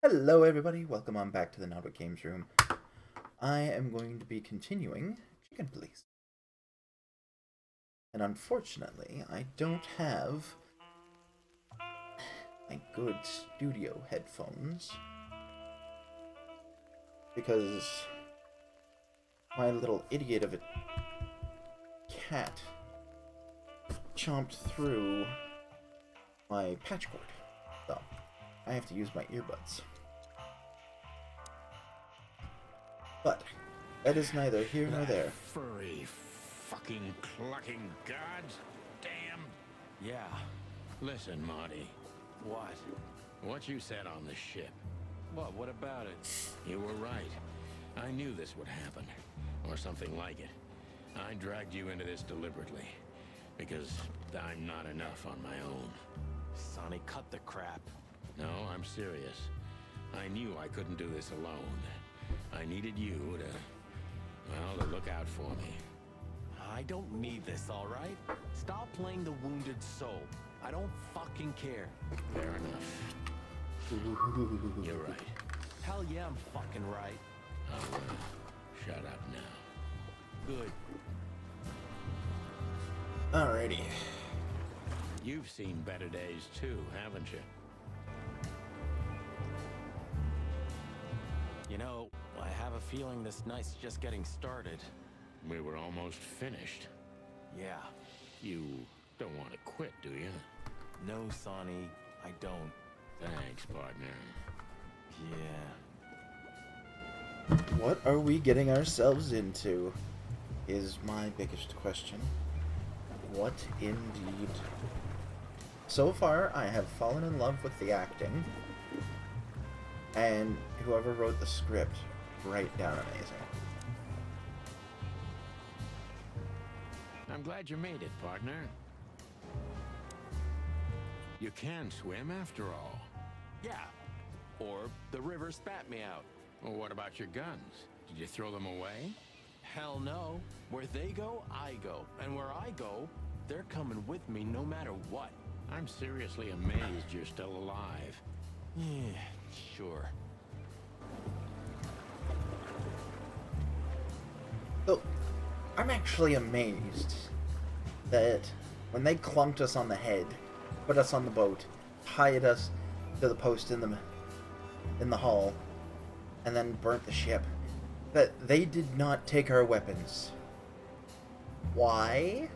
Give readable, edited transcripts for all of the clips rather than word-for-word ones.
Hello everybody, welcome on back to the Nodwick Games Room. I am going to be continuing Chicken Police. And unfortunately, I don't have my good studio headphones. Because my little idiot of a cat chomped through my patch cord. So, I have to use my earbuds. But that is neither here nor there. Furry fucking clucking gods. Damn. Yeah. Listen, Marty. What? What you said on the ship. What about it? You were right. I knew this would happen. Or something like it. I dragged you into this deliberately. Because I'm not enough on my own. Sonny, cut the crap. No, I'm serious. I knew I couldn't do this alone. I needed you to look out for me. I don't need this, all right? Stop playing the wounded soul. I don't fucking care. Fair enough. You're right. Hell yeah, I'm fucking right. I'll shut up now. Good. Alrighty. You've seen better days too, haven't you? You know, I have a feeling this night's just getting started. We were almost finished. Yeah. You don't want to quit, do you? No, Sonny, I don't. Thanks, partner. Yeah. What are we getting ourselves into? Is my biggest question. What indeed? So far, I have fallen in love with the acting. And whoever wrote the script, right down amazing. I'm glad you made it, partner. You can swim after all. Yeah. Or the river spat me out. Well, what about your guns? Did you throw them away? Hell no. Where they go, I go. And where I go, they're coming with me no matter what. I'm seriously amazed you're still alive. Yeah, sure. So, I'm actually amazed that when they clunked us on the head, put us on the boat, tied us to the post in the hull, and then burnt the ship, that they did not take our weapons. Why?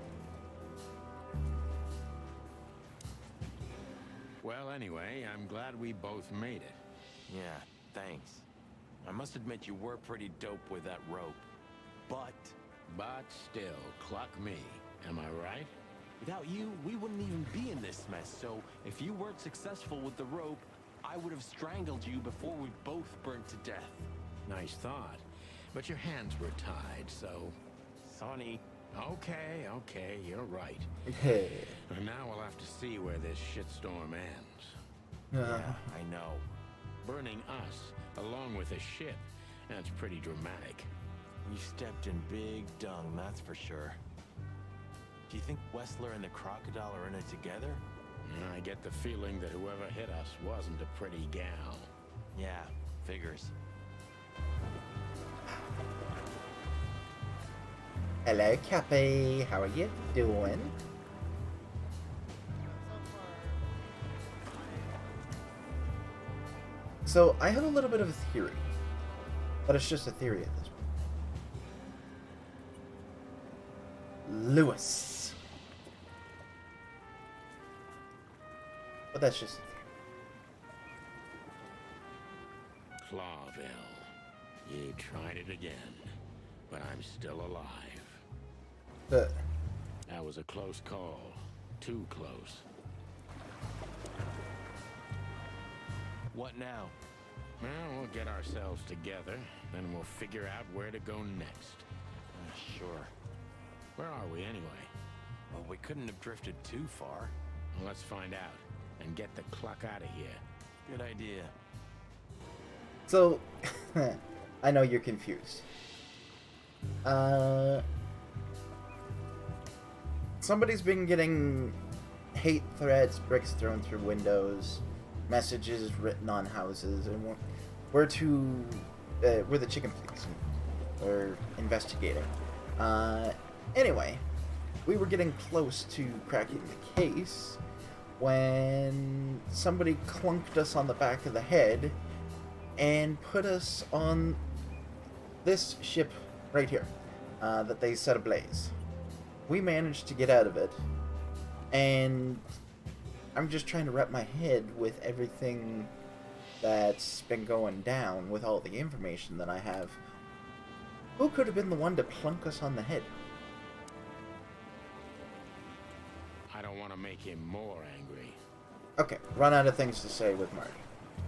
Well, anyway, I'm glad we both made it. Yeah, thanks. I must admit you were pretty dope with that rope. But still, cluck me. Am I right? Without you, we wouldn't even be in this mess, so if you weren't successful with the rope, I would have strangled you before we both burnt to death. Nice thought. But your hands were tied, so... Sonny. Okay, you're right. And now we'll have to see where this shitstorm ends. Yeah, I know. Burning us, along with the ship, that's pretty dramatic. You stepped in big dung, that's for sure. Do you think Wessler and the crocodile are in it together? I get the feeling that whoever hit us wasn't a pretty gal. Yeah, figures. Hello, Cappy. How are you doing? So, I have a little bit of a theory. But it's just a theory at this point. Lewis. But that's just a theory. Clawville. You tried it again. But I'm still alive. But That was a close call. Too close. What now? Well, we'll get ourselves together, then we'll figure out where to go next. Sure. Where are we anyway? Well, we couldn't have drifted too far. Well, let's find out and get the cluck out of here. Good idea. So, I know you're confused. Somebody's been getting hate threats, bricks thrown through windows, messages written on houses, and we're the chicken police. We're investigating. Anyway, we were getting close to cracking the case when somebody clunked us on the back of the head and put us on this ship right here that they set ablaze. We managed to get out of it, and I'm just trying to wrap my head with everything that's been going down, with all the information that I have. Who could have been the one to plunk us on the head? I don't want to make him more angry. Okay, run out of things to say with Marty.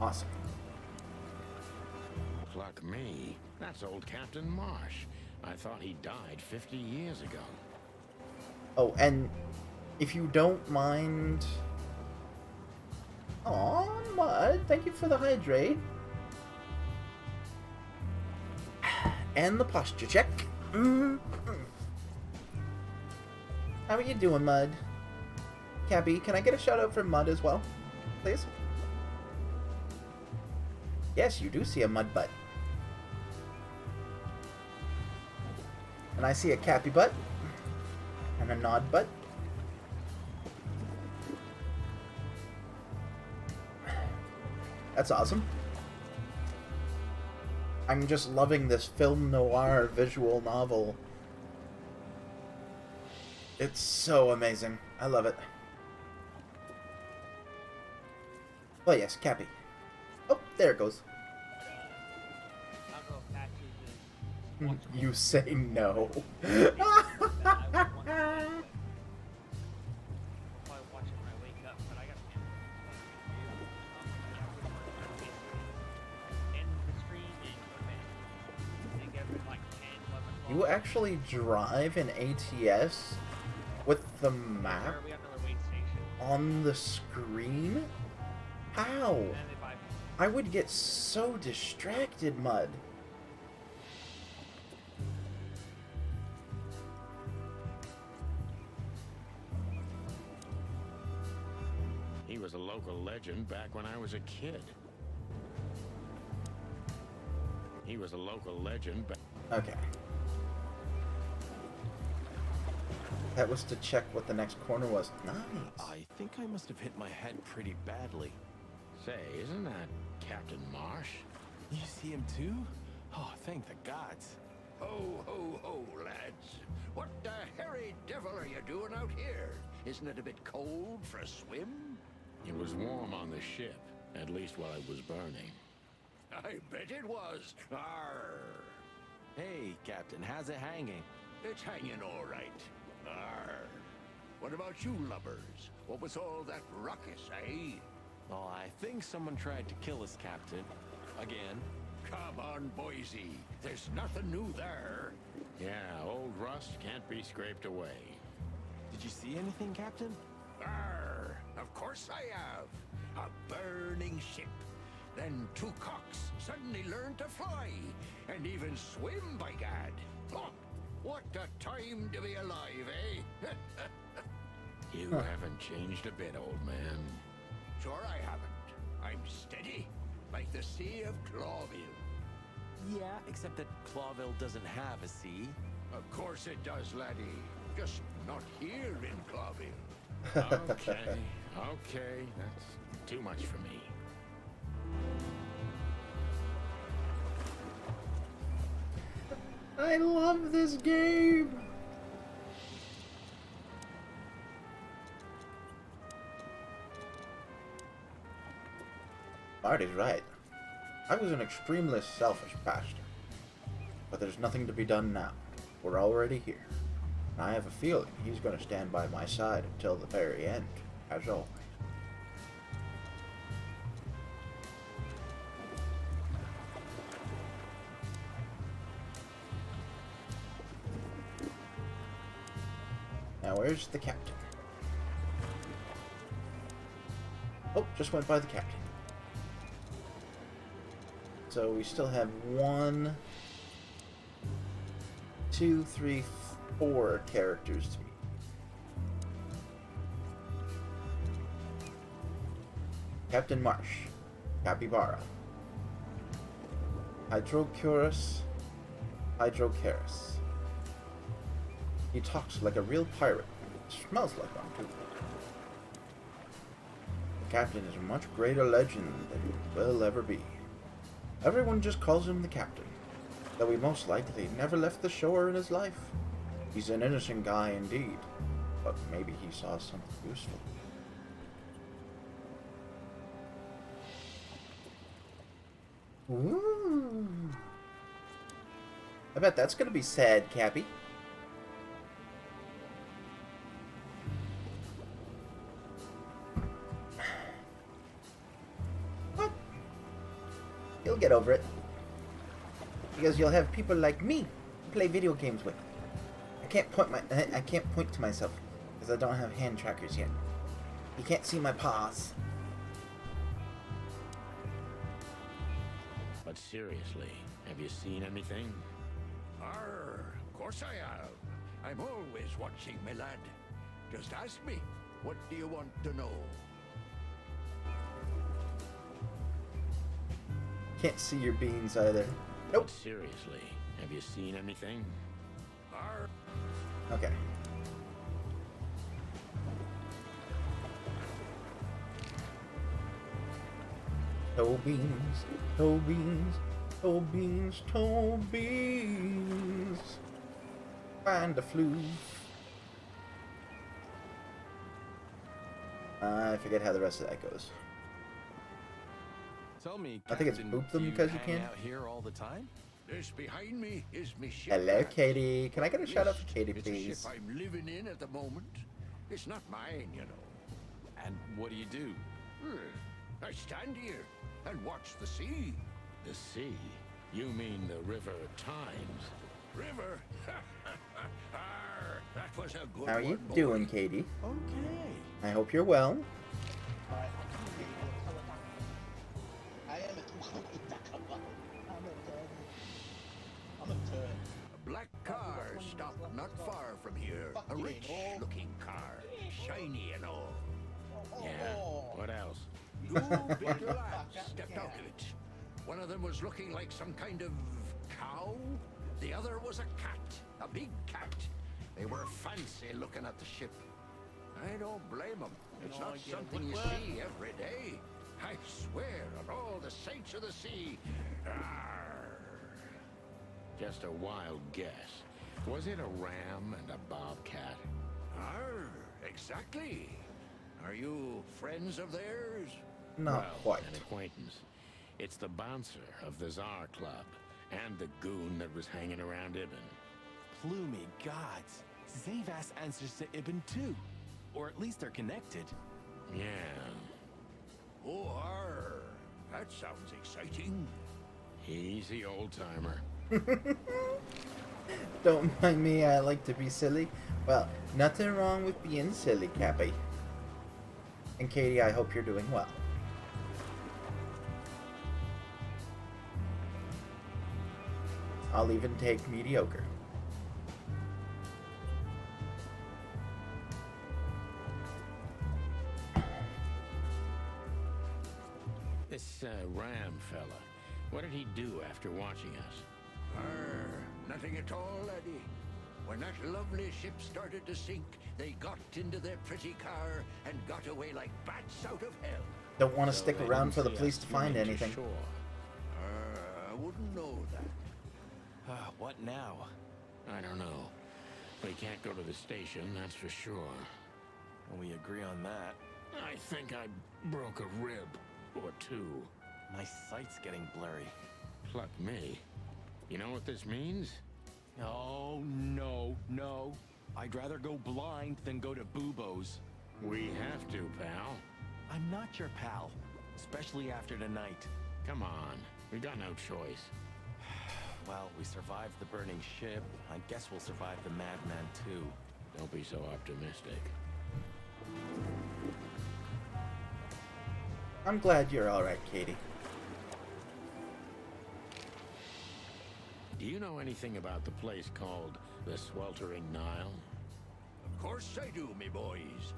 Awesome. Cluck me. That's old Captain Marsh. I thought he died 50 years ago. Oh, and if you don't mind... Aw, Mud, thank you for the hydrate. And the posture check. How are you doing, Mud? Cabby, can I get a shout out from Mud as well, please? Yes, you do see a mud butt. And I see a Cappy butt. And a Nod butt. That's awesome. I'm just loving this film noir visual novel. It's so amazing. I love it. Oh yes, Cappy. Oh, there it goes. You say no. You actually drive an ATS with the map on the screen? How? I would get so distracted, Mud. He was a local legend back when I was a kid. He was a local legend back... Okay. That was to check what the next corner was. Nice. I think I must have hit my head pretty badly. Say, isn't that Captain Marsh? You see him too? Oh, thank the gods. Ho, ho, ho, lads. What the hairy devil are you doing out here? Isn't it a bit cold for a swim? It was warm on the ship, at least while it was burning. I bet it was. Arr. Hey, Captain, how's it hanging? It's hanging all right. Arr. What about you lubbers? What was all that ruckus, eh? Oh, I think someone tried to kill us, Captain. Again. Come on, Boise. There's nothing new there. Yeah, old rust can't be scraped away. Did you see anything, Captain? Arr. Of course I have. A burning ship. Then two cocks suddenly learned to fly. And even swim, by gad. Oh, what a time to be alive, eh? You haven't changed a bit, old man. Sure I haven't. I'm steady, like the Sea of Clawville. Yeah, except that Clawville doesn't have a sea. Of course it does, laddie. Just not here in Clawville. Okay, okay, that's too much for me. I love this game. Marty's right. I was an extremely selfish bastard. But there's nothing to be done now. We're already here. And I have a feeling he's going to stand by my side until the very end, as always. Now where's the captain? Oh, just went by the captain. So we still have 1, 2, 3, 4 characters to meet. Captain Marsh. Capybara. Hydrocurus. Hydrocarus. He talks like a real pirate. Smells like one, too. The captain is a much greater legend than he will ever be. Everyone just calls him the captain, though he most likely never left the shore in his life. He's an innocent guy indeed, but maybe he saw something useful. Ooh. I bet that's gonna be sad, Cappy. What? You'll get over it. Because you'll have people like me to play video games with. I can't point to myself because I don't have hand trackers yet. You can't see my paws. But seriously, have you seen anything? Arr, of course I have. I'm always watching, my lad. Just ask me, what do you want to know? Can't see your beans either. Nope. But seriously, have you seen anything? Arr. Okay. Toe beans, toe beans, toe beans, toe beans. Find a flue. I forget how the rest of that goes. Tell me, I think it's Captain, boop them do because you hang can. out here all the time? This behind me is me ship. Hello, lad. Katie. Can I get a shout out for Yes, Katie, it's please? a ship I'm living in at the moment. It's not mine, you know. And what do you do? I stand here and watch the sea. The sea? You mean the River Times? River. Arr, that was a good How are you one, boy. doing, Katie? Okay. I hope you're well. A black car stopped not far from here. A rich-looking car, shiny and all. Yeah. What else? Two big lads stepped out of it. One of them was looking like some kind of cow. The other was a cat, a big cat. They were fancy looking at the ship. I don't blame them. It's not something you see every day. I swear on all the saints of the sea. Arr. Just a wild guess. Was it a ram and a bobcat? Arr, exactly. Are you friends of theirs? Not Well, quite. an acquaintance. It's the bouncer of the Tsar Club and the goon that was hanging around Ibn. Plumey gods. Zavas answers to Ibn too. Or at least they're connected. Yeah. Oh, arr. That sounds exciting. Easy, old-timer. Don't mind me, I like to be silly. Well, nothing wrong with being silly, Cappy. And Katie, I hope you're doing well. I'll even take mediocre. This ram fella, what did he do after watching us? Arr, nothing at all, laddie. When that lovely ship started to sink, they got into their pretty car and got away like bats out of hell. Don't want to So stick they around didn't for the see police us to find swimming anything. shore. I wouldn't know that. What now? I don't know. We can't go to the station, that's for sure. Well, we agree on that. I think I broke a rib or two. My sight's getting blurry. Pluck me. You know what this means? Oh, no. I'd rather go blind than go to Bubo's. We have to, pal. I'm not your pal, especially after tonight. Come on. We got no choice. Well, we survived the burning ship. I guess we'll survive the madman too. Don't be so optimistic. I'm glad you're alright, Katie. Do you know anything about the place called the Sweltering Nile? Of course I do, me boys.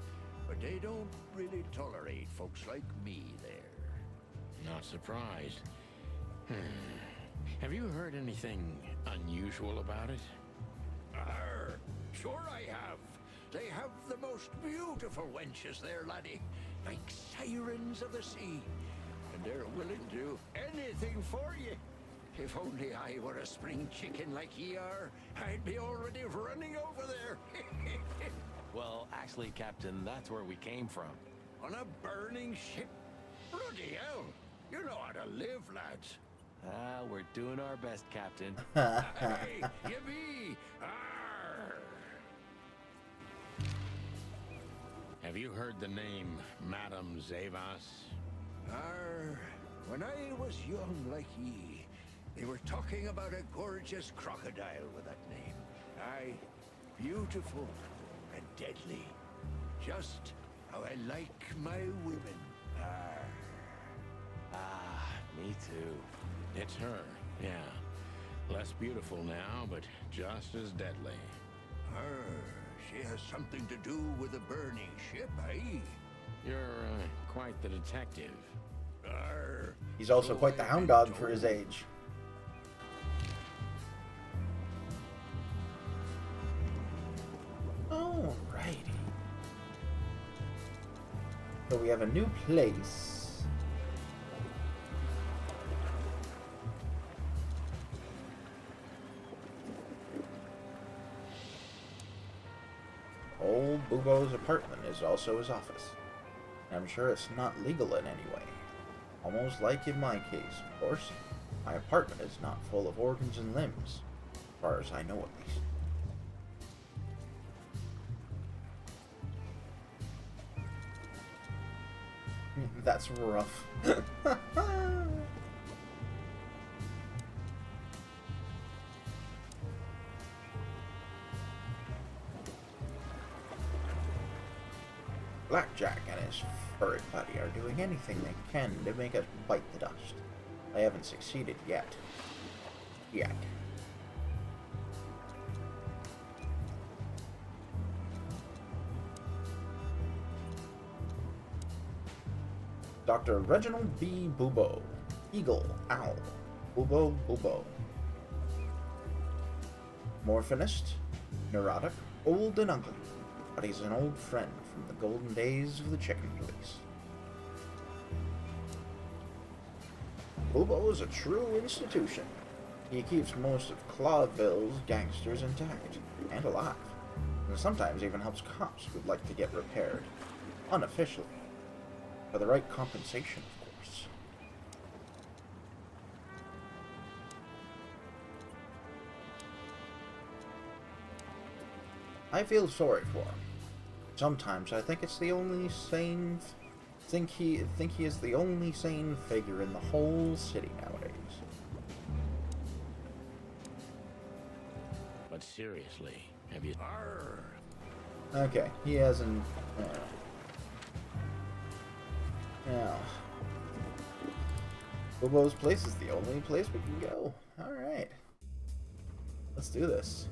But they don't really tolerate folks like me there. Not surprised. Have you heard anything unusual about it? Arr, sure I have. They have the most beautiful wenches there, laddie. Like sirens of the sea. And they're willing to do anything for you. If only I were a spring chicken like ye are, I'd be already running over there. Well, actually, Captain, that's where we came from. On a burning ship? Bloody hell! You know how to live, lads. We're doing our best, Captain. Hey, you be! Arr! Have you heard the name Madame Zavas? Arr, when I was young like ye, they were talking about a gorgeous crocodile with that name. Aye, beautiful and deadly. Just how I like my women. Arr. Ah, me too. It's her, yeah. Less beautiful now, but just as deadly. She has something to do with the burning ship, eh? You're quite the detective. Arr, He's also so quite the I've hound been dog for his told. age. Alrighty. So we have a new place. Old Bubo's apartment is also his office. I'm sure it's not legal in any way. Almost like in my case, of course. My apartment is not full of organs and limbs, as far as I know at least. That's rough. Blackjack and his furry buddy are doing anything they can to make us bite the dust. They haven't succeeded yet. Dr. Reginald B. Bubo. Eagle. Owl. Bubo. Morphinist. Neurotic. Old and ugly. But he's an old friend from the golden days of the chicken police. Bubo is a true institution. He keeps most of Clawville's gangsters intact and alive, and sometimes even helps cops who'd like to get repaired, unofficially, for the right compensation, of course. I feel sorry for him. Sometimes I think it's the only sane. Think he is the only sane figure in the whole city nowadays. But seriously, have you... Arr. Okay, he hasn't. Now, Bobo's place is the only place we can go. All right, let's do this.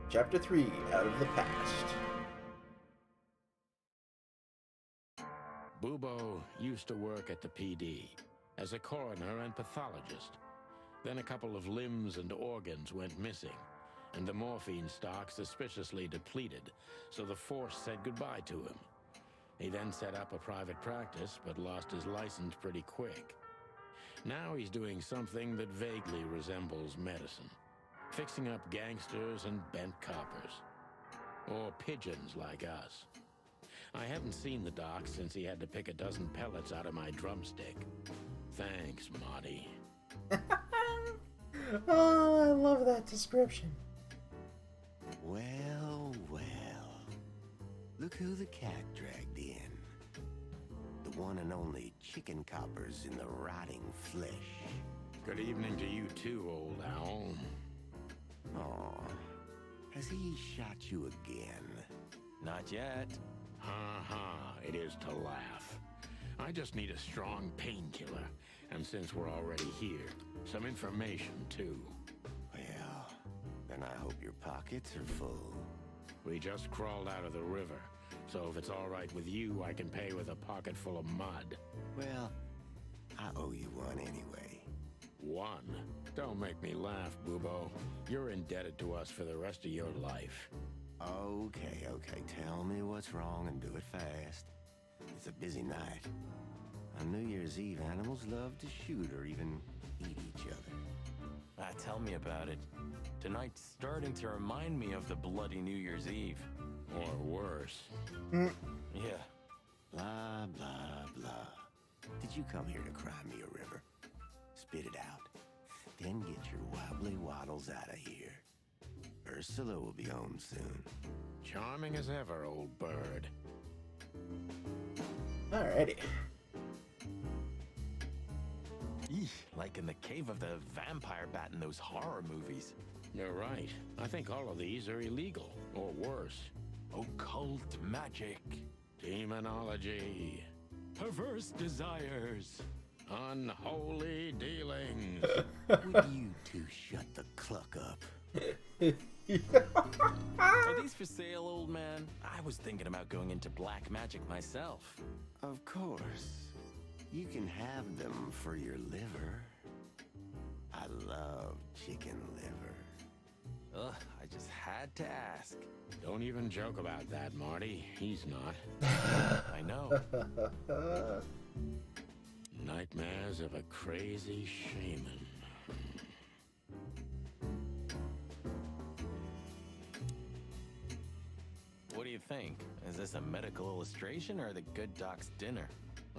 Chapter 3, Out of the Past. Bubo used to work at the PD as a coroner and pathologist. Then a couple of limbs and organs went missing, and the morphine stock suspiciously depleted, so the force said goodbye to him. He then set up a private practice, but lost his license pretty quick. Now he's doing something that vaguely resembles medicine. Fixing up gangsters and bent coppers. Or pigeons like us. I haven't seen the doc since he had to pick a dozen pellets out of my drumstick. Thanks, Marty. Oh, I love that description. Well, well. Look who the cat dragged in. The one and only chicken coppers in the rotting flesh. Good evening to you too, old owl. Aw, has he shot you again? Not yet. Ha, it is to laugh. I just need a strong painkiller, and since we're already here, some information too. Well, then I hope your pockets are full. We just crawled out of the river, so if it's all right with you, I can pay with a pocket full of mud. Well, I owe you one anyway. One? Don't make me laugh, Bubo. You're indebted to us for the rest of your life. Okay, tell me what's wrong and do it fast. It's a busy night. On New Year's Eve, animals love to shoot or even eat each other. Tell me about it. Tonight's starting to remind me of the bloody New Year's Eve. Or worse. Yeah. Blah, blah, blah. Did you come here to cry me a river? Spit it out. Then get your wobbly waddles out of here. Ursula will be home soon. Charming as ever, old bird. Alrighty. Eesh, like in the cave of the vampire bat in those horror movies. You're right. I think all of these are illegal, or worse. Occult magic. Demonology. Perverse desires. Unholy dealings. Would you two shut the cluck up? Are these for sale, old man? I was thinking about going into black magic myself. Of course. You can have them for your liver. I love chicken liver. Ugh, I just had to ask. Don't even joke about that, Marty. He's not. I know. Nightmares of a crazy shaman. What do you think? Is this a medical illustration or the good doc's dinner?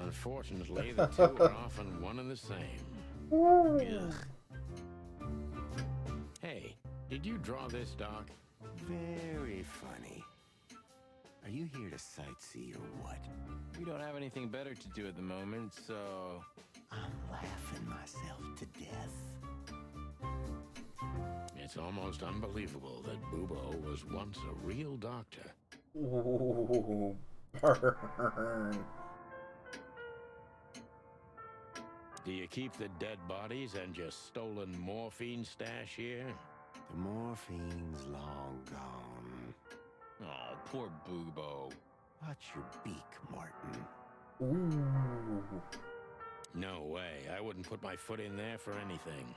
Unfortunately, the two are often one and the same. Ugh. Hey, did you draw this, Doc? Very funny. Are you here to sightsee or what? We don't have anything better to do at the moment, so... I'm laughing myself to death. It's almost unbelievable that Bubo was once a real doctor. Ooh, burn. Do you keep the dead bodies and your stolen morphine stash here? The morphine's long gone. Oh, poor Bubo. Watch your beak, Martin. Ooh. No way. I wouldn't put my foot in there for anything.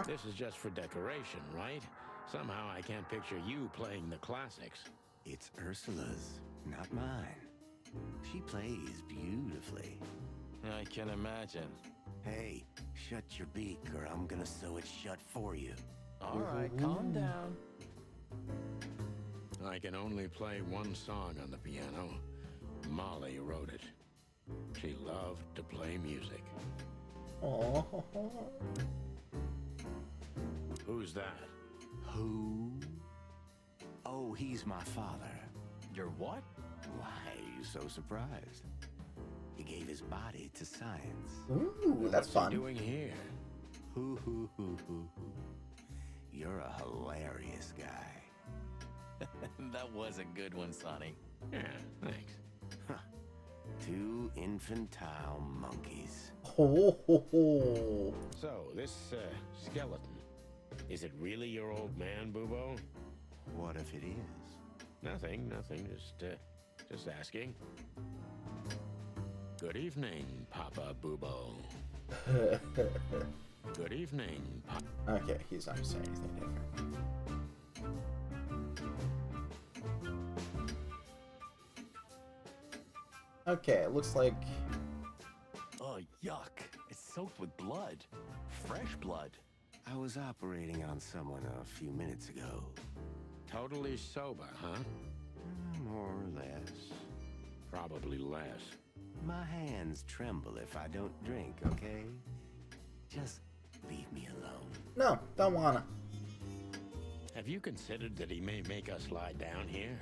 This is just for decoration, right? Somehow I can't picture you playing the classics. It's Ursula's, not mine. She plays beautifully. I can imagine. Hey, shut your beak or I'm gonna sew it shut for you. All right, calm down. I can only play one song on the piano. Molly wrote it. She loved to play music. Oh. Who's that? Who? Oh, he's my father. Your what? Why are you so surprised? He gave his body to science. Ooh, that's What's fun. he doing here? Hoo. You're a hilarious guy. That was a good one, Sonny. Yeah, thanks. Two infantile monkeys. Ho, ho, ho. So, this skeleton, is it really your old man, Bubo? What if it is? Nothing, just asking. Good evening, Papa Bubo. Good evening, Papa. Okay, he's not saying anything different. Okay, it looks like... Oh, yuck. It's soaked with blood. Fresh blood. I was operating on someone a few minutes ago. Totally sober, huh? More or less. Probably less. My hands tremble if I don't drink, okay? Just leave me alone. No, don't wanna. Have you considered that he may make us lie down here?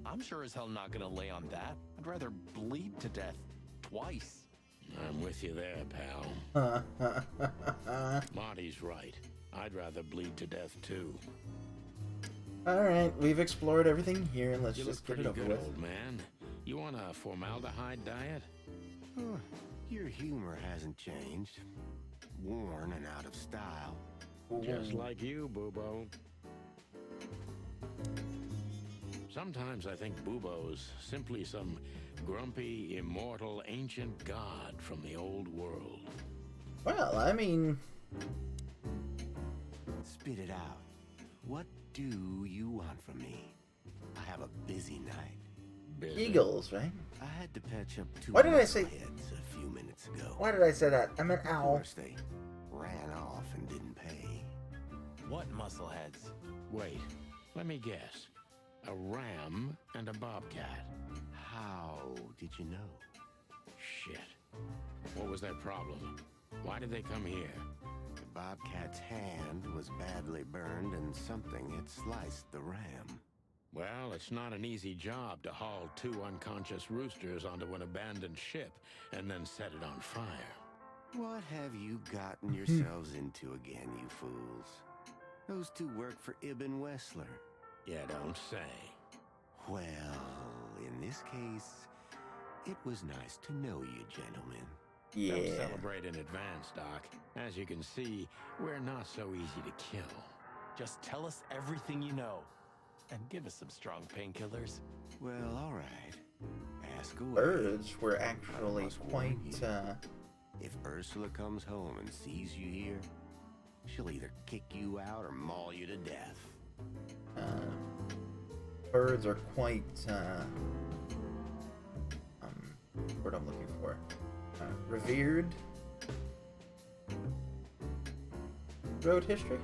I'm sure as hell not gonna lay on that. I'd rather bleed to death. Twice. I'm with you there, pal. Marty's right. I'd rather bleed to death, too. Alright, we've explored everything here. Let's You just look get pretty it over good, with. old man. You want a formaldehyde diet? Your humor hasn't changed. Worn and out of style. Just Ooh. like you, Bubo. Sometimes I think Bubo's simply some grumpy, immortal, ancient god from the old world. Well, I mean, Spit it out. What do you want from me? I have a busy night. Busy. eagles, right? I had to patch up two Why did I say- heads a few minutes ago. Why did I say that? I meant Of owl. course, they ran off and didn't pay. What muscleheads? Wait, let me guess. A ram and a bobcat. How did you know? Shit. What was their problem? Why did they come here? The bobcat's hand was badly burned and something had sliced the ram. Well, it's not an easy job to haul 2 unconscious roosters onto an abandoned ship and then set it on fire. What have you gotten yourselves into again, you fools? Those two work for Ibn Wessler. You don't say. Well, in this case, it was nice to know you, gentlemen. Don't Yeah. celebrate in advance, Doc. As you can see, we're not so easy to kill. Just tell us everything you know. And give us some strong painkillers. Well, all right. Ask away. Birds were actually quite, If Ursula comes home and sees you here, she'll either kick you out or maul you to death. birds are quite, what I'm looking for. Revered. Road history?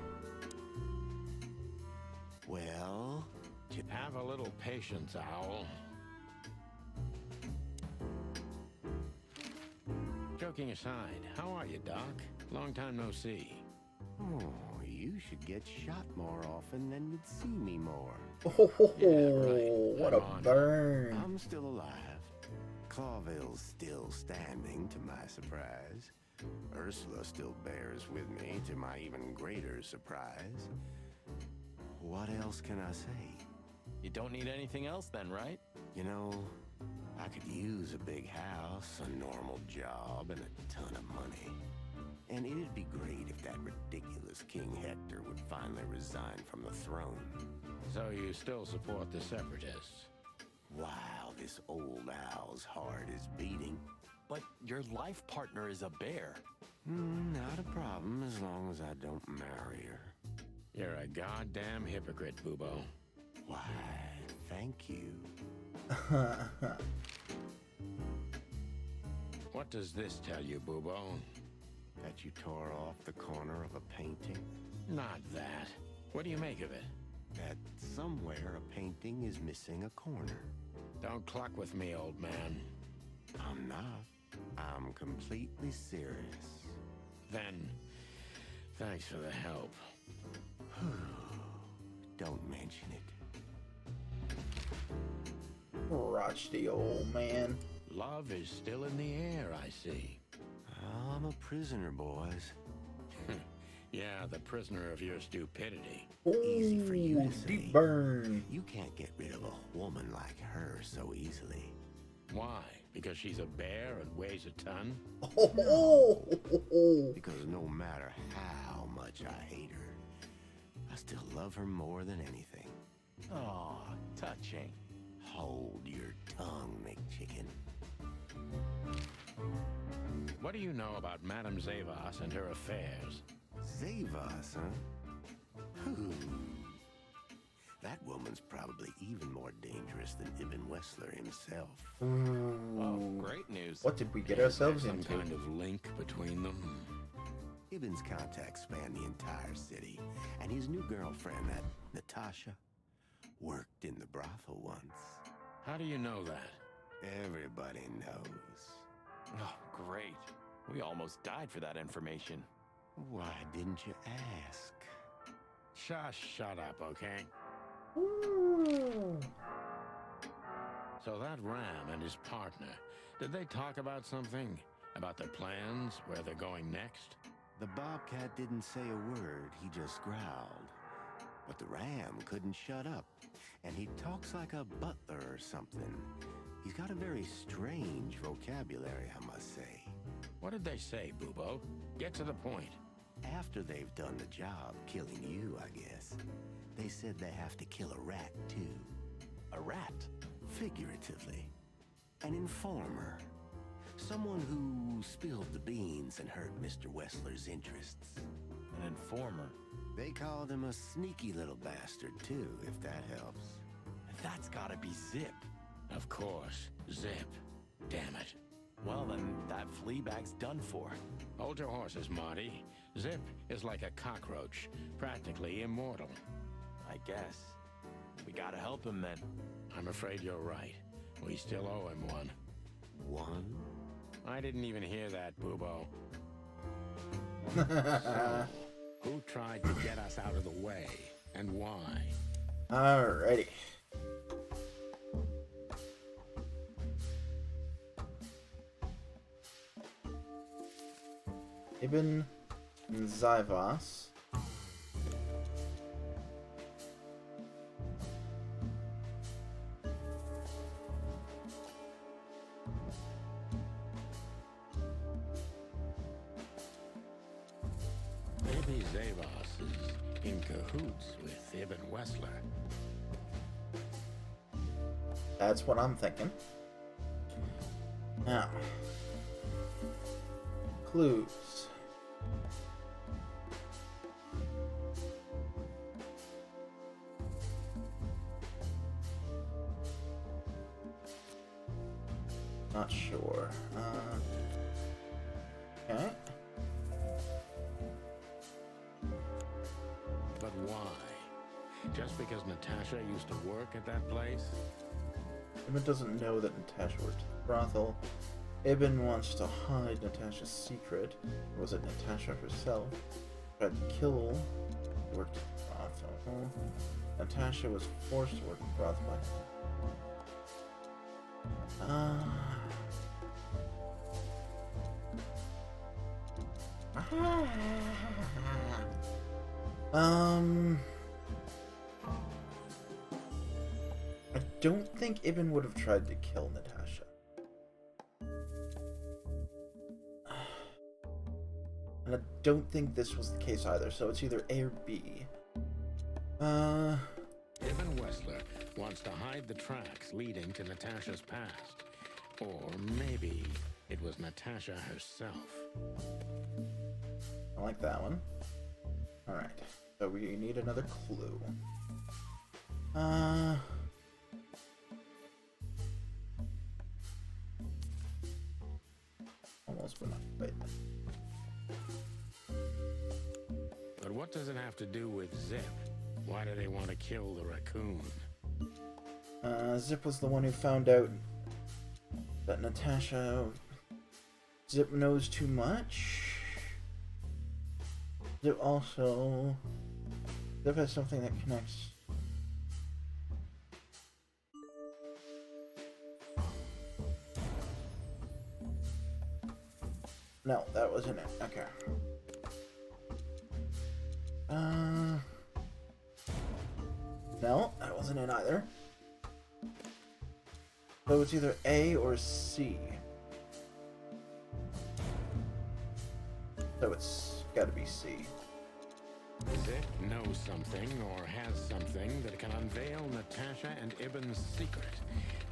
Well, Have a little patience, Owl. Joking aside, how are you, Doc? Long time no see. oh, you should get shot more often, then you'd see me more. Oh, right. what I'm a on it. burn. I'm still alive. Clawville's still standing, to my surprise. Ursula still bears with me, to my even greater surprise. What else can I say? You don't need anything else then, right? You know, I could use a big house, a normal job, and a ton of money. And it'd be great if that ridiculous King Hector would finally resign from the throne. So you still support the Separatists? Wow, this old owl's heart is beating. But your life partner is a bear. Not a problem as long as I don't marry her. You're a goddamn hypocrite, Bubo. Why, thank you. What does this tell you, Bubo? That you tore off the corner of a painting? Not that. What do you make of it? That somewhere a painting is missing a corner. Don't cluck with me, old man. I'm not. I'm completely serious. Then, thanks for the help. Don't mention it. Crotchety old man. Love is still in the air, I see. I'm a prisoner, boys. Yeah, the prisoner of your stupidity. Easy for you to Ooh, say. deep burn. You can't get rid of a woman like her so easily. Why? Because she's a bear and weighs a ton? Because no matter how much I hate her, I still love her more than anything. Aw, touching. Hold your tongue, McChicken. What do you know about Madame Zavas and her affairs? Zavas, huh? Whew. That woman's probably even more dangerous than Ibn Wessler himself. Oh, great news. What did we get ourselves Some into? kind of link between them? Ibn's contacts span the entire city, and his new girlfriend, that Natasha, worked in the brothel once. How do you know that? Everybody knows. Oh, great. We almost died for that information. Why didn't you ask? Shut up, okay? Ooh. So that Ram and his partner, did they talk about something? About their plans, where they're going next? The bobcat didn't say a word, he just growled. But the ram couldn't shut up, and he talks like a butler or something. He's got a very strange vocabulary, I must say. What did they say, Bubo? Get to the point. after they've done the job killing you, I guess, they said they have to kill a rat, too. A rat? Figuratively. An informer. Someone who spilled the beans and hurt Mr. Wessler's interests. An informer? They called him a sneaky little bastard, too, if that helps. That's gotta be Zip. Of course, Zip. Damn it. Well, then that flea bag's done for. Hold your horses, Marty. Zip is like a cockroach, practically immortal. I guess. We gotta help him then. I'm afraid you're right. We still owe him one. One? I didn't even hear that, Boobo. Who tried to get us out of the way, and why? Alrighty. Ibn Zivas. Maybe Zavos is in cahoots with Ibn Wessler. That's what I'm thinking. Now, clues. Not sure. Okay. But why? Just because Natasha used to work at that place? Ibn doesn't know that Natasha worked at the brothel. Ibn wants to hide Natasha's secret. Or was it Natasha herself? Tried to kill. Worked at the brothel. Natasha was forced to work at the brothel by I don't think Ibn would have tried to kill Natasha. And I don't think this was the case either, so it's either A or B. Ibn Wessler wants to hide the tracks leading to Natasha's past. Or maybe it was Natasha herself. I like that one. Alright, so we need another clue. Almost, but not quite. But what does it have to do with Zip? Why do they want to kill the raccoon? Zip was the one who found out that Natasha... Zip knows too much? Zip also... Zip has something that connects... No, that wasn't it. Okay. No, that wasn't it either. So it's either A or C. So it's gotta be C. Zip knows something or has something that can unveil Natasha and Ibn's secret.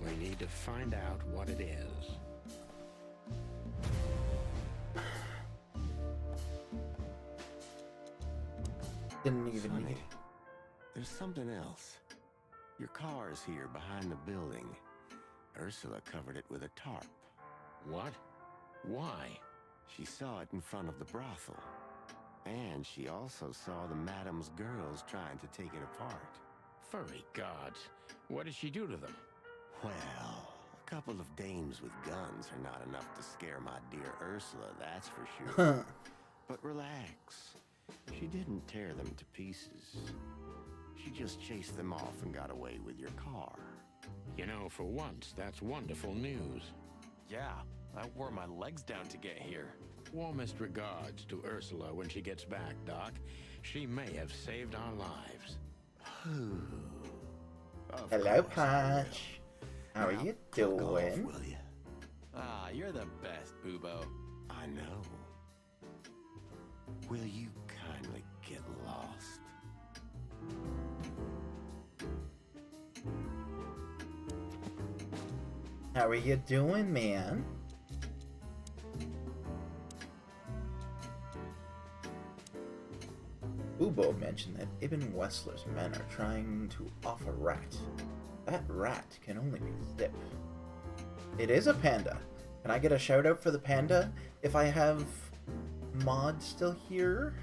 We need to find out what it is. Didn't even Funny. need it. There's something else. Your car's here behind the building. Ursula covered it with a tarp. What? Why? She saw it in front of the brothel. And she also saw the madam's girls trying to take it apart. Furry gods. What did she do to them? Well, a couple of dames with guns are not enough to scare my dear Ursula, that's for sure. But relax. She didn't tear them to pieces. She just chased them off and got away with your car. You know, for once, that's wonderful news. Yeah, I wore my legs down to get here. Warmest regards to Ursula when she gets back, Doc. She may have saved our lives. Of Hello, course I will. Patch. How are Now, you click off, doing? will you? Ah, you're the best, Boobo. I know. Will you How are you doing, man? Ubo mentioned that Ibn Wessler's men are trying to off a rat. That rat can only be Zip. It is a panda. Can I get a shout out for the panda if I have Mod still here?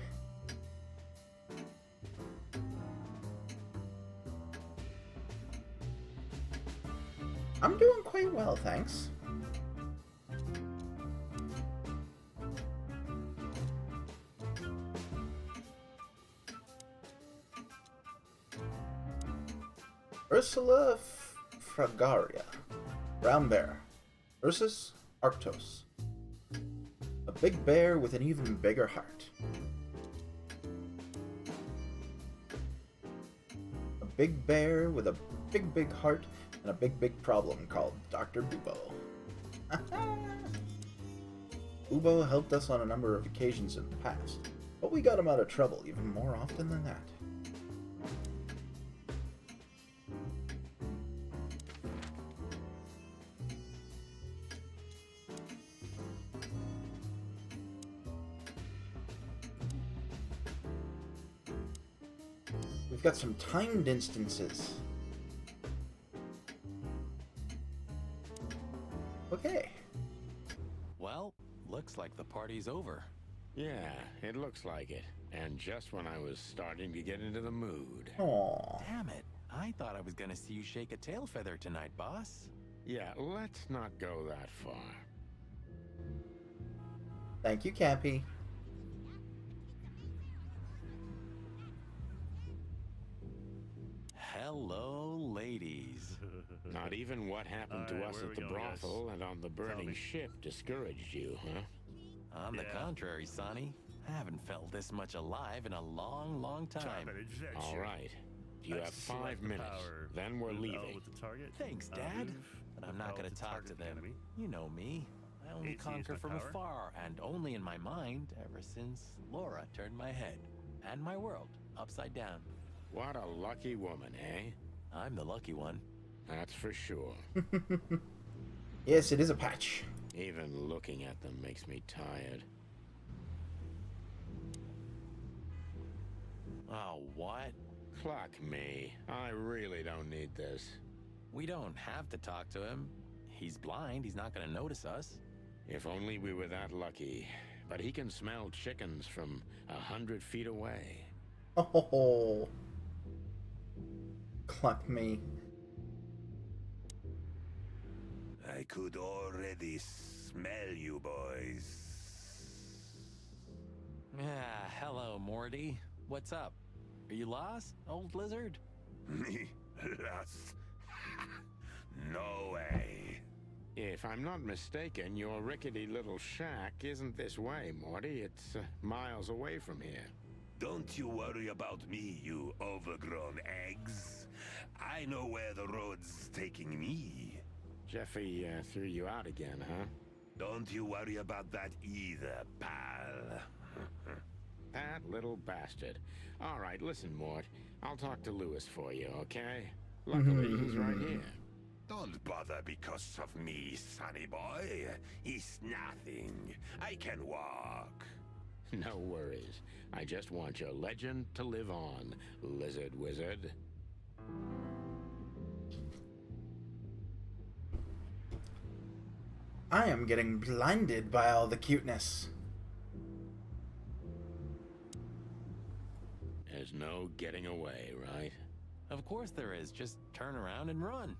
I'm doing quite well, thanks. Ursula fragaria. Brown bear. Ursus arctos. A big bear with an even bigger heart. A big bear with a big heart and a big problem called Dr. Bubo. Ubo helped us on a number of occasions in the past, but we got him out of trouble even more often than that. We've got some timed instances. Okay. Well, looks like the party's over. Yeah, it looks like it. And just when I was starting to get into the mood. Aww. Damn it. I thought I was gonna see you shake a tail feather tonight, boss. Yeah, let's not go that far. Thank you, Cappy. Hello, ladies. Not even what happened to us at the brothel and on the burning ship discouraged you, huh? On the contrary, Sonny, I haven't felt this much alive in a long time. All right. You have 5 minutes. Then we're leaving. Thanks, Dad. But I'm not gonna talk to them. You know me. I only conquer from afar, and only in my mind, ever since Laura turned my head and my world upside down. What a lucky woman, eh? I'm the lucky one. That's for sure. Yes, it is a patch. Even looking at them makes me tired. Oh, what? Cluck me. I really don't need this. We don't have to talk to him. He's blind. He's not gonna notice us. If only we were that lucky. But he can smell chickens from 100 feet away. Oh, cluck me. I could already smell you boys. Ah, hello, Morty. What's up? Are you lost, old lizard? Me? Lost? No way. If I'm not mistaken, your rickety little shack isn't this way, Morty. It's miles away from here. Don't you worry about me, you overgrown eggs. I know where the road's taking me. Jeffy threw you out again, huh? Don't you worry about that either, pal. That little bastard. All right, listen, Mort. I'll talk to Lewis for you, okay? Luckily, he's right here. Don't bother because of me, sonny boy. It's nothing. I can walk. No worries. I just want your legend to live on, lizard wizard. I am getting blinded by all the cuteness. There's no getting away, right? Of course there is. Just turn around and run.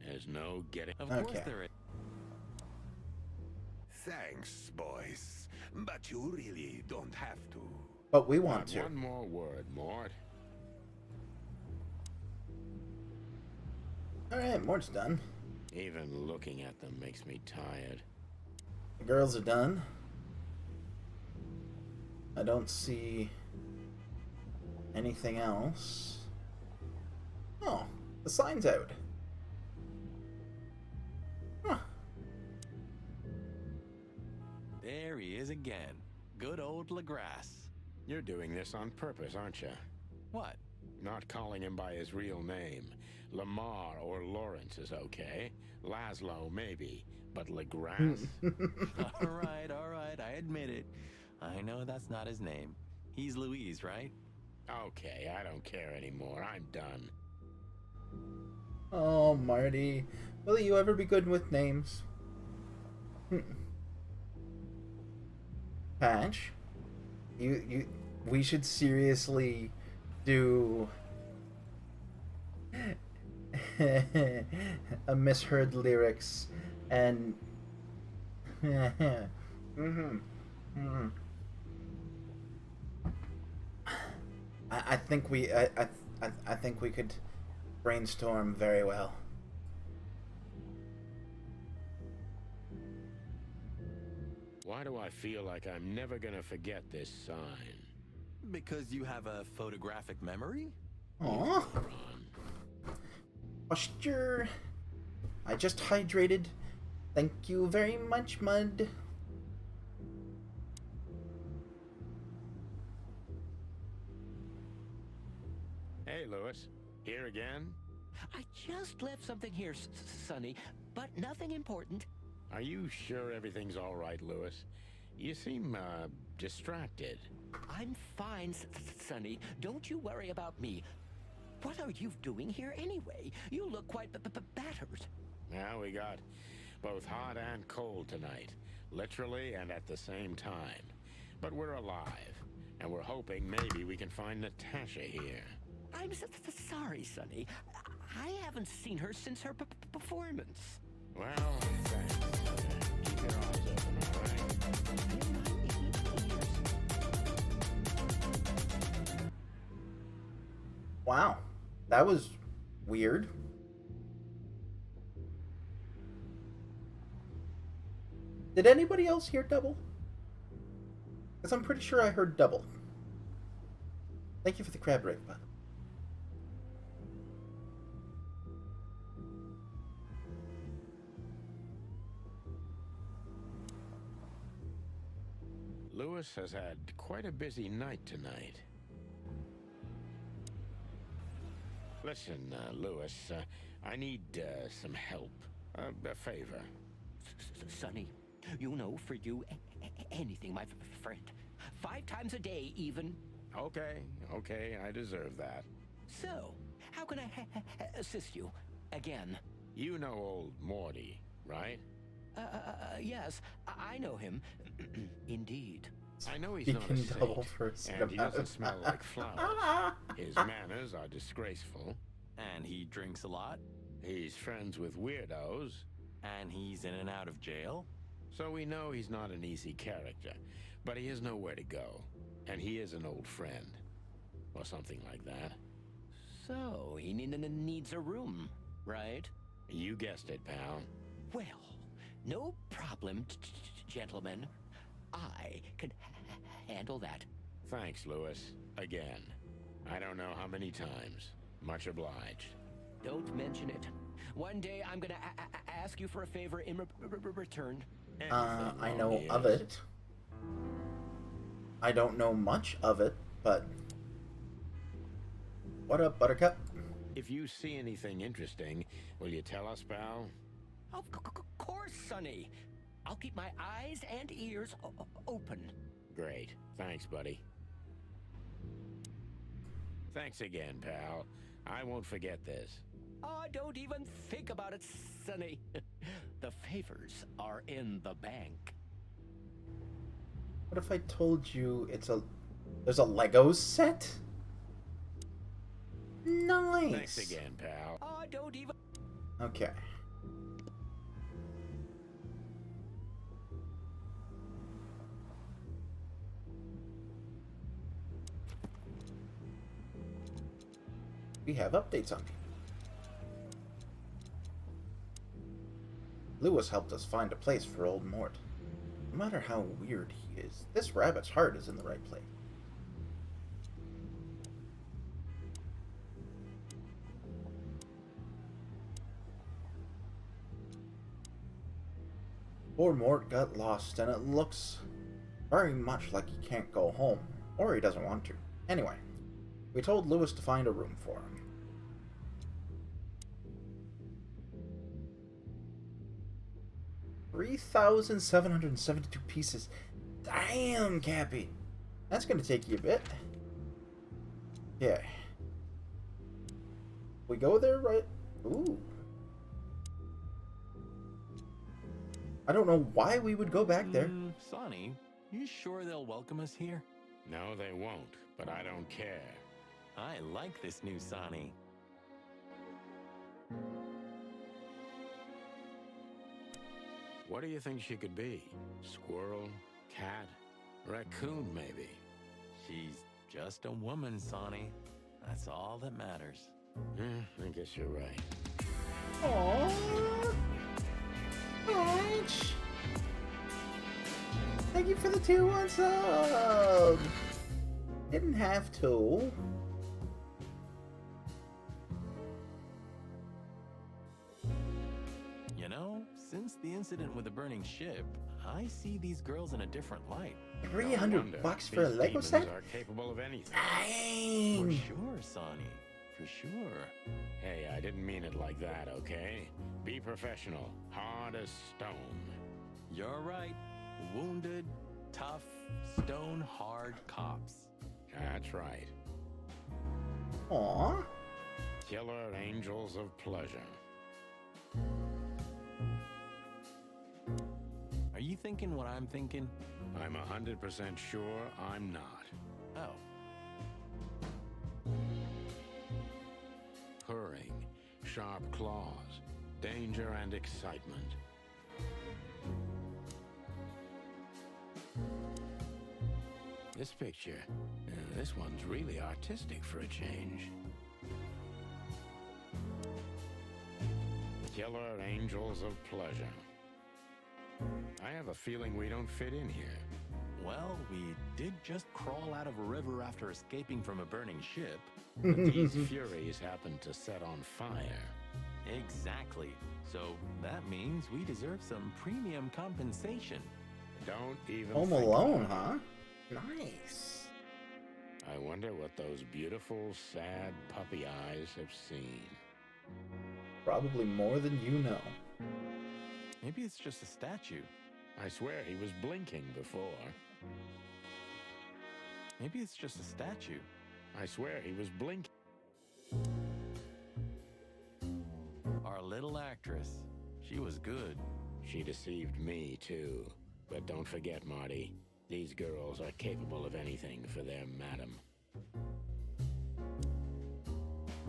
There's no getting... Of course Okay. there is. Thanks, boys. But you really don't have to. But we want Not to. one more word, Mort. Alright, Mort's done. Even looking at them makes me tired. The girls are done. I don't see anything else. Oh, the sign's out. Huh. There he is again. Good old LaGrasse. You're doing this on purpose, aren't you? What? Not calling him by his real name. Lamar or Lawrence is okay. Laszlo, maybe. But Legrasse? All right, I admit it. I know that's not his name. He's Louise, right? Okay, I don't care anymore. I'm done. Oh, Marty. Will you ever be good with names? Patch? We should seriously do a misheard lyrics and mm-hmm. Mm-hmm. I think I think we could brainstorm very well. Why do I feel like I'm never gonna forget this sign? Because you have a photographic memory? Aww. Moron. Posture. I just hydrated. Thank you very much, Mud. Hey, Lewis. Here again? I just left something here, Sonny, but nothing important. Are you sure everything's all right, Lewis? You seem, distracted. I'm fine, Sonny. Don't you worry about me. What are you doing here anyway? You look quite battered. Now we got both hot and cold tonight. Literally and at the same time. But we're alive. And we're hoping maybe we can find Natasha here. I'm sorry, Sonny. I haven't seen her since her performance. Well, thanks. Keep your eyes open, all right? Wow. That was weird. Did anybody else hear double? Because I'm pretty sure I heard double. Thank you for the crab rake, bud. Lewis has had quite a busy night tonight. Listen, Lewis, I need some help. A favor. Sonny, you know, for you, anything, my friend. 5 times a day, even. Okay, I deserve that. So, how can I assist you? Again. You know old Morty, right? Yes, I know him. Indeed. I know he's not a Speaking double saint, for a and he second. doesn't smell like flowers. His manners are disgraceful. And he drinks a lot? He's friends with weirdos. And he's in and out of jail? So we know he's not an easy character, but he has nowhere to go. And he is an old friend. Or something like that. So, he needs a room, right? You guessed it, pal. Well, no problem, gentlemen. I can handle that. Thanks, Lewis. Again. I don't know how many times. Much obliged. Don't mention it. One day I'm gonna ask you for a favor in return. I know of it. I don't know much of it, but... What up, Buttercup? If you see anything interesting, will you tell us, pal? Of course, Sonny. I'll keep my eyes and ears open. Great. Thanks, buddy. Thanks again, pal. I won't forget this. Oh, don't even think about it, Sonny. The favors are in the bank. What if I told you there's a Lego set? Nice. Thanks again, pal. Oh, don't even... Okay. We have updates on people. Lewis helped us find a place for old Mort. No matter how weird he is, this rabbit's heart is in the right place. Poor Mort got lost, and it looks very much like he can't go home, or he doesn't want to. Anyway, We told Lewis to find a room for him. $3,772 pieces. Damn, Cappy. That's gonna take you a bit. Yeah. We go there, right? Ooh. I don't know why we would go back there. Sonny, you sure they'll welcome us here? No, they won't, but I don't care. I like this new Sonny. What do you think she could be? Squirrel? Cat? Raccoon, maybe? She's just a woman, Sonny. That's all that matters. I guess you're right. Aww. Orange. Thank you for the 2-1 sub. Didn't have to. You know, since the incident with the burning ship, I see these girls in a different light. $300 for a These Lego demons set? are capable of anything. For Dang. sure, Sonny. For sure. Hey, I didn't mean it like that, okay? Be professional. Hard as stone. You're right. Wounded, tough, stone-hard cops. That's right. Aww. Killer angels of pleasure. Are you thinking what I'm thinking? I'm 100% sure I'm not. Oh. Purring, sharp claws, danger and excitement. This picture, this one's really artistic for a change. Killer angels of pleasure. I have a feeling we don't fit in here. Well, we did just crawl out of a river after escaping from a burning ship. But these furies happen to set on fire. Exactly. So that means we deserve some premium compensation. Don't even Home think Alone, about huh? Nice. it. I wonder what those beautiful, sad puppy eyes have seen. Probably more than you know. Maybe it's just a statue. I swear he was blinking before. Maybe it's just a statue. I swear he was blinking. Our little actress. She was good. She deceived me, too. But don't forget, Marty, these girls are capable of anything for their madam.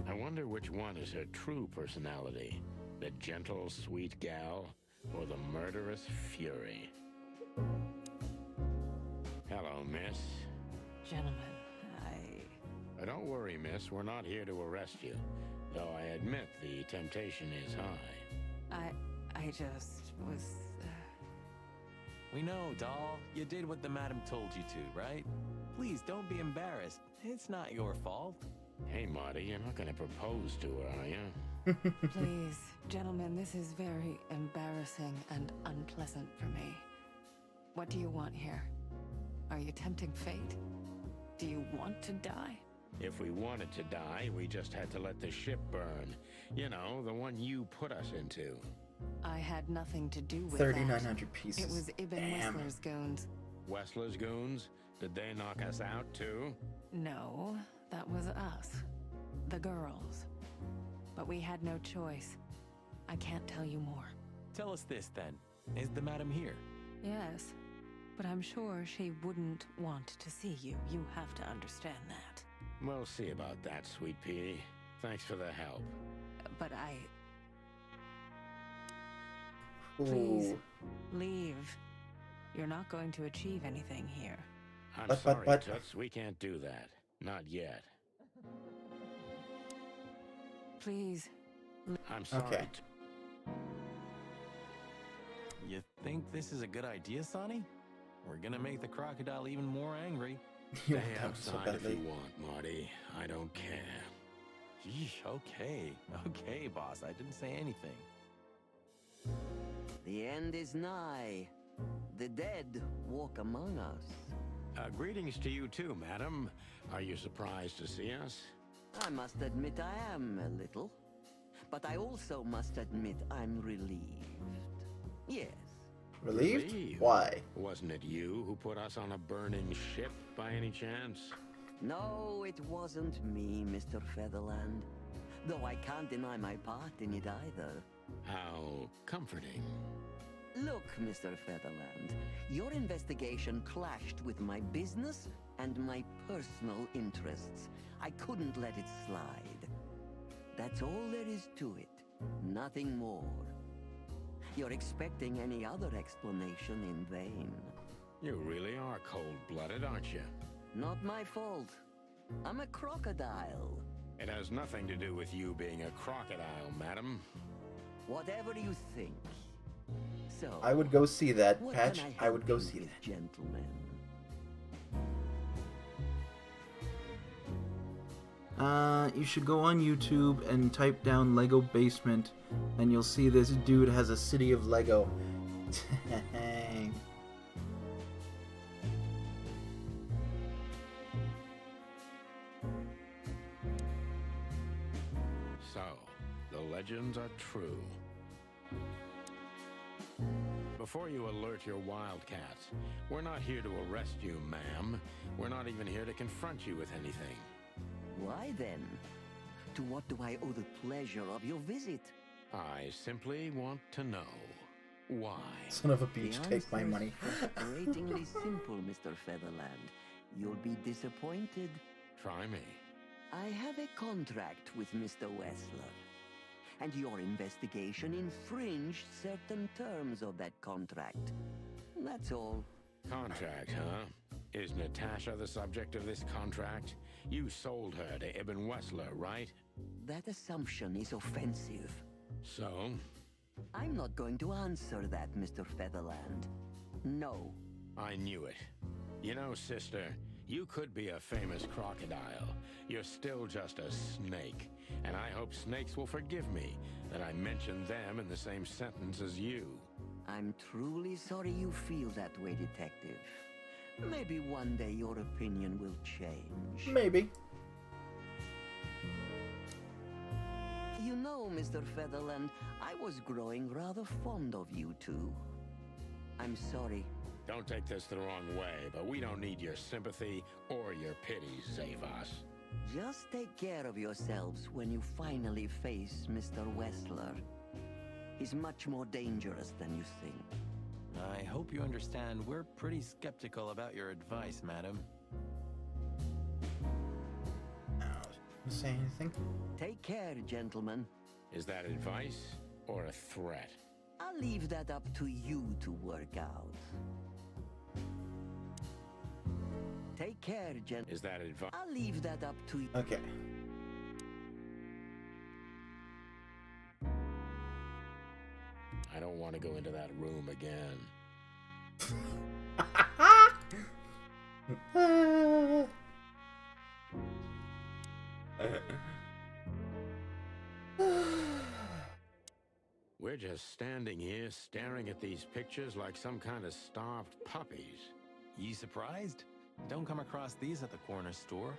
I wonder which one is her true personality. The gentle, sweet gal, or the murderous fury? Hello, miss. Gentlemen, Don't worry, miss. We're not here to arrest you. Though I admit the temptation is high. I just was... We know, doll. You did what the madam told you to, right? Please don't be embarrassed. It's not your fault. Hey, Marty, you're not gonna propose to her, are you? Please, gentlemen, this is very embarrassing and unpleasant for me. What do you want here? Are you tempting fate? Do you want to die? If we wanted to die, we just had to let the ship burn. You know, the one you put us into. I had nothing to do with 3,900 pieces. It was Ibn Damn. Whistler's goons. Wessler's goons? Did they knock us out, too? No, that was us. The girls. But we had no choice. I can't tell you more. Tell us this, then. Is the madam here? Yes, but I'm sure she wouldn't want to see you. You have to understand that. We'll see about that, sweet pea. Thanks for the help. But Ooh. Please, leave. You're not going to achieve anything here. I'm But- sorry, but- Toots. We can't do that. Not yet. Please. I'm sorry. Okay. You think this is a good idea, Sonny? We're gonna make the crocodile even more angry. You Stay want that so outside if badly. you want, Marty. I don't care. Yeesh, okay. Okay, boss. I didn't say anything. The end is nigh. The dead walk among us. Greetings to you too, madam. Are you surprised to see us? I must admit I am a little. But I also must admit I'm relieved. Yes. Relieved? Why? Wasn't it you who put us on a burning ship by any chance? No, it wasn't me, Mr. Featherland. Though I can't deny my part in it either. How comforting. Look, Mr. Featherland, your investigation clashed with my business and my personal interests. I couldn't let it slide. That's all there is to it. Nothing more. You're expecting any other explanation in vain. You really are cold-blooded, aren't you? Not my fault. I'm a crocodile. It has nothing to do with you being a crocodile, madam. Whatever you think. So, I would go see that, what Patch. can I would help go you see with, that. gentlemen? You should go on YouTube and type down Lego Basement, and you'll see this dude has a city of Lego. Dang. So, the legends are true. Before you alert your wildcats, we're not here to arrest you, ma'am. We're not even here to confront you with anything. Why then? To what do I owe the pleasure of your visit? I simply want to know why. Son of a The beach, take my answer's money. frustratingly simple, Mr. Featherland. You'll be disappointed. Try me. I have a contract with Mr. Wessler, and your investigation infringed certain terms of that contract. That's all. Contract, huh? Is Natasha the subject of this contract? You sold her to Ibn Wessler, right? That assumption is offensive. So? I'm not going to answer that, Mr. Featherland. No. I knew it. You know, sister, you could be a famous crocodile. You're still just a snake. And I hope snakes will forgive me that I mentioned them in the same sentence as you. I'm truly sorry you feel that way, Detective. Maybe one day your opinion will change. Maybe. You know, Mr. Featherland, I was growing rather fond of you two. I'm sorry. Don't take this the wrong way, but we don't need your sympathy or your pity, Zavas. Just take care of yourselves when you finally face Mr. Wessler. He's much more dangerous than you think. I hope you understand we're pretty skeptical about your advice, madam. Say anything? Take care, gentlemen. Is that advice or a threat? I'll leave that up to you to work out. Take care, gentlemen. Is that advice? I'll leave that up to you. Okay. I don't want to go into that room again. We're just standing here staring at these pictures like some kind of starved puppies. You surprised? Don't come across these at the corner store.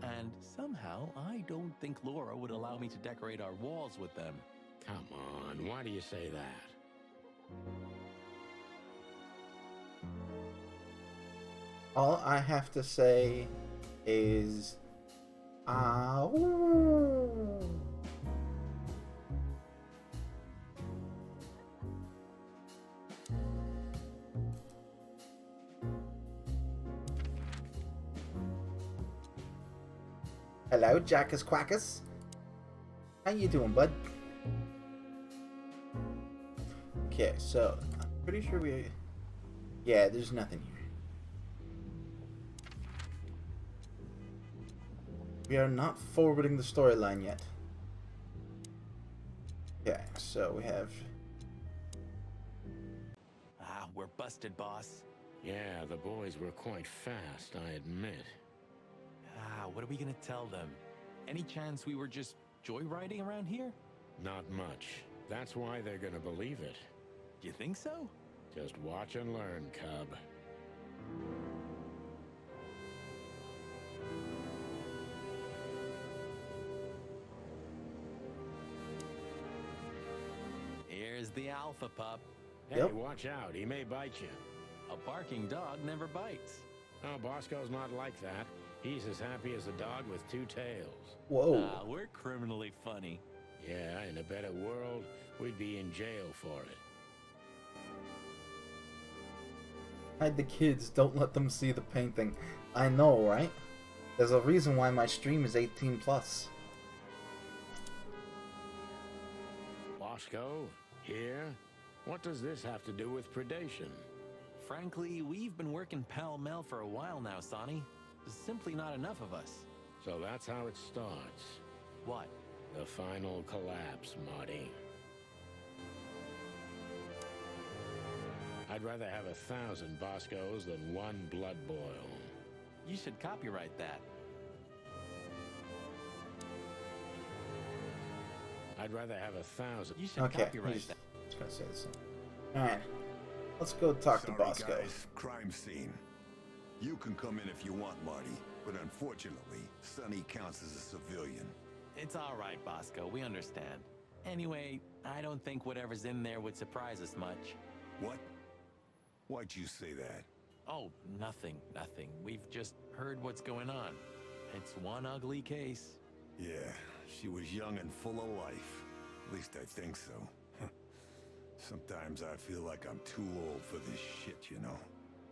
And somehow, I don't think Laura would allow me to decorate our walls with them. Come on, why do you say that? All I have to say is, ow. Hello, Jackus Quackus. How you doing, bud? Okay, so I'm pretty sure we... Yeah, there's nothing here. We are not forwarding the storyline yet. Okay, so we have... Ah, we're busted, boss. Yeah, the boys were quite fast, I admit. Ah, what are we gonna tell them? Any chance we were just joyriding around here? Not much. That's why they're gonna believe it. You think so? Just watch and learn, cub. is the alpha pup. Hey, Yep. watch out. He may bite you. A barking dog never bites. Oh, Bosco's not like that. He's as happy as a dog with two tails. Whoa. We're criminally funny. Yeah, in a better world, we'd be in jail for it. Hide the kids, don't let them see the painting. I know, right? There's a reason why my stream is 18 plus. Bosco, here? What does this have to do with predation? Frankly, we've been working pell-mell for a while now, Sonny. There's simply not enough of us. So that's how it starts. What? The final collapse, Marty. I'd rather have 1,000 Boscos than one blood boil. You should copyright that. I'd rather have 1,000. You should Okay, copyright he's that. just gonna say the same. Alright, let's go talk to Sorry, Bosco. guys. Crime scene. You can come in if you want, Marty, but unfortunately, Sonny counts as a civilian. It's all right, Bosco. We understand. Anyway, I don't think whatever's in there would surprise us much. What? Why'd you say that? Oh, nothing. We've just heard what's going on. It's one ugly case. Yeah, she was young and full of life. At least I think so. Sometimes I feel like I'm too old for this shit, you know?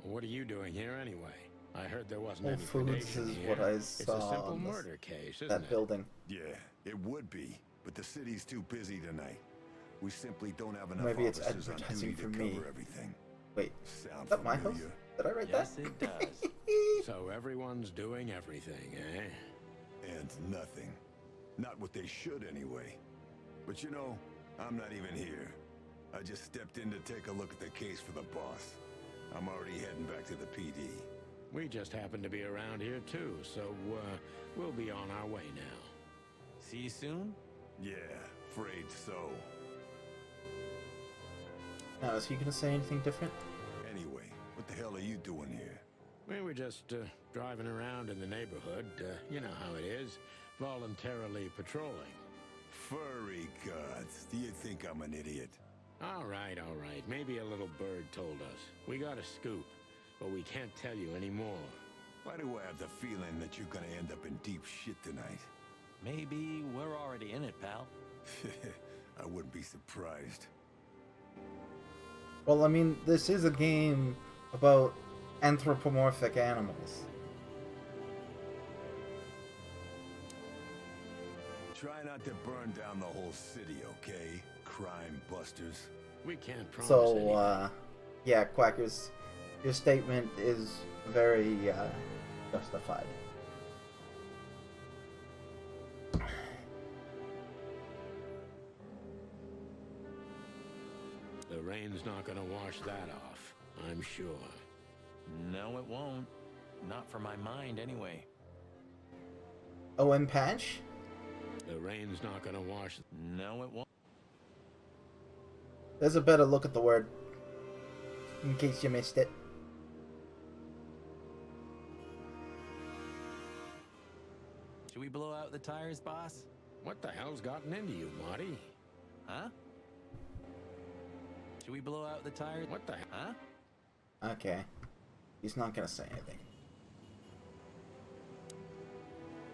What are you doing here anyway? I heard there wasn't Whole any Foods predation is here. what I It's a saw simple on this- murder case, isn't that it? building. Yeah, it would be, but the city's too busy tonight. We simply don't have enough Maybe it's officers on advertising duty for to me. cover everything. Wait, Sound is that my house? familiar? Did I write Yes, that? it does. So everyone's doing everything, eh? And nothing. Not what they should, anyway. But you know, I'm not even here. I just stepped in to take a look at the case for the boss. I'm already heading back to the PD. We just happen to be around here too, so we'll be on our way now. See you soon? Yeah, afraid so. Now, is he gonna say anything different? Anyway, what the hell are you doing here? We were just driving around in the neighborhood. You know how it is, voluntarily patrolling. Furry gods, do you think I'm an idiot? All right. Maybe a little bird told us. We got a scoop, but we can't tell you anymore. Why do I have the feeling that you're gonna end up in deep shit tonight? Maybe we're already in it, pal. I wouldn't be surprised. Well, I mean, this is a game about anthropomorphic animals. Try not to burn down the whole city, okay? Crime busters. We can't promise So, anything. yeah, Quackers, your statement is very justified. The rain's not gonna wash that off, I'm sure. No, it won't. Not for my mind, anyway. OM Patch? The rain's not gonna wash. No, it won't. There's a better look at the word, in case you missed it. Should we blow out the tires, boss? What the hell's gotten into you, Marty? Huh? Should we blow out the tires? What the hell? Huh? Okay. He's not gonna say anything.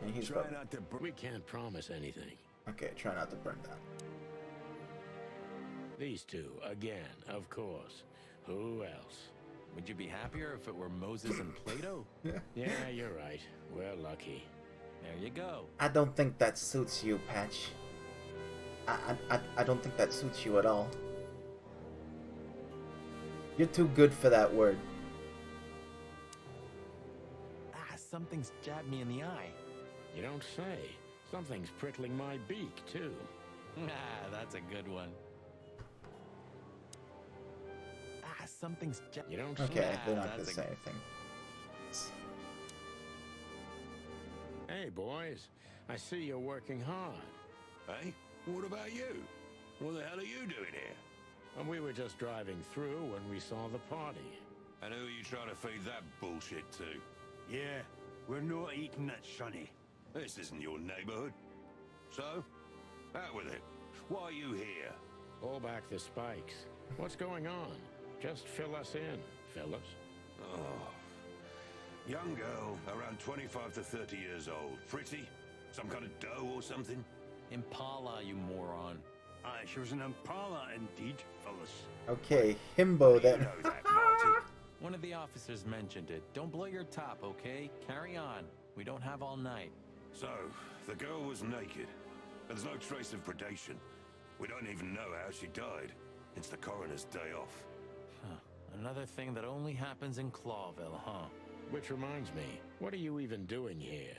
And he's Try probably... not to burn. We can't promise anything. Okay, try not to burn down. These two, again, of course. Who else? Would you be happier if it were Moses and Plato? Yeah, you're right. We're lucky. There you go. I don't think that suits you, Patch. I don't think that suits you at all. You're too good for that word. Something's jabbed me in the eye. You don't say. Something's prickling my beak, too. That's a good one. Something's jabbed. You don't Okay, say. they're not gonna that's say anything. Hey, boys. I see you're working hard. Hey, what about you? What the hell are you doing here? And we were just driving through when we saw the party. And who are you trying to feed that bullshit to? Yeah, we're not eating that, Sonny. This isn't your neighborhood. So, out with it. Why are you here? Pull back the spikes. What's going on? Just fill us in, fellas. Oh. Young girl, around 25 to 30 years old. Pretty? Some kind of dough or something? Impala, you moron. Aye, she was an Impala indeed, fellas. Okay, himbo You then. know that, Marty. One of the officers mentioned it. Don't blow your top, okay? Carry on. We don't have all night. So, the girl was naked. There's no trace of predation. We don't even know how she died. It's the coroner's day off. Huh. Another thing that only happens in Clawville, huh? Which reminds me, what are you even doing here?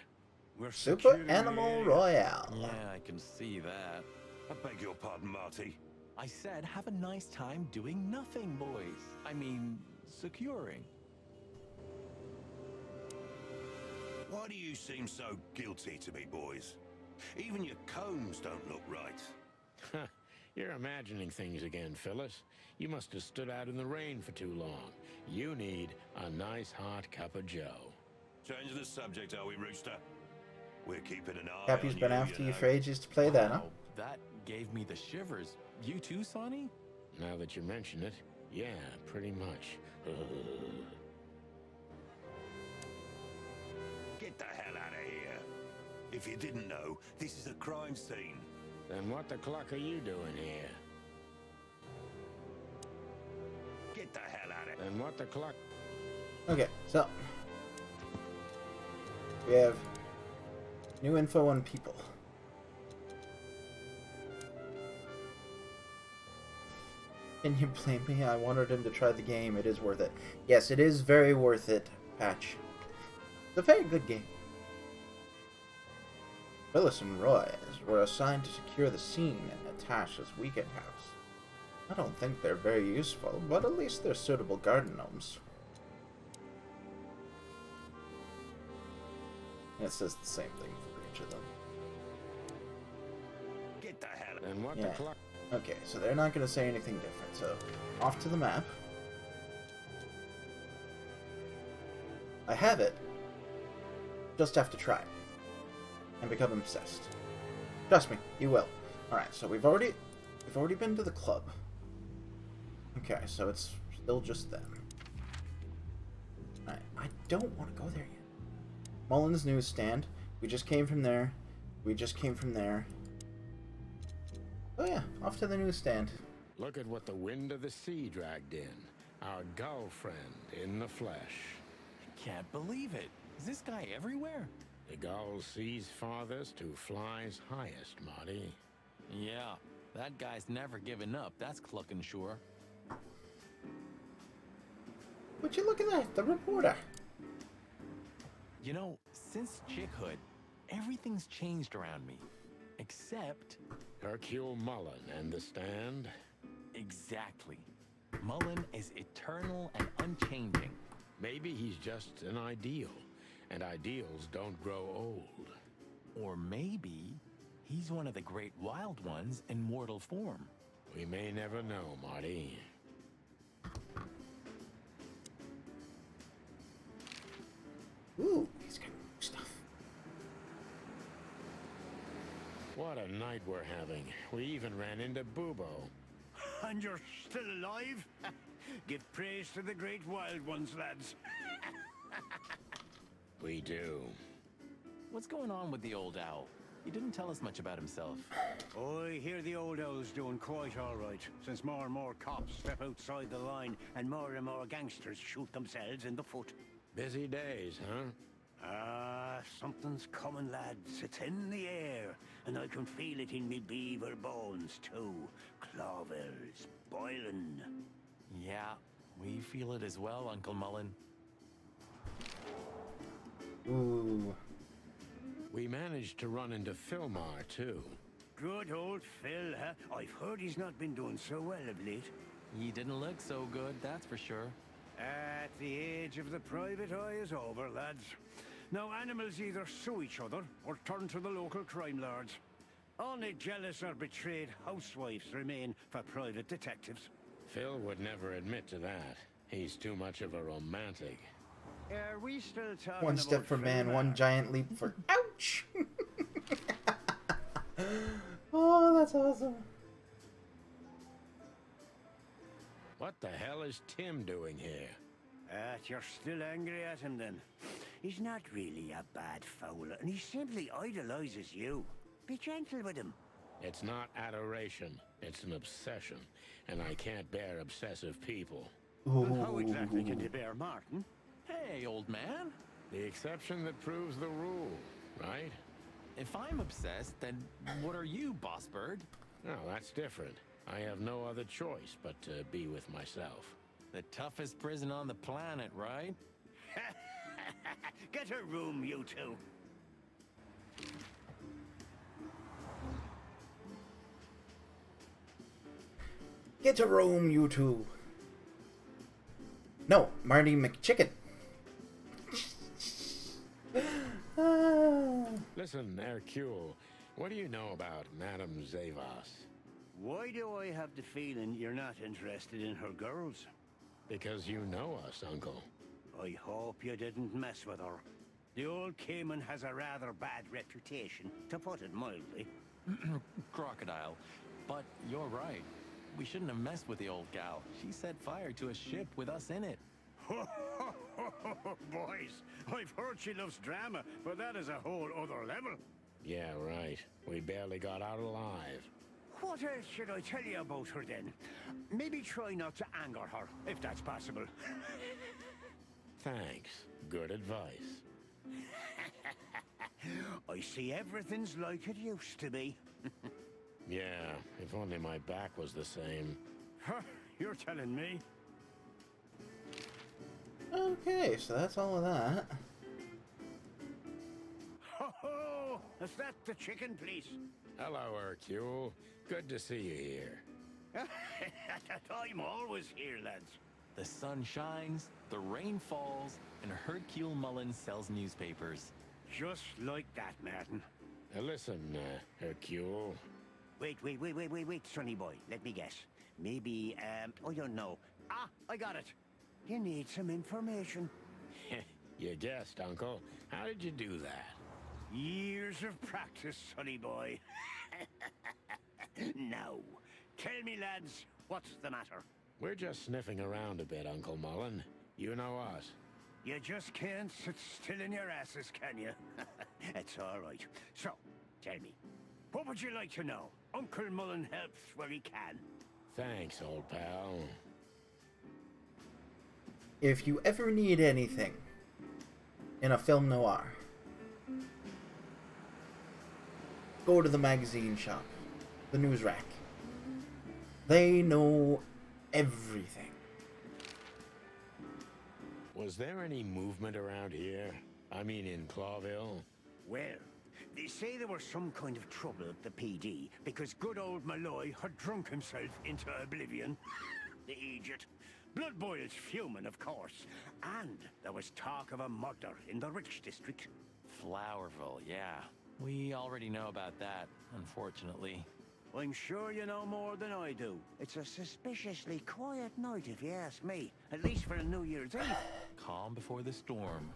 We're Super securing the Animal area. Royale. Yeah, I can see that. I beg your pardon, Marty. I said have a nice time doing nothing, boys. I mean, securing. Why do you seem so guilty to me, boys? Even your combs don't look right. You're imagining things again, Phyllis. You must have stood out in the rain for too long. You need a nice hot cup of joe. Change the subject, are we, Rooster? We're keeping an eye Cappy's on been you, after you know. for ages to play that, huh? Wow, that gave me the shivers. You too, Sonny? Now that you mention it, yeah, pretty much. Get the hell out of here. If you didn't know, this is a crime scene. Then what the cluck are you doing here? Get the hell out of here. Then what the cluck? Okay, so we have new info on people. Can you blame me? I wanted him to try the game. It is worth it. Yes, it is very worth it, Patch. It's a very good game. Phyllis and Roy were assigned to secure the scene in Natasha's weekend house. I don't think they're very useful, but at least they're suitable garden gnomes. And it says the same thing for each of them. Get the hell out. Then what Yeah. the cluck? Okay, so they're not going to say anything different. So, off to the map. I have it. Just have to try. And become obsessed. Trust me, you will. Alright, so we've already been to the club. Okay, so it's still just them. Alright, I don't want to go there yet. Mullen's newsstand. We just came from there. We just came from there. Oh yeah, off to the newsstand. Look at what the wind of the sea dragged in. Our gull friend in the flesh. Can't believe it. Is this guy everywhere? The gull sees farthest who flies highest, Marty. Yeah, that guy's never given up. That's Clucking sure. Would you look at that? The reporter. You know, since chickhood, everything's changed around me. Except... Hercule Mullen and the stand. exactly. Mullen is eternal and unchanging. Maybe he's just an ideal, and ideals don't grow old. Or maybe he's one of the great wild ones in mortal form. We may never know, Marty. Ooh, he's got new stuff. What a night we're having. We even ran into Bubo. And you're still alive? Give praise to the great wild ones, lads. We do. What's going on with the old owl? He didn't tell us much about himself. I hear the old owl's doing quite all right, since more and more cops step outside the line and more gangsters shoot themselves in the foot. Busy days, huh? Ah, something's coming, lads. It's in the air, and I can feel it in me beaver bones, too. Clawville's boiling. Yeah, we feel it as well, Uncle Mullen. Ooh. We managed to run into Philmar, too. Good old Phil, huh? I've heard he's not been doing so well of late. He didn't look so good, that's for sure. At the age of the private eye is over, lads. Now animals either sue each other or turn to the local crime lords. Only jealous or betrayed housewives remain for private detectives. Phil would never admit to that. He's too much of a romantic. Are we still talking One step about for man, Phil one Marr? giant leap for... Ouch! Oh, that's awesome. What the hell is Tim doing here? You're still angry at him then? He's not really a bad fowler, and he simply idolizes you. Be gentle with him. It's not adoration, it's an obsession, and I can't bear obsessive people. But how exactly can you bear Martin? Hey, old man. The exception that proves the rule, right? If I'm obsessed, then what are you, boss bird? No, that's different. I have no other choice but to be with myself. The toughest prison on the planet, right? Get a room, you two. Get a room, you two. No, Marty McChicken. Listen, Hercule, what do you know about Madame Zavas? Why do I have the feeling you're not interested in her girls? Because you know us, Uncle. I hope you didn't mess with her. The old Cayman has a rather bad reputation, to put it mildly. Crocodile. But you're right. We shouldn't have messed with the old gal. She set fire to a ship with us in it. Boys, I've heard she loves drama, but that is a whole other level. Yeah, right. We barely got out alive. What else should I tell you about her then? Maybe try not to anger her, if that's possible. Thanks. Good advice. I see everything's like it used to be. Yeah, if only my back was the same. You're telling me. Okay, so that's all of that. Ho! Is that the chicken, please? Hello, Hercule. Good to see you here. I'm always here, lads. The sun shines, the rain falls, and Hercule Mullins sells newspapers. Just like that, Martin. Listen, Hercule. Wait, sonny boy. Let me guess. Maybe, I don't know. Ah, I got it. You need some information. You guessed, Uncle. How did you do that? Years of practice, sonny boy. Now, tell me, lads, what's the matter? We're just sniffing around a bit, Uncle Mullen. You know us. You just can't sit still in your asses, can you? It's all right. So, tell me, what would you like to know? Uncle Mullen helps where he can. Thanks, old pal. If you ever need anything in a film noir, go to the magazine shop, the news rack. They know everything. Was there any movement around here? I mean, in Clawville? Well, they say there was some kind of trouble at the PD because good old Malloy had drunk himself into oblivion. The idiot. Blood boils fuming, of course. And there was talk of a murder in the Rich District. Flowerville, yeah. We already know about that, unfortunately. I'm sure you know more than I do. It's a suspiciously quiet night, if you ask me. At least for a New Year's Eve. Calm before the storm.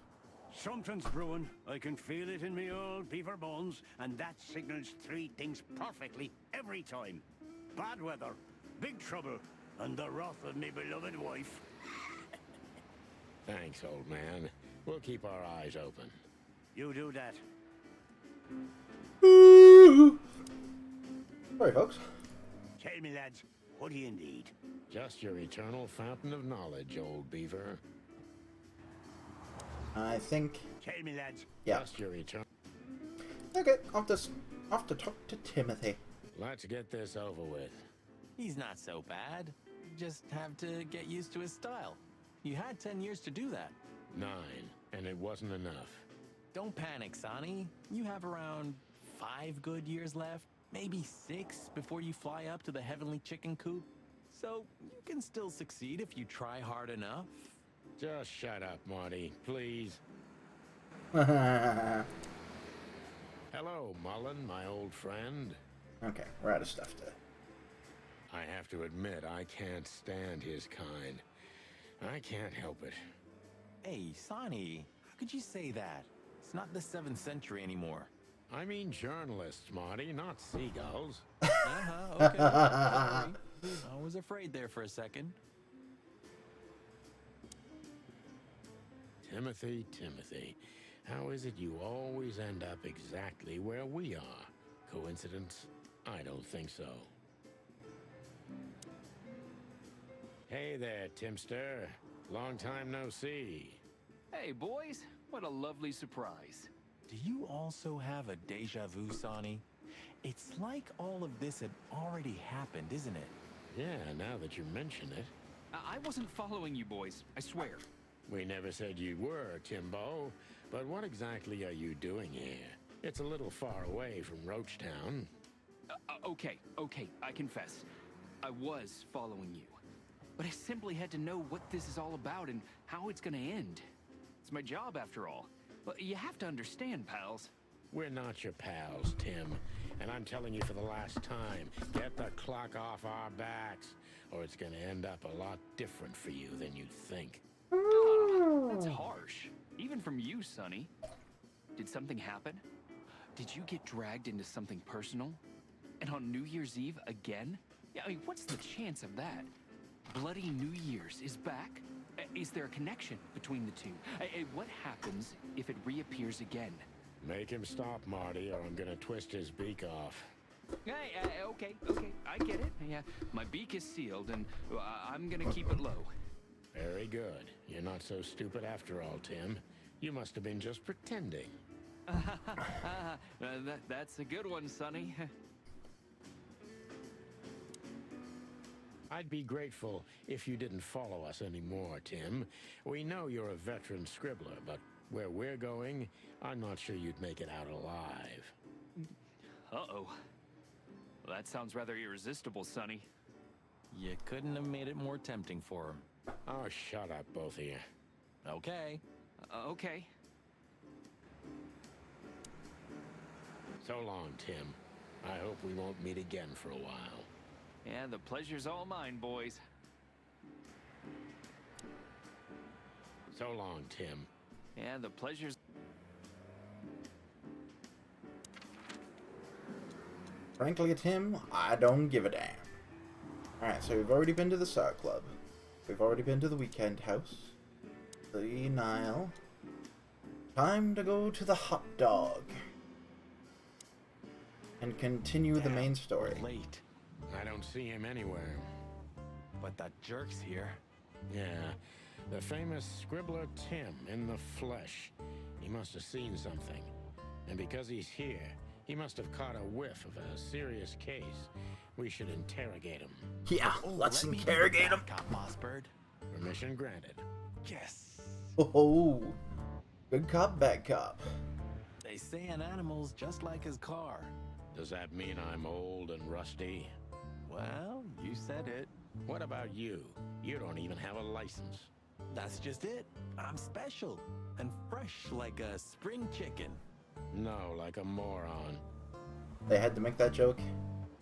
Something's brewing. I can feel it in me old beaver bones, and that signals three things perfectly every time. Bad weather, big trouble, and the wrath of me beloved wife. Thanks, old man. We'll keep our eyes open. You do that. Sorry, folks. Tell me, lads, what do you need? Just your eternal fountain of knowledge, old beaver. I think. Tell me, lads. Yeah. Just your eternal... Okay, off to talk to Timothy. Let's get this over with. He's not so bad. Just have to get used to his style. You had 10 years to do that. 9, and it wasn't enough. Don't panic, Sonny. You have around 5 good years left, maybe 6 before you fly up to the heavenly chicken coop. So you can still succeed if you try hard enough. Just shut up, Marty, please. Okay, Hello, Mullen, my old friend. we're out of stuff to. I have to admit, I can't stand his kind. I can't help it. Hey, Sonny, how could you say that? It's not the 7th century anymore. I mean journalists, Marty, not seagulls. Okay. Sorry. I was afraid there for a second. Timothy, Timothy, how is it you always end up exactly where we are? Coincidence? I don't think so. Hey there, Timster. Long time no see. Hey, boys. What a lovely surprise. Do you also have a deja vu, Sonny? It's like all of this had already happened, isn't it? Yeah, now that you mention it. I wasn't following you boys, I swear. We never said you were, Timbo. But what exactly are you doing here? It's a little far away from Roachtown. Okay, I confess. I was following you. But I simply had to know what this is all about and how it's gonna end. It's my job, after all. But you have to understand, pals. We're not your pals, Tim. And I'm telling you for the last time, get the clock off our backs, or it's gonna end up a lot different for you than you think. That's harsh. Even from you, Sonny. Did something happen? Did you get dragged into something personal? And on New Year's Eve again? Yeah, I mean, what's the chance of that? Bloody New Year's is back? Is there a connection between the two? What happens if it reappears again? Make him stop, Marty, or I'm gonna twist his beak off. Hey, okay, I get it. Yeah, my beak is sealed, and I'm gonna keep it low. Very good. You're not so stupid after all, Tim. You must have been just pretending. That's a good one, Sonny. I'd be grateful if you didn't follow us anymore, Tim. We know you're a veteran scribbler, but where we're going, I'm not sure you'd make it out alive. Uh-oh. Well, that sounds rather irresistible, Sonny. You couldn't have made it more tempting for him. Oh, shut up, both of you. Okay. Okay. So long, Tim. I hope we won't meet again for a while. Yeah, the pleasure's all mine, boys. So long, Tim. Yeah, the pleasure's... Frankly, Tim, I don't give a damn. Alright, so we've already been to the Star Club. We've already been to the Weekend House. The Nile. Time to go to the Hot Dog. And continue the main story. We're late. I don't see him anywhere. But that jerk's here. Yeah, the famous scribbler Tim in the flesh. He must have seen something. And because he's here, he must have caught a whiff of a serious case. We should interrogate him. Yeah, let's interrogate him. Cop Mossbird. Permission granted. Yes. Oh, good cop, bad cop. They say an animal's just like his car. Does that mean I'm old and rusty? Well, you said it. What about you? You don't even have a license. That's just it. I'm special and fresh like a spring chicken. No, like a moron. They had to make that joke.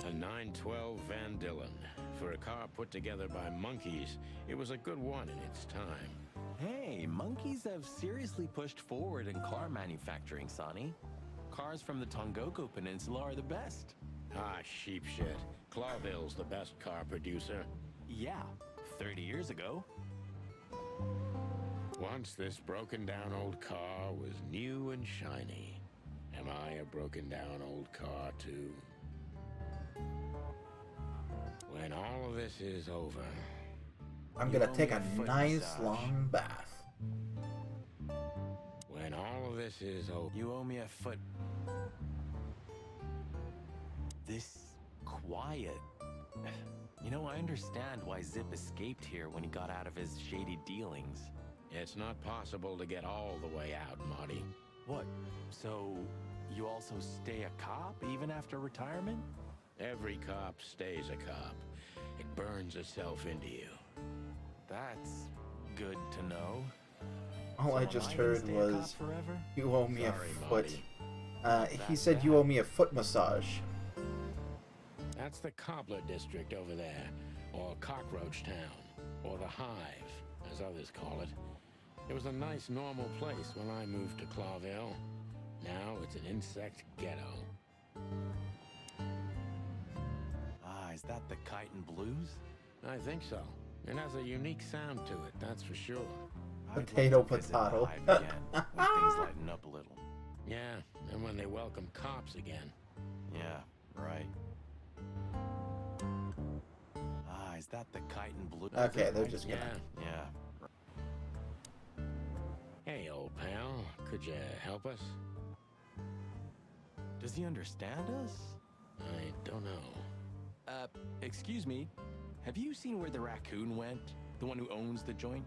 A 912 Van Dillon. For a car put together by monkeys, it was a good one in its time. Hey, monkeys have seriously pushed forward in car manufacturing, Sonny. Cars from the Tongoku Peninsula are the best. Ah, sheep shit. Clawville's the best car producer. Yeah, 30 years ago. Once this broken down old car was new and shiny. Am I a broken down old car too? When all of this is over, I'm gonna take a nice long bath. when all of this is over, You owe me a foot. This quiet. You know, I understand why Zip escaped here when he got out of his shady dealings. it's not possible to get all the way out, Marty. What? So, you also stay a cop even after retirement? Every cop stays a cop. It burns itself into you. That's good to know. All So I am just gonna heard stay a cop was, forever? you owe me Sorry, a foot. Marty. He said you owe me a foot massage. That's the Cobbler District over there, or Cockroach Town, or the Hive, as others call it. It was a nice, normal place when I moved to Clawville. Now it's an insect ghetto. Ah, is that the Kite and Blues? I think so. It has a unique sound to it, that's for sure. Potato, I'd like to visit the potato. hive again when things lighten up a little. Yeah, and when they welcome cops again. Yeah, right. Ah, is that the kite and blue? Okay, they're just Yeah. gonna... Yeah. Hey, old pal, could you help us? Does he understand us? I don't know. Excuse me. Have you seen where the raccoon went? The one who owns the joint?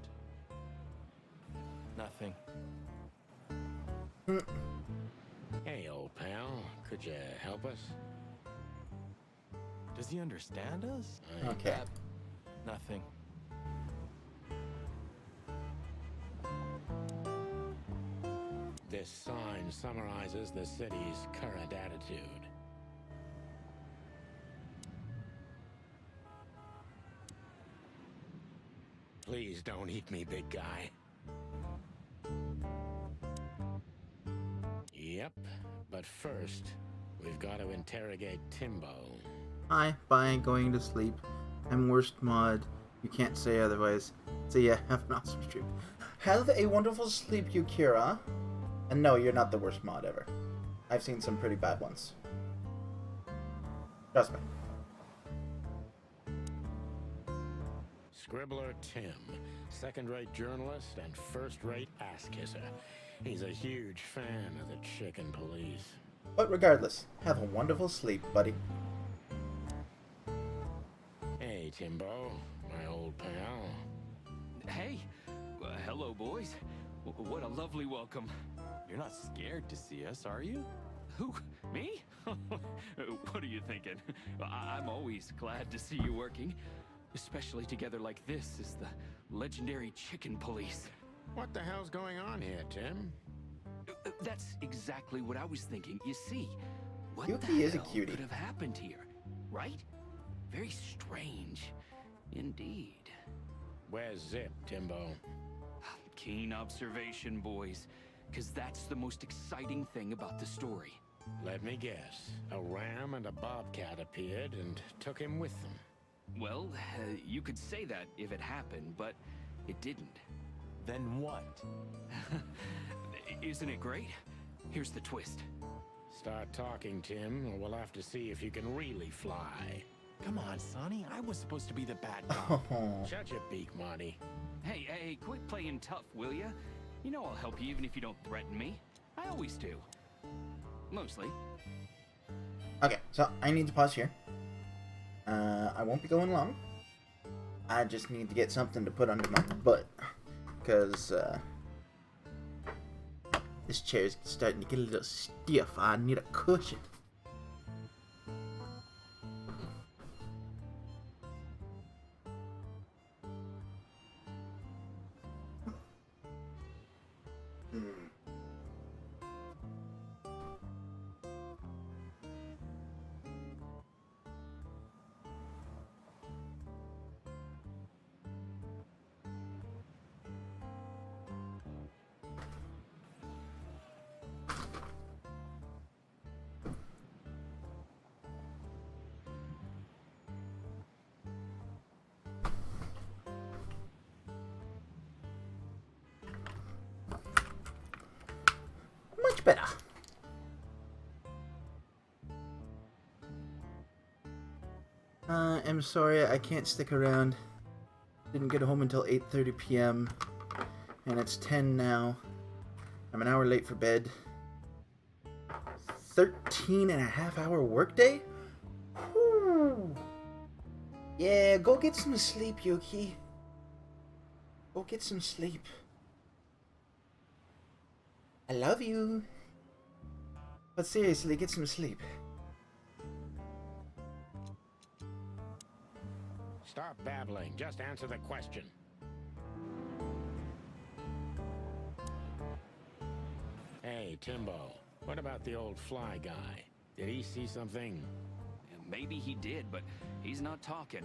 Nothing. Hey, old pal, could you help us? Does he understand us? Okay. Nothing. This sign summarizes the city's current attitude. Please don't eat me, big guy. Yep, but first, we've got to interrogate Timbo. Hi, bye, going to sleep. I'm worst mod. You can't say otherwise. So yeah, have an awesome stream. Have a wonderful sleep, Yukira. And no, you're not the worst mod ever. I've seen some pretty bad ones. Trust me. Scribbler Tim, second-rate journalist and first-rate ass-kisser. He's a huge fan of the chicken police. But regardless, have a wonderful sleep, buddy. Hey, Timbo, my old pal. Hey, hello, boys. What a lovely welcome. You're not scared to see us, are you? Who? Me? What are you thinking? I'm always glad to see you working. Especially together like this as the legendary chicken police. What the hell's going on here, Tim? That's exactly what I was thinking. You see, what Yuki the is a hell cutie. could have happened here, right? Very strange, indeed. Where's Zip, Timbo? Keen observation, boys, because that's the most exciting thing about the story. Let me guess. A ram and a bobcat appeared and took him with them. Well, you could say that if it happened, but it didn't. Then what? Isn't it great? Here's the twist. Start talking, Tim, or we'll have to see if you can really fly. Come on, Sonny. I was supposed to be the bad guy. Oh, Shut your beak, Marty. Hey, quit playing tough, will ya? You know I'll help you even if you don't threaten me. I always do. Mostly. okay, so I need to pause here. I won't be going long. I just need to get something to put under my butt. Because, this chair is starting to get a little stiff. I need a cushion. Much better. I'm sorry, I can't stick around. Didn't get home until 8:30 p.m. and it's 10 now. I'm an hour late for bed. 13 and a half hour workday? Whew. Yeah, go get some sleep, Yuki. Go get some sleep. I love you. But seriously, get some sleep. Stop babbling. Just answer the question. Hey, Timbo. What about the old fly guy? Did he see something? Maybe he did, but he's not talking.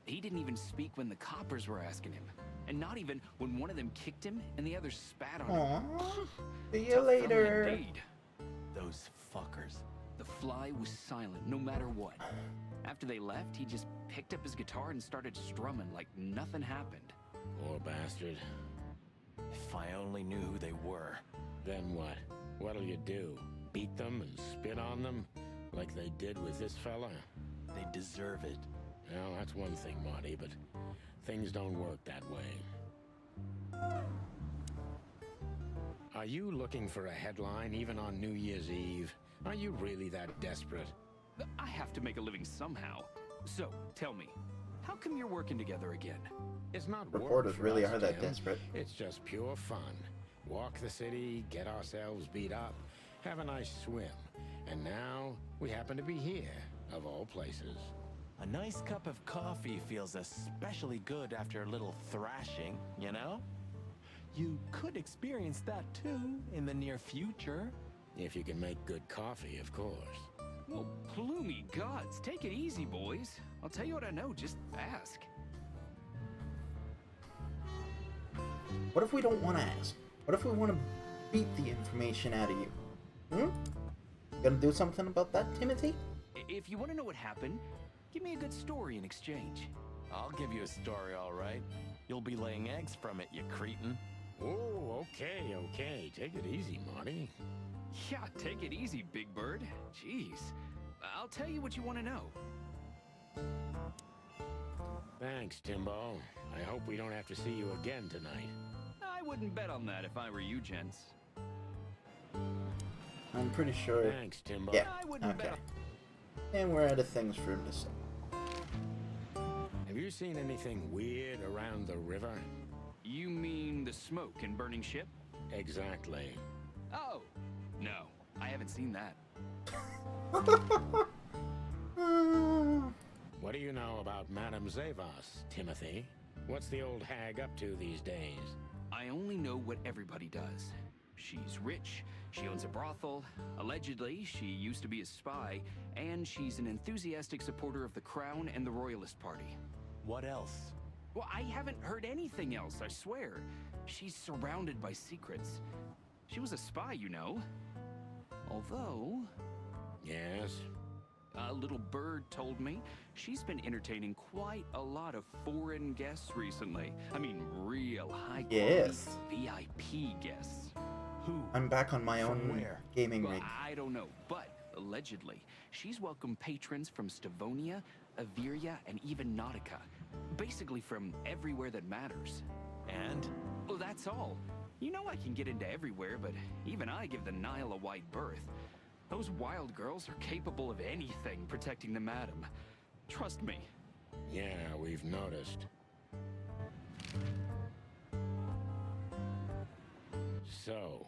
He didn't even speak when the coppers were asking him. And not even when one of them kicked him and the other spat on him. Aww. See you Tough fella later. indeed. Those fuckers. The fly was silent no matter what. After they left, he just picked up his guitar and started strumming like nothing happened. Poor bastard. If I only knew who they were. Then what? What'll you do? Beat them and spit on them? Like they did with this fella? They deserve it. Well, that's one thing, Marty, but things don't work that way. Are you looking for a headline even on New Year's Eve? Are you really that desperate? I have to make a living somehow. So, tell me, how come you're working together again? It's not work Reporters for really us, are that Tim. desperate. It's just pure fun. Walk the city, get ourselves beat up, have a nice swim. And now, we happen to be here, of all places. A nice cup of coffee feels especially good after a little thrashing, you know? You could experience that too in the near future. If you can make good coffee, of course. Well, ploomy gods, take it easy, boys. I'll tell you what I know, just ask. What if we don't want to ask? What if we want to beat the information out of you? Gonna do something about that, Timothy? If you want to know what happened, give me a good story in exchange. I'll give you a story, all right. You'll be laying eggs from it, you cretin. Oh, okay. Take it easy, Marty. Yeah, take it easy, Big Bird. Jeez. I'll tell you what you want to know. Thanks, Timbo. I hope we don't have to see you again tonight. I wouldn't bet on that if I were you, gents. I'm pretty sure. Thanks, Timbo. Yeah, I wouldn't okay. bet And we're out of things for him to say. Have you seen anything weird around the river? You mean the smoke and burning ship? Exactly. Oh, no. I haven't seen that. What do you know about Madame Zavas, Timothy? What's the old hag up to these days? I only know what everybody does. She's rich, she owns a brothel, allegedly she used to be a spy, and she's an enthusiastic supporter of the Crown and the Royalist Party. What else? Well, I haven't heard anything else, I swear. She's surrounded by secrets. She was a spy, you know. Although... Yes? A little bird told me she's been entertaining quite a lot of foreign guests recently. I mean, real high-quality Yes. VIP guests. Who? I'm back on my From own where? gaming Well, rig. I don't know, but allegedly, she's welcomed patrons from Stavonia, Averia, and even Nautica. Basically from everywhere that matters. And? Well, that's all. You know I can get into everywhere, but even I give the Nile a wide berth. Those wild girls are capable of anything protecting the madam. Trust me. Yeah, we've noticed. So,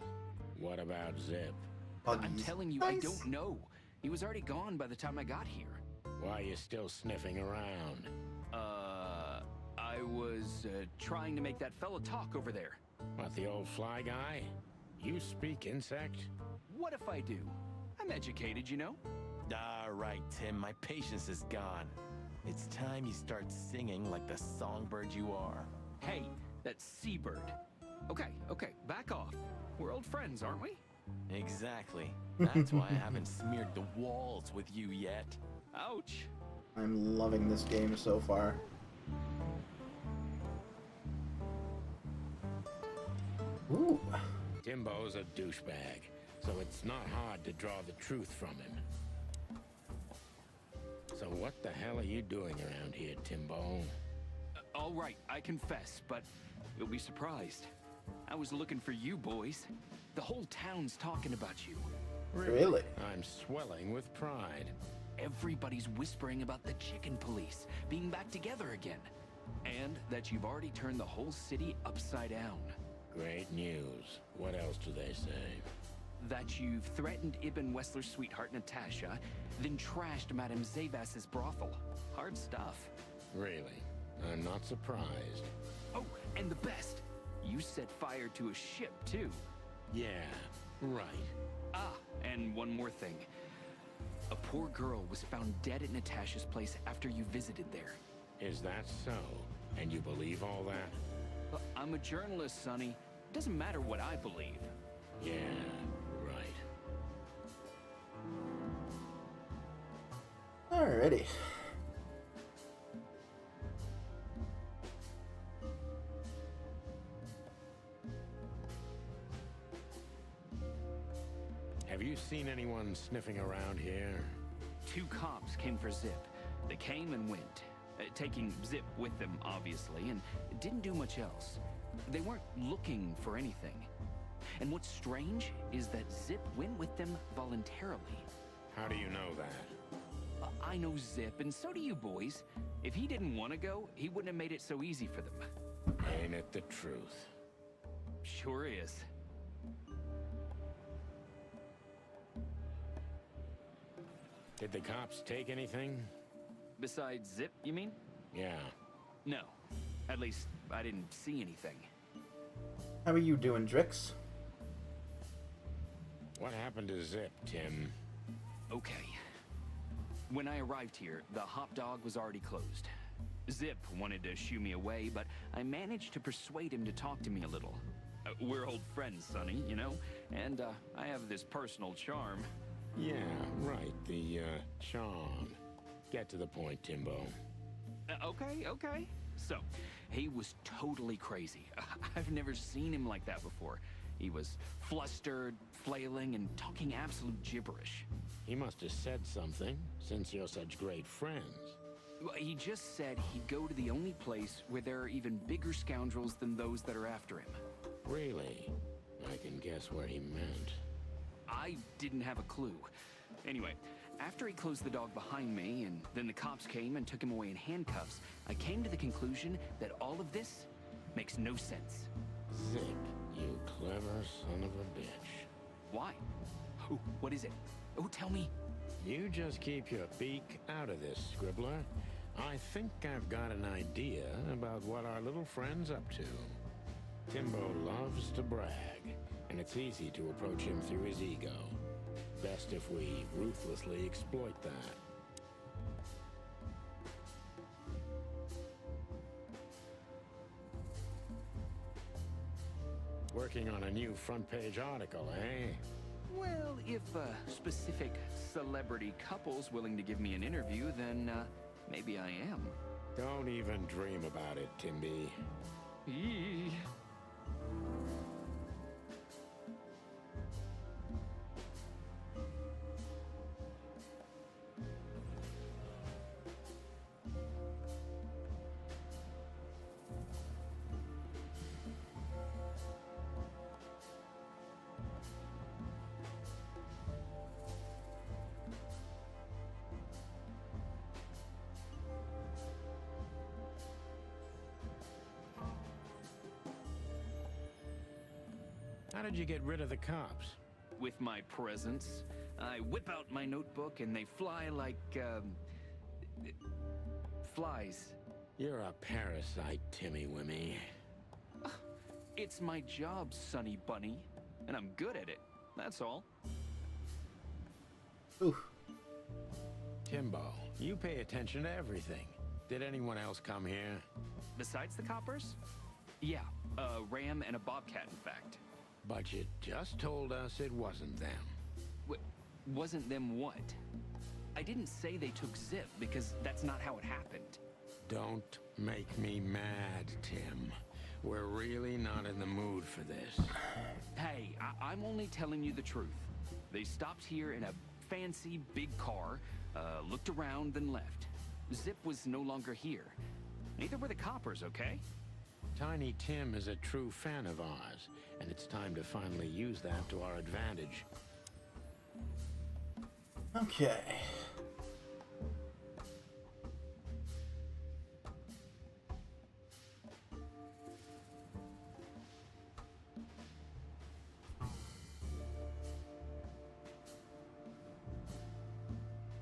what about Zip? I'm Buggies. telling you, I don't know. He was already gone by the time I got here. Why are you still sniffing around? I was trying to make that fella talk over there. What, the old fly guy? You speak insect? What if I do? I'm educated, you know? All right, Tim, my patience is gone. It's time you start singing like the songbird you are. Hey, that's Seabird. Okay, back off. We're old friends, aren't we? Exactly. That's why I haven't smeared the walls with you yet. Ouch. I'm loving this game so far. Ooh. Timbo's a douchebag, so it's not hard to draw the truth from him. So what the hell are you doing around here, Timbo? All right, I confess, but you'll be surprised. I was looking for you boys. The whole town's talking about you. Really? I'm swelling with pride. Everybody's whispering about the chicken police being back together again. And that you've already turned the whole city upside down. Great news. What else do they say? That you've threatened Ibn Wessler's sweetheart Natasha, then trashed Madame Zavas's brothel. Hard stuff. Really? I'm not surprised. Oh, and the best, you set fire to a ship, too. Yeah, right. Ah, and one more thing. A poor girl was found dead at Natasha's place after you visited there. Is that so? And you believe all that? I'm a journalist, Sonny. Doesn't matter what I believe. Yeah, right. Alrighty. seen anyone sniffing around here? 2 cops came for Zip. They came and went, taking Zip with them, obviously, and didn't do much else. They weren't looking for anything. And what's strange is that Zip went with them voluntarily. How do you know that? I know Zip, and so do you boys. If he didn't want to go, he wouldn't have made it so easy for them. Ain't it the truth? Sure is. Did the cops take anything? Besides Zip, you mean? Yeah. No. At least, I didn't see anything. How are you doing, Drix? What happened to Zip, Tim? Okay. When I arrived here, the hop dog was already closed. Zip wanted to shoo me away, but I managed to persuade him to talk to me a little. We're old friends, Sonny, you know? And I have this personal charm. Yeah, right, the, charm. Get to the point, Timbo. Okay. So, he was totally crazy. I've never seen him like that before. He was flustered, flailing, and talking absolute gibberish. He must have said something, since you're such great friends. Well, he just said he'd go to the only place where there are even bigger scoundrels than those that are after him. Really? I can guess what he meant. I didn't have a clue. Anyway, after he closed the dog behind me, and then the cops came and took him away in handcuffs, I came to the conclusion that all of this makes no sense. Zip, you clever son of a bitch. Why? Oh, what is it? Oh, tell me. You just keep your beak out of this, Scribbler. I think I've got an idea about what our little friend's up to. Timbo loves to brag, and it's easy to approach him through his ego. Best if we ruthlessly exploit that. Working on a new front-page article, eh? Well, if a specific celebrity couple's willing to give me an interview, then maybe I am. Don't even dream about it, Timby. Eee. How did you get rid of the cops? With my presence, I whip out my notebook and they fly like, flies. You're a parasite, Timmy Wimmy. It's my job, Sonny Bunny, and I'm good at it. That's all. Ooh. Timbo, you pay attention to everything. Did anyone else come here? Besides the coppers? Yeah, a ram and a bobcat, in fact. But you just told us it wasn't them. Wasn't them what? I didn't say they took Zip, because that's not how it happened. Don't make me mad, Tim. We're really not in the mood for this. Hey, I'm only telling you the truth. They stopped here in a fancy big car, looked around, then left. Zip was no longer here. Neither were the coppers, okay? Tiny Tim is a true fan of ours, and it's time to finally use that to our advantage. Okay.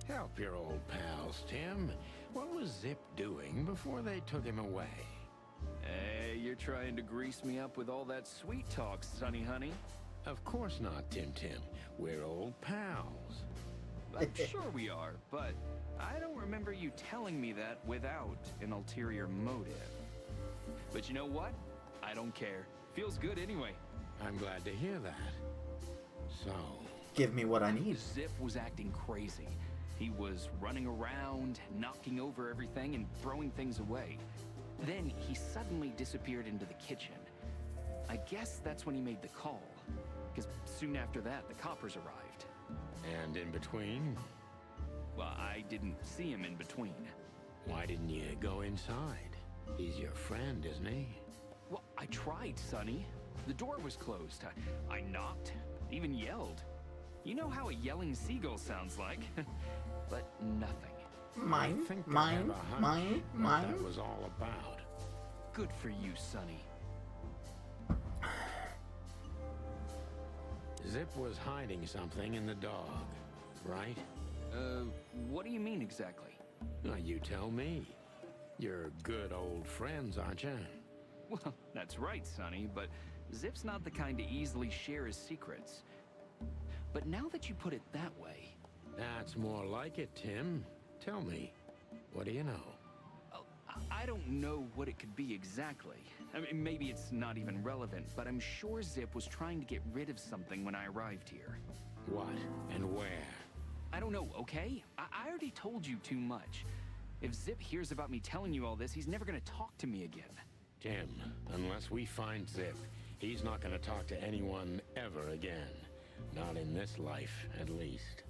Help your old pals, Tim. What was Zip doing before they took him away? Hey, you're trying to grease me up with all that sweet talk, Sonny honey. Of course not, Tim. We're old pals. I'm sure we are, but I don't remember you telling me that without an ulterior motive. But you know what? I don't care. Feels good anyway. I'm glad to hear that. So... Give me what I need. Zip was acting crazy. He was running around, knocking over everything, and throwing things away. Then he suddenly disappeared into the kitchen. I guess that's when he made the call, because soon after that, the coppers arrived. And in between? Well, I didn't see him in between. Why didn't you go inside? He's your friend, isn't he? Well, I tried, Sonny. The door was closed. I knocked, even yelled. You know how a yelling seagull sounds like. But nothing. I think I have a hunch what that was all about. Good for you, Sonny. Zip was hiding something in the dog, right? What do you mean exactly? Now, you tell me. You're good old friends, aren't you? Well, that's right, Sonny, but Zip's not the kind to easily share his secrets. But now that you put it that way... That's more like it, Tim. Tell me, what do you know? Oh, I don't know what it could be exactly. I mean, maybe it's not even relevant, but I'm sure Zip was trying to get rid of something when I arrived here. What and where? I don't know, okay? I already told you too much. If Zip hears about me telling you all this, he's never gonna talk to me again. Tim, unless we find Zip, he's not gonna talk to anyone ever again. Not in this life, at least.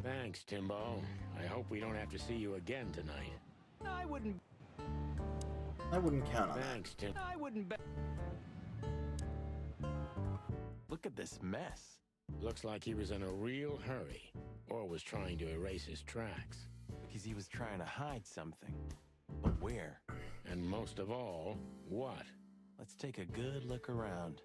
Thanks, Timbo. I hope we don't have to see you again tonight. I wouldn't count on that. Thanks, Tim. I wouldn't bet. Look at this mess. Looks like he was in a real hurry, or was trying to erase his tracks. Because he was trying to hide something. But where? And most of all, what? Let's take a good look around.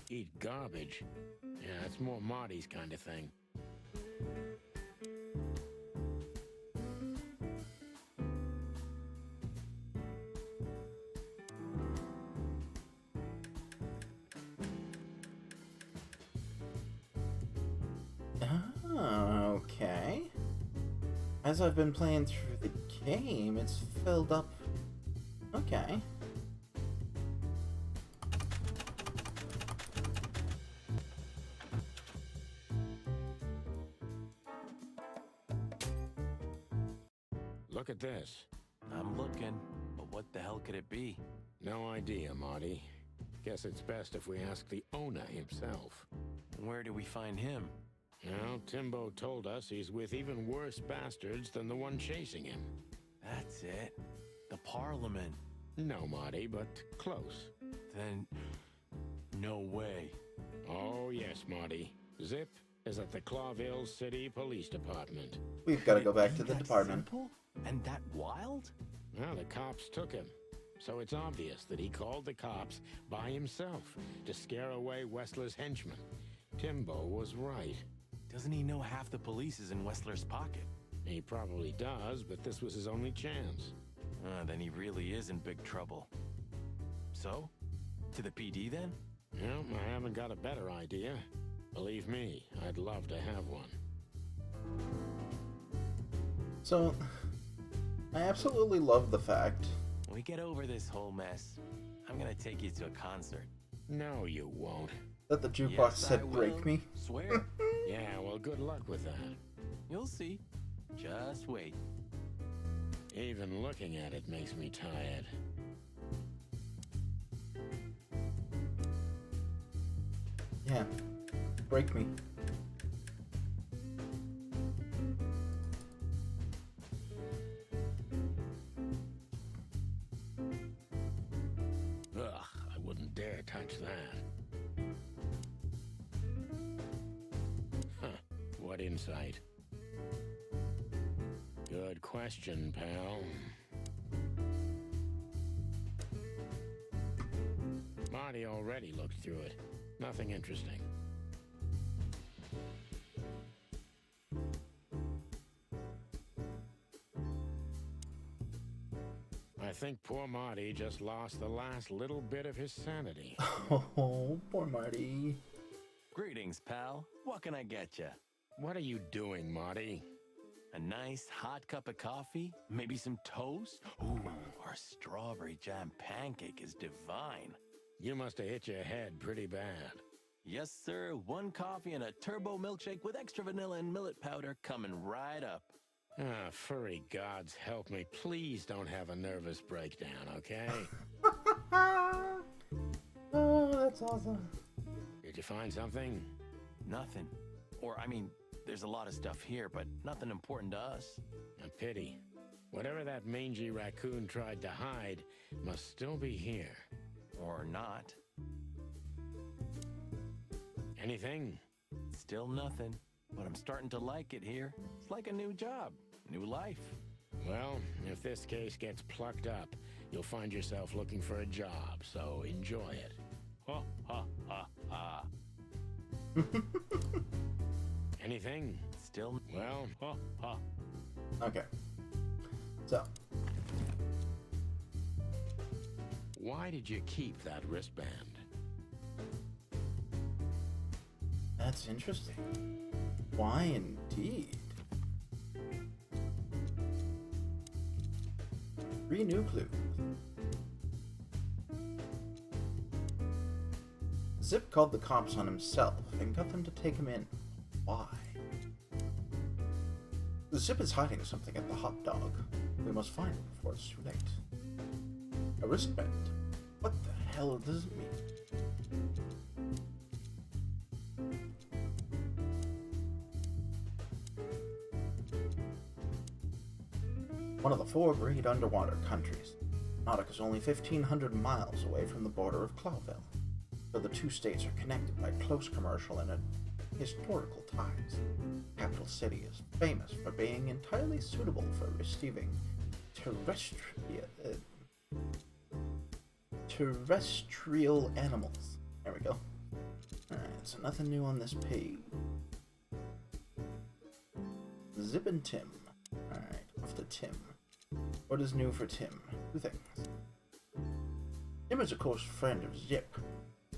Eat garbage? Yeah, it's more Marty's kind of thing. Okay. As I've been playing through the game, it's filled up. Okay. Look at this. I'm looking, but what the hell could it be? No idea, Marty. Guess it's best if we ask the owner himself. Where do we find him? Well, Timbo told us he's with even worse bastards than the one chasing him. That's it. The Parliament. No, Marty, but close. Then... no way. Oh, yes, Marty. Zip is at the Clawville City Police Department. We've got to go back to the That department. simple? And that wild? Well, the cops took him. So it's obvious that he called the cops by himself to scare away Wessler's henchmen. Timbo was right. Doesn't he know half the police is in Wessler's pocket? He probably does, but this was his only chance. Then he really is in big trouble. So? To the PD then? Well, I haven't got a better idea. Believe me, I'd love to have one. So, I absolutely love the fact When we get over this whole mess, I'm gonna take you to a concert. No, you won't. that the jukebox Yes, said I break will. me. Swear. Yeah, well, good luck with that. You'll see. Just wait. Even looking at it makes me tired. Yeah. Break me. Ugh, I wouldn't dare touch that. Huh, what insight? Good question, pal. Marty already looked through it. Nothing interesting. I think poor Marty just lost the last little bit of his sanity. Oh, poor Marty. Greetings, pal. What can I get you? What are you doing, Marty? A nice hot cup of coffee? Maybe some toast? Ooh, Our strawberry jam pancake is divine. You must have hit your head pretty bad. Yes, sir. 1 coffee and a turbo milkshake with extra vanilla and millet powder coming right up. Ah, furry gods help me. Please don't have a nervous breakdown, okay? Oh, that's awesome. Did you find something? Nothing. Or, I mean, there's a lot of stuff here, but nothing important to us. A pity. Whatever that mangy raccoon tried to hide must still be here. Or not. Anything? Still nothing. But I'm starting to like it here. It's like a new job, new life. Well, if this case gets plucked up, you'll find yourself looking for a job, so enjoy it. Ha, ha, ha, ha. Anything? Still, Well, ha, ha. Okay. So, Why did you keep that wristband? that's interesting. Why indeed? 3 new clues. Zip called the cops on himself and got them to take him in. Why? Zip is hiding something at the hot dog. We must find it before it's too late. A wristband. What the hell does it mean? One of the 4 great underwater countries. Nautic is only 1,500 miles away from the border of Clawville, so the 2 states are connected by close commercial and historical ties. Capital City is famous for being entirely suitable for receiving terrestrial animals. There we go. Alright, so nothing new on this page. Zip and Tim. Alright, off to Tim. What is new for Tim? 2 things. Tim is a close friend of Zip,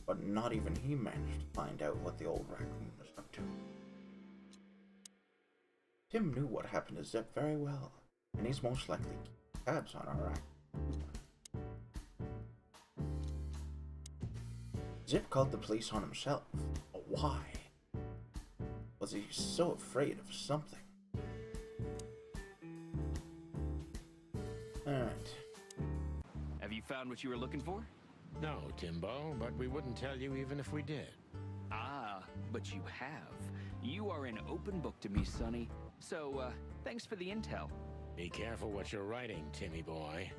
but not even he managed to find out what the old raccoon was up to. Tim knew what happened to Zip very well, and he's most likely keeping tabs on our raccoon. Zip called the police on himself, but why? Was he so afraid of something? Alright. Have you found what you were looking for? No, Timbo, but we wouldn't tell you even if we did. Ah, but you have. You are an open book to me, Sonny. So, thanks for the intel. Be careful what you're writing, Timmy boy.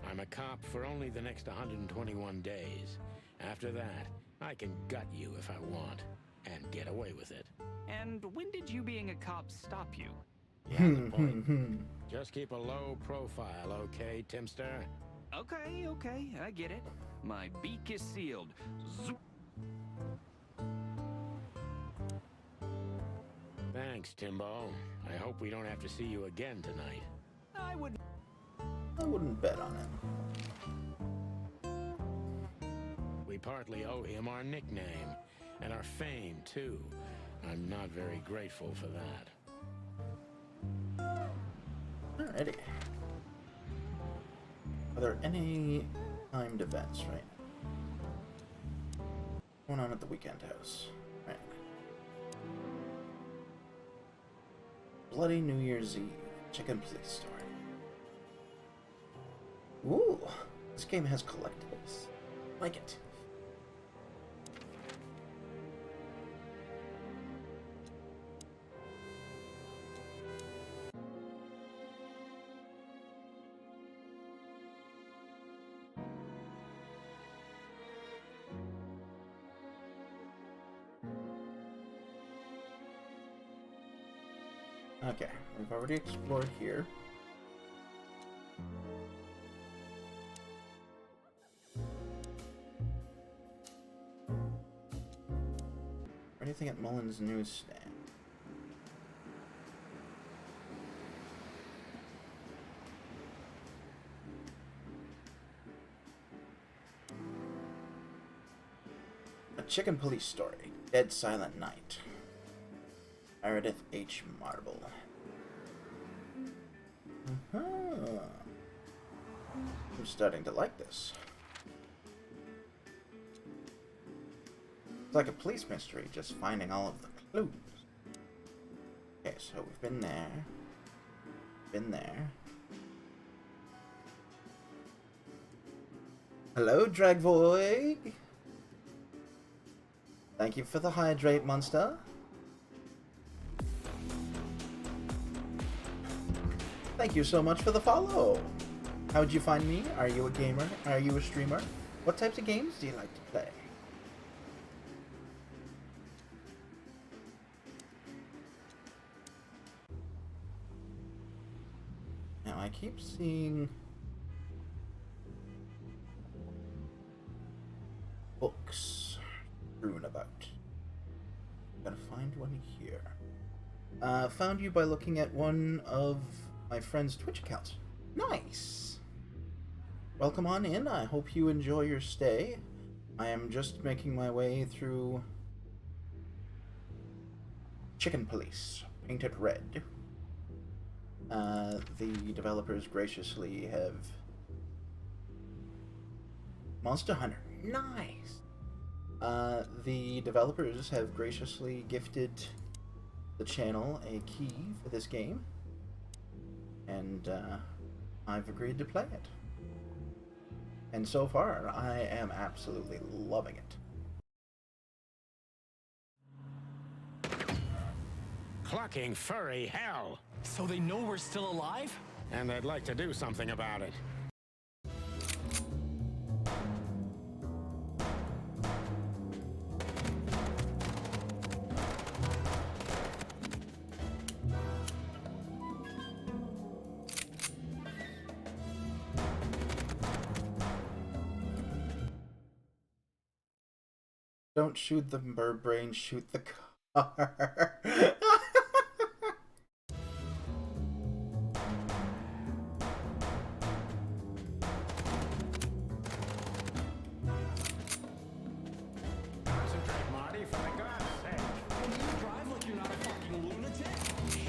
I'm a cop for only the next 121 days. After that, I can gut you if I want, and get away with it. And when did you being a cop stop you? Yeah, the point. Just keep a low profile, okay, Timster? Okay, I get it. My beak is sealed. Zoop. Thanks, Timbo. I hope we don't have to see you again tonight. I would. I wouldn't bet on it. We partly owe him our nickname, and our fame, too. I'm not very grateful for that. Alrighty. Are there any timed events right now? Going on at the weekend house. Right. Bloody New Year's Eve. Chicken police story. Ooh, this game has collectibles. Like it. Okay, we've already explored here. Anything at Mullen's newsstand? A chicken police story. Dead Silent Night. Meredith H. Marble. I'm starting to like this. It's like a police mystery, just finding all of the clues. Okay, so we've been there. Been there. Hello, Dragvoig. Thank you for the hydrate, monster. Thank you so much for the follow. How'd you find me? Are you a gamer? Are you a streamer? What types of games do you like to play? Now I keep seeing books strewn about. Gotta find one here. Found you by looking at one of my friend's Twitch accounts. Nice! Welcome on in. I hope you enjoy your stay. I am just making my way through Chicken Police, painted red. The developers graciously have... Monster Hunter. Nice! The developers have graciously gifted the channel a key for this game. And, I've agreed to play it. And so far, I am absolutely loving it. Clucking furry hell! So they know we're still alive? And they'd like to do something about it. Don't shoot the bird brain, shoot the car. Concentrate, Marty, for the God's sake. Can you drive like you're not a fucking lunatic?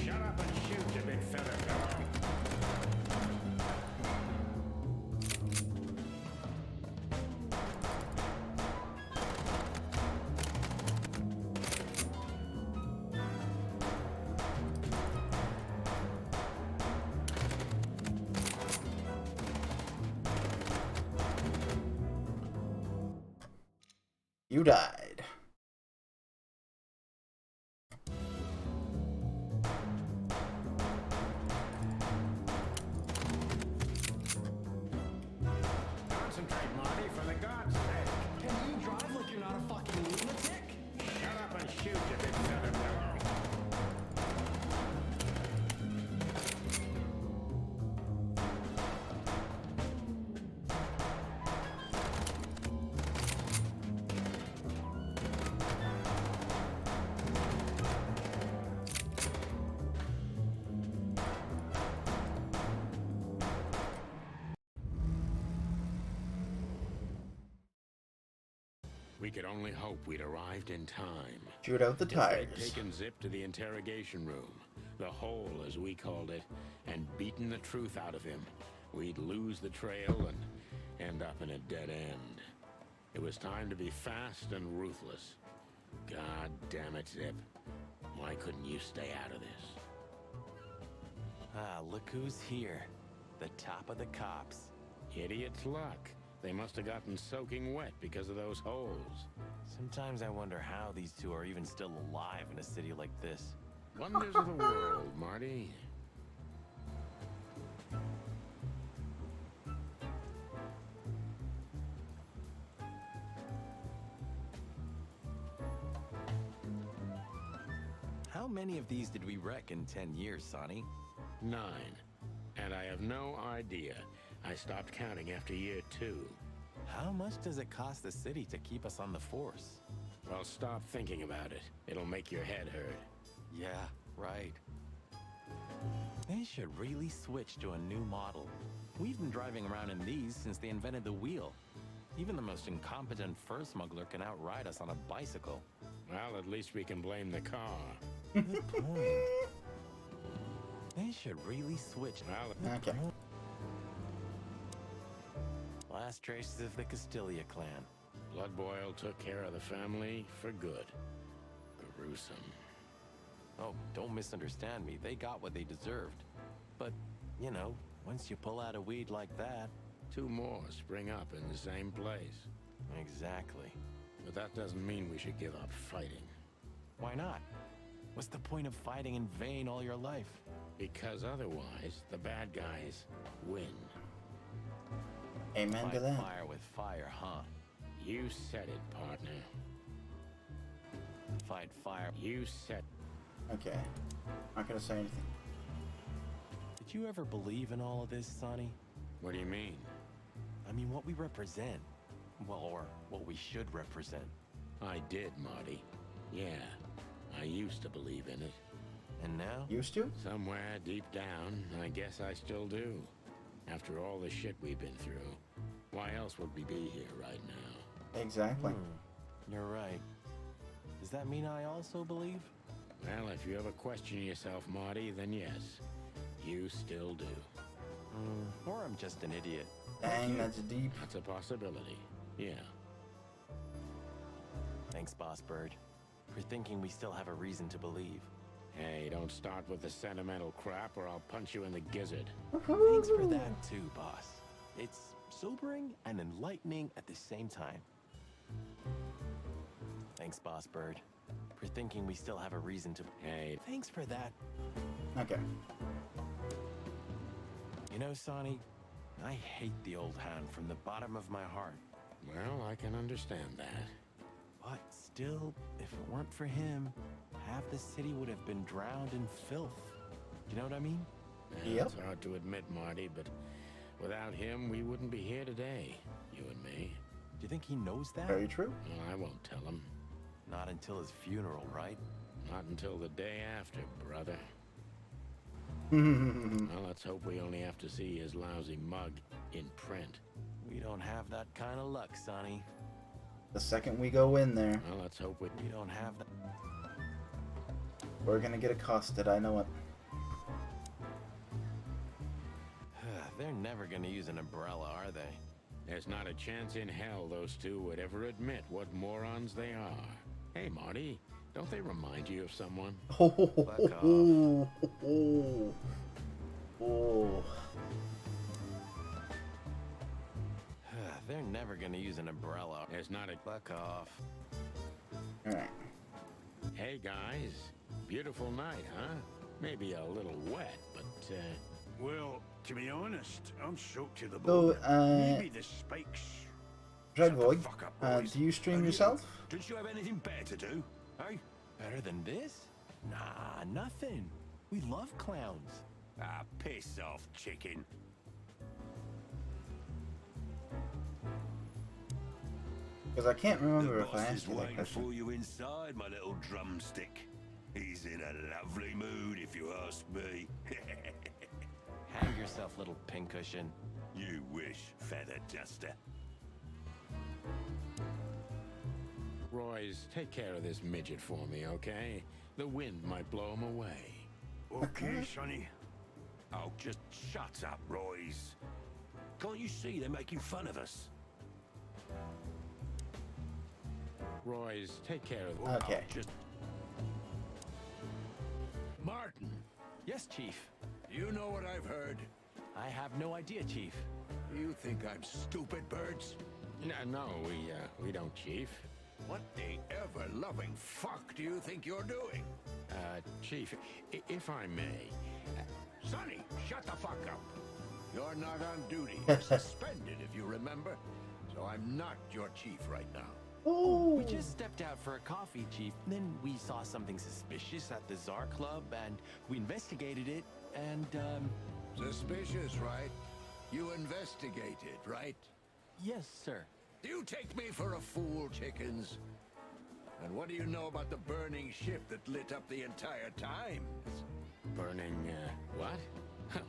Shut up and shoot, you big feather fellow. You died. Concentrate, Marty, for the God's sake. Can you drive like you're not a fucking lunatic? Shut up and shoot, you big feather fellow. We could only hope we'd arrived in time. Shoot out the If tires. they'd taken Zip to the interrogation room, the hole as we called it, and beaten the truth out of him, we'd lose the trail and end up in a dead end. It was time to be fast and ruthless. God damn it, Zip. Why couldn't you stay out of this? Ah, look who's here. The top of the cops. Idiot's luck. They must have gotten soaking wet because of those holes. Sometimes I wonder how these two are even still alive in a city like this. Wonders of the world, Marty. How many of these did we wreck in 10 years, Sonny? 9. And I have no idea. I stopped counting after year 2. How much does it cost the city to keep us on the force? Well, stop thinking about it. It'll make your head hurt. Yeah, right. They should really switch to a new model. We've been driving around in these since they invented the wheel. Even the most incompetent fur smuggler can outride us on a bicycle. Well, at least we can blame the car. Good point. They should really switch. Well, Okay. Last traces of the Castilla clan. Blood Boil took care of the family for good. Gruesome. Oh, don't misunderstand me. They got what they deserved. But, you know, once you pull out a weed like that... 2 more spring up in the same place. Exactly. But that doesn't mean we should give up fighting. Why not? What's the point of fighting in vain all your life? Because otherwise, the bad guys win. Amen to Fight that. fire with fire, huh? You said it, partner. Fight fire. You said... Okay. Not gonna say anything. Did you ever believe in all of this, Sonny? What do you mean? I mean, what we represent. Well, or what we should represent. I did, Marty. Yeah, I used to believe in it. And now? Used to? Somewhere deep down, I guess I still do. After all the shit we've been through, why else would we be here right now? Exactly. You're right. Does that mean I also believe? Well, if you ever question yourself, Marty, then yes, you still do. Or I'm just an idiot. Dang, that's deep. That's a possibility, yeah. Thanks, Boss Bird, for thinking we still have a reason to believe. Hey, don't start with the sentimental crap or I'll punch you in the gizzard. Thanks for that too, boss. It's sobering and enlightening at the same time. Thanks, Boss Bird, for thinking we still have a reason to... Hey. Thanks for that. Okay. You know, Sonny, I hate the old hound from the bottom of my heart. Well, I can understand that. But still, if it weren't for him, half the city would have been drowned in filth. You know what I mean? Yeah, Yep. It's hard to admit, Marty, but without him, we wouldn't be here today, you and me. Do you think he knows that? Very true. Well, I won't tell him. Not until his funeral, right? Not until the day after, brother. Well, let's hope we only have to see his lousy mug in print. We don't have that kind of luck, Sonny. The second we go in there, Well, let's hope we... We don't have that. we're gonna get accosted. I know it. They're never gonna use an umbrella, are they? There's not a chance in hell those two would ever admit what morons they are. Hey, Marty, don't they remind you of someone? Oh. Oh. They're never gonna use an umbrella. There's not a... Fuck off. All right. Hey, guys. Beautiful night, huh? Maybe a little wet, but, Well, to be honest, I'm soaked to the So, bone. Maybe the spikes. Dragvoid, Fuck up, boys. do you stream And yourself? Don't you have anything better to do? Hey? Better than this? Nah, nothing. We love clowns. Ah, piss off, chicken. Because I can't remember The if I boss is asked you that waiting question. for you inside, my little drumstick. He's in a lovely mood, if you ask me. Hang yourself, little pincushion. You wish, feather duster. Royce, take care of this midget for me, okay? The wind might blow him away. Okay, Sonny. Oh, just shut up, Royce. Can't you see they're making fun of us? Royce, take care of... Okay. Just Martin, Yes, Chief. you know what I've heard? I have no idea, Chief. You think I'm stupid, birds? No, we don't, Chief. What the ever-loving fuck do you think you're doing? Chief, if I may... Sonny, shut the fuck up. You're not on duty. You're suspended, if you remember. So I'm not your chief right now. We just stepped out for a coffee, Chief. Then we saw something suspicious at the Czar Club, and we investigated it, and, Suspicious, right? You investigated, right? yes, sir. Do you take me for a fool, chickens? And what do you know about the burning ship that lit up the entire time? Burning, what?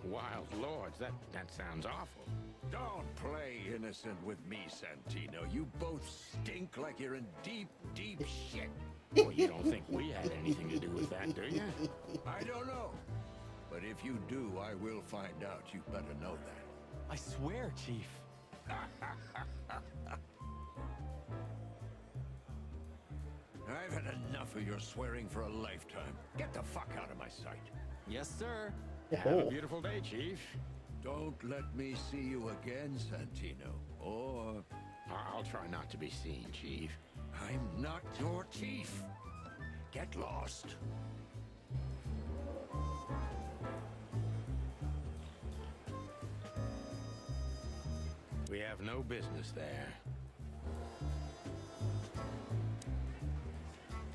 Wild lords, that sounds awful. Don't play innocent with me, Santino. You both stink like you're in deep, deep shit. Well, you don't think we had anything to do with that, do you? I don't know. But if you do, I will find out. You better know that. I swear, Chief. I've had enough of your swearing for a lifetime. Get the fuck out of my sight. Yes, sir. Have a beautiful day, Chief. Don't let me see you again, Santino. Or I'll try not to be seen, Chief. I'm not your chief. Get lost. We have no business there.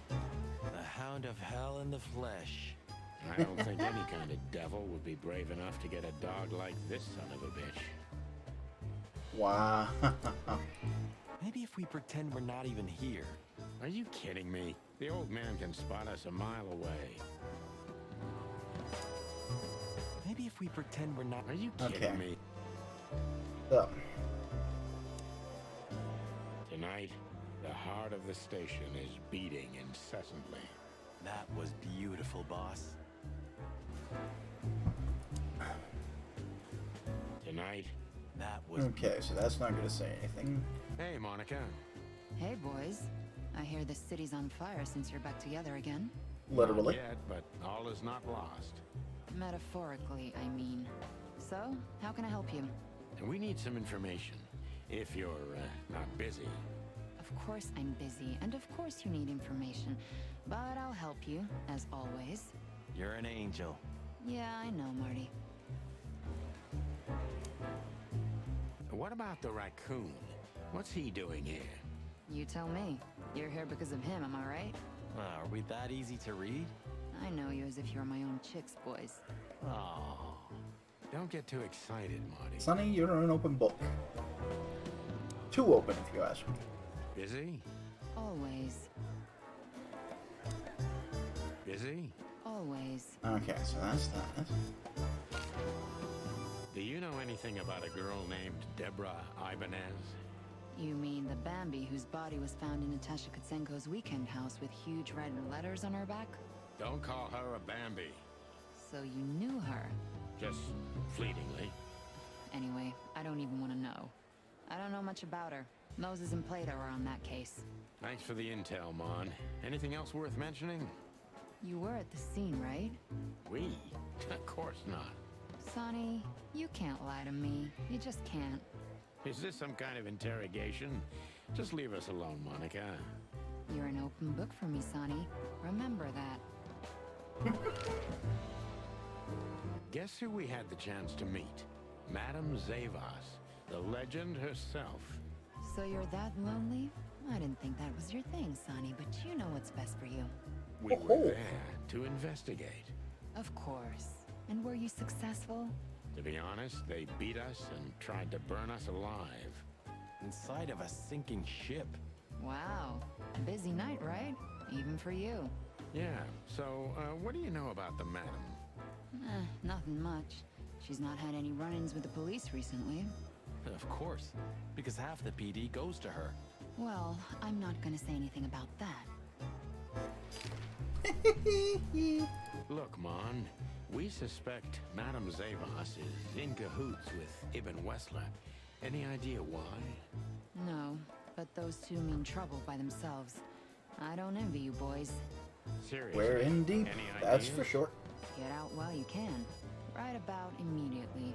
The hound of hell in the flesh. I don't think any kind of devil would be brave enough to get a dog like this son of a bitch. Wow. Maybe if we pretend we're not even here. Are you kidding me? The old man can spot us a mile away. Maybe if we pretend we're not... Are you kidding me? So, Tonight, the heart of the station is beating incessantly. That was beautiful, boss. Tonight... That was... okay, so that's not going to say anything. Hey, Monica. Hey, boys. I hear the city's on fire since you're back together again. Literally. Not yet, but all is not lost. Metaphorically, I mean. So, how can I help you? We need some information. If you're not busy. Of course I'm busy, and of course you need information. But I'll help you, as always. You're an angel. Yeah, I know, Marty. What about the raccoon? What's he doing here? You tell me. You're here because of him, am I right? Are we that easy to read? I know you as if you're my own chicks, boys. Oh. Don't get too excited, Marty. Sonny, you're an open book. Too open, if you ask me. Busy? Always. Busy? Always. Okay, so that's that. Do you know anything about a girl named Deborah Ibanez? You mean the Bambi whose body was found in Natasha Kutsenko's weekend house with huge red letters on her back? Don't call her a Bambi. So you knew her? Just fleetingly. Anyway, I don't even want to know. I don't know much about her. Moses and Plato are on that case. Thanks for the intel, Mon. Anything else worth mentioning? You were at the scene, right? We? Of course not. Sonny, you can't lie to me. You just can't. Is this some kind of interrogation? Just leave us alone, Monica. You're an open book for me, Sonny. Remember that. Guess who we had the chance to meet? Madame Zavas, the legend herself. So you're that lonely? I didn't think that was your thing, Sonny, but you know what's best for you. We were there to investigate. Of course. And were you successful? To be honest, they beat us and tried to burn us alive. Inside of a sinking ship. Wow. Busy night, right? Even for you. Yeah, so, what do you know about the madam? Nothing much. She's not had any run-ins with the police recently. Of course, because half the PD goes to her. Well, I'm not gonna say anything about that. Look, Mon, we suspect Madame Zavas is in cahoots with Ibn Wessler. Any idea why? No, but those two mean trouble by themselves. I don't envy you boys. Seriously? We're in deep, Any that's ideas? for sure. Get out while you can. Right about immediately.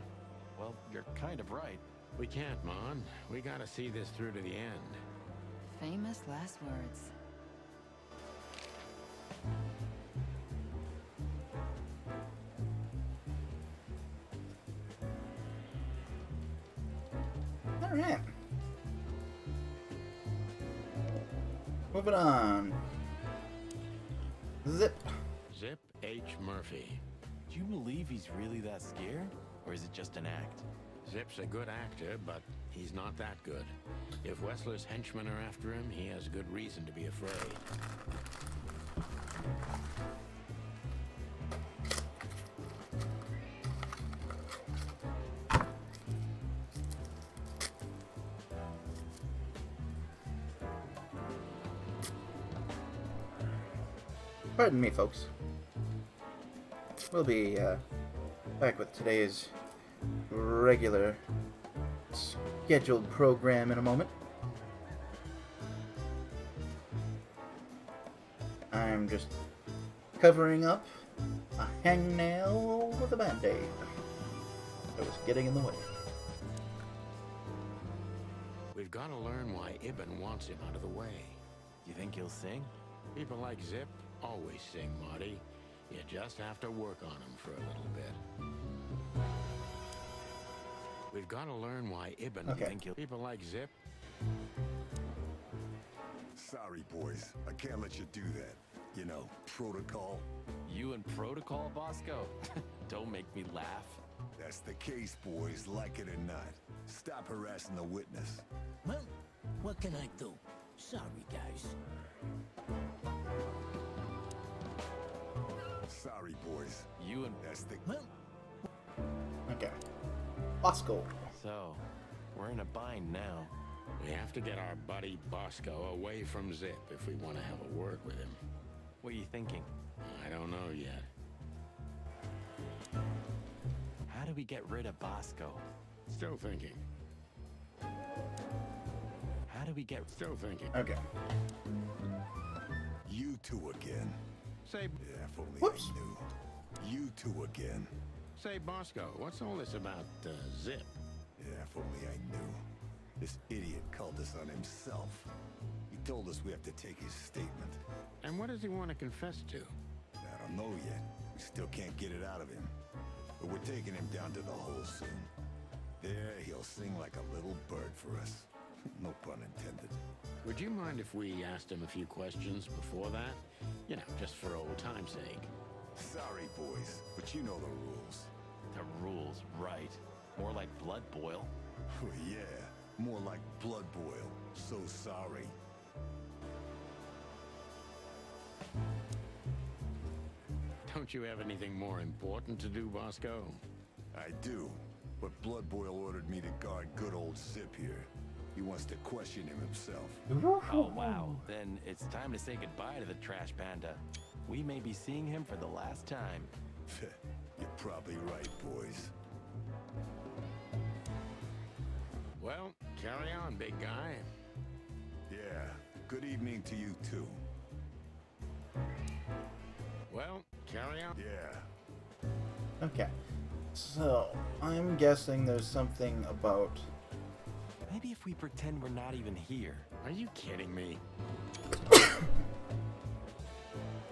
Well, you're kind of right. We can't, Mon. We gotta see this through to the end. Famous last words. Alright. Moving on. Zip. Zip H. Murphy. Do you believe he's really that scared? Or is it just an act? Zip's a good actor, but he's not that good. If Wessler's henchmen are after him, he has good reason to be afraid. Pardon me, folks. We'll be back with today's regular scheduled program in a moment. I'm just covering up a hangnail with a band-aid that was getting in the way. We've got to learn why Ibn wants him out of the way. You think he'll sing? People like Zip always sing, Marty. You just have to work on him for a little bit. We've got to learn why Ibn... Okay. You think he'll... People like Zip... Sorry, boys. I can't let you do that. You know, protocol. You and protocol, Bosco? Don't make me laugh. That's the case, boys, like it or not. Stop harassing the witness. Well, what can I do? Sorry, guys. Sorry, boys. You and... That's the... Well... Okay. Bosco. So, we're in a bind now. We have to get our buddy Bosco away from Zip if we want to have a word with him. What are you thinking? I don't know yet. How do we get rid of Bosco? Still thinking. How do we get... Still thinking. Okay. You two again. Say... Yeah, if only Whoops. I knew. You two again. Say, Bosco, what's all this about, Zip? Yeah, if only I knew. This idiot called us on himself. He told us we have to take his statement. And what does he want to confess to? I don't know yet. We still can't get it out of him. But we're taking him down to the hole soon. There, he'll sing like a little bird for us. No pun intended. Would you mind if we asked him a few questions before that? You know, just for old time's sake. Sorry, boys, but you know the rules. The rules, right. More like blood boil. Oh, yeah. More like blood boil. So sorry. Don't you have anything more important to do, Bosco? I do. But Blood Boil ordered me to guard good old Zip here. He wants to question him himself. Oh, wow. Then it's time to say goodbye to the trash panda. We may be seeing him for the last time. You're probably right, boys. Well, carry on, big guy. Yeah. Good evening to you, too. Well, carry on. Yeah. Okay. So, I'm guessing there's something about... Maybe if we pretend we're not even here. Are you kidding me?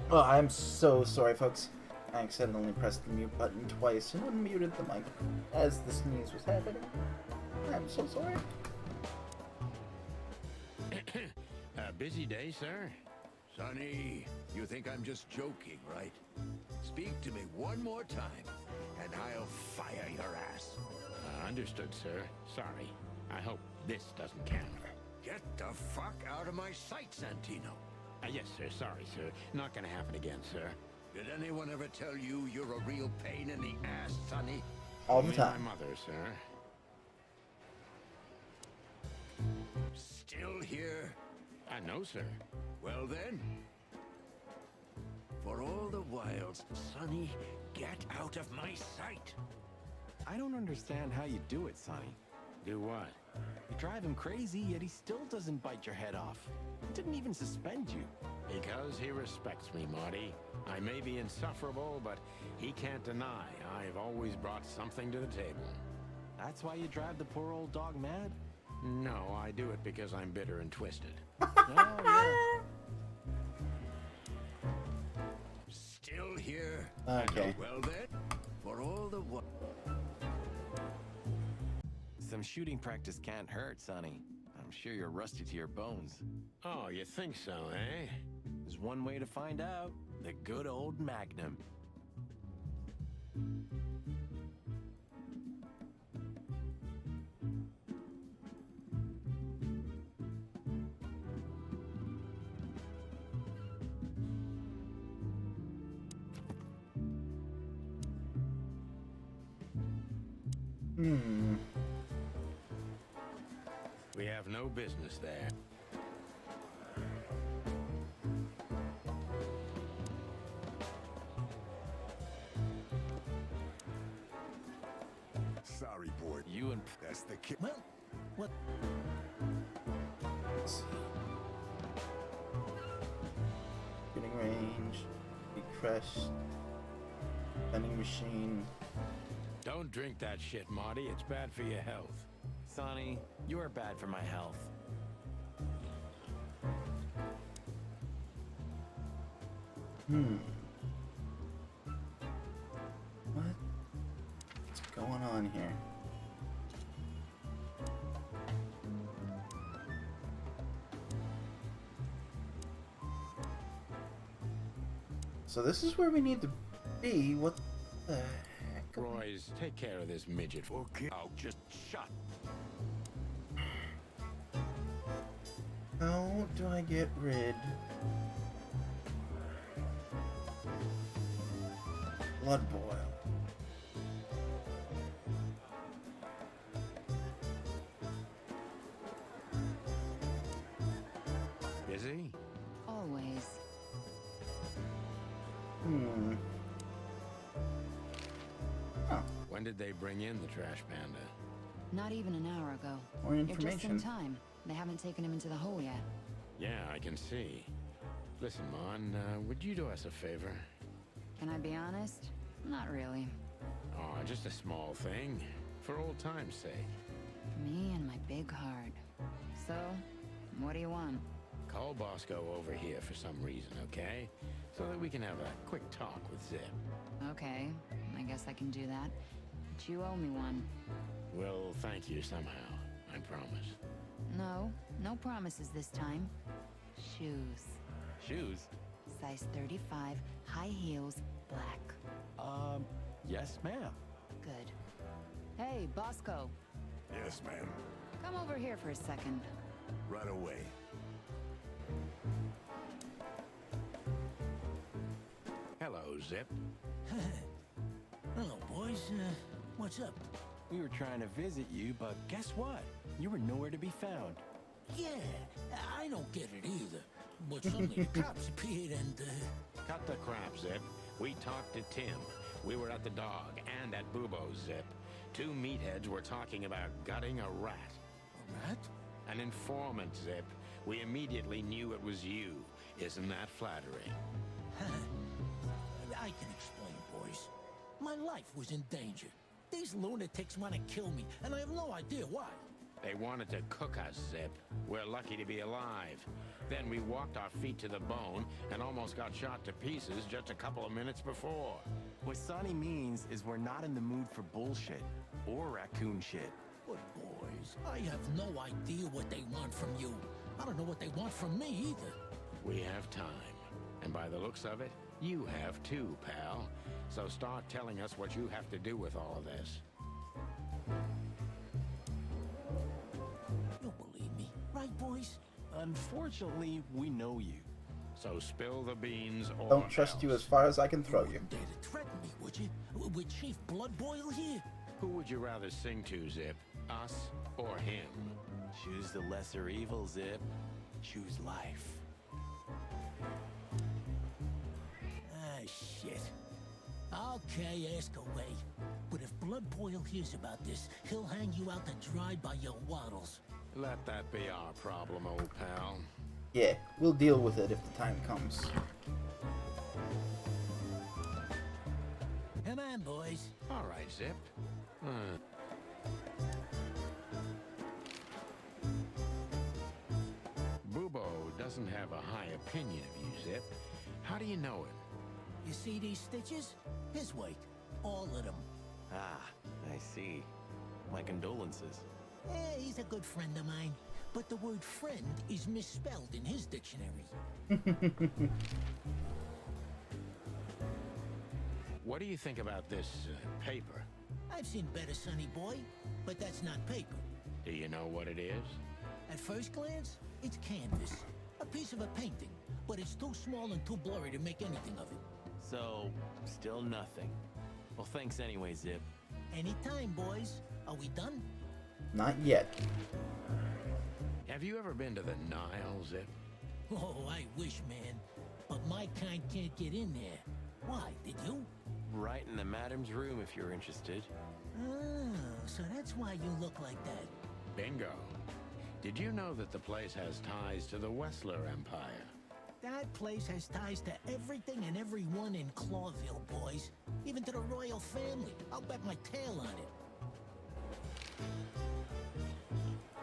Oh, I'm so sorry, folks. I accidentally pressed the mute button twice and unmuted the mic as the sneeze was happening. I'm so sorry. A busy day, sir? Sonny, you think I'm just joking, right? Speak to me one more time, and I'll fire your ass. Understood, sir. Sorry. I hope this doesn't count. Get the fuck out of my sight, Santino. Yes, sir. Sorry, sir. Not gonna happen again, sir. Did anyone ever tell you you're a real pain in the ass, Sonny? All the Only time. my mother, sir. Still here? No, sir. Well then. For all the wilds, Sonny, get out of my sight. I don't understand how you do it, Sonny. Do what? You drive him crazy, yet he still doesn't bite your head off. He didn't even suspend you. Because he respects me, Marty. I may be insufferable, but he can't deny I've always brought something to the table. That's why you drive the poor old dog mad? No, I do it because I'm bitter and twisted. Oh, yeah. Still here? Okay. Well then, for all the Some shooting practice can't hurt, Sonny. I'm sure you're rusty to your bones. Oh, you think so, eh? There's one way to find out. The good old Magnum. We have no business there. Sorry, boy. You and... That's the kid. Well, What? Let's see. Getting range. Big crest. Vending machine. Don't drink that shit, Marty. It's bad for your health. Sonny, you are bad for my health. What's going on here? So this is where we need to be. What the heck? Royce, take care of this midget. Okay. Oh, just shut. How do I get rid? Blood boil. Busy? Always. Oh, When did they bring in the trash panda? Not even an hour ago. more You're just in information. time. They haven't taken him into the hole yet. Yeah, I can see. Listen, Mon, would you do us a favor? Can I be honest? Not really. Oh, just a small thing. For old time's sake. Me and my big heart. So, what do you want? Call Bosco over here for some reason, okay? So that we can have a quick talk with Zip. Okay, I guess I can do that. But you owe me one. We'll thank you somehow, I promise. No, no promises this time. Shoes. Shoes? Size 35, high heels, black. Yes, ma'am. Good. Hey, Bosco. Yes, ma'am. Come over here for a second. Right away. Hello, Zip. Hello, boys. What's up? We were trying to visit you, but guess what? You were nowhere to be found. Yeah, I don't get it either. But suddenly the cops appeared and, Cut the crap, Zip. We talked to Tim. We were at the dog and at Bubo's, Zip. Two meatheads were talking about gutting a rat. A rat? An informant, Zip. We immediately knew it was you. Isn't that flattering? I can explain, boys. My life was in danger. These lunatics want to kill me, and I have no idea why. They wanted to cook us, Zip. We're lucky to be alive. Then we walked our feet to the bone and almost got shot to pieces just a couple of minutes before. What Sonny means is we're not in the mood for bullshit or raccoon shit. But boys, I have no idea what they want from you. I don't know what they want from me either. We have time. And by the looks of it, you have too, pal. So start telling us what you have to do with all of this. You believe me, right, boys? Unfortunately, we know you. So spill the beans or Don't trust you as far as I can throw you. Dare to threaten me, would you? With Chief Bloodboil here? Who would you rather sing to, Zip? Us or him? Choose the lesser evil, Zip. Choose life. Ah, shit. Okay, ask away. But if Bloodboil hears about this, he'll hang you out to dry by your waddles. Let that be our problem, old pal. Yeah, we'll deal with it if the time comes. Come on, boys. All right, Zip. Bubo doesn't have a high opinion of you, Zip. How do you know it? You see these stitches? His weight. All of them. Ah, I see. My condolences. He's a good friend of mine. But the word friend is misspelled in his dictionary. What do you think about this paper? I've seen better, Sonny boy, but that's not paper. Do you know what it is? At first glance, it's canvas. A piece of a painting, but it's too small and too blurry to make anything of it. So, still nothing. Well, thanks anyway, Zip. Anytime, boys. Are we done? Not yet. Have you ever been to the Nile, Zip? Oh, I wish, man. But my kind can't get in there. Why, did you? Right in the madam's room if you're interested. Oh, so that's why you look like that. Bingo. Did you know that the place has ties to the Wessler Empire? That place has ties to everything and everyone in Clawville, boys. Even to the royal family. I'll bet my tail on it.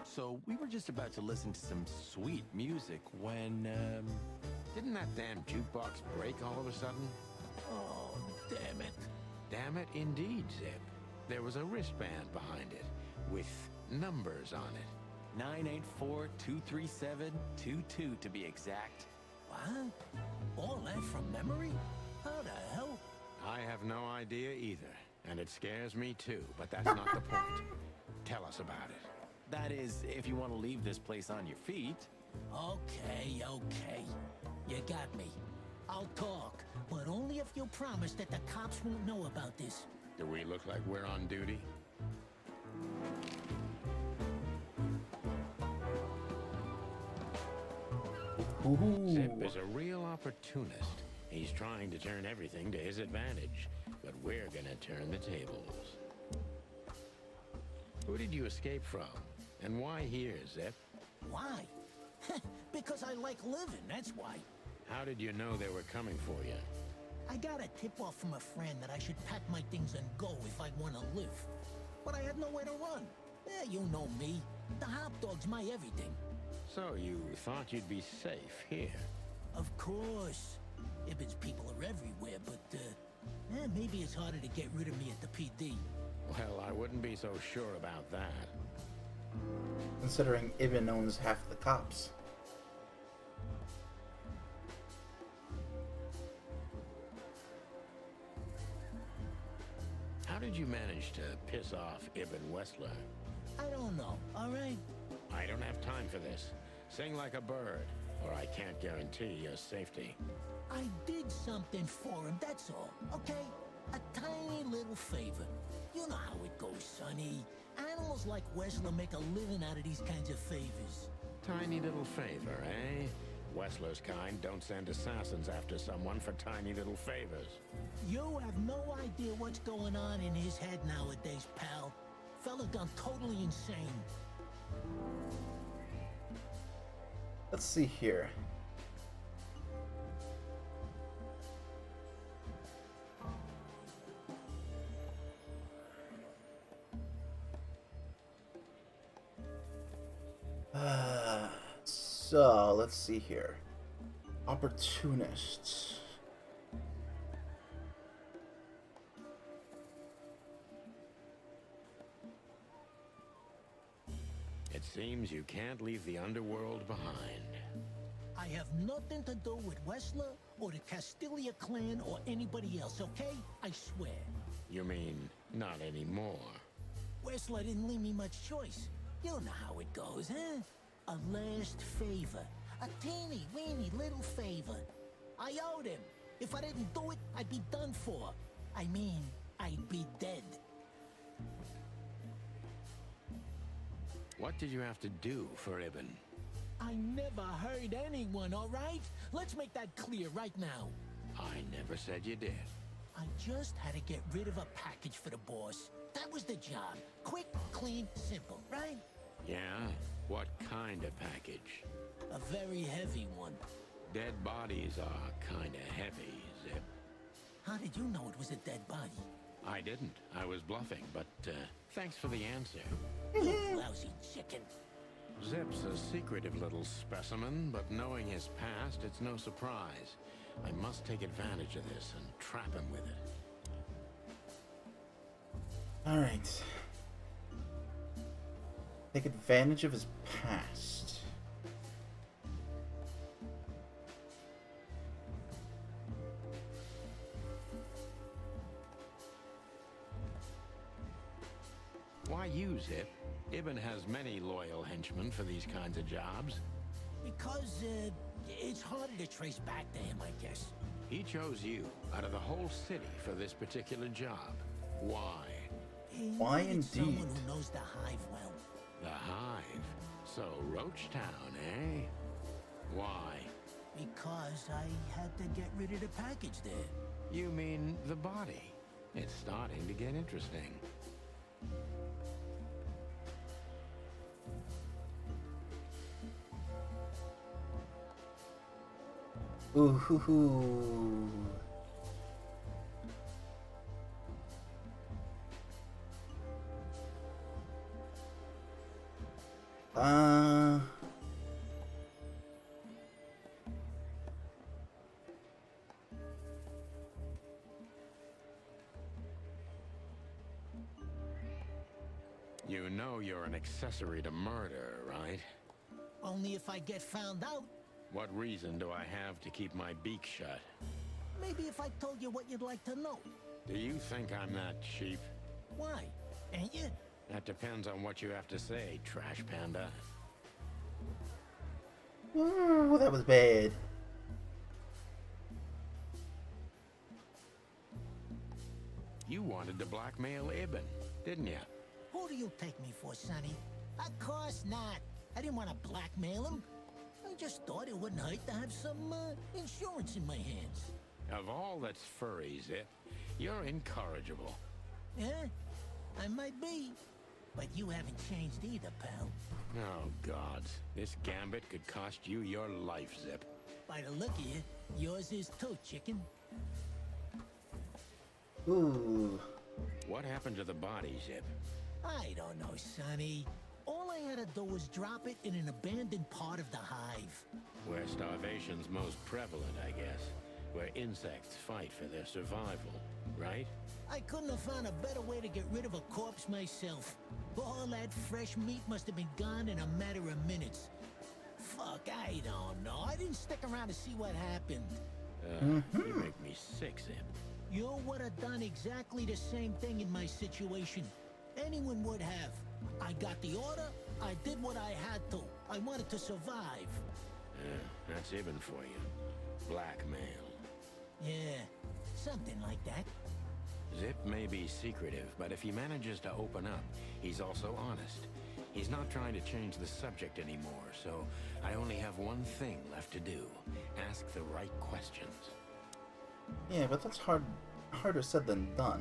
So we were just about to listen to some sweet music when, Didn't that damn jukebox break all of a sudden? Oh, damn it. Damn it, indeed, Zip. There was a wristband behind it, with numbers on it. 984-237-22 to be exact. What? All that from memory? How the hell? I have no idea either, and it scares me too, but that's not the point. Tell us about it. That is, if you want to leave this place on your feet. Okay. You got me. I'll talk, but only if you promise that the cops won't know about this. Do we look like we're on duty? Zip is a real opportunist. He's trying to turn everything to his advantage, but we're gonna turn the tables. Who did you escape from? And why here, Zip? Why? Because I like living, that's why. How did you know they were coming for you? I got a tip-off from a friend that I should pack my things and go if I want to live. But I had nowhere to run. You know me. The hot dog's my everything. So you thought you'd be safe here? Of course. Ibben's people are everywhere, but, maybe it's harder to get rid of me at the PD. Well, I wouldn't be so sure about that. Considering Ibn owns half the cops. How did you manage to piss off Ibn Wessler? I don't know, all right? I don't have time for this. Sing like a bird, or I can't guarantee your safety. I did something for him, that's all, okay? A tiny little favor. You know how it goes, Sonny. Animals like Wessler make a living out of these kinds of favors. Tiny little favor, eh? Wessler's kind don't send assassins after someone for tiny little favors. You have no idea what's going on in his head nowadays, pal. Fella gone totally insane. Let's see here. So, let's see here. Opportunists. It seems you can't leave the underworld behind. I have nothing to do with Wessler or the Castilia clan or anybody else, okay? I swear. You mean, not anymore? Wessler didn't leave me much choice. You know how it goes, huh? A last favor. A teeny weeny little favor. I owed him. If I didn't do it, I'd be done for. I mean, I'd be dead. What did you have to do for Ibn? I never hurt anyone, all right? Let's make that clear right now. I never said you did. I just had to get rid of a package for the boss. That was the job. Quick, clean, simple, right? Yeah? What kind of package? A very heavy one. Dead bodies are kinda heavy, Zip. How did you know it was a dead body? I didn't. I was bluffing, but thanks for the answer. You lousy chicken. Zip's a secretive little specimen, but knowing his past, it's no surprise. I must take advantage of this and trap him with it. Alright. Take advantage of his past. Why use it? Ibn has many loyal henchmen for these kinds of jobs. Because, it's harder to trace back to him, I guess. He chose you out of the whole city for this particular job. Why? Why He needed indeed? Someone who knows the hive well. The Hive. So, Roachtown, eh? Why? Because I had to get rid of the package there. You mean the body? It's starting to get interesting. Ooh hoo hoo. You know you're an accessory to murder, right? Only if I get found out. What reason do I have to keep my beak shut? Maybe if I told you what you'd like to know. Do you think I'm that cheap? Why? Ain't you? That depends on what you have to say, trash panda. Ooh, that was bad. You wanted to blackmail Ibn, didn't you? Who do you take me for, Sonny? Of course not. I didn't want to blackmail him. I just thought it wouldn't hurt to have some insurance in my hands. Of all that's furry, Zip, you're incorrigible. Yeah, I might be. But you haven't changed either, pal. Oh, gods. This gambit could cost you your life, Zip. By the look of you, yours is too, chicken. Ooh. What happened to the body, Zip? I don't know, Sonny. All I had to do was drop it in an abandoned part of the hive. Where starvation's most prevalent, I guess. Where insects fight for their survival, right? I couldn't have found a better way to get rid of a corpse myself. All that fresh meat must have been gone in a matter of minutes. Fuck, I don't know. I didn't stick around to see what happened. You make me sick, Zip. You would have done exactly the same thing in my situation. Anyone would have. I got the order, I did what I had to. I wanted to survive. That's Ibn for you. Blackmail. Yeah, something like that. Zip may be secretive, but if he manages to open up, he's also honest. He's not trying to change the subject anymore, so I only have one thing left to do. Ask the right questions. Yeah, but that's harder said than done.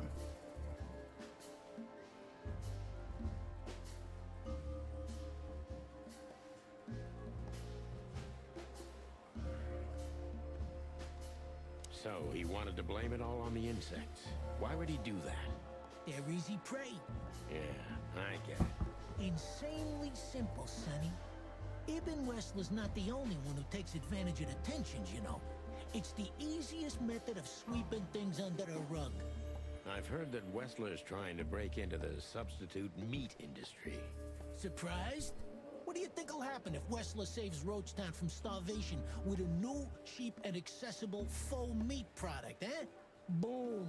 So, he wanted to blame it all on the insects. Why would he do that? They're easy prey. Yeah, I get it. Insanely simple, Sonny. Ibn Wessler's not the only one who takes advantage of the tensions, you know. It's the easiest method of sweeping things under the rug. I've heard that Wessler's trying to break into the substitute meat industry. Surprised? What do you think will happen if Wessler saves Roachtown from starvation with a new, cheap, and accessible faux meat product, eh? Boom!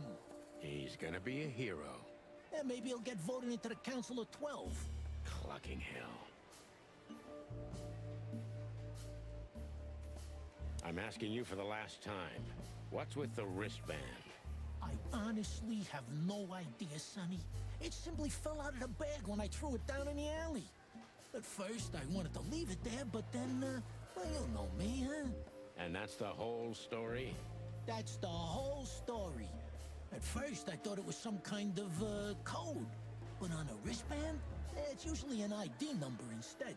He's gonna be a hero. Yeah, maybe he'll get voted into the Council of 12. Clucking hell. I'm asking you for the last time. What's with the wristband? I honestly have no idea, Sonny. It simply fell out of the bag when I threw it down in the alley. At first, I wanted to leave it there, but then, well, you know me, huh? And that's the whole story? That's the whole story. At first, I thought it was some kind of, code. But on a wristband, it's usually an ID number instead.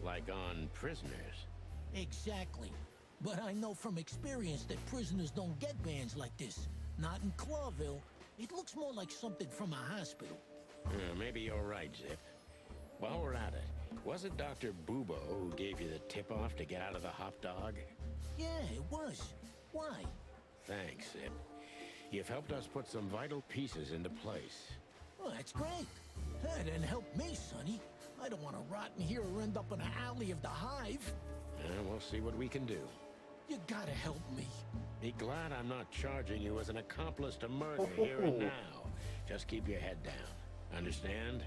Like on prisoners? Exactly. But I know from experience that prisoners don't get bands like this. Not in Clawville. It looks more like something from a hospital. Maybe you're right, Zip. While we're at it, was it Dr. Bubo who gave you the tip-off to get out of the hop dog? Yeah, it was. Why? Thanks, Zip. You've helped us put some vital pieces into place. Well, that's great. Then help me, Sonny. I don't want to rot in here or end up in an alley of the hive. We'll see what we can do. You gotta help me. Be glad I'm not charging you as an accomplice to murder here and now. Just keep your head down. Understand?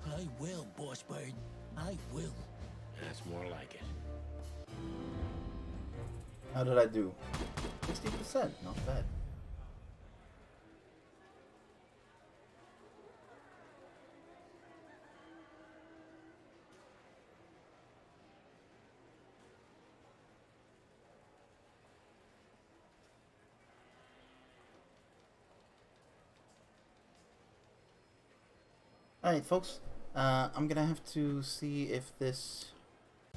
I will, Boss Bird. I will. That's more like it. How did I do? 60%, not bad. Alright, folks. I'm gonna have to see if this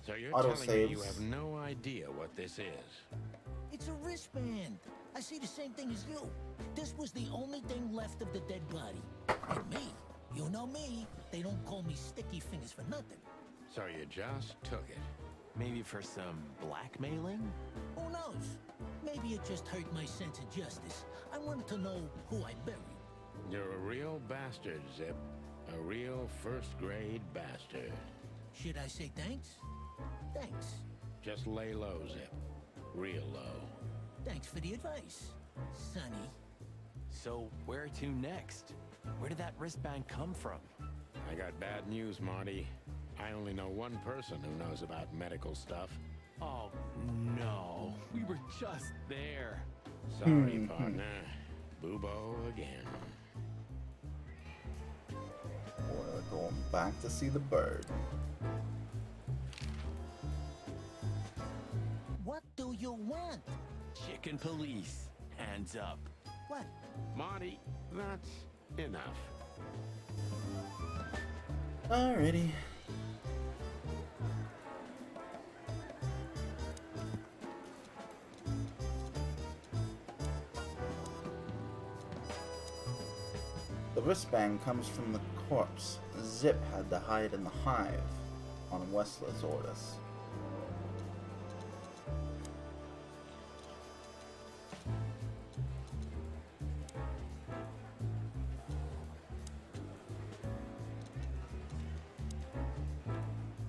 So you're auto telling me you saves. have no idea what this is? It's It's a wristband. I see the same thing as you. This was the only thing left of the dead body. And me, you know me, they don't call me Sticky Fingers for nothing. So you just took it. Maybe for some blackmailing? Who knows? Maybe it just hurt my sense of justice. I wanted to know who I buried. You're a real bastard, Zip. A real first-grade bastard. Should I say thanks? Thanks. Just lay low, Zip. Real low. Thanks for the advice, Sonny. So where to next? Where did that wristband come from? I got bad news, Marty. I only know one person who knows about medical stuff. Oh, no. We were just there. Sorry, partner. Boobo again. We're going back to see the bird. What do you want? Chicken police. Hands up. What? Marty, that's enough. Alrighty. The wristband comes from the corpse Zip had to hide in the hive on Wessler's orders.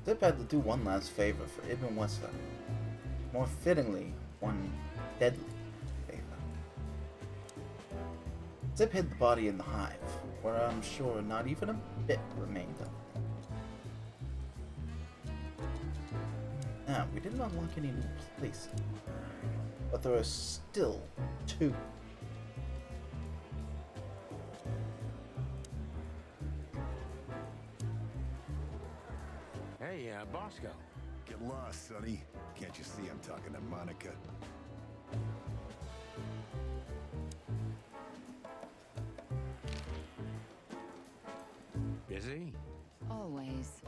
Zip had to do one last favor for Ibn Wessler. More fittingly, one deadly favor. Zip hid the body in the hive, where I'm sure not even a bit remained of it. Now, we didn't unlock any new places, but there are still 2. Hey, Bosco. Get lost, Sonny. Can't you see I'm talking to Monica? Busy? Always.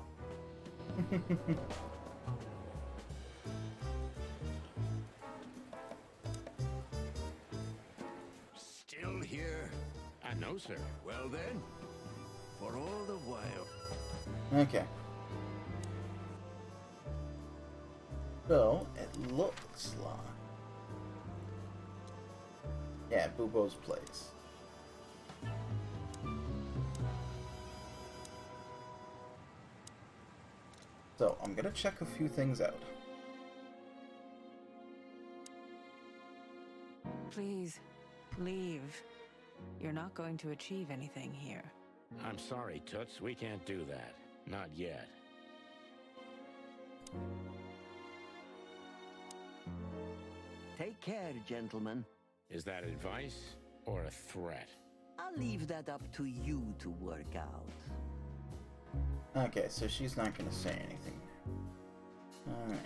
Still here? No, sir. Well then, for all the while. Okay. So, it looks like... Yeah, Bubo's place. So, I'm gonna check a few things out. Please, leave. You're not going to achieve anything here. I'm sorry, Toots. We can't do that. Not yet. Take care, gentlemen. Is that advice or a threat? I'll leave that up to you to work out. Okay, so she's not gonna say anything. Alright.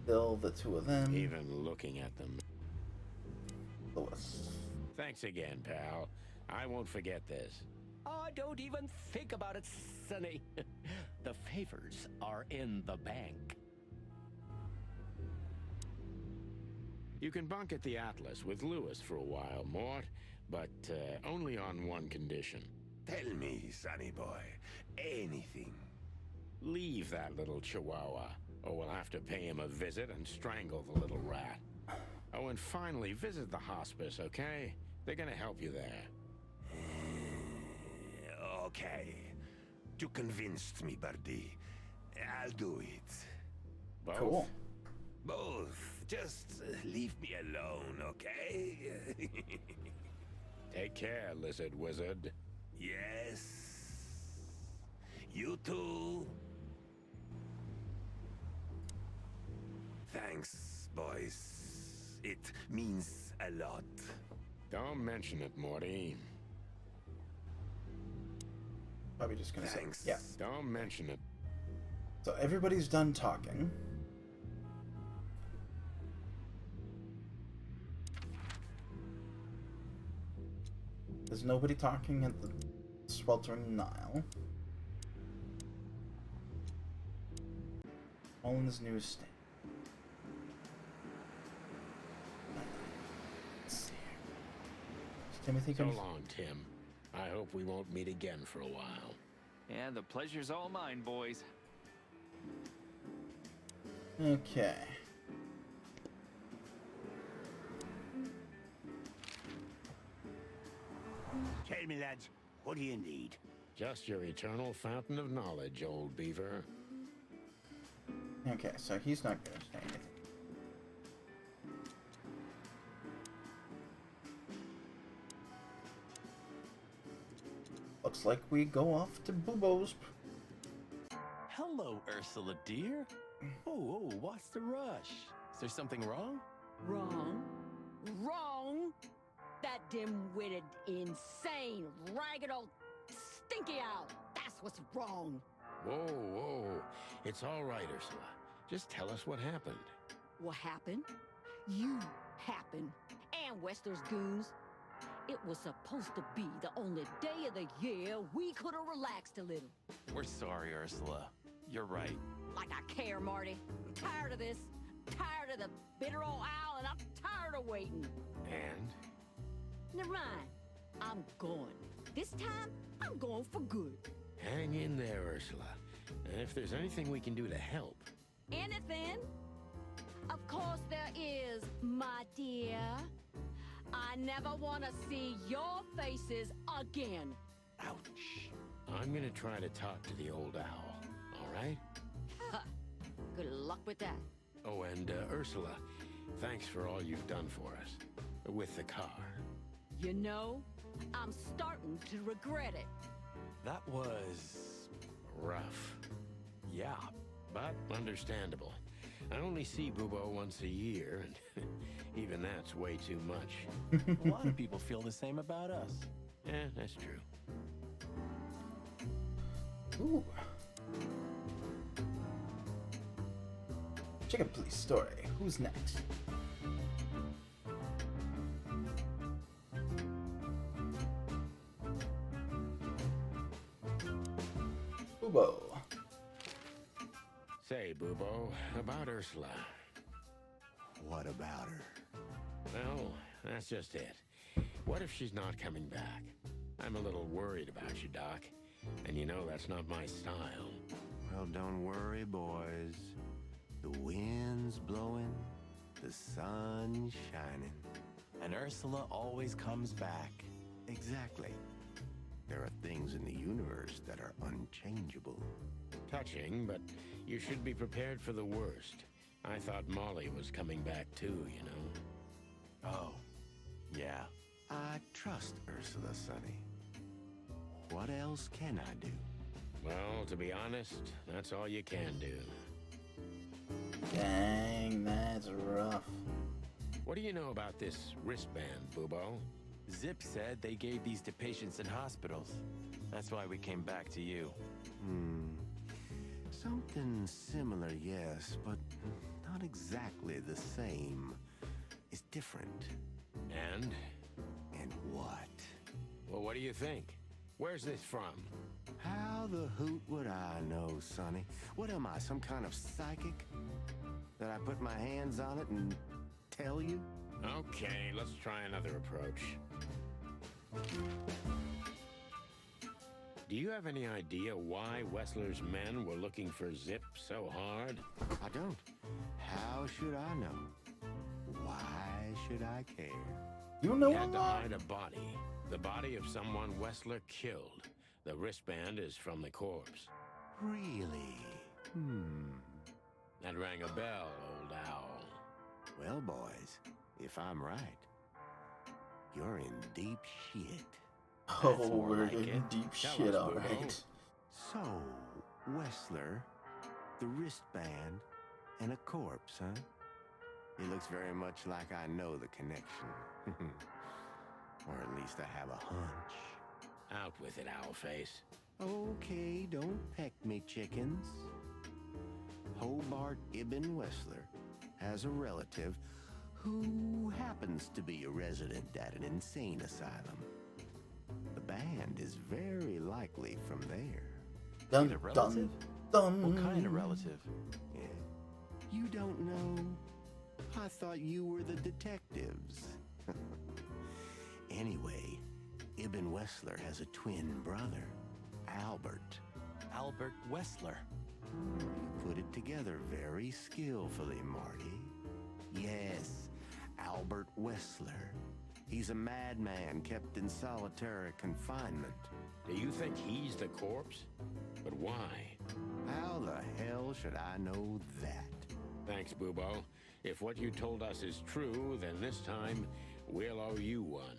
Still the 2 of them. Even looking at them. Lewis. Thanks again, pal. I won't forget this. Oh, don't even think about it, Sonny. The favors are in the bank. You can bunk at the Atlas with Lewis for a while, Mort, but only on one condition. Tell me, Sonny boy. Anything. Leave that little chihuahua, or we'll have to pay him a visit and strangle the little rat. Oh, and finally, visit the hospice, okay? They're gonna help you there. Okay. You convinced me, Birdie. I'll do it. Both? Cool. Both. Just leave me alone, okay? Take care, lizard wizard. Yes. You too. Thanks, boys. It means a lot. Don't mention it, Morty. Probably just gonna Thanks. say, yeah. Don't mention it. So everybody's done talking. There's nobody talking at the sweltering Nile. owns newsstand. Let's see here. Does Timothy So comes? long, Tim. I hope we won't meet again for a while. Yeah, the pleasure's all mine, boys. Okay. Tell me, lads, what do you need? Just your eternal fountain of knowledge, old beaver. Okay, so he's not going to say anything. Looks like we go off to Boobo's. Hello, Ursula, dear. Oh, what's the rush? Is there something wrong? Wrong. Wrong. That dim-witted, insane, ragged old stinky owl. That's what's wrong. Whoa. It's all right, Ursula. Just tell us what happened. What happened? You happened. And Westler's goons. It was supposed to be the only day of the year we could have relaxed a little. We're sorry, Ursula. You're right. Like I care, Marty. I'm tired of this. Tired of the bitter old owl, and I'm tired of waiting. And? Never mind. I'm going. This time, I'm going for good. Hang in there, Ursula. And if there's anything we can do to help. Anything? Of course there is, my dear. I never want to see your faces again. Ouch. I'm gonna try to talk to the old owl, all right? Good luck with that. Oh, and Ursula, thanks for all you've done for us. With the car. You know, I'm starting to regret it. That was... rough. yeah. But understandable. I only see Bubo once a year, and even that's way too much. A lot of people feel the same about us. Yeah, that's true. Ooh. Chicken Police story. Who's next? Bubo. Say, Bubo, about Ursula. What about her? Well, that's just it. What if she's not coming back? I'm a little worried about you, Doc. And you know that's not my style. Well, don't worry, boys. The wind's blowing, the sun's shining. And Ursula always comes back. Exactly. There are things in the universe that are unchangeable. Touching, but you should be prepared for the worst. I thought Molly was coming back too, you know. Oh, yeah. I trust Ursula, Sonny. What else can I do? Well, to be honest, that's all you can do. Dang, that's rough. What do you know about this wristband, Bubo? Zip said they gave these to patients in hospitals. That's why we came back to you. Something similar, yes, but not exactly the same. It's different. And? And what? Well, what do you think? Where's this from? How the hoot would I know, Sonny? What am I, some kind of psychic? That I put my hands on it and tell you? Okay, let's try another approach. Do you have any idea why Wessler's men were looking for Zip so hard? I don't. How should I know? Why should I care? You know He had to a lot. hide a body. The body of someone Wessler killed. The wristband is from the corpse. Really? That rang a bell, old owl. Well, boys, if I'm right, you're in deep shit. Oh, That's more we're like in it. deep Tell shit, us, all Bubo. right. So, Wessler, the wristband, and a corpse, huh? It looks very much like I know the connection. Or at least I have a hunch. Out with it, Owlface. Okay, don't peck me, chickens. Hobart Ibn Wessler has a relative who happens to be a resident at an insane asylum. The band is very likely from there. Dun, Need a dun, relative? dun. What kind of relative? Yeah, You don't know? I thought you were the detectives. Anyway, Ibn Wessler has a twin brother, Albert. Albert Wessler. You put it together very skillfully, Marty. Yes, Albert Wessler. He's a madman kept in solitary confinement. Do you think he's the corpse? But why? How the hell should I know that? Thanks, Bubo. If what you told us is true, then this time we'll owe you one.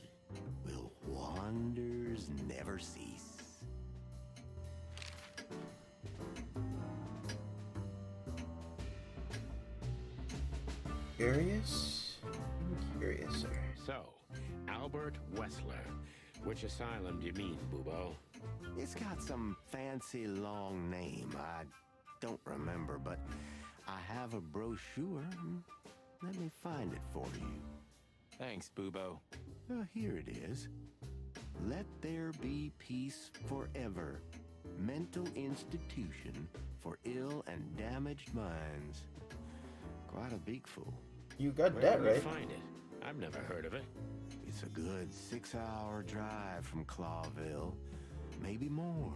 Will wonders never cease? Curious? I'm curious, sir. So, Albert Wessler. Which asylum do you mean, Bubo? It's got some fancy long name. I don't remember, but I have a brochure. Let me find it for you. Thanks, Bubo. Here it is. Let there be peace forever. Mental institution for ill and damaged minds. Quite a big fool. You got Where that can we right. find it? I've never heard of it. It's a good 6-hour drive from Clawville. Maybe more.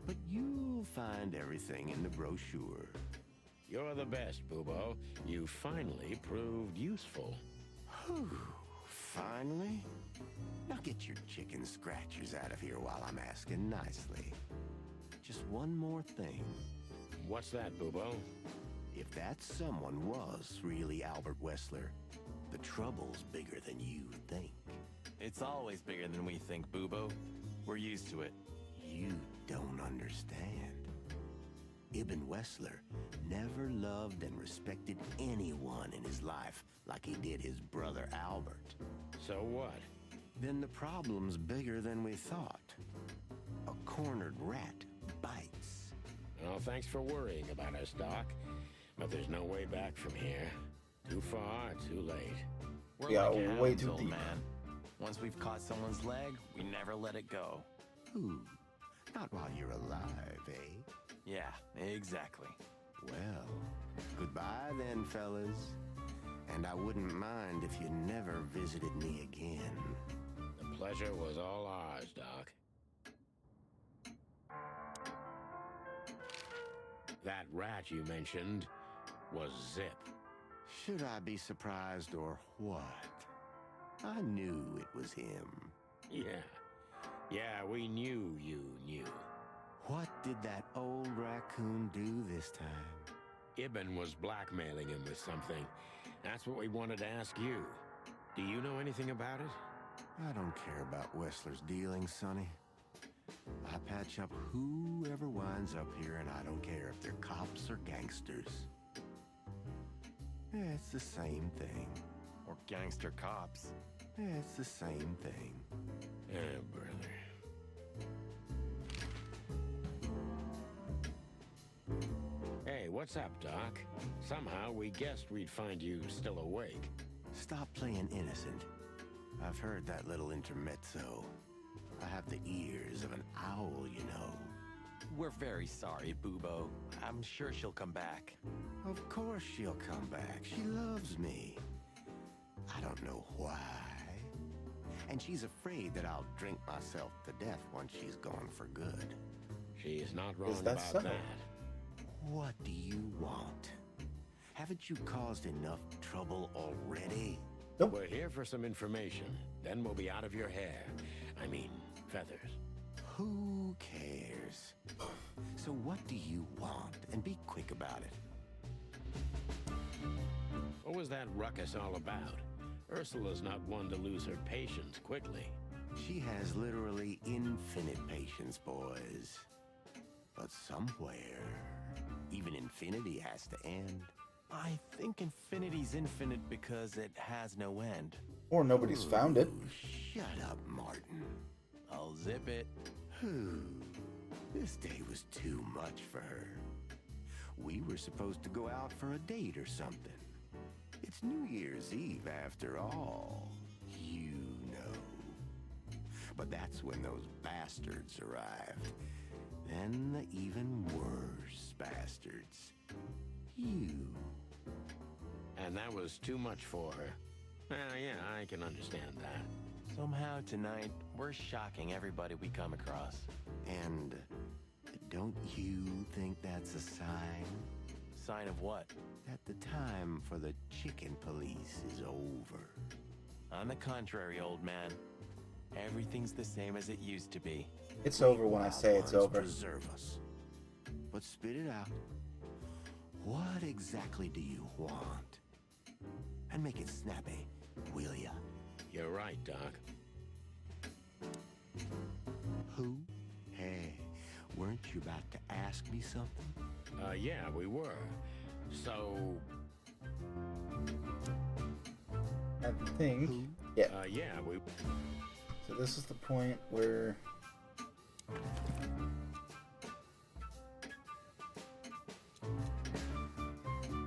But you'll find everything in the brochure. You're the best, Bubo. You finally proved useful. Whew. Finally? Now get your chicken scratchers out of here while I'm asking nicely. Just one more thing. What's that, Bubo? If that someone was really Albert Wessler, the trouble's bigger than you think. It's always bigger than we think, Bubo. We're used to it. You don't understand. Ibn Wessler never loved and respected anyone in his life like he did his brother Albert. So what? Then the problem's bigger than we thought. A cornered rat bites. Well, thanks for worrying about us, Doc. But there's no way back from here. Too far, too late. We're Yeah, like hounds, way too old deep. man. Once we've caught someone's leg, we never let it go. Ooh, not while you're alive, eh? Yeah, exactly. Well, goodbye then, fellas. And I wouldn't mind if you never visited me again. The pleasure was all ours, Doc. That rat you mentioned was Zip. Should I be surprised or what? I knew it was him. Yeah, we knew you knew. What did that old raccoon do this time? Ibn was blackmailing him with something. That's what we wanted to ask you. Do you know anything about it? I don't care about Wessler's dealings, Sonny. I patch up whoever winds up here, and I don't care if they're cops or gangsters. Yeah, it's the same thing. Or gangster cops. Yeah, it's the same thing. Yeah, brother. Hey, what's up, Doc? Somehow we guessed we'd find you still awake. Stop playing innocent. I've heard that little intermezzo. I have the ears of an owl, you know. We're very sorry, Bubo. I'm sure she'll come back. Of course she'll come back. She loves me. I don't know why. And she's afraid that I'll drink myself to death once she's gone for good. She's not wrong that about so? that. What do you want? Haven't you caused enough trouble already? Nope. We're here for some information. Then we'll be out of your hair. I mean, feathers. Who cares? So what do you want? And be quick about it. What was that ruckus all about? Ursula's not one to lose her patience quickly. She has literally infinite patience, boys. But somewhere, even infinity has to end. I think infinity's infinite because it has no end. Or nobody's found it. Shut up, Martin. I'll zip it. This day was too much for her. We were supposed to go out for a date or something. It's New Year's Eve after all. You know. But that's when those bastards arrived. Then the even worse bastards. You. And that was too much for her. Yeah, I can understand that. Somehow tonight, we're shocking everybody we come across. And don't you think that's a sign? Sign of what? That the time for the chicken police is over. On the contrary, old man. Everything's the same as it used to be. It's over when I say it's over. Preserve us. But spit it out. What exactly do you want? And make it snappy, will ya? You're right, Doc. Who? Hey, weren't you about to ask me something? Yeah, we were. So... I think... Yeah. Yeah, we... So this is the point where...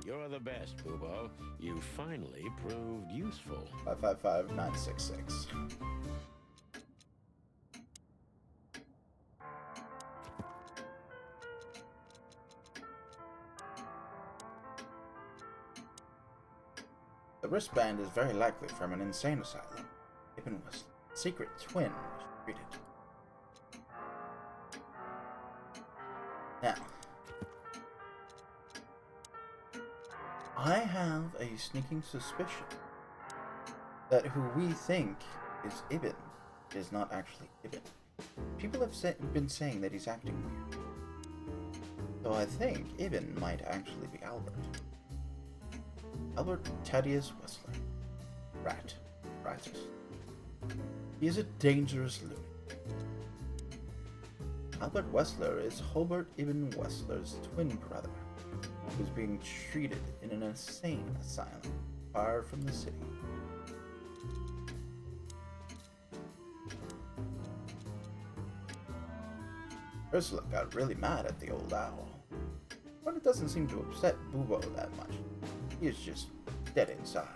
You're the best, Bubo. You finally proved useful. 555-966. The wristband is very likely from an insane asylum. Ibn was secret twin was treated. Now, I have a sneaking suspicion that who we think is Ibn is not actually Ibn. People have been saying that he's acting weird. So I think Ibn might actually be Albert. Albert Thaddeus Wessler. Rat. Rises. He is a dangerous lunatic. Albert Wessler is Hobart Ibn Wessler's twin brother, who's being treated in an insane asylum far from the city. Ursula got really mad at the old owl, but it doesn't seem to upset Bubo that much. He is just dead inside.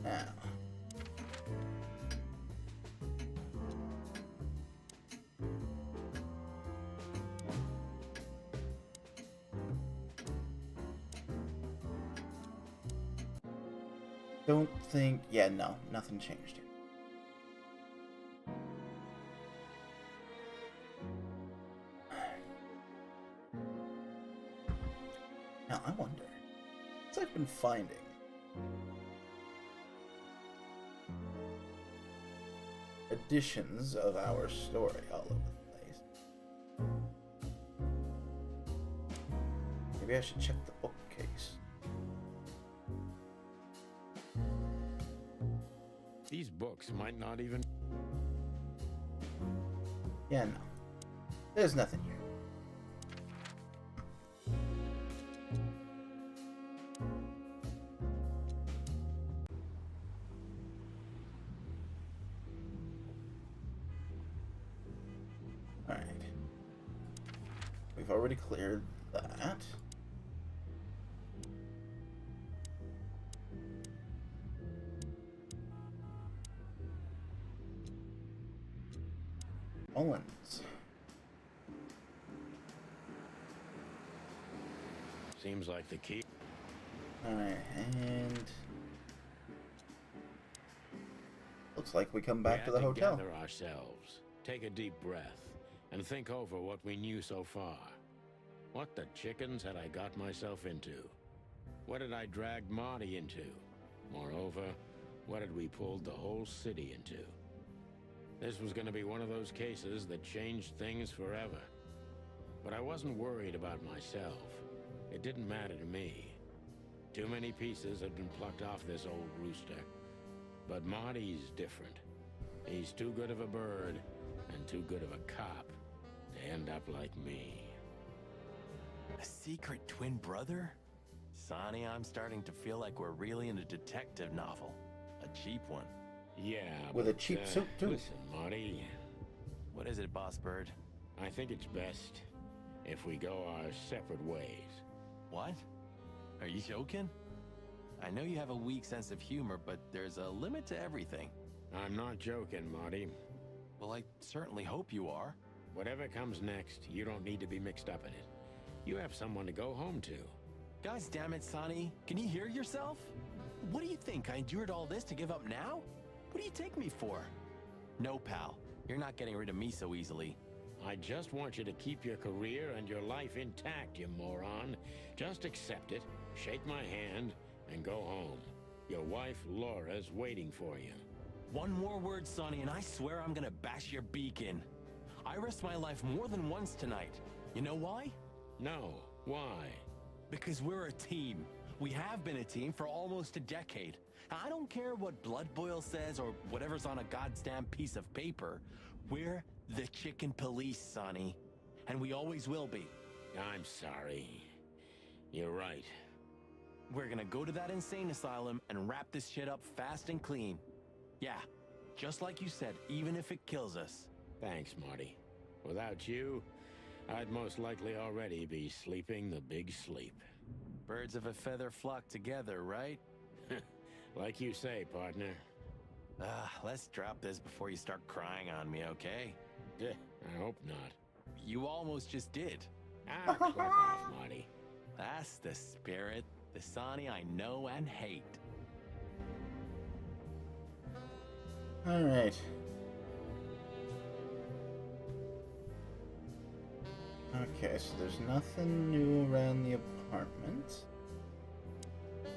Now, don't think... Yeah, no, nothing changed here. Now, I wonder, as I've been finding editions of our story all over the place, maybe I should check the bookcase. These books might not even... Yeah, no. There's nothing here. Alright. We've already cleared that. Owens. Seems like the key. Alright, and... looks like we come back to the hotel. Gather ourselves, take a deep breath, and think over what we knew so far. What the chickens had I got myself into? What had I dragged Marty into? Moreover, what had we pulled the whole city into? This was going to be one of those cases that changed things forever. But I wasn't worried about myself. It didn't matter to me. Too many pieces had been plucked off this old rooster. But Marty's different. He's too good of a bird and too good of a cop to end up like me. A secret twin brother? Sonny, I'm starting to feel like we're really in a detective novel. A cheap one. Yeah, with a cheap suit, too. Listen, Marty. What is it, Boss Bird? I think it's best if we go our separate ways. What? Are you joking? I know you have a weak sense of humor, but there's a limit to everything. I'm not joking, Marty. Well, I certainly hope you are. Whatever comes next, you don't need to be mixed up in it. You have someone to go home to. Guys, damn it, Sonny. Can you hear yourself? What do you think? I endured all this to give up now? What do you take me for? No, pal. You're not getting rid of me so easily. I just want you to keep your career and your life intact, you moron. Just accept it, shake my hand, and go home. Your wife, Laura's waiting for you. One more word, Sonny, and I swear I'm gonna bash your beak in. I risked my life more than once tonight. You know why? No. Why? Because we're a team. We have been a team for almost a decade. I don't care what Blood Boil says or whatever's on a goddamn piece of paper. We're the Chicken Police, Sonny. And we always will be. I'm sorry. You're right. We're gonna go to that insane asylum and wrap this shit up fast and clean. Yeah, just like you said, even if it kills us. Thanks, Marty. Without you, I'd most likely already be sleeping the big sleep. Birds of a feather flock together, right? Like you say, partner. Let's drop this before you start crying on me, okay? I hope not. You almost just did. Fuck off, Marty. That's the spirit, the Sonny I know and hate. Alright. Okay, so there's nothing new around the apartment.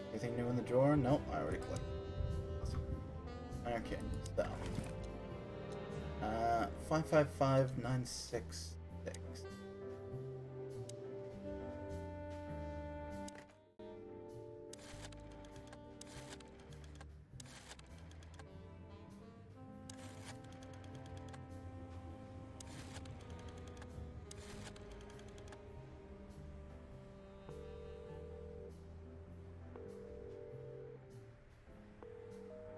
Anything new in the drawer? Nope, I already clicked. Awesome. Okay, so 555966.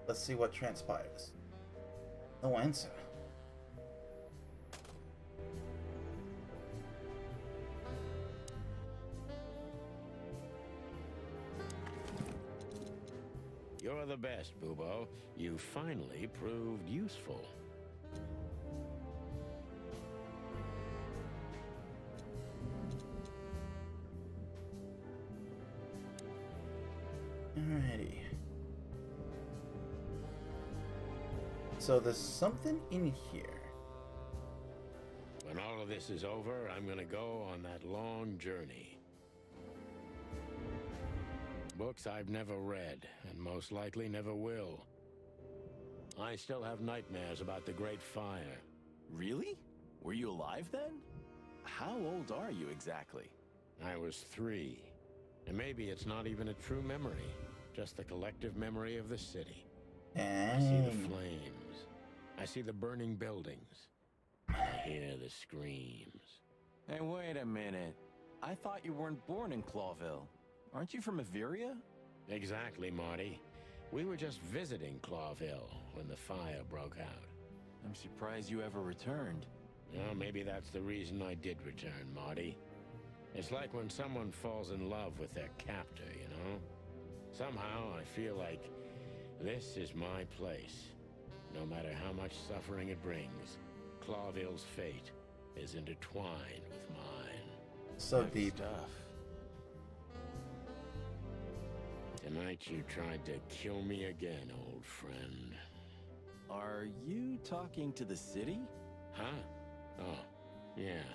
Let's see what transpires. No answer. You're the best, Bubo. You finally proved useful. Alrighty. So there's something in here. When all of this is over, I'm gonna go on that long journey. Books I've never read, and most likely never will. I still have nightmares about the Great Fire. Really? Were you alive then? How old are you exactly? I was 3. And maybe it's not even a true memory, just the collective memory of the city. I see the flames. I see the burning buildings. I hear the screams. Hey, wait a minute. I thought you weren't born in Clawville. Aren't you from Averia? Exactly, Marty. We were just visiting Clawville when the fire broke out. I'm surprised you ever returned. Well, maybe that's the reason I did return, Marty. It's like when someone falls in love with their captor, you know? Somehow I feel like this is my place. No matter how much suffering it brings, Clawville's fate is intertwined with mine. So Good deep. stuff. Tonight you tried to kill me again, old friend. Are you talking to the city? Huh? Oh, yeah.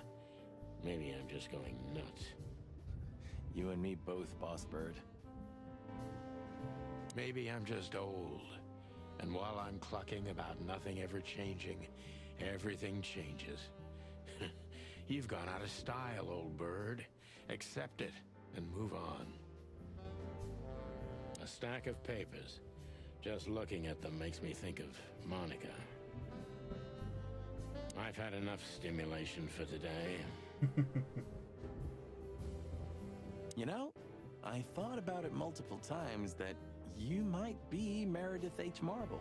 Maybe I'm just going nuts. You and me both, Boss Bird. Maybe I'm just old. And while I'm clucking about nothing ever changing, everything changes. You've gone out of style, old bird. Accept it and move on. A stack of papers. Just looking at them makes me think of Monica. I've had enough stimulation for today. You know, I thought about it multiple times that you might be Meredith H. Marble.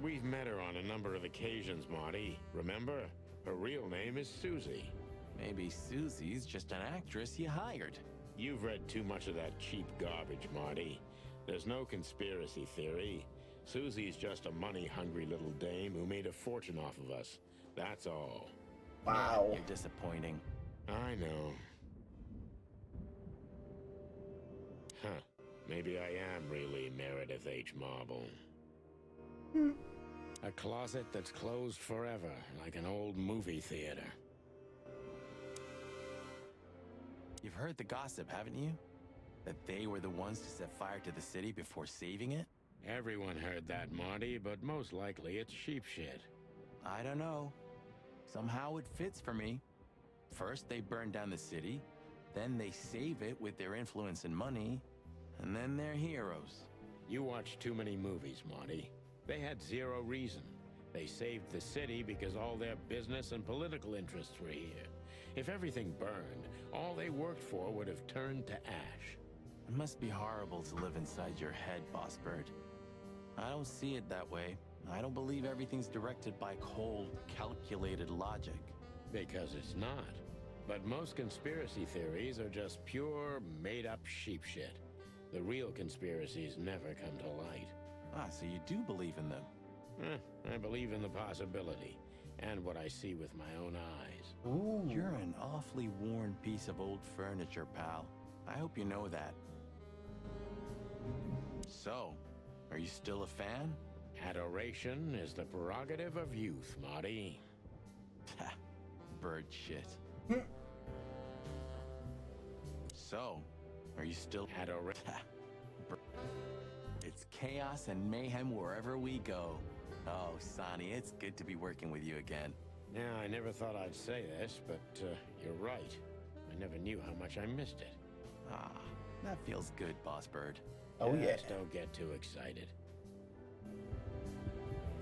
We've met her on a number of occasions, Marty. Remember? Her real name is Susie. Maybe Susie's just an actress you hired. You've read too much of that cheap garbage, Marty. There's no conspiracy theory. Susie's just a money-hungry little dame who made a fortune off of us. That's all. Wow. Yeah, you're disappointing. I know. Huh. Maybe I am really Meredith H. Marble. A closet that's closed forever, like an old movie theater. You've heard the gossip, haven't you? That they were the ones to set fire to the city before saving it? Everyone heard that, Marty, but most likely it's sheep shit. I don't know. Somehow it fits for me. First, they burn down the city, then they save it with their influence and money, and then they're heroes. You watch too many movies, Marty. They had zero reason. They saved the city because all their business and political interests were here. If everything burned, all they worked for would have turned to ash. It must be horrible to live inside your head, Boss Bird. I don't see it that way. I don't believe everything's directed by cold, calculated logic. Because it's not. But most conspiracy theories are just pure, made-up sheep shit. The real conspiracies never come to light. Ah, so you do believe in them? I believe in the possibility, and what I see with my own eyes. Ooh. You're an awfully worn piece of old furniture, pal. I hope you know that. So, are you still a fan? Adoration is the prerogative of youth, Marty. Bird shit. So, are you still It's chaos and mayhem wherever we go. Oh, Sonny, it's good to be working with you again. Now, I never thought I'd say this, but you're right. I never knew how much I missed it. Ah, that feels good, Boss Bird. Oh, yeah. Just don't get too excited.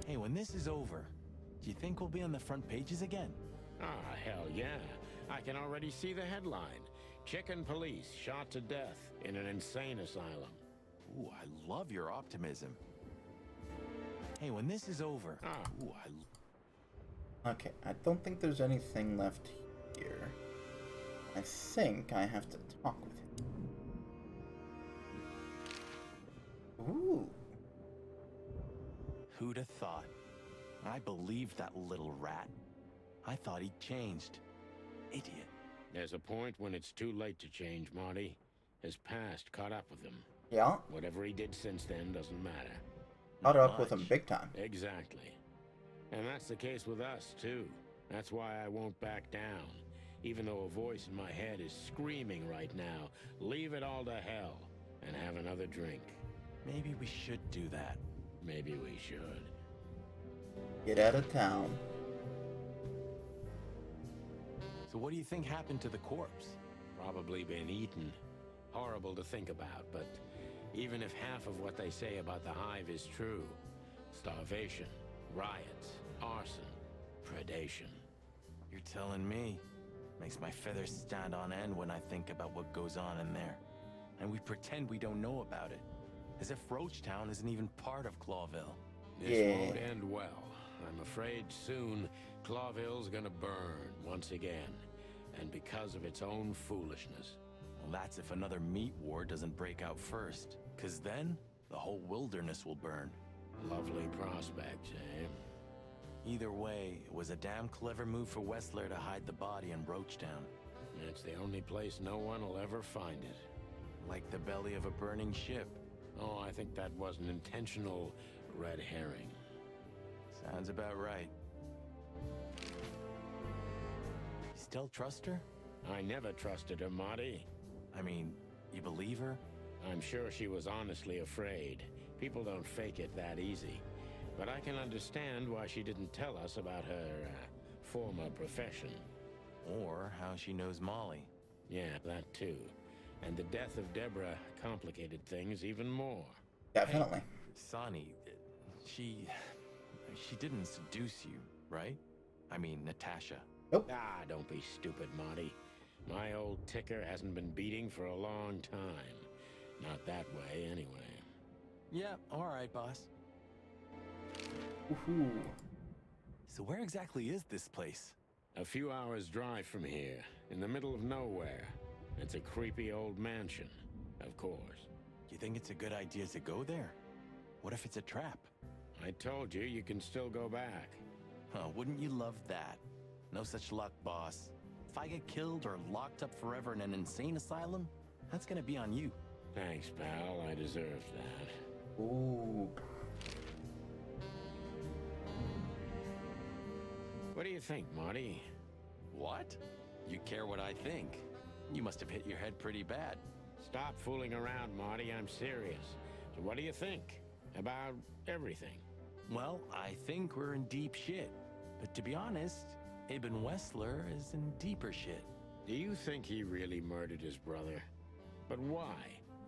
Hey, when this is over, do you think we'll be on the front pages again? Ah, hell yeah. I can already see the headline. Chicken police shot to death in an insane asylum. Ooh, I love your optimism. Hey, when this is over... Ooh, Okay, I don't think there's anything left here. I think I have to talk with him. Ooh. Who'd have thought? I believed that little rat. I thought he'd changed. Idiot. There's a point when it's too late to change, Marty. His past caught up with him. Yeah? Whatever he did since then doesn't matter. Caught up with him big time. Exactly. And that's the case with us, too. That's why I won't back down. Even though a voice in my head is screaming right now, leave it all to hell and have another drink. Maybe we should do that. Maybe we should. Get out of town. So what do you think happened to the corpse? Probably been eaten. Horrible to think about, but even if half of what they say about the hive is true, starvation, riots, arson, predation. You're telling me. Makes my feathers stand on end when I think about what goes on in there. And we pretend we don't know about it. As if Roachtown isn't even part of Clawville. This won't end well. I'm afraid soon Clawville's gonna burn once again. And because of its own foolishness. Well, that's if another meat war doesn't break out first. 'Cause then, the whole wilderness will burn. Lovely prospect, eh? Either way, it was a damn clever move for Wessler to hide the body in Roachtown. It's the only place no one will ever find it. Like the belly of a burning ship. Oh, I think that was an intentional red herring. Sounds about right. You still trust her? I never trusted her, Marty. I mean, you believe her? I'm sure she was honestly afraid. People don't fake it that easy. But I can understand why she didn't tell us about her former profession. Or how she knows Molly. Yeah, that too. And the death of Deborah complicated things even more. Definitely. Hey, Sonny, she didn't seduce you, right? I mean, Natasha. Nope. Ah, don't be stupid, Marty. My old ticker hasn't been beating for a long time. Not that way, anyway. Yeah, all right, boss. Woohoo. So where exactly is this place? A few hours' drive from here, in the middle of nowhere. It's a creepy old mansion, of course. You think it's a good idea to go there? What if it's a trap? I told you, you can still go back. Wouldn't you love that? No such luck, boss. If I get killed or locked up forever in an insane asylum, that's gonna be on you. Thanks, pal. I deserved that. Ooh. What do you think, Marty? What? You care what I think? You must have hit your head pretty bad. Stop fooling around, Marty. I'm serious. So what do you think? About everything? Well, I think we're in deep shit. But to be honest, Ibn Wessler is in deeper shit. Do you think he really murdered his brother? But why?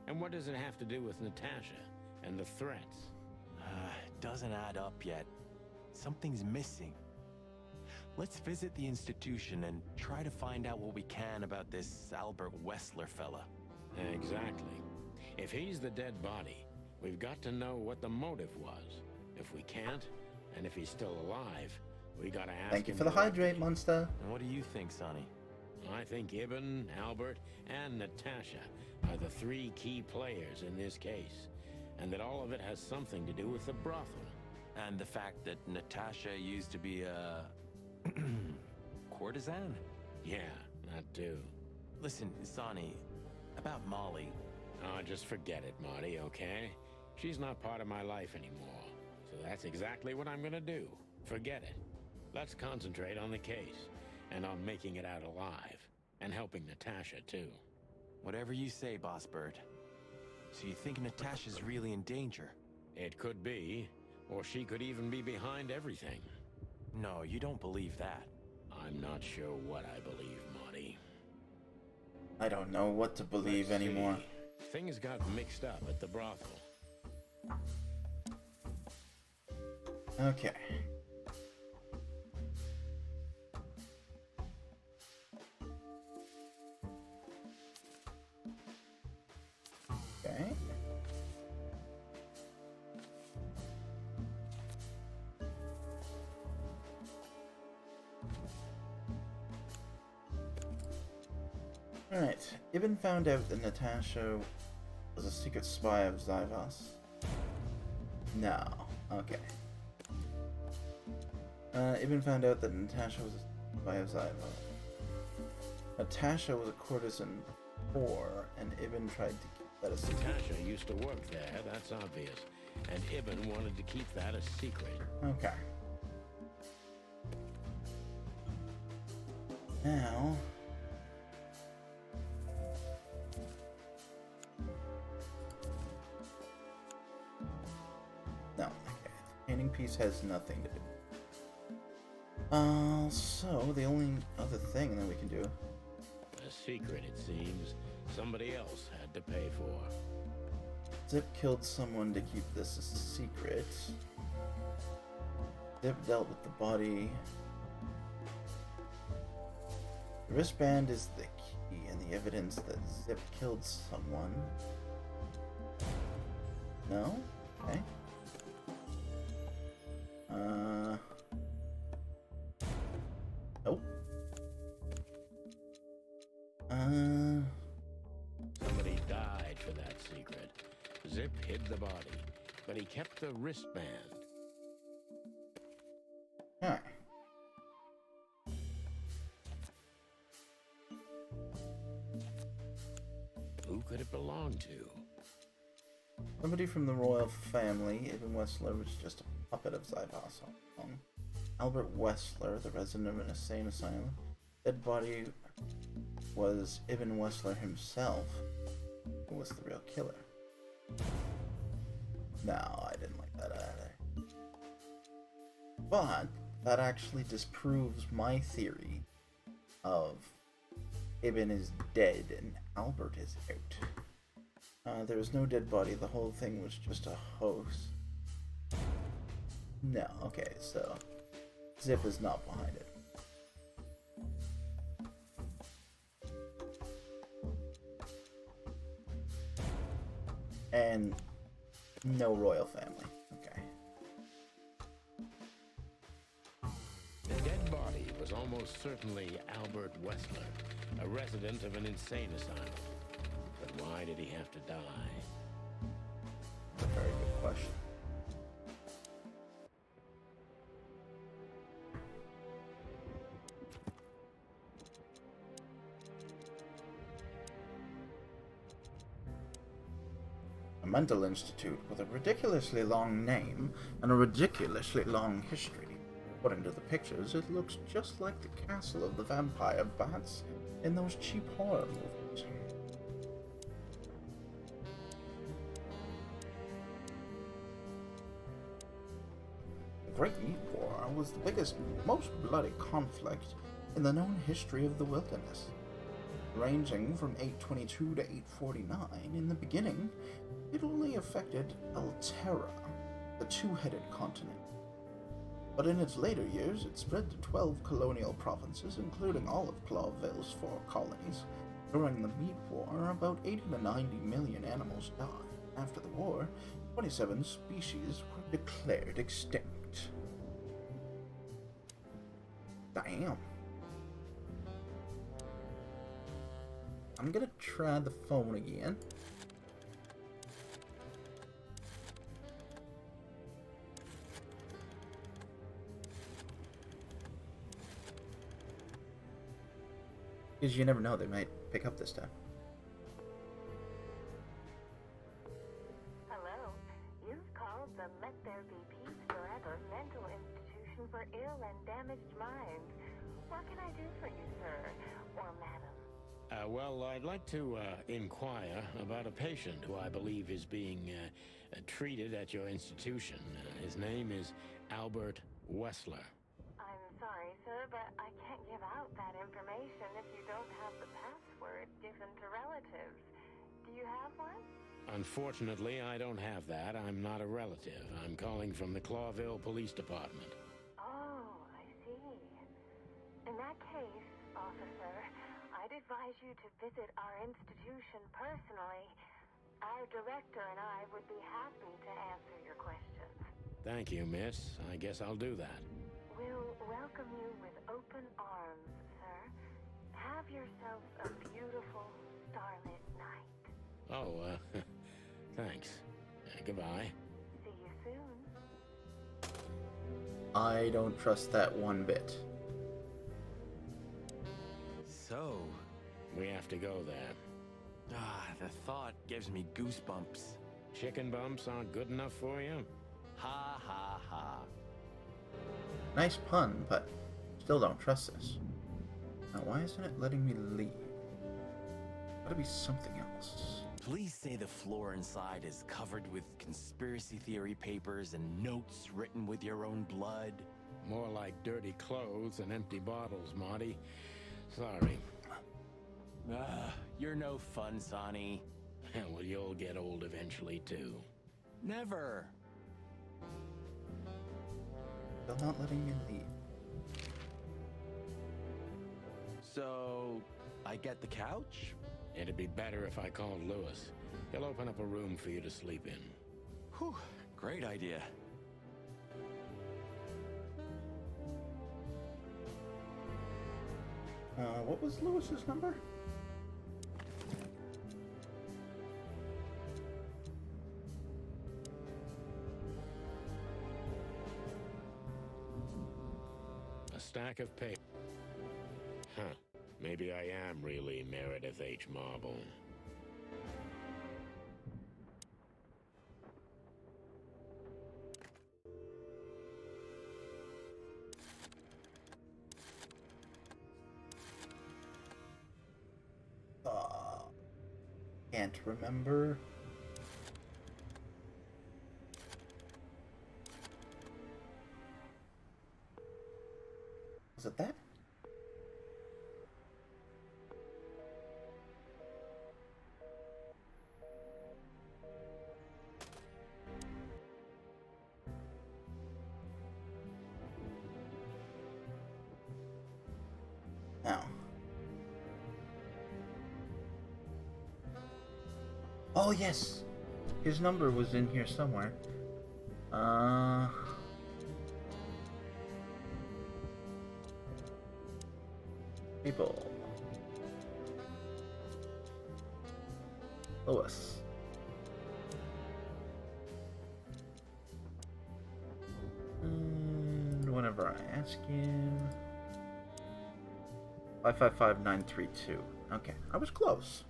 And what does it have to do with Natasha and the threats? Doesn't add up yet. Something's missing. Let's visit the institution and try to find out what we can about this Albert Wessler fella. Exactly. If he's the dead body, we've got to know what the motive was. If we can't, and if he's still alive, we gotta ask him. Thank you for the hydrate, monster. And what do you think, Sonny? I think Ibn, Albert, and Natasha are the three key players in this case, and that all of it has something to do with the brothel. And the fact that Natasha used to be a courtesan? Yeah, that too. Listen, Sonny, about Molly. Oh, just forget it, Marty, okay? She's not part of my life anymore. So that's exactly what I'm gonna do. Forget it. Let's concentrate on the case, and on making it out alive, and helping Natasha, too. Whatever you say, Boss Bird. So you think Natasha's really in danger? It could be, or she could even be behind everything. No, you don't believe that. I'm not sure what I believe, Marty. I don't know what to believe anymore. Things got mixed up at the brothel. Okay. Okay. Alright, Ibn found out that Natasha was a secret spy of Zivas. No. Okay. Ibn found out that Natasha was a spy of Zivas. Natasha was a courtesan before, and Ibn tried to keep that a secret. Natasha used to work there, that's obvious. And Ibn wanted to keep that a secret. Okay. Now... No, okay. The painting piece has nothing to do. So the only other thing that we can do... A secret, it seems. Somebody else had to pay for. Zip killed someone to keep this a secret. Zip dealt with the body. The wristband is the key and the evidence that Zip killed someone. No? Okay. Nope. Somebody died for that secret. Zip hid the body, but he kept the wristband. Alright. Who could it belong to? Somebody from the royal family. Ibn Wessler was just a puppet of Zivas. Albert Wessler, the resident of an insane asylum. Dead body was Ibn Wessler himself, who was the real killer. No, I didn't like that either. But that actually disproves my theory of Ibn is dead and Albert is out. There was no dead body. The whole thing was just a hoax. No, okay, so Zip is not behind it. And no royal family. Okay. The dead body was almost certainly Albert Wessler, a resident of an insane asylum. But why did he have to die? Very good question. mental institute with a ridiculously long name and a ridiculously long history. According to the pictures, it looks just like the castle of the vampire bats in those cheap horror movies. The Great Meat War was the biggest, most bloody conflict in the known history of the wilderness. Ranging from 822 to 849, in the beginning, it only affected Alterra, the two-headed continent. But in its later years, it spread to 12 colonial provinces, including all of Clawville's 4 colonies. During the Meat War, about 80 to 90 million animals died. After the war, 27 species were declared extinct. Damn. I'm gonna try the phone again. Because you never know, they might pick up this time. Hello. You've called the Met There Be Peace Forever Mental Institution for Ill and Damaged Minds. What can I do for you, sir? Or madam? Well, I'd like to inquire about a patient who I believe is being treated at your institution. His name is Albert Wessler. I'm sorry, sir, but I can't give out that information if you don't have the password given to relatives. Do you have one? Unfortunately, I don't have that. I'm not a relative. I'm calling from the Clawville Police Department. Oh, I see. In that case, officer, I'd advise you to visit our institution personally. Our director and I would be happy to answer your questions. Thank you, miss. I guess I'll do that. We'll welcome you with open arms, sir. Have yourself a beautiful, starlit night. Oh, thanks. Goodbye. See you soon. I don't trust that one bit. So, we have to go there. The thought gives me goosebumps. Chicken bumps aren't good enough for you? Ha ha ha. Nice pun, but still don't trust this. Now, why isn't it letting me leave? Gotta be something else. Please say the floor inside is covered with conspiracy theory papers and notes written with your own blood. More like dirty clothes and empty bottles, Marty. Sorry. You're no fun, Sonny. Well, you'll get old eventually, too. Never. Still not letting me leave. So, I get the couch? It'd be better if I called Lewis. He'll open up a room for you to sleep in. Whew, great idea. What was Lewis's number? A stack of paper. Huh. Maybe I am really Meredith H. Marble. Can't remember. Was it that? No. Oh, yes. His number was in here somewhere. People. Lewis. And whenever I ask him... 555932. Okay, I was close.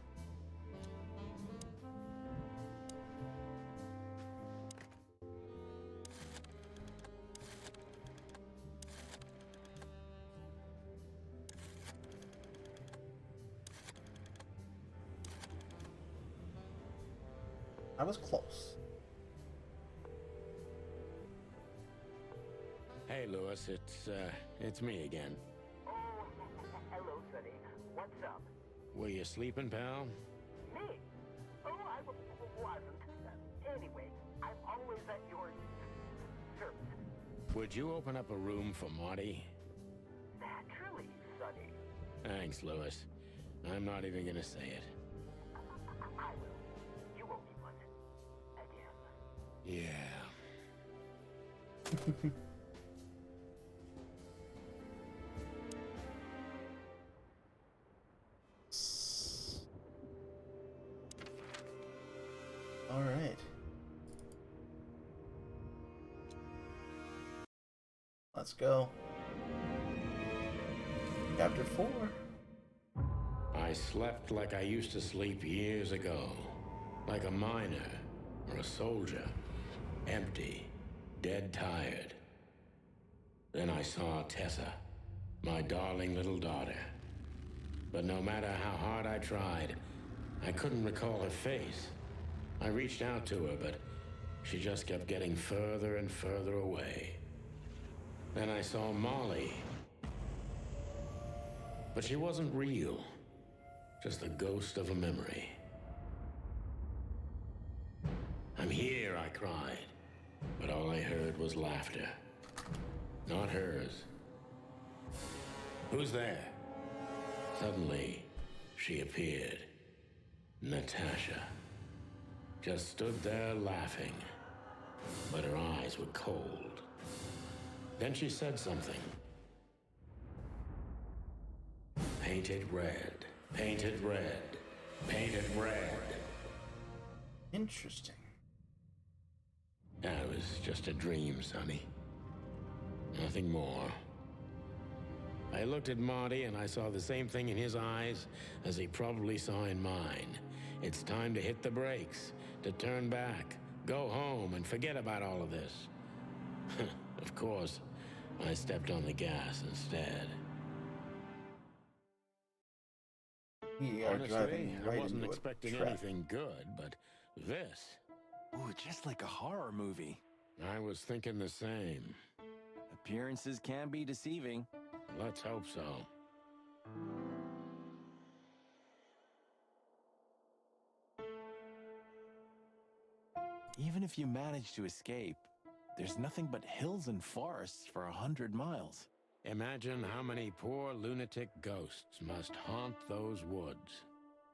I was close. Hey, Lewis, it's me again. Oh, hello, Sonny. What's up? Were you sleeping, pal? Me? Oh, I wasn't. Anyway, I'm always at your service. Would you open up a room for Marty? Naturally, Sonny. Thanks, Lewis. I'm not even gonna say it. I will. You owe me one. Again. Yeah. All right. Let's go. Chapter 4. I slept like I used to sleep years ago. Like a miner or a soldier. Empty. Dead tired. Then I saw Tessa. My darling little daughter. But no matter how hard I tried, I couldn't recall her face. I reached out to her, but she just kept getting further and further away. Then I saw Molly. But she wasn't real. Just the ghost of a memory. I'm here, I cried. But all I heard was laughter. Not hers. Who's there? Suddenly, she appeared. Natasha. Just stood there laughing. But her eyes were cold. Then she said something. Painted red. Painted red. Painted red. Interesting. That was just a dream, Sonny. Nothing more. I looked at Marty and I saw the same thing in his eyes as he probably saw in mine. It's time to hit the brakes, to turn back, go home and forget about all of this. Of course, I stepped on the gas instead. We are driving right I wasn't into expecting a trap. anything good, but this... Ooh, just like a horror movie. I was thinking the same. Appearances can be deceiving. Let's hope so. Even if you manage to escape, there's nothing but hills and forests for 100 miles. Imagine how many poor lunatic ghosts must haunt those woods.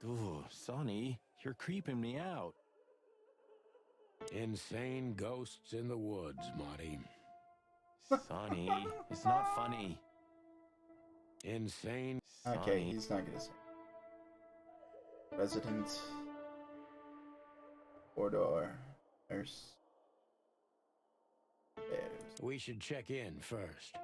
Ooh, Sonny, you're creeping me out. Insane ghosts in the woods, Marty. Sonny, it's not funny. Insane. Okay, he's not gonna say. Resident. Corridor. Nurse. There's. We should check in first.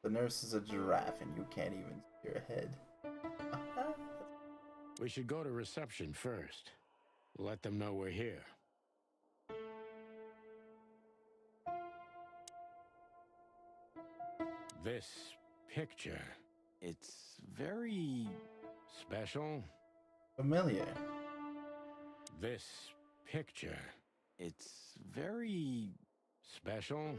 The nurse is a giraffe and you can't even see your head. We should go to reception first. Let them know we're here. This picture. It's very... special? Familiar. This picture. It's very... special?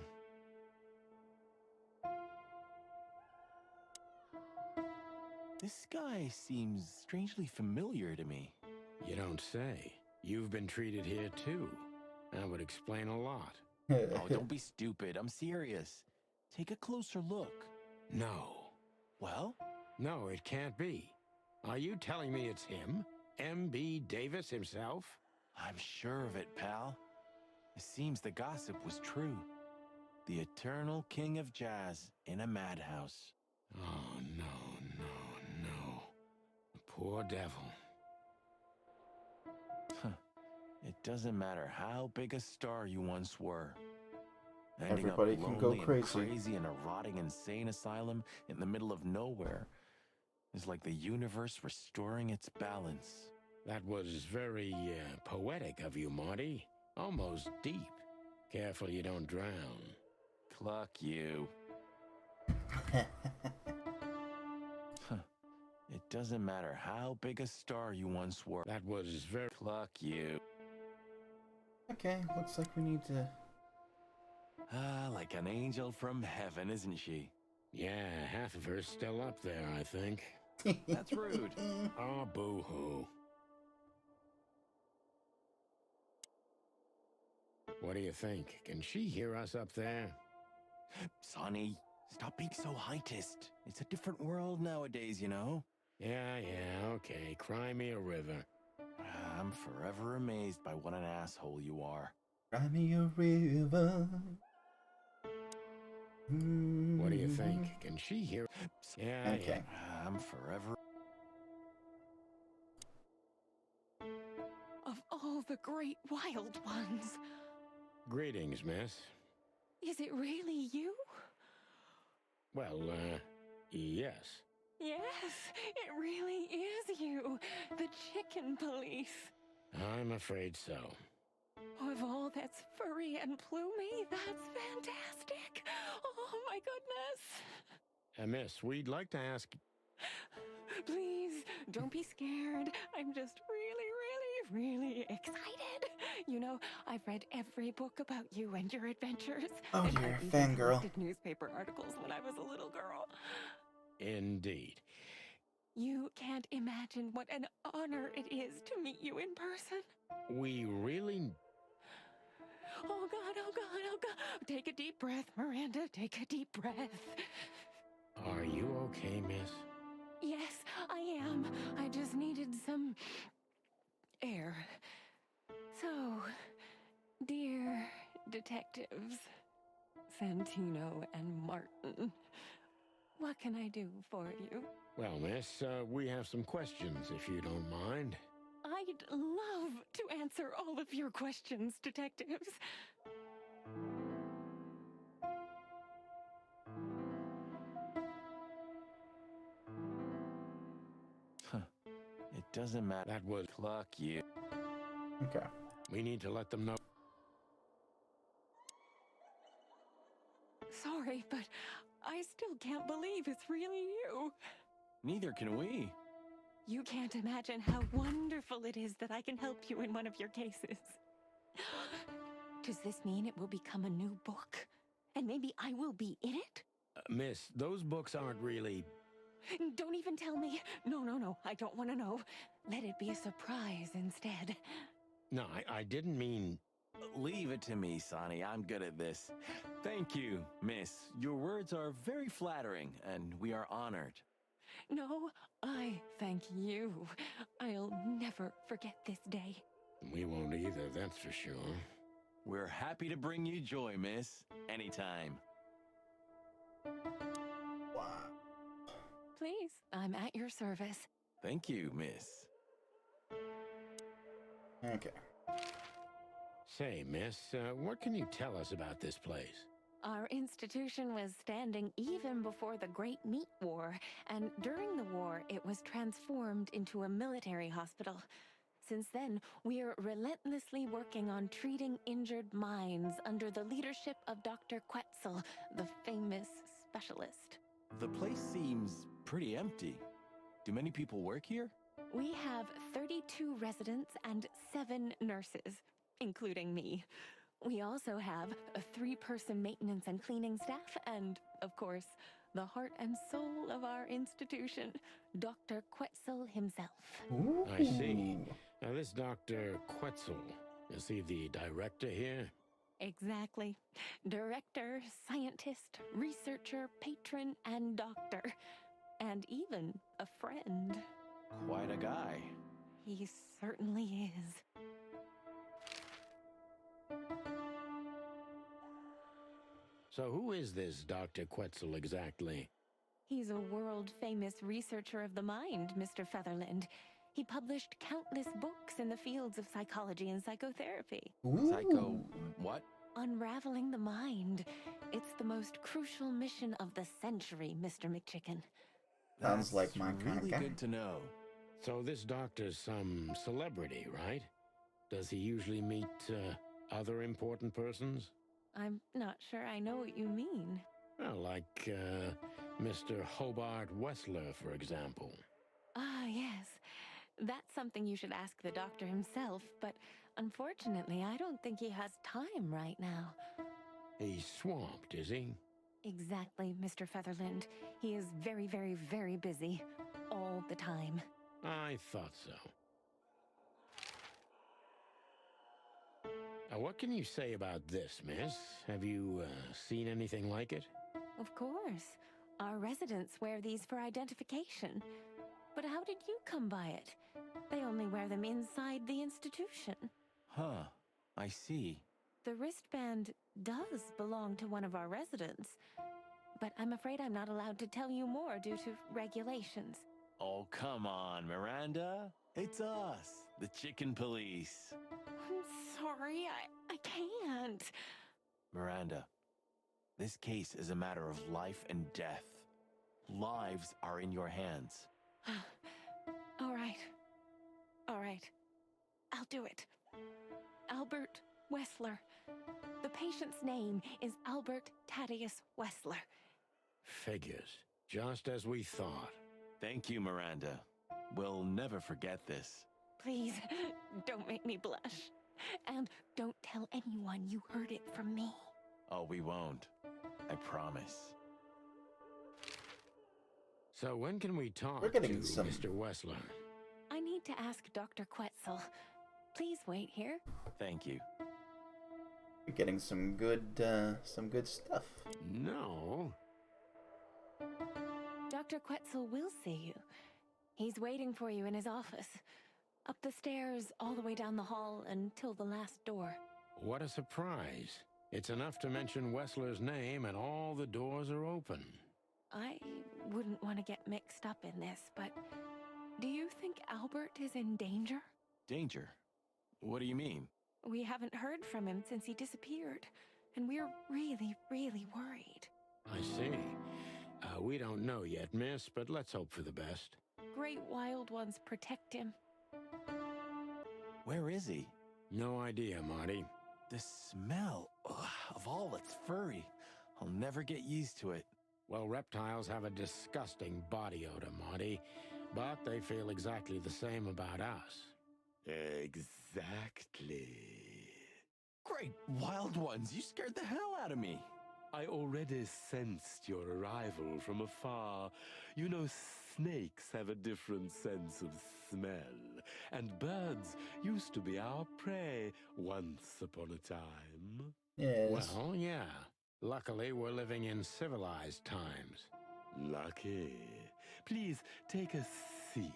This guy seems strangely familiar to me. You don't say. You've been treated here too. That would explain a lot. Oh, don't be stupid. I'm serious. Take a closer look. No. Well? No, it can't be. Are you telling me it's him? M.B. Davis himself? I'm sure of it, pal. It seems the gossip was true. The eternal king of jazz in a madhouse. Oh, no. The poor devil. It doesn't matter how big a star you once were. Ending Everybody up can go lonely and crazy. crazy in a rotting insane asylum in the middle of nowhere is like the universe restoring its balance. That was very poetic of you, Marty. Almost deep. Careful you don't drown. Cluck you. It doesn't matter how big a star you once were. That was very... Cluck you. Okay, looks like we need to... Ah, like an angel from heaven, isn't she? Yeah, half of her's still up there, I think. That's rude. Oh, boo-hoo. What do you think? Can she hear us up there? Sonny, stop being so heightist. It's a different world nowadays, you know? Yeah, okay. Cry me a river. I'm forever amazed by what an asshole you are. Cry me a river. What do you think? Can she hear? Yeah, Okay. I'm forever... Of all the great wild ones, Greetings, miss. is it really you? Well, yes. Yes, it really is you, the chicken police. I'm afraid so. Of all that's furry and plumey, that's fantastic. Oh my goodness. Miss, we'd like to ask... Please, don't be scared. I'm just really excited. You know, I've read every book about you and your adventures. Oh and dear, I even fangirl. collected newspaper articles when I was a little girl. Indeed. You can't imagine what an honor it is to meet you in person. We really... Oh God, oh God, oh God. Take a deep breath, Miranda. Take a deep breath. Are you okay, miss? Yes, I am. I just needed some air. So, dear detectives, Santino and Martin, what can I do for you? Well, miss, we have some questions, if you don't mind. I'd love to answer all of your questions, detectives. It doesn't matter. That was... Cluck you. Okay. We need to let them know... Sorry, but I still can't believe it's really you. Neither can we. You can't imagine how wonderful it is that I can help you in one of your cases. Does this mean it will become a new book? And maybe I will be in it? miss, those books aren't really... Don't even tell me. No, I don't want to know. Let it be a surprise instead. No, I didn't mean... Leave it to me, Sonny. I'm good at this. Thank you, miss. Your words are very flattering, and we are honored. No, I thank you. I'll never forget this day. We won't either, that's for sure. We're happy to bring you joy, miss. Anytime. Wow. Please, I'm at your service. Thank you, miss. Okay. Say, miss, what can you tell us about this place? Our institution was standing even before the Great Meat War, and during the war, it was transformed into a military hospital. Since then, we are relentlessly working on treating injured minds under the leadership of Dr. Quetzal, the famous specialist. The place seems pretty empty. Do many people work here? We have 32 residents and 7 nurses, including me. We also have a 3-person maintenance and cleaning staff, and, of course, the heart and soul of our institution, Dr. Quetzal himself. Ooh. I see. Now, this Dr. Quetzal, is he the director here? Exactly. Director, scientist, researcher, patron, and doctor. And even a friend. Quite a guy. He certainly is. So who is this Dr. Quetzal exactly? He's a world-famous researcher of the mind, Mr. Featherland. He published countless books in the fields of psychology and psychotherapy. Ooh. Psycho... what? Unraveling the mind. It's the most crucial mission of the century, Mr. McChicken. Sounds like my kind of really guy. good to know. So this doctor's some celebrity, right? Does he usually meet, other important persons? I'm not sure I know what you mean. Well, like, Mr. Hobart Wessler, for example. yes. That's something you should ask the doctor himself, but unfortunately, I don't think he has time right now. He's swamped, is he? Exactly, Mr. Featherland. He is very, very, very busy. All the time. I thought so. What can you say about this, miss? Have you seen anything like it? Of course. Our residents wear these for identification. But how did you come by it? They only wear them inside the institution. Huh. I see. The wristband does belong to one of our residents. But I'm afraid I'm not allowed to tell you more due to regulations. Oh, come on, Miranda. It's us, the chicken police. I'm sorry, I can't. Miranda, this case is a matter of life and death. Lives are in your hands. All right. All right. I'll do it. Albert Wessler. The patient's name is Albert Thaddeus Wessler. Figures. Just as we thought. Thank you, Miranda. We'll never forget this. Please, don't make me blush. And don't tell anyone you heard it from me. Oh, we won't. I promise. So when can we talk We're getting to some... Mr. Wessler? I need to ask Dr. Quetzal. Please wait here. Thank you. We're getting some good stuff. No. Dr. Quetzal will see you. He's waiting for you in his office. Up the stairs, all the way down the hall, until the last door. What a surprise. It's enough to mention Wessler's name and all the doors are open. I wouldn't want to get mixed up in this, but do you think Albert is in danger? Danger? What do you mean? We haven't heard from him since he disappeared, and we're really, really worried. I see. We don't know yet, miss, but let's hope for the best. Great wild ones protect him. Where is he? No idea, Marty. The smell of all that's furry. I'll never get used to it. Well, reptiles have a disgusting body odor, Marty, but they feel exactly the same about us. Exactly. Great wild ones, you scared the hell out of me. I already sensed your arrival from afar. You know, snakes have a different sense of smell, and birds used to be our prey once upon a time. Yes. Well, yeah. Luckily, we're living in civilized times. Lucky. Please take a seat.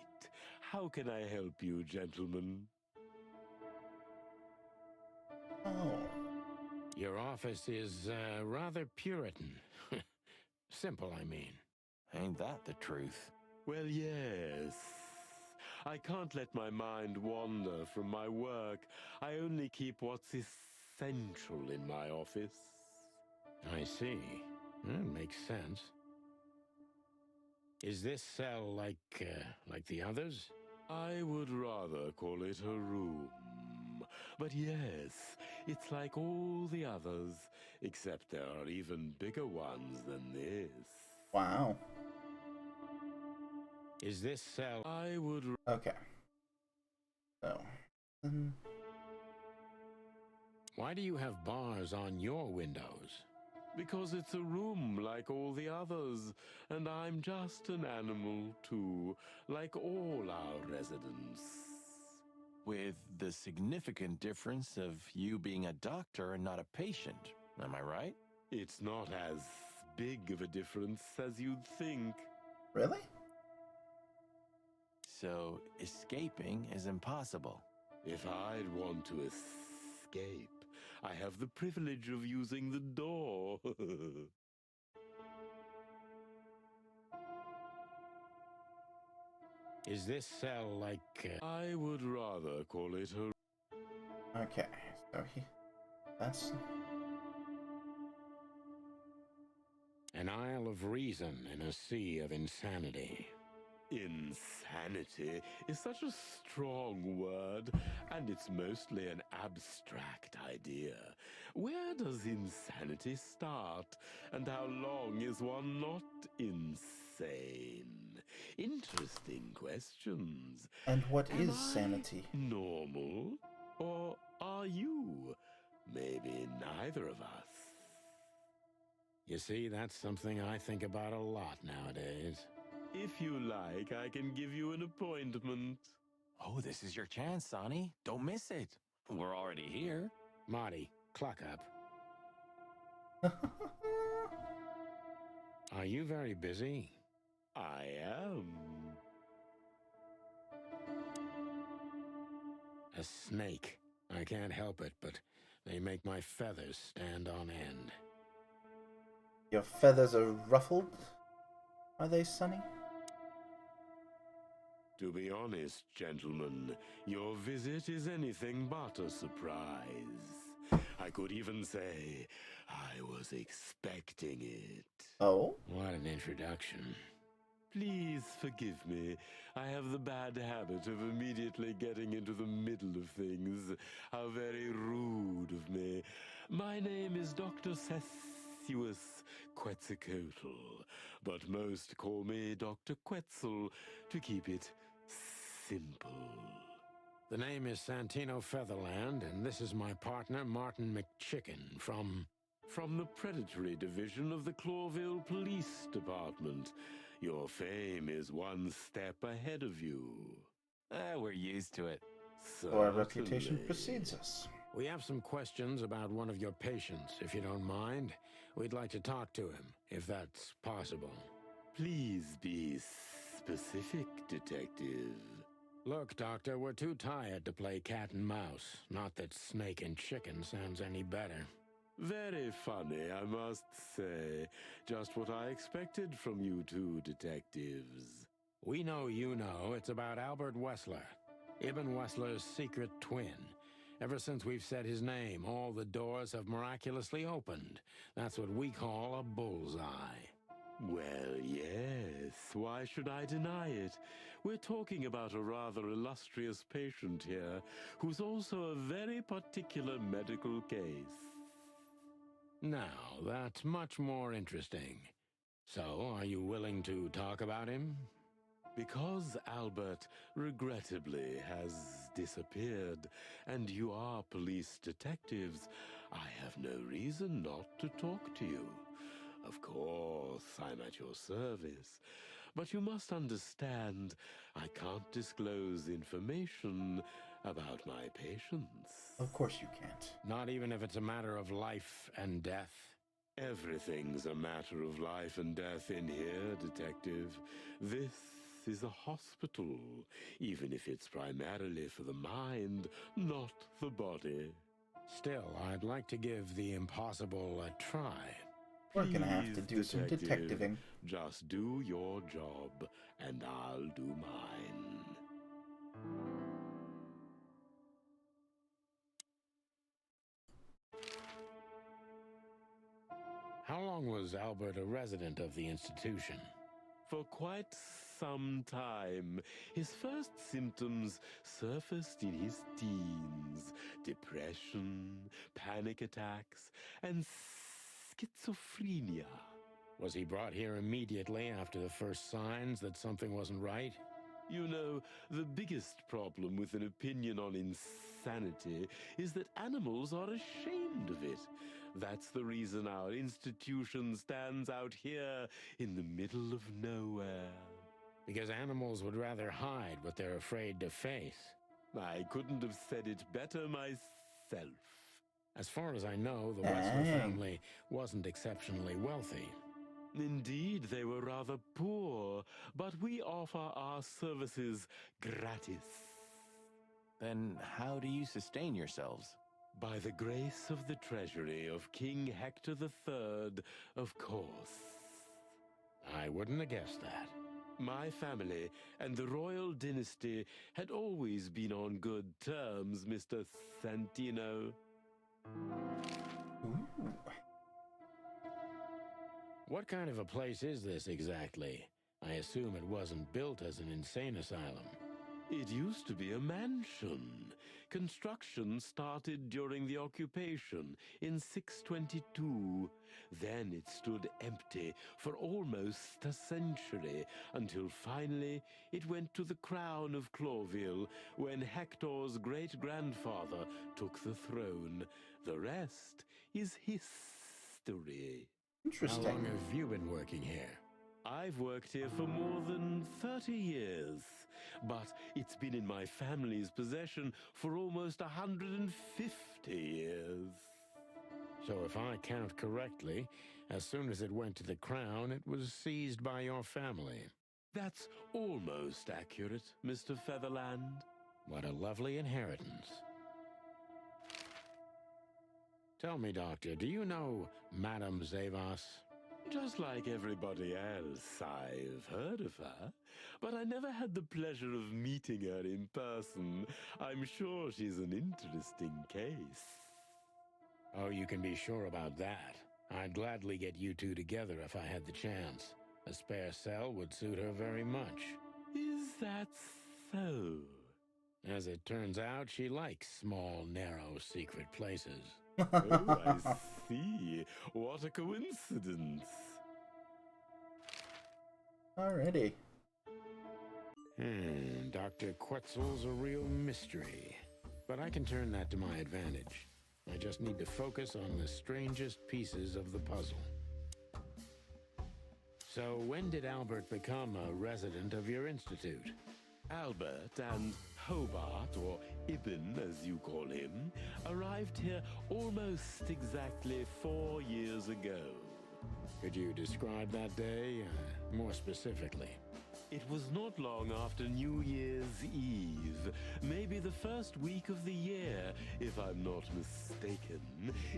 How can I help you, gentlemen? Oh. Your office is rather Puritan. Simple, I mean. Ain't that the truth? Well, yes. I can't let my mind wander from my work. I only keep what's essential in my office. I see. That makes sense. Is this cell like the others? I would rather call it a room. But yes, it's like all the others, except there are even bigger ones than this. Wow. Is this cell... I would... Okay. So... Why do you have bars on your windows? Because it's a room like all the others, and I'm just an animal too, like all our residents. With the significant difference of you being a doctor and not a patient, am I right? It's not as big of a difference as you'd think. Really? So, escaping is impossible. If I'd want to escape, I have the privilege of using the door. Is this cell like... I would rather call it a... Okay, so that's... An isle of reason in a sea of insanity. Insanity is such a strong word, and it's mostly an abstract idea. Where does insanity start, and how long is one not insane? Interesting questions. And what Am is sanity? I normal, or are you? Maybe neither of us. You see, that's something I think about a lot nowadays. If you like, I can give you an appointment. Oh, this is your chance, Sonny. Don't miss it. We're already here. Marty, cluck up. Are you very busy? I am. A snake. I can't help it, but they make my feathers stand on end. Your feathers are ruffled? Are they, Sonny? To be honest, gentlemen, your visit is anything but a surprise. I could even say I was expecting it. Oh? What an introduction. Please forgive me. I have the bad habit of immediately getting into the middle of things. How very rude of me. My name is Dr. Sessuous Quetzalcoatl, but most call me Dr. Quetzal to keep it simple. The name is Santino Featherland, and this is my partner, Martin McChicken, from the Predatory Division of the Clawville Police Department. Your fame is one step ahead of you. We're used to it. So our reputation precedes us. We have some questions about one of your patients, if you don't mind. We'd like to talk to him, if that's possible. Please be specific, Detective. Look, Doctor, we're too tired to play cat and mouse. Not that snake and chicken sounds any better. Very funny, I must say. Just what I expected from you two detectives. We know you know it's about Albert Wessler, Ibn Wessler's secret twin. Ever since we've said his name, all the doors have miraculously opened. That's what we call a bullseye. Well, yes. Why should I deny it? We're talking about a rather illustrious patient here, who's also a very particular medical case. Now, that's much more interesting. So, are you willing to talk about him? Because Albert, regrettably, has disappeared, and you are police detectives, I have no reason not to talk to you. Of course, I'm at your service, but you must understand I can't disclose information about my patients. Of course you can't. Not even if it's a matter of life and death? Everything's a matter of life and death in here, Detective. This is a hospital, even if it's primarily for the mind, not the body. Still, I'd like to give the impossible a try. We're gonna have to do some detectiving. Just do your job, and I'll do mine. How long was Albert a resident of the institution? For quite some time. His first symptoms surfaced in his teens. Depression, panic attacks, and schizophrenia. Was he brought here immediately after the first signs that something wasn't right? You know, the biggest problem with an opinion on insanity is that animals are ashamed of it. That's the reason our institution stands out here in the middle of nowhere. Because animals would rather hide what they're afraid to face. I couldn't have said it better myself. As far as I know, the Wessler family wasn't exceptionally wealthy. Indeed, they were rather poor, but we offer our services gratis. Then how do you sustain yourselves? By the grace of the treasury of King Hector III, of course. I wouldn't have guessed that. My family and the royal dynasty had always been on good terms, Mr. Santino. What kind of a place is this exactly? I assume it wasn't built as an insane asylum. It used to be a mansion. Construction started during the occupation in 622. Then it stood empty for almost a century, until finally it went to the crown of Clawville when Hector's great-grandfather took the throne. The rest is history. Interesting. How long have you been working here? I've worked here for more than 30 years, but it's been in my family's possession for almost 150 years. So if I count correctly, as soon as it went to the crown, it was seized by your family. That's almost accurate, Mr. Featherland. What a lovely inheritance. Tell me, Doctor, do you know Madame Zavas? Just like everybody else, I've heard of her, but I never had the pleasure of meeting her in person. I'm sure she's an interesting case. Oh, you can be sure about that. I'd gladly get you two together if I had the chance. A spare cell would suit her very much. Is that so? As it turns out, she likes small, narrow, secret places. Oh, I see. What a coincidence. Alrighty. Dr. Quetzal's a real mystery. But I can turn that to my advantage. I just need to focus on the strangest pieces of the puzzle. So when did Albert become a resident of your institute? Albert and Hobart, or Ibn as you call him, arrived here almost exactly 4 years ago. Could you describe that day more specifically? It was not long after New Year's Eve, maybe the first week of the year, if I'm not mistaken.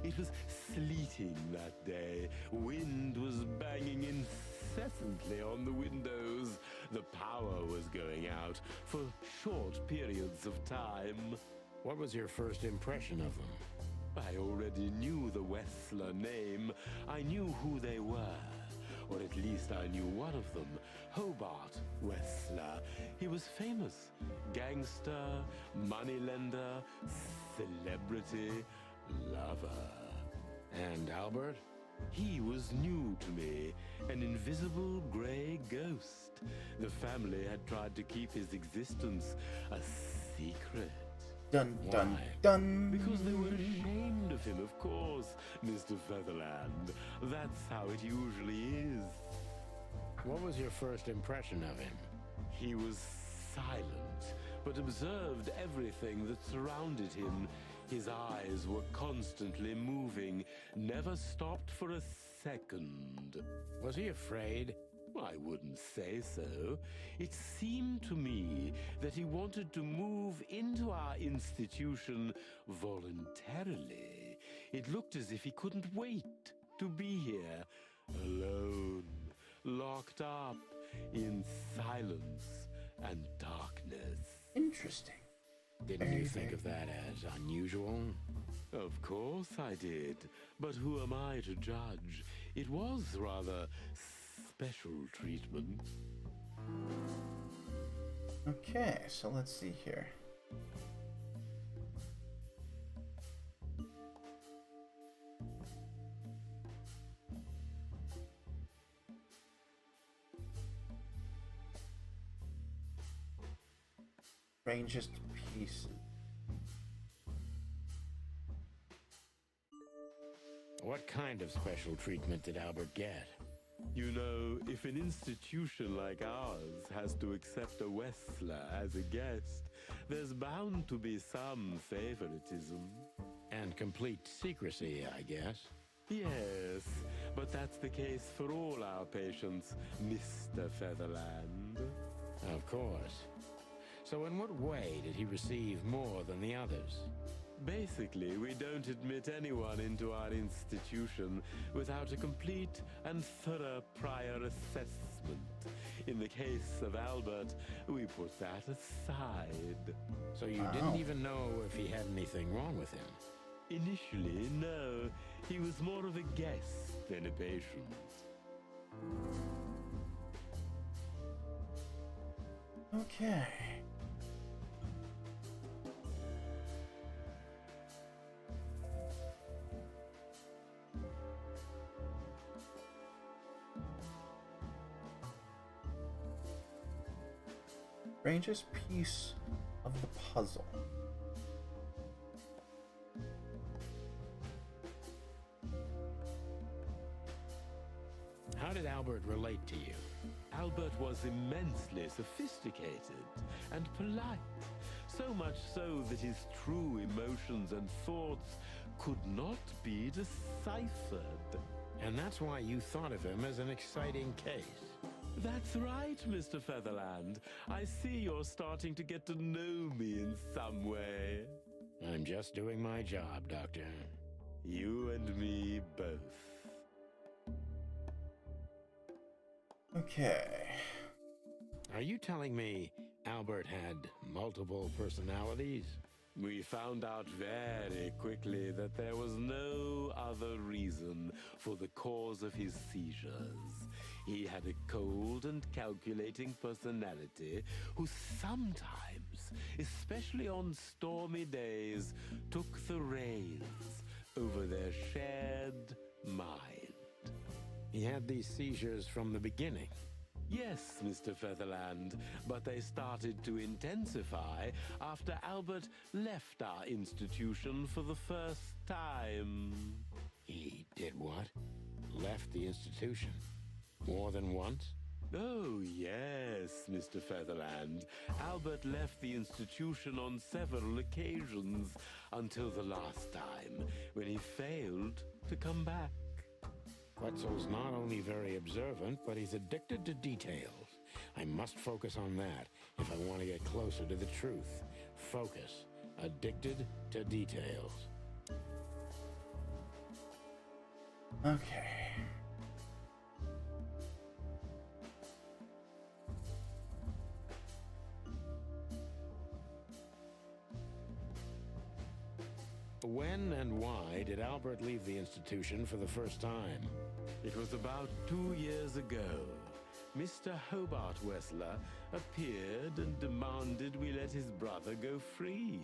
It was sleeting that day. Wind was banging incessantly on the windows. The power was going out for short periods of time. What was your first impression of them? I already knew the Wessler name. I knew who they were. Or at least I knew one of them, Hobart Wessler. He was famous. Gangster, moneylender, celebrity, lover. And Albert? He was new to me, an invisible gray ghost. The family had tried to keep his existence a secret. Dun, dun, Why? dun. Because they were ashamed of him, of course, Mr. Featherland. That's how it usually is. What was your first impression of him? He was silent, but observed everything that surrounded him. His eyes were constantly moving, never stopped for a second. Was he afraid? I wouldn't say so. It seemed to me that he wanted to move into our institution voluntarily. It looked as if he couldn't wait to be here, alone, locked up in silence and darkness. Interesting. Didn't you think of that as unusual? Of course I did, but who am I to judge? It was rather special treatment. Okay, so let's see here. Strangest pieces. What kind of special treatment did Albert get? You know, if an institution like ours has to accept a Wessler as a guest, there's bound to be some favoritism. And complete secrecy, I guess. Yes, but that's the case for all our patients, Mr. Featherland. Of course. So in what way did he receive more than the others? Basically, we don't admit anyone into our institution without a complete and thorough prior assessment. In the case of Albert, we put that aside. So you didn't even know if he had anything wrong with him? Initially, no. He was more of a guest than a patient. Okay. Strangest piece of the puzzle. How did Albert relate to you? Albert was immensely sophisticated and polite, so much so that his true emotions and thoughts could not be deciphered. And that's why you thought of him as an exciting case. That's right, Mr. Featherland. I see you're starting to get to know me in some way. I'm just doing my job, Doctor. You and me both. Okay. Are you telling me Albert had multiple personalities? We found out very quickly that there was no other reason for the cause of his seizures. He had a cold and calculating personality who sometimes, especially on stormy days, took the reins over their shared mind. He had these seizures from the beginning. Yes, Mr. Featherland, but they started to intensify after Albert left our institution for the first time. He did what? Left the institution? More than once? Oh, yes, Mr. Featherland. Albert left the institution on several occasions until the last time, when he failed to come back. Quetzal's not only very observant, but he's addicted to details. I must focus on that if I want to get closer to the truth. Focus. Addicted to details. Okay. When and why did Albert leave the institution for the first time? It was about 2 years ago. Mr. Hobart Wessler appeared and demanded we let his brother go free.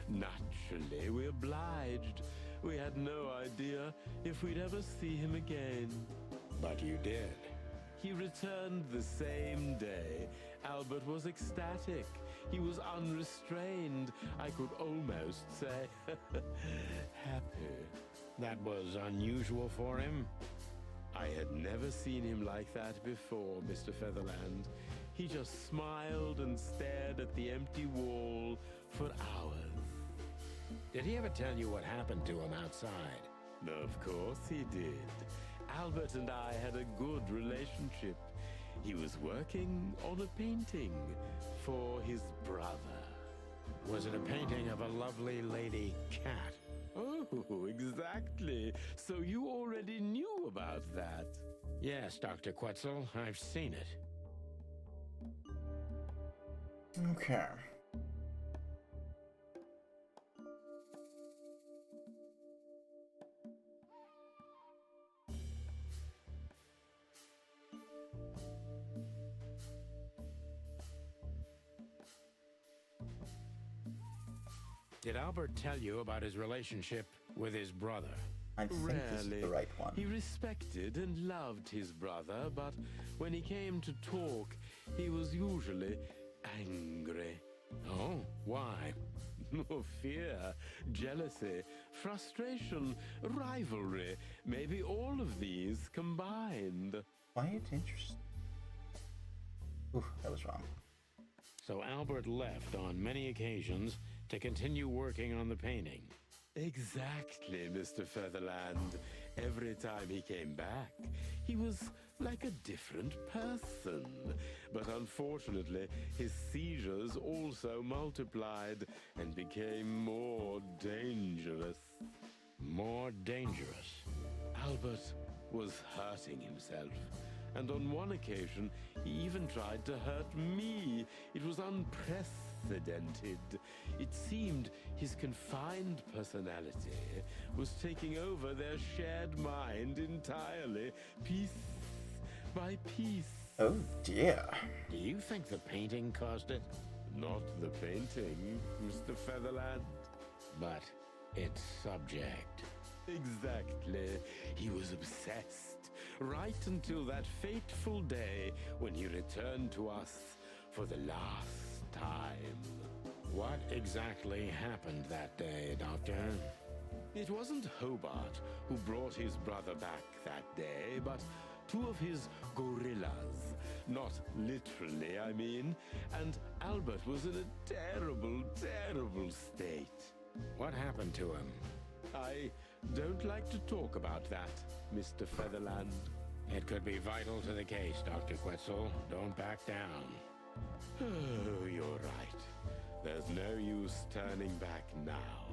Naturally, we obliged. We had no idea if we'd ever see him again. But you did. He returned the same day. Albert was ecstatic. He was unrestrained. I could almost say happy. That was unusual for him? I had never seen him like that before, Mr. Featherland. He just smiled and stared at the empty wall for hours. Did he ever tell you what happened to him outside? Of course he did. Albert and I had a good relationship. He was working on a painting for his brother. Was it a painting of a lovely lady cat? Oh, exactly. So you already knew about that? Yes, Dr. Quetzal, I've seen it. Okay. Did Albert tell you about his relationship with his brother? I think this is the right one. He respected and loved his brother, but when he came to talk, he was usually angry. Oh, why? No fear, jealousy, frustration, rivalry, maybe all of these combined. Quite interesting. Oof, that was wrong. So Albert left on many occasions to continue working on the painting. Exactly, Mr. Featherland. Every time he came back, he was like a different person. But unfortunately, his seizures also multiplied and became more dangerous. More dangerous? Albert was hurting himself. And on one occasion, he even tried to hurt me. It was unprecedented. It seemed his confined personality was taking over their shared mind entirely, piece by piece. Oh dear. Do you think the painting caused it? Not the painting, Mr. Featherland. But its subject. Exactly. He was obsessed. Right until that fateful day when he returned to us for the last time. What exactly happened that day, Doctor? It wasn't Hobart who brought his brother back that day, but two of his gorillas. Not literally, I mean. And Albert was in a terrible, terrible state. What happened to him? I don't like to talk about that, Mr. Featherland. It could be vital to the case, Dr. Quetzal. Don't back down. Oh, you're right. There's no use turning back now.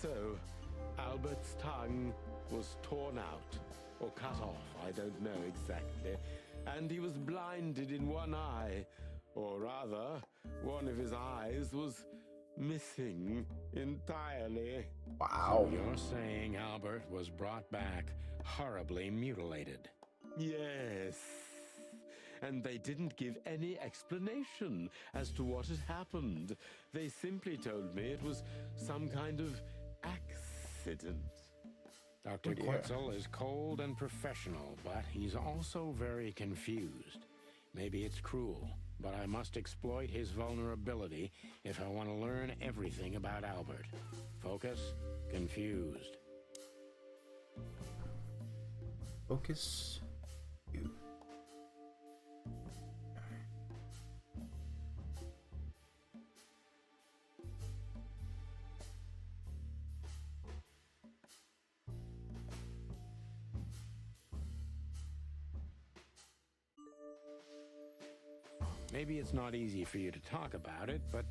So, Albert's tongue was torn out, or cut off, I don't know exactly, and he was blinded in one eye, or rather, one of his eyes was missing entirely. Wow. So you're saying Albert was brought back horribly mutilated? Yes. And they didn't give any explanation as to what had happened. They simply told me it was some kind of accident. Dr. Quetzal is cold and professional, but he's also very confused. Maybe it's cruel, but I must exploit his vulnerability if I want to learn everything about Albert. Focus, confused. Focus. You. Maybe it's not easy for you to talk about it, but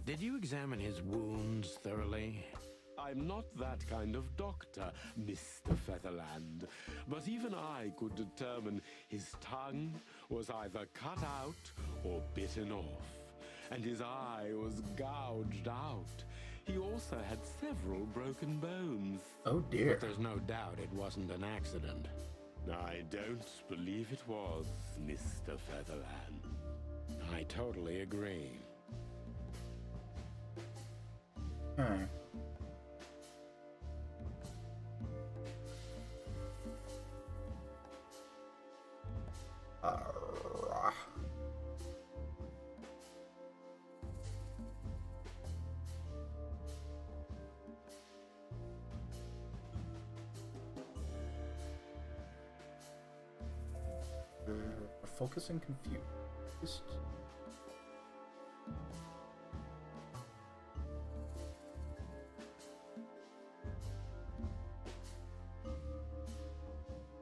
did you examine his wounds thoroughly? I'm not that kind of doctor, Mr. Featherland, but even I could determine his tongue was either cut out or bitten off, and his eye was gouged out. He also had several broken bones. Oh dear. But there's no doubt it wasn't an accident. I don't believe it was, Mr. Featherland. I totally agree. Hmm. Focus and confused.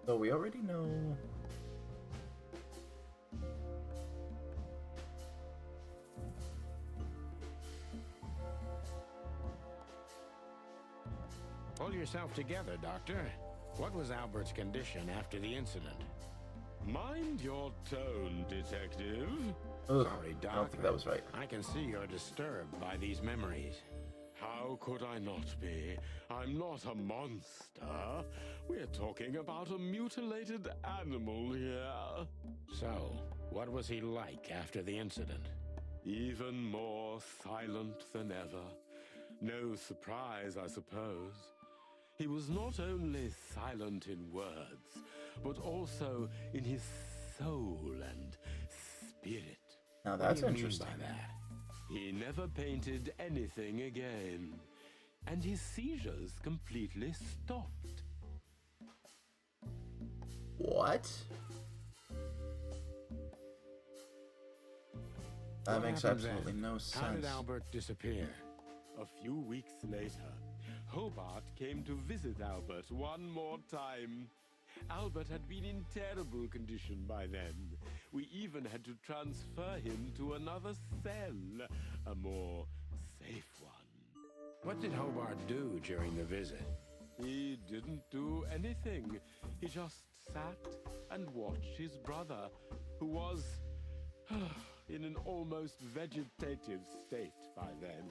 So we already know. Pull yourself together, Doctor. What was Albert's condition after the incident? Mind your tone, Detective. Ugh, Sorry, Doc. I don't think that was right. I can see you're disturbed by these memories. How could I not be? I'm not a monster. We're talking about a mutilated animal here. So, what was he like after the incident? Even more silent than ever. No surprise, I suppose. He was not only silent in words, but also in his soul and spirit. Now that's what do you interesting. mean by that? He never painted anything again, and his seizures completely stopped. What? That What makes happened absolutely then? no sense. How did Albert disappear? A few weeks later, Hobart came to visit Albert one more time. Albert had been in terrible condition by then. We even had to transfer him to another cell, a more safe one. What did Hobart do during the visit? He didn't do anything. He just sat and watched his brother, who was in an almost vegetative state by then.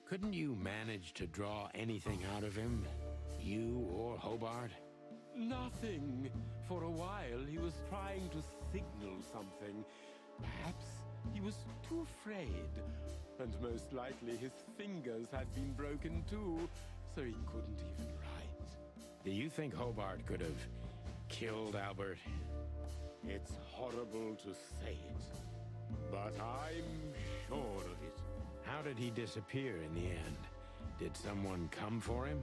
Couldn't you manage to draw anything out of him? You or Hobart? Nothing. For a while, he was trying to signal something. Perhaps he was too afraid. And most likely his fingers had been broken too, so he couldn't even write. Do you think Hobart could have killed Albert? It's horrible to say it, but I'm sure of it. How did he disappear in the end? Did someone come for him?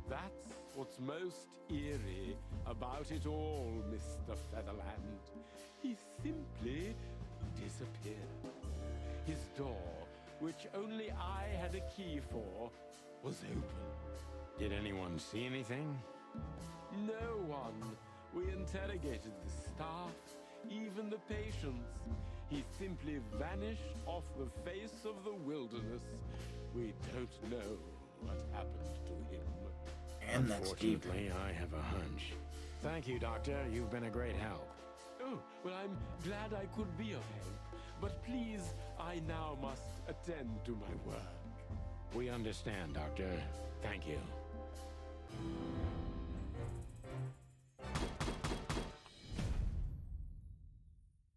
That's what's most eerie about it all, Mr. Featherland. He simply disappeared. His door, which only I had a key for, was open. Did anyone see anything? No one. We interrogated the staff, even the patients. He simply vanished off the face of the wilderness. We don't know what happened to him. And that's deep. Unfortunately, I have a hunch. Thank you, Doctor. You've been a great help. Oh, well, I'm glad I could be of help. But please, I now must attend to my work. We understand, Doctor. Thank you.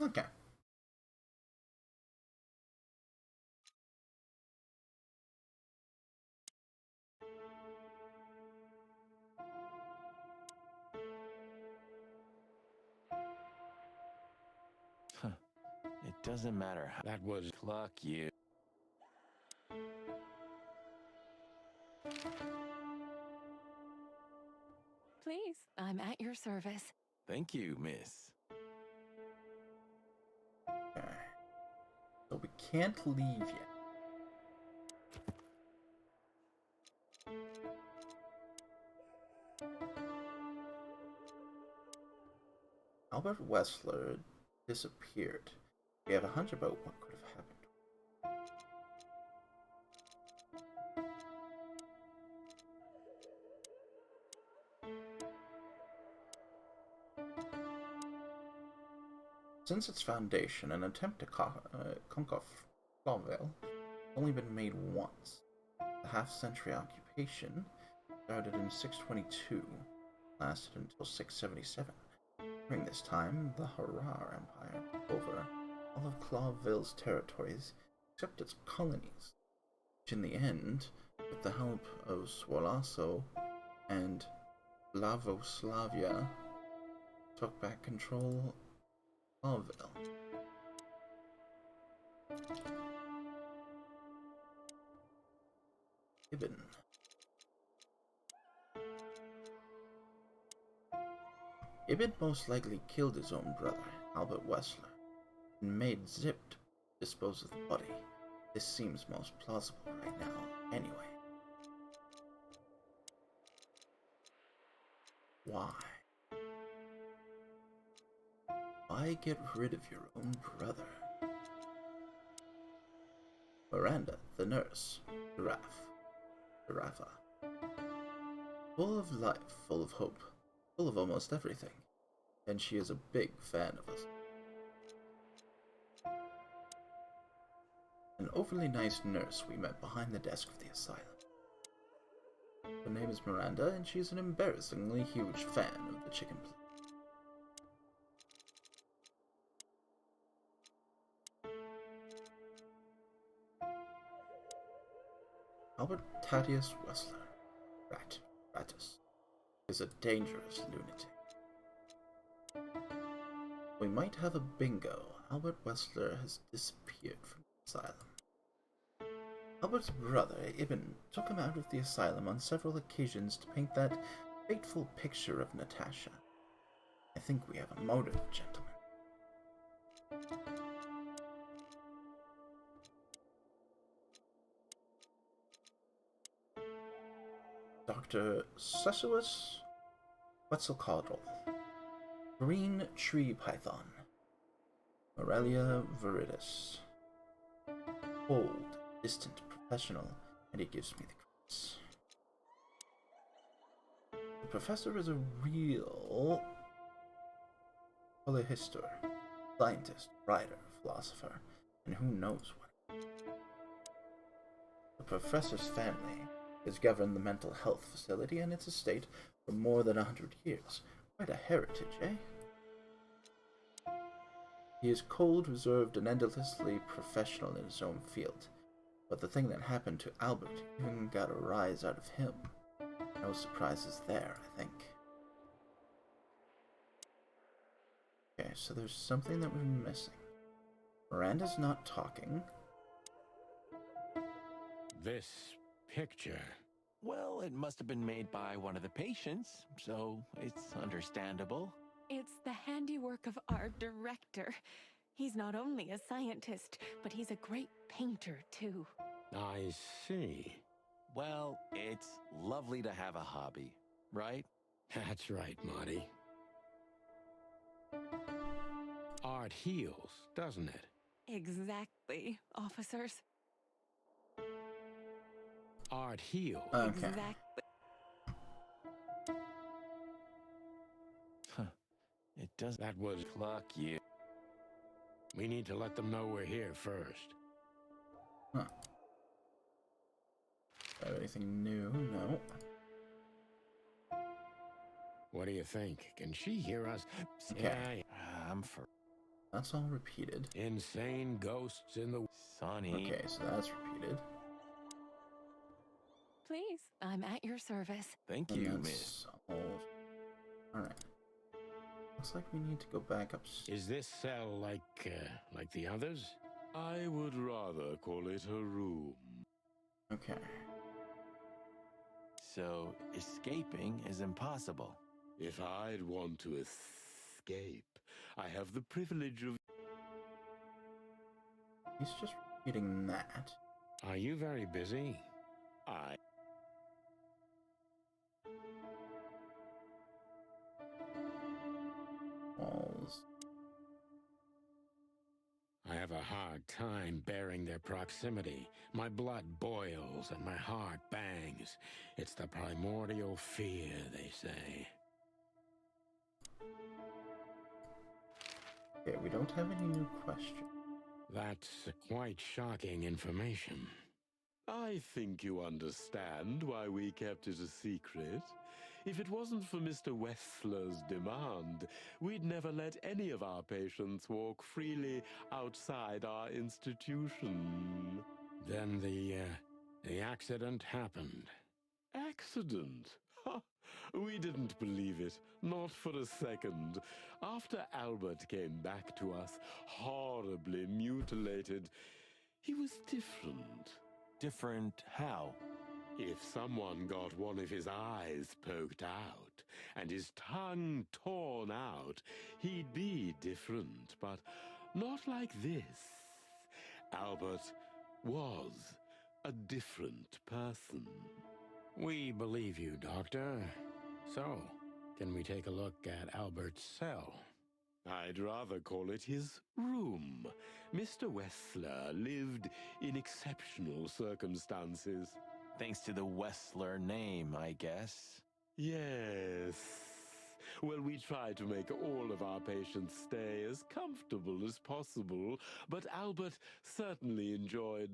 Okay. Huh. It doesn't matter how. That was Cluck you. Please, I'm at your service. Thank you, miss. Okay. So we can't leave yet. Albert Wessler disappeared. We have a hunch about what could have happened. Since its foundation, an attempt to conquer Florville has only been made once. The half-century occupation started in 622, lasted until 677. During this time, the Harar Empire took over all of Clawville's territories except its colonies, which in the end, with the help of Swalaso and Blavoslavia, took back control of Clawville. Ibn. Ibn most likely killed his own brother, Albert Wessler, and made Zip dispose of the body. This seems most plausible right now, anyway. Why? Why get rid of your own brother? Miranda, the nurse, Giraffa. Full of life, full of hope, full of almost everything. And she is a big fan of us. An overly nice nurse we met behind the desk of the asylum. Her name is Miranda, and she's an embarrassingly huge fan of the chicken plate. Albert Thaddeus Wessler, Ratus, is a dangerous lunatic. We might have a bingo. Albert Wessler has disappeared from the asylum. Albert's brother, Ibn, took him out of the asylum on several occasions to paint that fateful picture of Natasha. I think we have a motive, gentlemen. Dr. Sessuus Quetzalcoatl, Green Tree Python, Morelia viridis. Cold, distant, professional, and he gives me the creeps. The professor is a real polyhistor, scientist, writer, philosopher, and who knows what. The professor's family has governed the mental health facility and its estate For more than 100 years. Quite a heritage, eh? He is cold, reserved, and endlessly professional in his own field. But the thing that happened to Albert even got a rise out of him. No surprises there, I think. Okay, so there's something that we're missing. Miranda's not talking. This picture. Well, it must have been made by one of the patients, so it's understandable. It's the handiwork of our director. He's not only a scientist, but he's a great painter, too. I see. Well, it's lovely to have a hobby, right? That's right, Marty. Art heals, doesn't it? Exactly, officers. Art heals. Okay. Exactly. Huh. It does. That was Cluck you. We need to let them know we're here first. Huh. Have anything new? No. What do you think? Can she hear us? Okay. Yeah, I'm for. That's all repeated. Insane ghosts in the... Sonny. Okay, so that's repeated. Please, I'm at your service. Thank And you, that's miss. all. Alright. Looks like we need to go back upstairs. Is this cell like the others? I would rather call it a room. Okay. So, escaping is impossible. If I'd want to escape, I have the privilege of... He's just repeating that. Are you very busy? Walls. I have a hard time bearing their proximity. My blood boils and my heart bangs. It's the primordial fear, they say. Okay, we don't have any new questions. That's quite shocking information. I think you understand why we kept it a secret. If it wasn't for Mr. Wessler's demand, we'd never let any of our patients walk freely outside our institution. Then the accident happened. Accident? Ha! We didn't believe it, not for a second. After Albert came back to us, horribly mutilated, he was different. Different how? If someone got one of his eyes poked out and his tongue torn out, he'd be different, but not like this. Albert was a different person. We believe you, Doctor. So, can we take a look at Albert's cell? I'd rather call it his room. Mr. Wessler lived in exceptional circumstances. Thanks to the Wessler name, I guess. Yes. Well, we try to make all of our patients stay as comfortable as possible, but Albert certainly enjoyed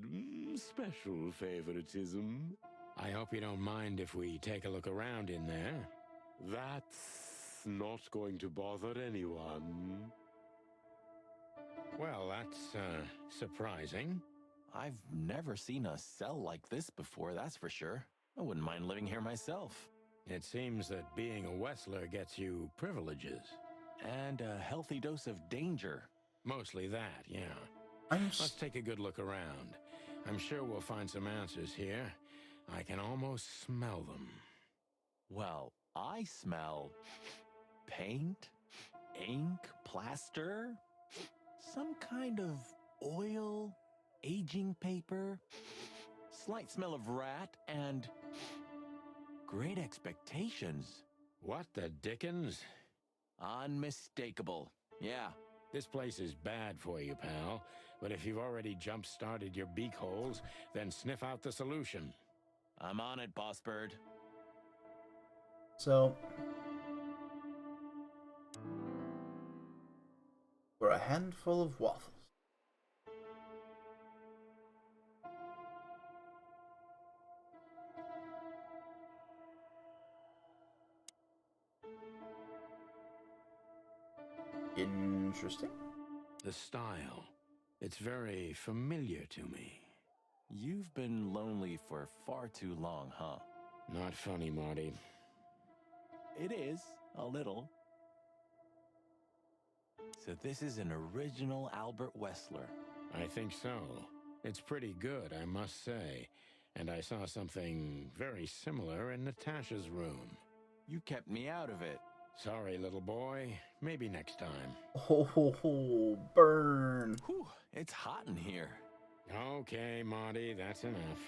special favoritism. I hope you don't mind if we take a look around in there. That's not going to bother anyone. Well, that's, surprising. I've never seen a cell like this before, that's for sure. I wouldn't mind living here myself. It seems that being a Wessler gets you privileges. And a healthy dose of danger. Mostly that, yeah. Let's take a good look around. I'm sure we'll find some answers here. I can almost smell them. Well, I smell paint, ink, plaster, some kind of oil, aging paper, slight smell of rat, and great expectations. What the dickens? Unmistakable. Yeah. This place is bad for you, pal. But if you've already jump-started your beak holes, then sniff out the solution. I'm on it, Boss Bird. So, for a handful of waffles. Interesting. The style. It's very familiar to me. You've been lonely for far too long, huh? Not funny, Marty. It is, a little. So this is an original Albert Wessler. I think so. It's pretty good, I must say. And I saw something very similar in Natasha's room. You kept me out of it. Sorry, little boy. Maybe next time. Oh, burn. Whew, it's hot in here. Okay, Marty, that's enough.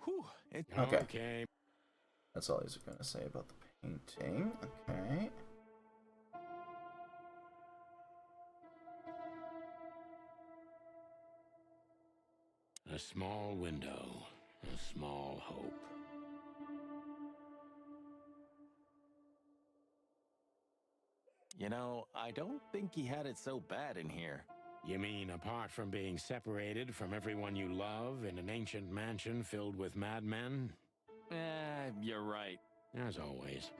Whew, it's okay. That's all he's going to say about the painting. Okay. A small window, a small hope. You know, I don't think he had it so bad in here. You mean apart from being separated from everyone you love in an ancient mansion filled with madmen? You're right. As always.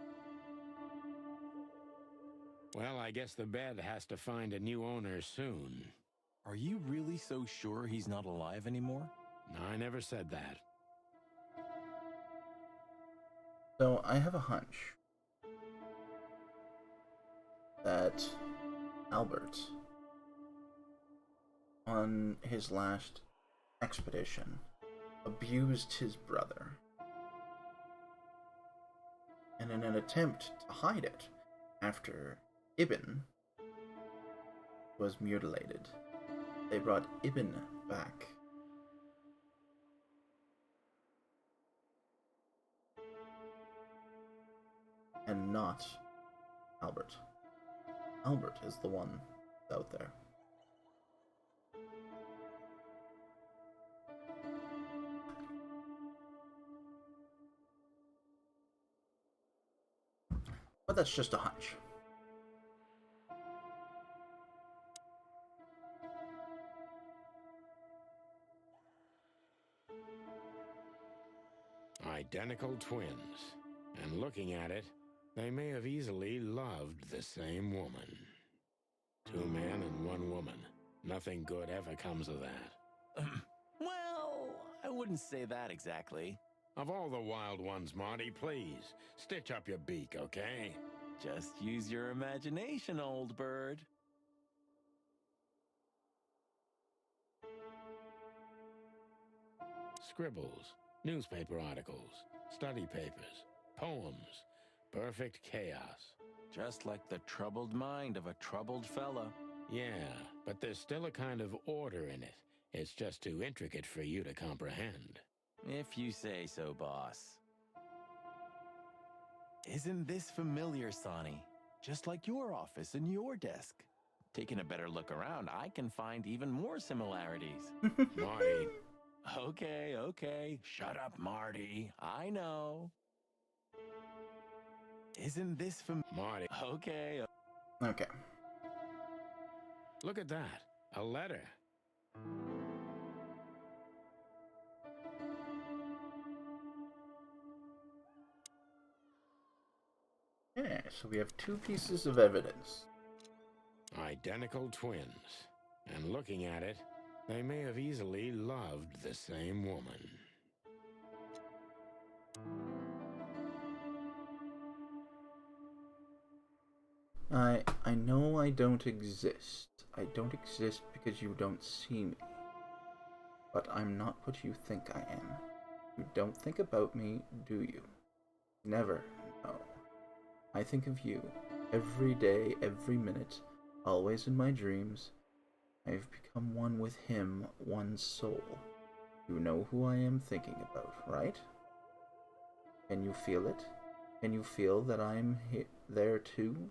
Well, I guess the bed has to find a new owner soon. Are you really so sure he's not alive anymore? I never said that. So I have a hunch that Albert, on his last expedition, abused his brother. And in an attempt to hide it, after Ibn was mutilated, they brought Ibn back. And not Albert. Albert is the one out there. But that's just a hunch. Identical twins. And looking at it, they may have easily loved the same woman. 2 men and 1 woman. Nothing good ever comes of that. Well, I wouldn't say that exactly. Of all the wild ones, Marty, please, stitch up your beak, okay? Just use your imagination, old bird. Scribbles, newspaper articles, study papers, poems. Perfect chaos. Just like the troubled mind of a troubled fella. Yeah, but there's still a kind of order in it. It's just too intricate for you to comprehend. If you say so, boss. Isn't this familiar, Sonny? Just like your office and your desk. Taking a better look around, I can find even more similarities. Marty. Okay. Shut up, Marty. I know. Isn't this Marty. Okay. Okay. Look at that. A letter. Okay, so we have 2 pieces of evidence. Identical twins. And looking at it, they may have easily loved the same woman. I know I don't exist. I don't exist because you don't see me. But I'm not what you think I am. You don't think about me, do you? Never, no. I think of you every day, every minute, always in my dreams. I've become one with him, one soul. You know who I am thinking about, right? Can you feel it? Can you feel that I'm there too?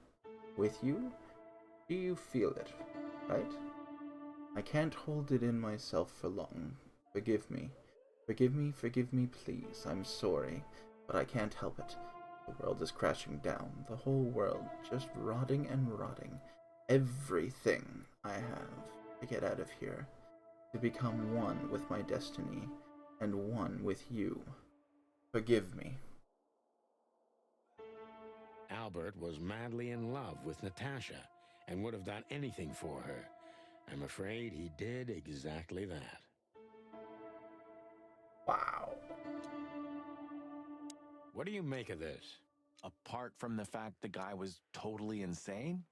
With you? Do you feel it, right? I can't hold it in myself for long. Forgive me. Forgive me, please. I'm sorry, but I can't help it. The world is crashing down. The whole world just rotting and rotting. Everything I have to get out of here. To become one with my destiny and one with you. Forgive me. Albert was madly in love with Natasha. and would have done anything for her. I'm afraid he did exactly that. Wow. What do you make of this? Apart from the fact the guy was totally insane?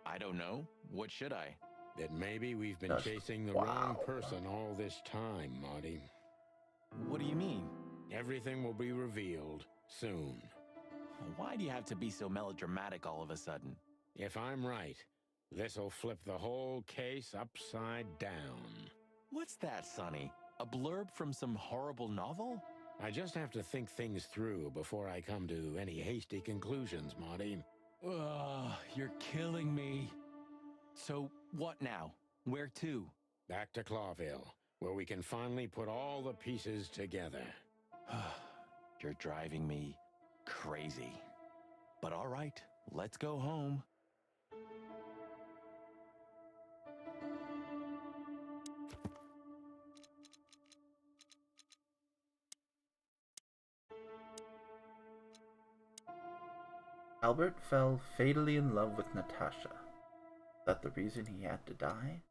I don't know. What should I? That maybe we've been chasing the wrong person all this time, Marty. What do you mean? Everything will be revealed soon. Why do you have to be so melodramatic all of a sudden? If I'm right, this'll flip the whole case upside down. What's that, Sonny? A blurb from some horrible novel? I just have to think things through before I come to any hasty conclusions, Marty. Ugh, you're killing me. So, what now? Where to? Back to Clawville, where we can finally put all the pieces together. You're driving me crazy. But all right, let's go home. Albert fell fatally in love with Natasha. Is that the reason he had to die?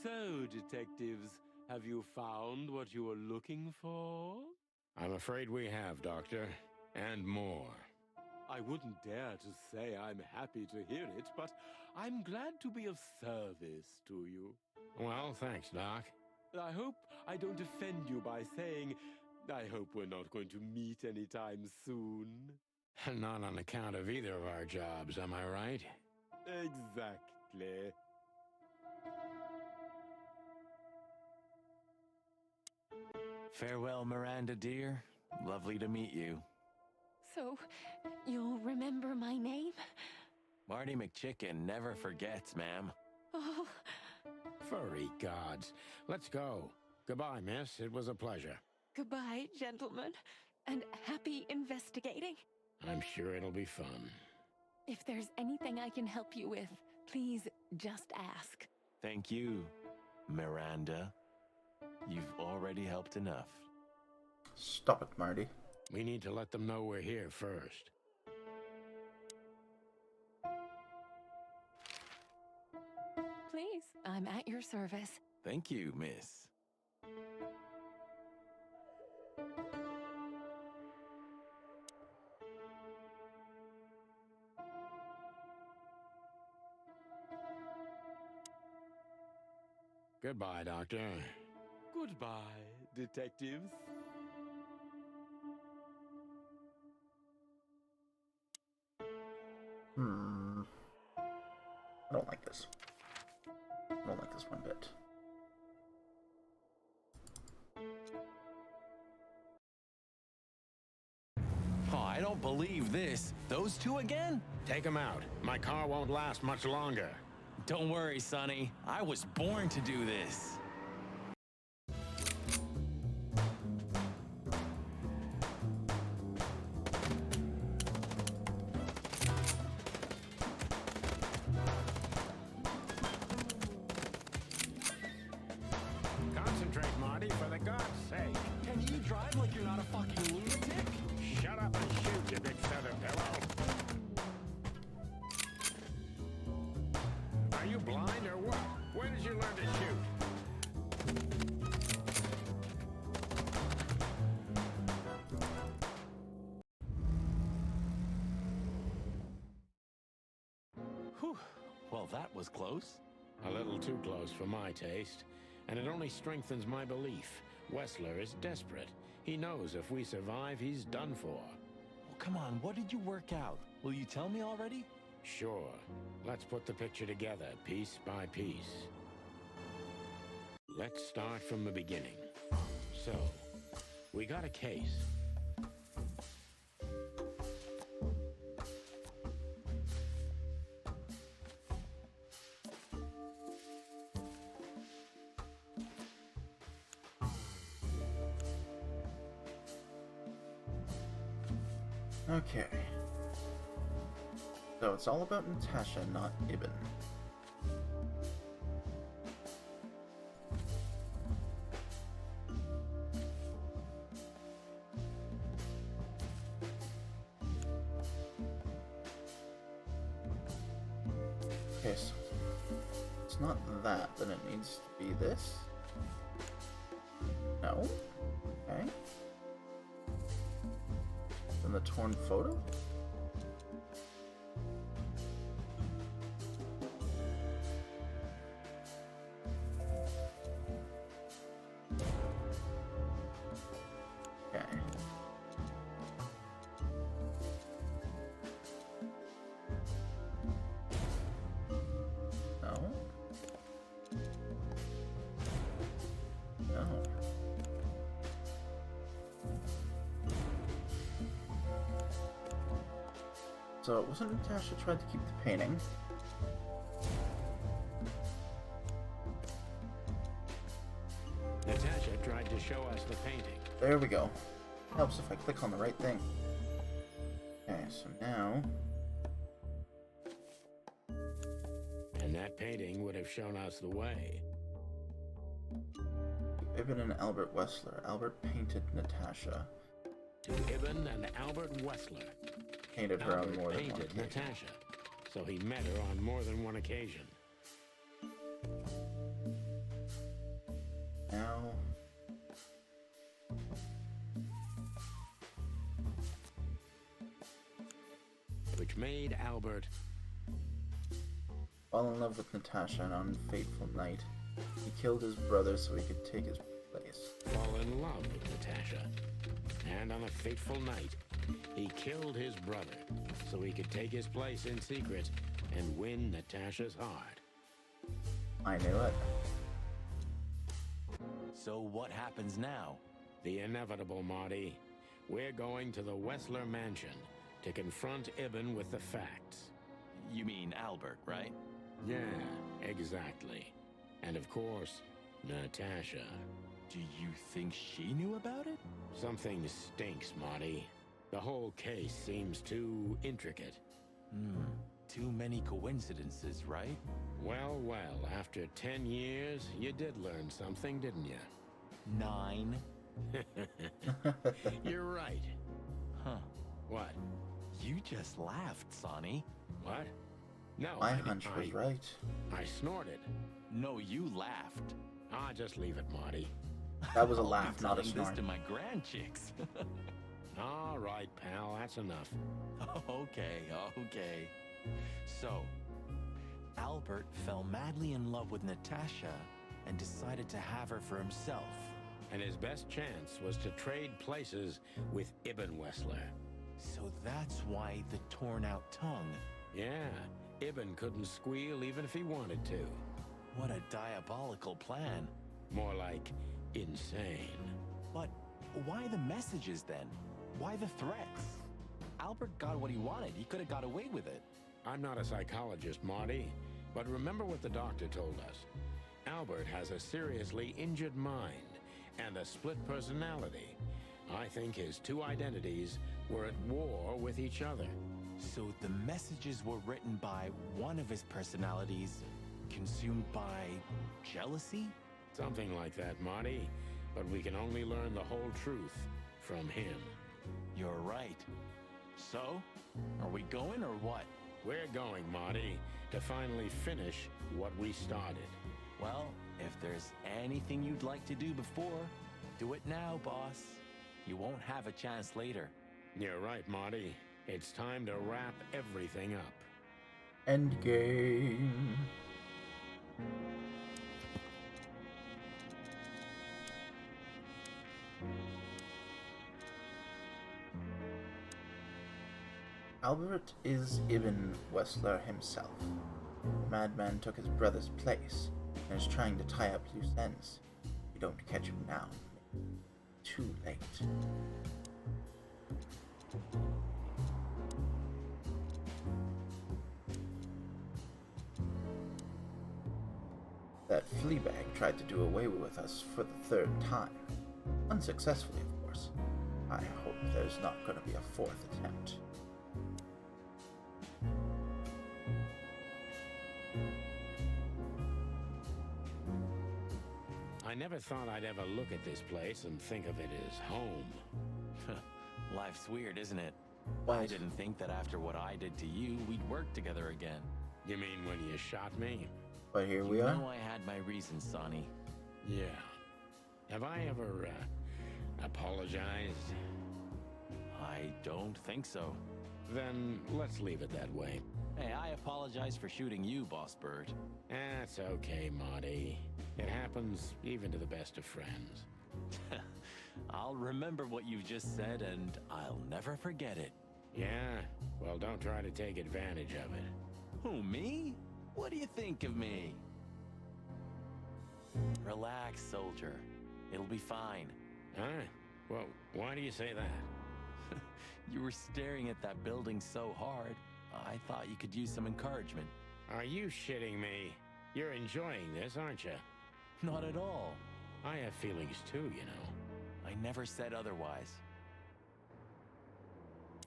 So, detectives, have you found what you were looking for? I'm afraid we have, Doctor. And more. I wouldn't dare to say I'm happy to hear it, but I'm glad to be of service to you. Well, thanks, Doc. I hope I don't offend you by saying I hope we're not going to meet anytime soon. Not on account of either of our jobs, am I right? Exactly. Farewell, Miranda, dear. Lovely to meet you. So, you'll remember my name? Marty McChicken never forgets, ma'am. Oh. Furry gods. Let's go. Goodbye, miss. It was a pleasure. Goodbye, gentlemen. And happy investigating. I'm sure it'll be fun. If there's anything I can help you with, please just ask. Thank you, Miranda. You've already helped enough. Stop it, Marty. We need to let them know we're here first. Please, I'm at your service. Thank you, miss. Goodbye, Doctor. Goodbye, detectives. I don't like this. I don't like this one bit. Oh, I don't believe this. Those two again? Take them out. My car won't last much longer. Don't worry, Sonny. I was born to do this. Concentrate, Marty, for the God's sake. Can you drive like you're not a fucking lunatic? Shut up and shoot, you big feather pillow. Are you blind or what? Where did you learn to shoot? Whew. Well, that was close. A little too close for my taste. And it only strengthens my belief. Wessler is desperate. He knows if we survive, he's done for. Well, come on, what did you work out? Will you tell me already? Sure. Let's put the picture together, piece by piece. Let's start from the beginning. So, we got a case. Okay. So it's all about Natasha, not Ibn. Okay, so it's not that, then it needs to be this. No. Okay. Then the torn photo? Okay. No. No. So it wasn't Natasha tried to keep the painting. Natasha tried to show us the painting. There we go. Helps if I click on the right thing. Okay, so now... And that painting would have shown us the way. Ibn and Albert Wessler. Albert painted Natasha. To Ibn and Albert Wessler. Painted her on more than one painted occasion. Natasha, so he met her on more than one occasion. Now... Which made Albert fall in love with Natasha on an fateful night. He killed his brother so he could take his place. fall in love with Natasha. And on a fateful night, he killed his brother so he could take his place in secret and win Natasha's heart. I knew it. So what happens now? The inevitable, Marty. We're going to the Wessler mansion to confront Ibn with the facts. You mean Albert, right? Yeah, exactly. And of course, Natasha. Do you think she knew about it? Something stinks, Marty. The whole case seems too intricate. Too many coincidences, right? Well, after 10 years, you did learn something, didn't you? 9. You're right. Huh. What? You just laughed, Sonny. What? No, My hunch was right. I snorted. No, you laughed. Ah, just leave it, Marty. That was a I'll be laugh, not a telling snort. this to my grandchicks. All right, pal, that's enough. Okay. So, Albert fell madly in love with Natasha and decided to have her for himself. And his best chance was to trade places with Ibn Wessler. So that's why the torn out tongue. Yeah, Ibn couldn't squeal even if he wanted to. What a diabolical plan. More like insane. But why the messages then? Why the threats? Albert got what he wanted. He could have got away with it. I'm not a psychologist, Marty, but remember what the doctor told us. Albert has a seriously injured mind and a split personality. I think his two identities were at war with each other. So the messages were written by one of his personalities, consumed by jealousy? Something like that, Marty. But we can only learn the whole truth from him. You're right. So, are we going or what? We're going, Marty, to finally finish what we started. Well, if there's anything you'd like to do before, do it now, boss. You won't have a chance later. You're right, Marty. It's time to wrap everything up. Endgame. Albert is Ibn Wessler himself. The madman took his brother's place and is trying to tie up loose ends. If you don't catch him now, too late. That Fleabag tried to do away with us for the third time. Unsuccessfully, of course. I hope there's not going to be a fourth attempt. I never thought I'd ever look at this place and think of it as home. Life's weird, isn't it? What? I didn't think that after what I did to you, we'd work together again. You mean when you shot me? But here we You are. know I had my reasons, Sonny. Yeah. Have I ever, apologized? I don't think so. Then let's leave it that way. Hey, I apologize for shooting you, Boss Bird. That's okay, Marty. It happens even to the best of friends. I'll remember what you just said, and I'll never forget it. Yeah? Well, don't try to take advantage of it. Who, me? What do you think of me? Relax, soldier. It'll be fine. Huh? Well, why do you say that? You were staring at that building so hard, I thought you could use some encouragement. Are you shitting me? You're enjoying this, aren't you? Not at all. I have feelings too, you know. I never said otherwise.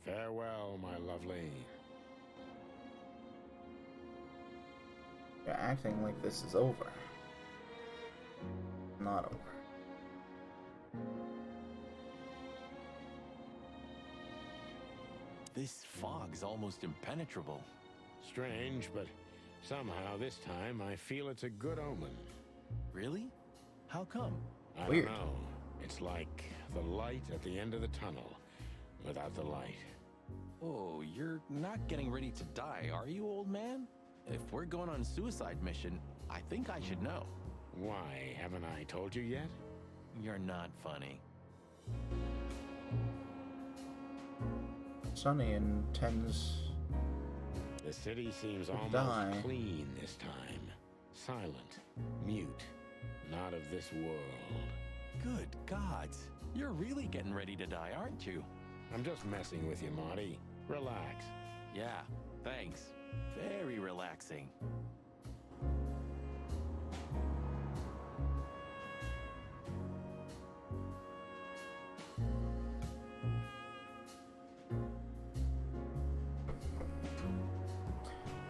Farewell, my lovely. You're acting like this is over. Not over. This fog's almost impenetrable. Strange, but somehow this time I feel it's a good omen. Really? How come? I Weird. don't know. It's like the light at the end of the tunnel without the light. Oh, you're not getting ready to die, are you, old man? If we're going on a suicide mission, I think I should know. Why, haven't I told you yet? You're not funny. Sonny intends The city seems to almost die. clean this time. Silent, mute, not of this world. Good gods. You're really getting ready to die, aren't you? I'm just messing with you, Marty. Relax. Yeah, thanks. Very relaxing.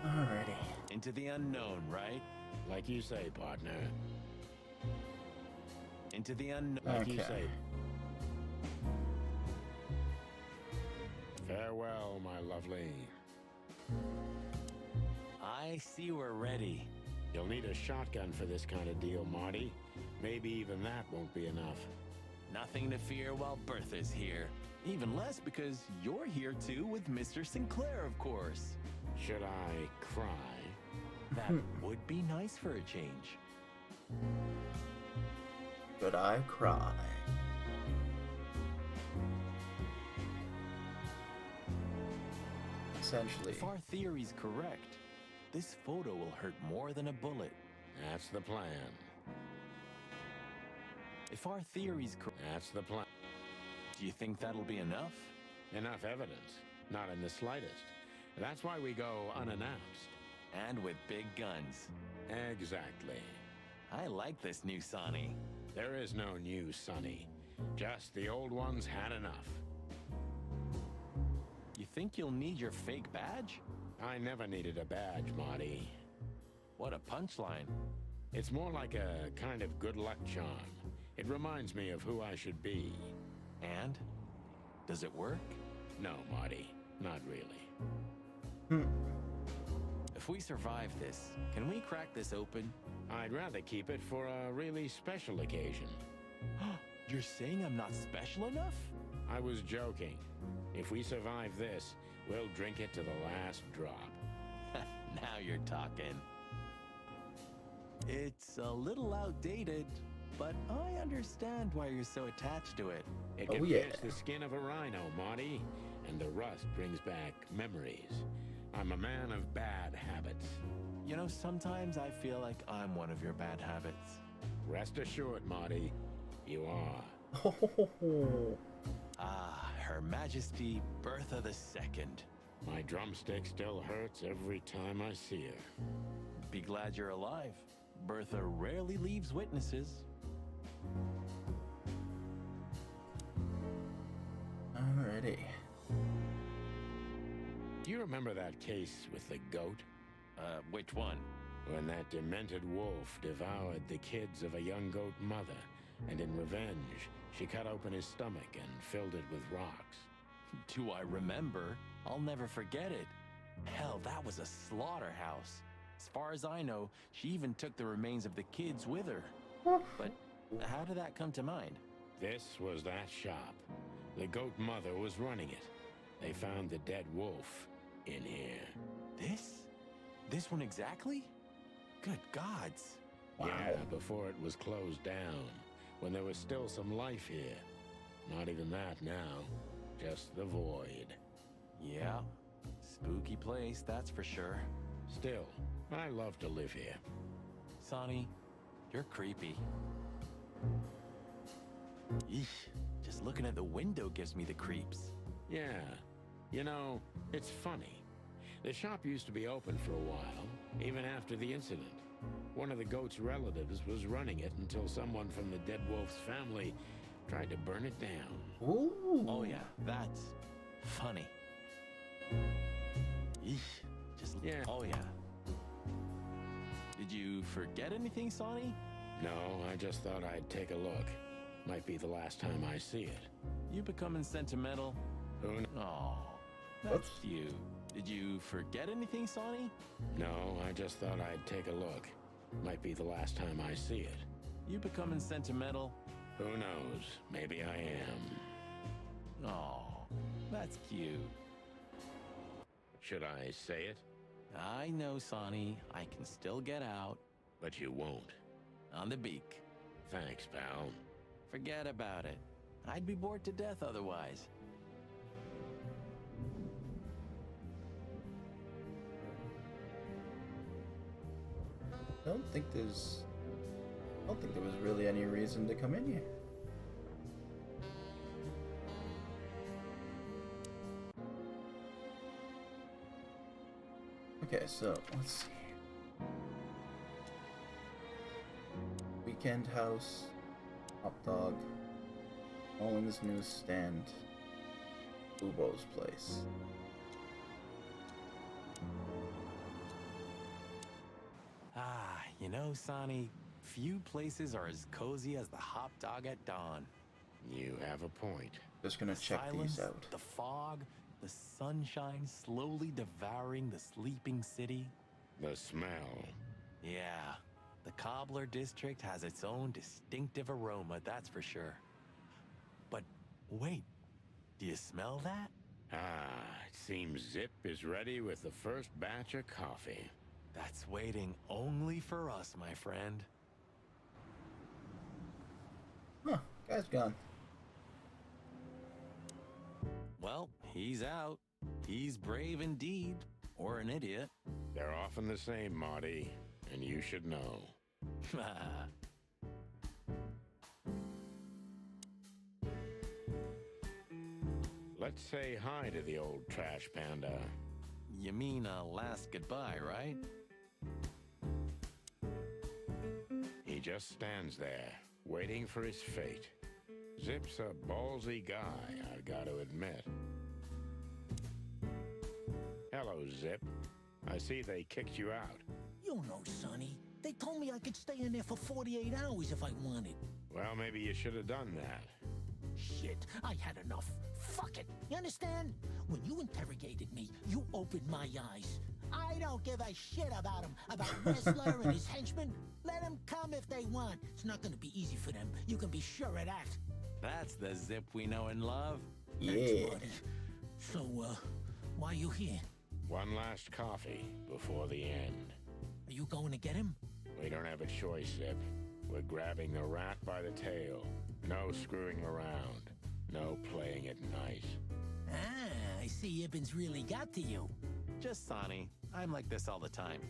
Alrighty. Into the unknown, right? Like you say, partner. Into the unknown. Like you Okay. say. Farewell, my lovely. I see we're ready. You'll need a shotgun for this kind of deal, Marty. Maybe even that won't be enough. Nothing to fear while Bertha's here. Even less because you're here too with Mr. Sinclair, of course. Should I cry? That would be nice for a change. Should I cry? Essentially. If our theory's correct, this photo will hurt more than a bullet. That's the plan. If our theory's correct, That's the plan. do you think that'll be enough? Enough evidence. Not in the slightest. That's why we go unannounced. And with big guns. Exactly. I like this new Sonny. There is no new Sonny. Just the old ones had enough. You think you'll need your fake badge? I never needed a badge, Marty. What a punchline. It's more like a kind of good luck charm. It reminds me of who I should be. And? Does it work? No, Marty. Not really. If we survive this, can we crack this open? I'd rather keep it for a really special occasion. You're saying I'm not special enough? I was joking. If we survive this, we'll drink it to the last drop. Now you're talking. It's a little outdated, but I understand why you're so attached to it. It Oh, can yeah. pierce the skin of a rhino, Marty, and the rust brings back memories. I'm a man of bad habits. You know, sometimes I feel like I'm one of your bad habits. Rest assured, Marty, you are. Ah, Her Majesty Bertha II. My drumstick still hurts every time I see her. Be glad you're alive. Bertha rarely leaves witnesses. Alrighty. Do you remember that case with the goat? Which one? When that demented wolf devoured the kids of a young goat mother, and in revenge, she cut open his stomach and filled it with rocks. Do I remember? I'll never forget it. Hell, that was a slaughterhouse. As far as I know, she even took the remains of the kids with her. But how did that come to mind? This was that shop. The goat mother was running it. They found the dead wolf in here. This one exactly? Good gods. Wow. Yeah, before it was closed down, when there was still some life here. Not even that now, just the void. Yeah, spooky place, that's for sure. Still, I love to live here. Sonny, you're creepy. Eesh, just looking at the window gives me the creeps. Yeah, you know, it's funny. The shop used to be open for a while, even after the incident. One of the goat's relatives was running it until someone from the dead wolf's family tried to burn it down. Ooh. Oh yeah, that's funny. Eesh, just... Yeah. Oh yeah. Did you forget anything, Sonny? No, I just thought I'd take a look. Might be the last time I see it. You becoming sentimental? Who knows? Oh, that's cute. Did you forget anything, Sonny? No, I just thought I'd take a look. Might be the last time I see it. You becoming sentimental? Who knows? Maybe I am. Oh, that's cute. Should I say it? I know, Sonny. I can still get out. But you won't. On the beak. Thanks, pal. Forget about it. I'd be bored to death otherwise. I don't think there was really any reason to come in here. Okay, so let's see. Weekend House, Hot Dog, Owen's Newsstand, Ubo's Place. Ah, you know, Sonny, few places are as cozy as the Hot Dog at dawn. You have a point. Just gonna check Silence, these out. The fog, the sunshine slowly devouring the sleeping city. The smell. Yeah, the Cobbler District has its own distinctive aroma, that's for sure. But wait, do you smell that? Ah, it seems Zip is ready with the first batch of coffee. That's waiting only for us, my friend. Huh, guy's gone. Well, he's out. He's brave indeed, or an idiot. They're often the same, Marty, and you should know. Let's say hi to the old trash panda. You mean a last goodbye, right? He just stands there, waiting for his fate. Zip's a ballsy guy, I've got to admit. Hello, Zip. I see they kicked you out. You know, Sonny. They told me I could stay in there for 48 hours if I wanted. Well, maybe you should have done that. Shit, I had enough. Fuck it. You understand? When you interrogated me, you opened my eyes. I don't give a shit about him, about Whistler and his henchmen. Let them come if they want. It's not gonna be easy for them. You can be sure of that. That's the Zip we know and love. Yeah. Thanks, buddy. So, why are you here? One last coffee before the end. Are you going to get him? We don't have a choice, Zip. We're grabbing the rat by the tail. No screwing around. No playing it nice. Ah, I see Ibben's really got to you. Just Sonny. I'm like this all the time.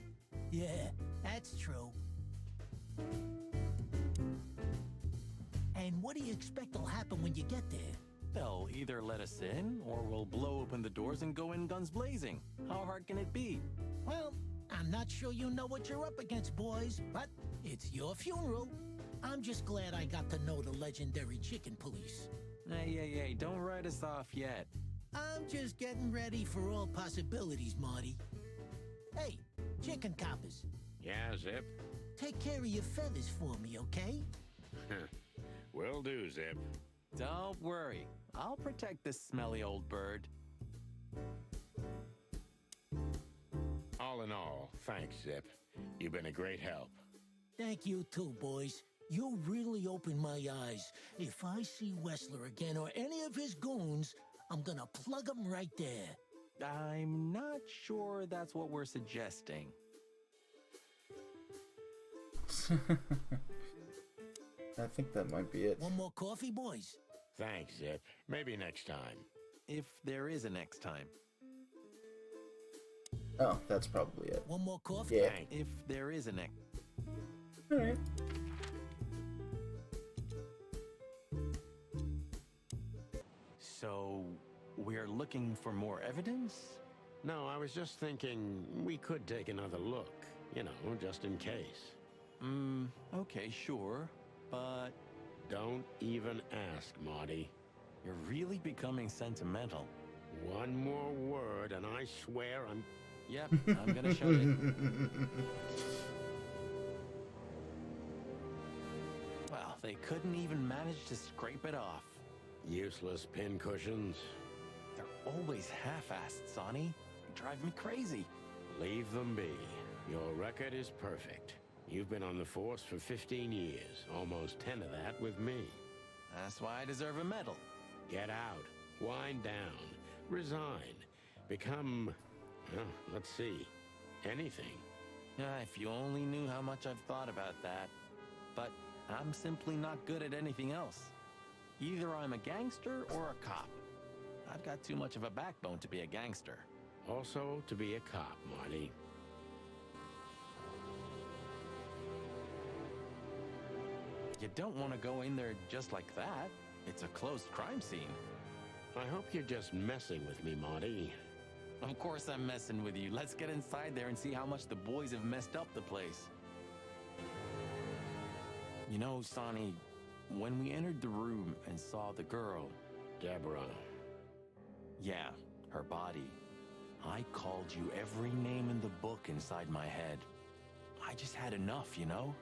Yeah, that's true. And what do you expect will happen when you get there? They'll either let us in, or we'll blow open the doors and go in guns blazing. How hard can it be? Well, I'm not sure you know what you're up against, boys, but it's your funeral. I'm just glad I got to know the legendary chicken police. Hey, don't write us off yet. I'm just getting ready for all possibilities, Marty. Hey, chicken coppers. Yeah, Zip? Take care of your feathers for me, okay? Will do, Zip. Don't worry. I'll protect this smelly old bird. in all, thanks, Zip. You've been a great help. Thank you too, boys. You really opened my eyes. If I see Wessler again or any of his goons, I'm gonna plug them right there. I'm not sure that's what we're suggesting. I think that might be it. One more coffee, boys? Thanks, Zip. Maybe next time. If there is a next time. Oh, that's probably it. One more coffee? Yeah. If there is a next... Alright. So, we're looking for more evidence? No, I was just thinking we could take another look. You know, just in case. Okay, sure. But... Don't even ask, Marty. You're really becoming sentimental. One more word and I swear I'm... Yep, I'm gonna shut it. Well, they couldn't even manage to scrape it off. Useless pincushions. They're always half-assed, Sonny. You drive me crazy. Leave them be. Your record is perfect. You've been on the force for 15 years, almost 10 of that with me. That's why I deserve a medal. Get out. Wind down. Resign. Become... let's see. Anything. If you only knew how much I've thought about that. But I'm simply not good at anything else. Either I'm a gangster or a cop. I've got too much of a backbone to be a gangster. Also, to be a cop, Marty. You don't want to go in there just like that. It's a closed crime scene. I hope you're just messing with me, Marty. Of course I'm messing with you. Let's get inside there and see how much the boys have messed up the place. You know, Sonny, when we entered the room and saw the girl... Deborah. Yeah, her body. I called you every name in the book inside my head. I just had enough, you know?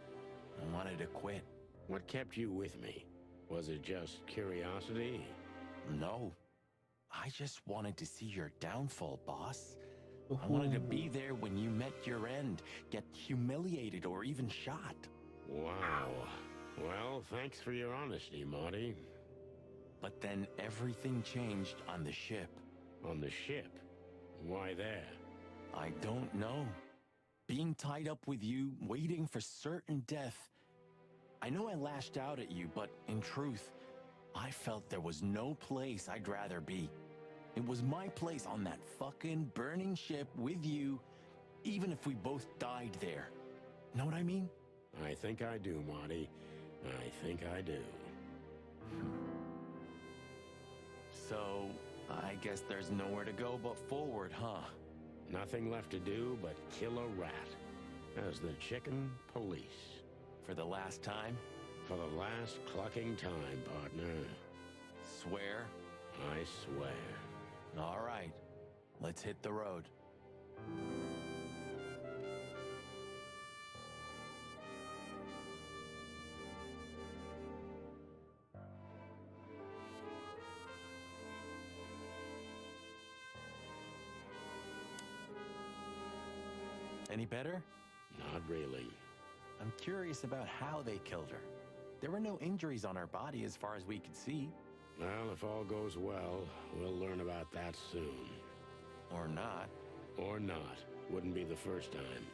I wanted to quit. What kept you with me? Was it just curiosity? No. I just wanted to see your downfall, boss. I wanted to be there when you met your end, get humiliated or even shot. Wow. Well, thanks for your honesty, Marty. But then everything changed on the ship. On the ship? Why there? I don't know. Being tied up with you, waiting for certain death. I know I lashed out at you, but in truth, I felt there was no place I'd rather be. It was my place on that fucking burning ship with you, even if we both died there. Know what I mean? I think I do, Marty. I think I do. So, I guess there's nowhere to go but forward, huh? Nothing left to do but kill a rat. As the chicken police. For the last time? For the last clucking time, partner. Swear? I swear. All right. Let's hit the road. Any better? Not really. I'm curious about how they killed her. There were no injuries on her body as far as we could see. Well, if all goes well, we'll learn about that soon. Or not. Or not. Wouldn't be the first time.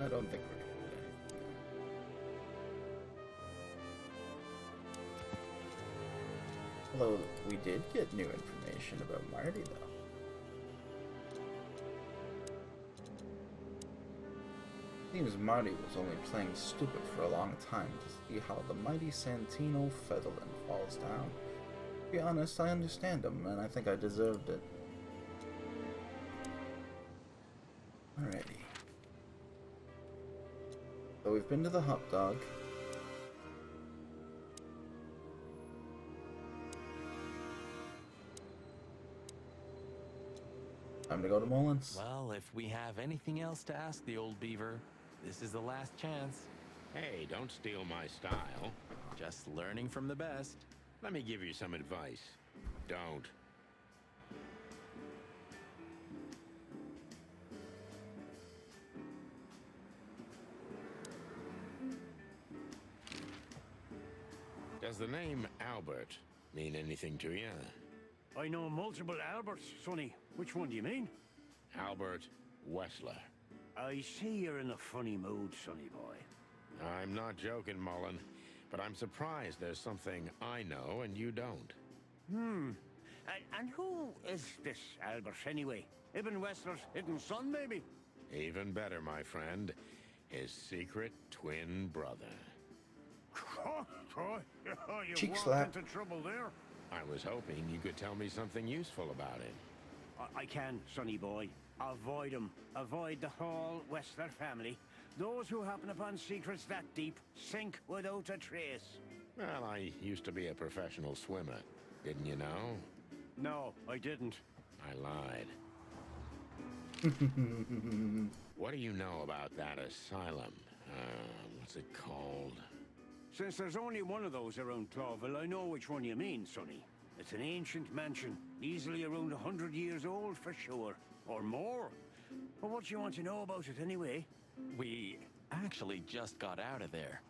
I don't think we're gonna do anything. Although, we did get new information about Marty, though. Seems Marty was only playing stupid for a long time to see how the mighty Santino Featherland falls down. To be honest, I understand him, and I think I deserved it. Alrighty. So we've been to the hot dog. Time to go to Mullins. Well, if we have anything else to ask the old beaver, this is the last chance. Hey, don't steal my style. Just learning from the best. Let me give you some advice. don't. Does the name Albert mean anything to you? I know multiple Alberts, Sonny. Which one do you mean? Albert Wessler. I see you're in a funny mood, Sonny boy. I'm not joking, Mullen, but I'm surprised there's something I know and you don't. And who is this Albert, anyway? Ibn Wessler's hidden son, maybe? Even better, my friend. His secret twin brother. You Cheek walked slap. into trouble there. I was hoping you could tell me something useful about him. I can, Sonny boy. Avoid him. Avoid the whole Wessler family. Those who happen upon secrets that deep sink without a trace. Well, I used to be a professional swimmer. Didn't you know? No, I didn't. I lied. What do you know about that asylum? What's it called? Since there's only one of those around Clawville, I know which one you mean, Sonny. It's an ancient mansion, easily around 100 years old for sure. Or more. But what do you want to know about it anyway? We actually just got out of there.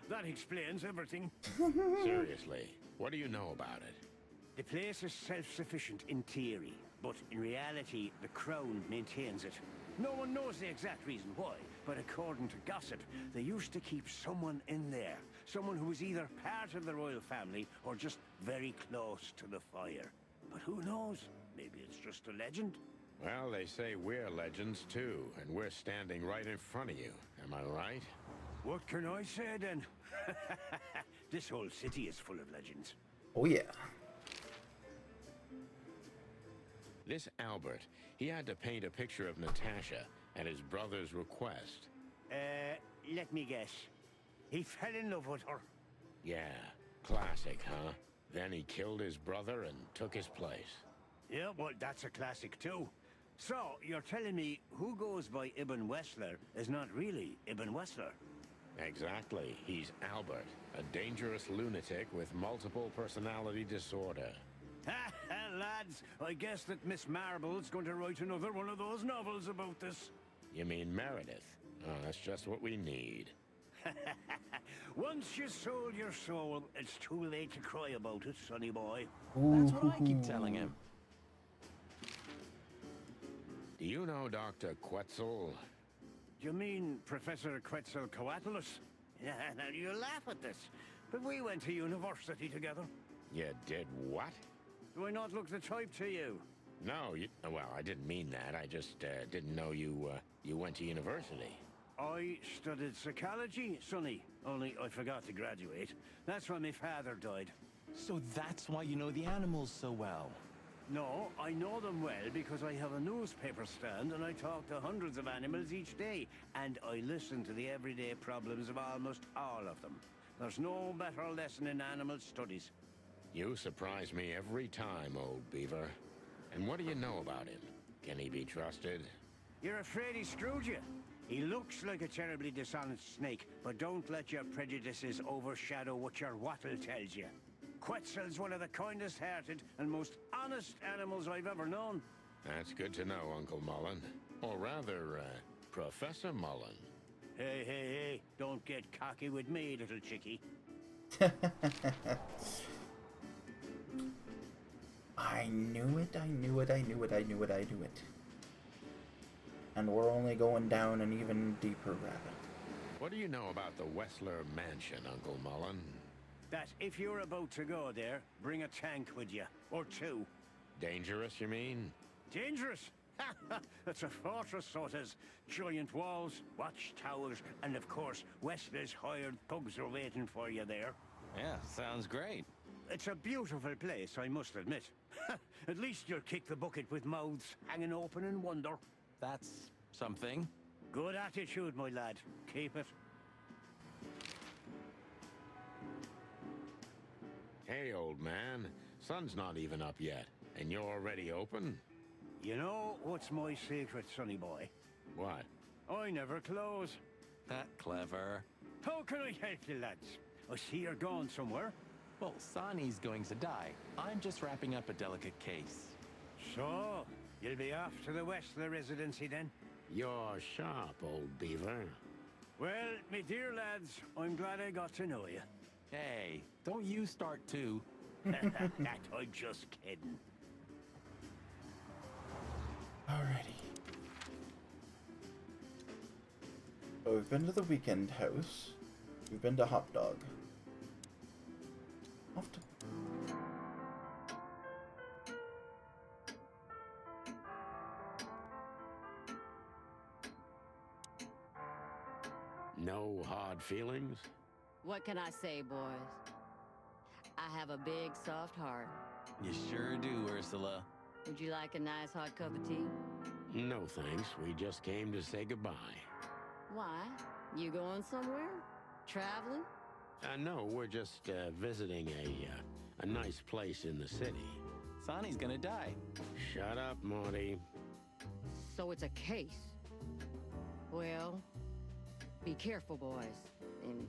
That explains everything. Seriously, what do you know about it? The place is self-sufficient in theory, but in reality, the Crown maintains it. No one knows the exact reason why, but according to gossip, they used to keep someone in there. Someone who was either part of the royal family or just very close to the fire. But who knows? Maybe it's just a legend. Well, they say we're legends too, and we're standing right in front of you. Am I right? What can I say then? This whole city is full of legends. Oh yeah. This Albert, he had to paint a picture of Natasha at his brother's request. Let me guess. He fell in love with her. Yeah, classic, huh? Then he killed his brother and took his place. Yeah, well, that's a classic too. So, you're telling me who goes by Ibn Wessler is not really Ibn Wessler? Exactly. He's Albert, a dangerous lunatic with multiple personality disorder. Ha ha, lads! I guess that Miss Marble's going to write another one of those novels about this. You mean Meredith? Oh, that's just what we need. Once you sold your soul, it's too late to cry about it, sonny boy. That's what I keep telling him. Do you know Dr. Quetzal? You mean Professor Quetzalcoatlus? Yeah, now you laugh at this, but we went to university together. You did what? Do I not look the type to you? No, well, I didn't mean that. I just didn't know you went to university. I studied psychology, sonny, only I forgot to graduate. That's when my father died. So that's why you know the animals so well. No, I know them well because I have a newspaper stand and I talk to hundreds of animals each day. And I listen to the everyday problems of almost all of them. There's no better lesson in animal studies. You surprise me every time, old beaver. And what do you know about him? Can he be trusted? You're afraid he screwed you? He looks like a terribly dishonest snake, but don't let your prejudices overshadow what your wattle tells you. Quetzal's one of the kindest-hearted and most honest animals I've ever known. That's good to know, Uncle Mullen. Or rather, Professor Mullen. Hey, hey, hey, don't get cocky with me, little chickie. I knew it, I knew it, I knew it, I knew it, I knew it. And we're only going down an even deeper rabbit. What do you know about the Wessler Mansion, Uncle Mullen? That if you're about to go there, bring a tank with you. Or two. Dangerous, you mean? Dangerous? It's a fortress, so it is. Giant walls, watchtowers, and of course, Wessler's hired thugs are waiting for you there. Yeah, sounds great. It's a beautiful place, I must admit. At least you'll kick the bucket with mouths hanging open in wonder. That's something. Good attitude, my lad. Keep it. Hey, old man. Sun's not even up yet, and you're already open? You know what's my secret, sonny boy? What? I never close. That clever. How can I help you, lads? I see you're going somewhere. Well, Sani's going to die. I'm just wrapping up a delicate case. So, you'll be off to the Westler residency then? You're sharp, old beaver. Well, me dear lads, I'm glad I got to know you. Hey, don't you start too. I'm just kidding. Alrighty. So we've been to the weekend house. We've been to Hot Dog. Off to... No hard feelings? What can I say, boys? I have a big, soft heart. You sure do, Ursula. Would you like a nice hot cup of tea? No thanks, we just came to say goodbye. Why? You going somewhere? Traveling? No, we're just visiting a nice place in the city. Sani's gonna die. Shut up, Morty. So it's a case. Well, be careful, boys. And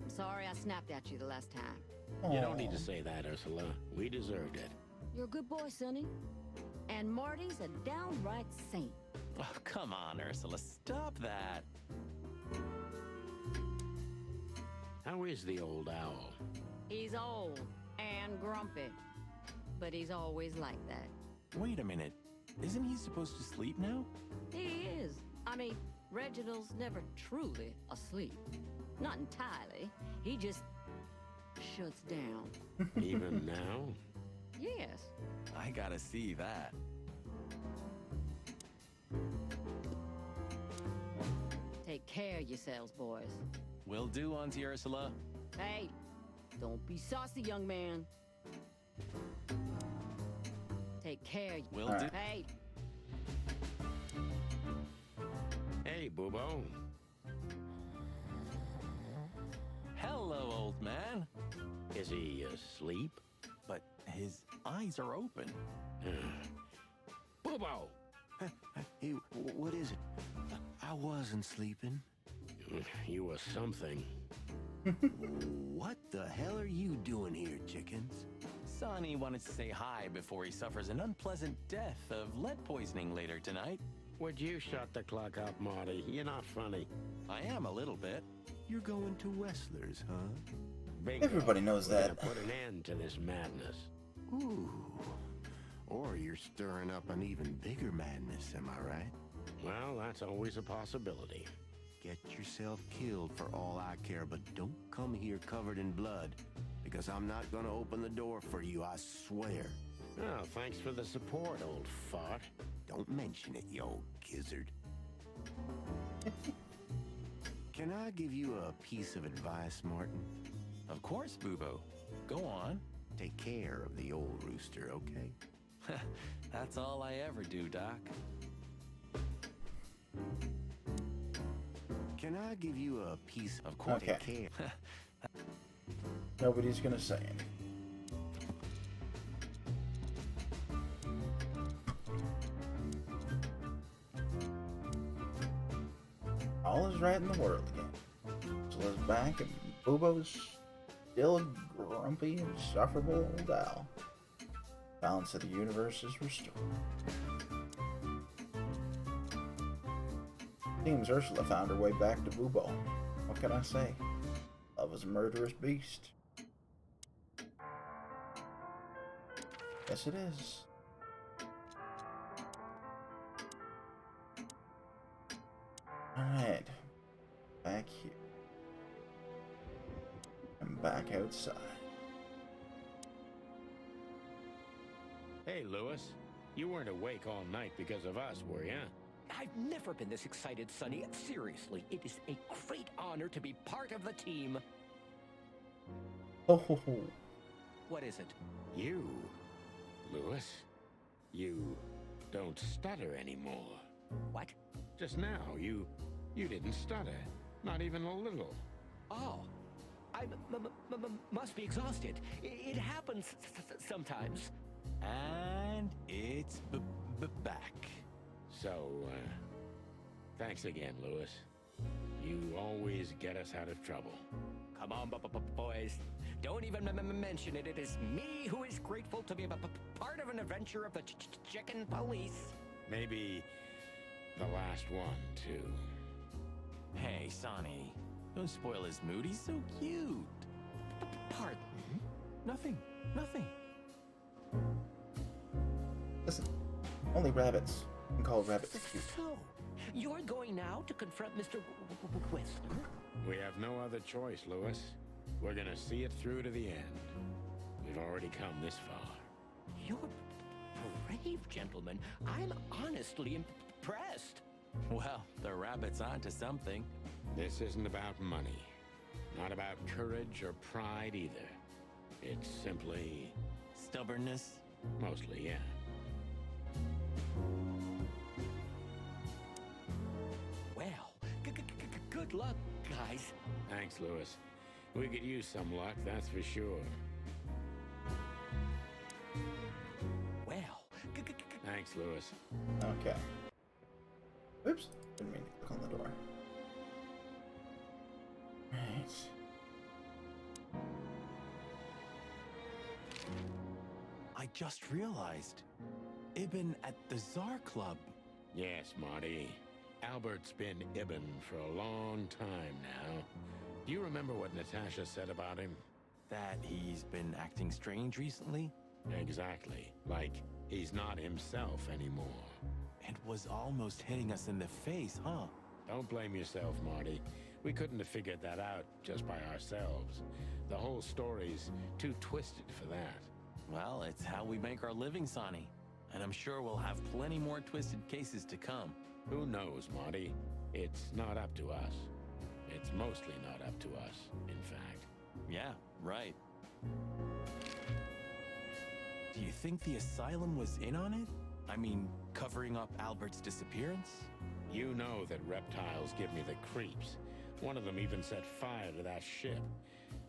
I'm sorry I snapped at you the last time. You don't need to say that, Ursula. We deserved it. You're a good boy, Sonny. And Marty's a downright saint. Oh, come on, Ursula. Stop that. How is the old owl? He's old and grumpy. But he's always like that. Wait a minute. Isn't he supposed to sleep now? He is. I mean, Reginald's never truly asleep. Not entirely. He just shuts down. Even now? Yes. I gotta see that. Take care of yourselves, boys. Will do, Auntie Ursula. Hey, don't be saucy, young man. Take care. Will do. Hey. Hey, Boobo. Hello, old man. Is he asleep? But his eyes are open. Boobo! Hey, what is it? I wasn't sleeping. You were something. What the hell are you doing here, chickens? Sonny wanted to say hi before he suffers an unpleasant death of lead poisoning later tonight. Would you shut the clock up, Marty? You're not funny. I am a little bit. You're going to Westler's, huh? Bingo. Everybody knows We're that. gonna put an end to this madness. Ooh. Or you're stirring up an even bigger madness, am I right? Well, that's always a possibility. Get yourself killed for all I care, but don't come here covered in blood, because I'm not gonna open the door for you, I swear. Oh, thanks for the support, old fart. Don't mention it, you old gizzard. Can I give you a piece of advice, Martin? Of course, Boobo. Go on. Take care of the old rooster, okay? That's all I ever do, Doc. Can I give you a piece of course? Okay. Take care. Nobody's gonna say anything. All is right in the world again. Ursula's back and Boobo's still a grumpy, insufferable old owl. Balance of the universe is restored. Seems Ursula found her way back to Boobo. What can I say? Love is a murderous beast. Yes, it is. Alright. Back here. And back outside. Hey, Lewis. You weren't awake all night because of us, were ya? I've never been this excited, Sonny. Seriously, it is a great honor to be part of the team. Ho ho ho. What is it? You, Lewis, you don't stutter anymore. What? Just now, you didn't stutter. Not even a little. Oh, I must be exhausted. It happens sometimes. And it's back. So, thanks again, Lewis. You always get us out of trouble. come on, boys. Don't even mention it. It is me who is grateful to be part of an adventure of the chicken police. Maybe the last one, too. Hey, Sonny. Don't spoil his mood. He's so cute. Pardon? Nothing. Nothing. Listen, only rabbits can call rabbits cute. So, you're going now to confront Mr. Whistler? We have no other choice, Lewis. We're gonna see it through to the end. We've already come this far. You're brave, gentlemen. I'm honestly impressed. Well, the rabbit's onto something. This isn't about money. Not about courage or pride either. It's simply... stubbornness? Mostly, yeah. Well, good luck, guys. Thanks, Lewis. We could use some luck, that's for sure. Well, thanks, Lewis. Okay. Oops. Didn't mean to click on the door. Right. I just realized. Ibn at the Tsar Club. Yes, Marty. Albert's been Ibn for a long time now. Do you remember what Natasha said about him? That he's been acting strange recently? Exactly. Like, he's not himself anymore. It was almost hitting us in the face, huh? Don't blame yourself, Marty. We couldn't have figured that out just by ourselves. The whole story's too twisted for that. Well, it's how we make our living, Sonny. And I'm sure we'll have plenty more twisted cases to come. Who knows, Marty? It's not up to us. It's mostly not up to us, in fact. Yeah, right. Do you think the asylum was in on it? I mean, covering up Albert's disappearance? You know that reptiles give me the creeps. One of them even set fire to that ship.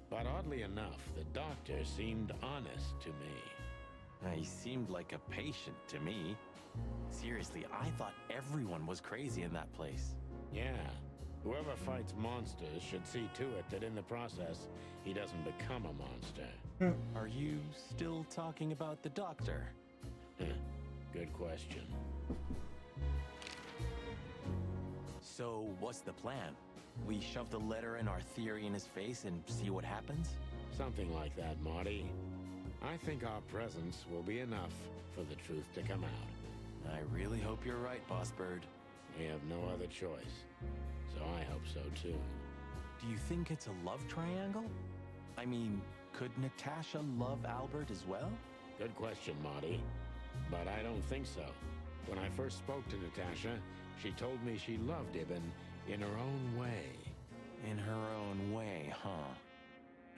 But oddly enough, the doctor seemed honest to me. He seemed like a patient to me. Seriously, I thought everyone was crazy in that place. Yeah. Whoever fights monsters should see to it that in the process, he doesn't become a monster. Are you still talking about the doctor? Good question. So, what's the plan? We shove the letter and our theory in his face and see what happens? Something like that, Marty. I think our presence will be enough for the truth to come out. I really hope you're right, Boss Bird. We have no other choice. So I hope so, too. Do you think it's a love triangle? I mean, could Natasha love Albert as well? Good question, Marty. But I don't think so. When I first spoke to Natasha, she told me she loved Ibn in her own way. In her own way, huh?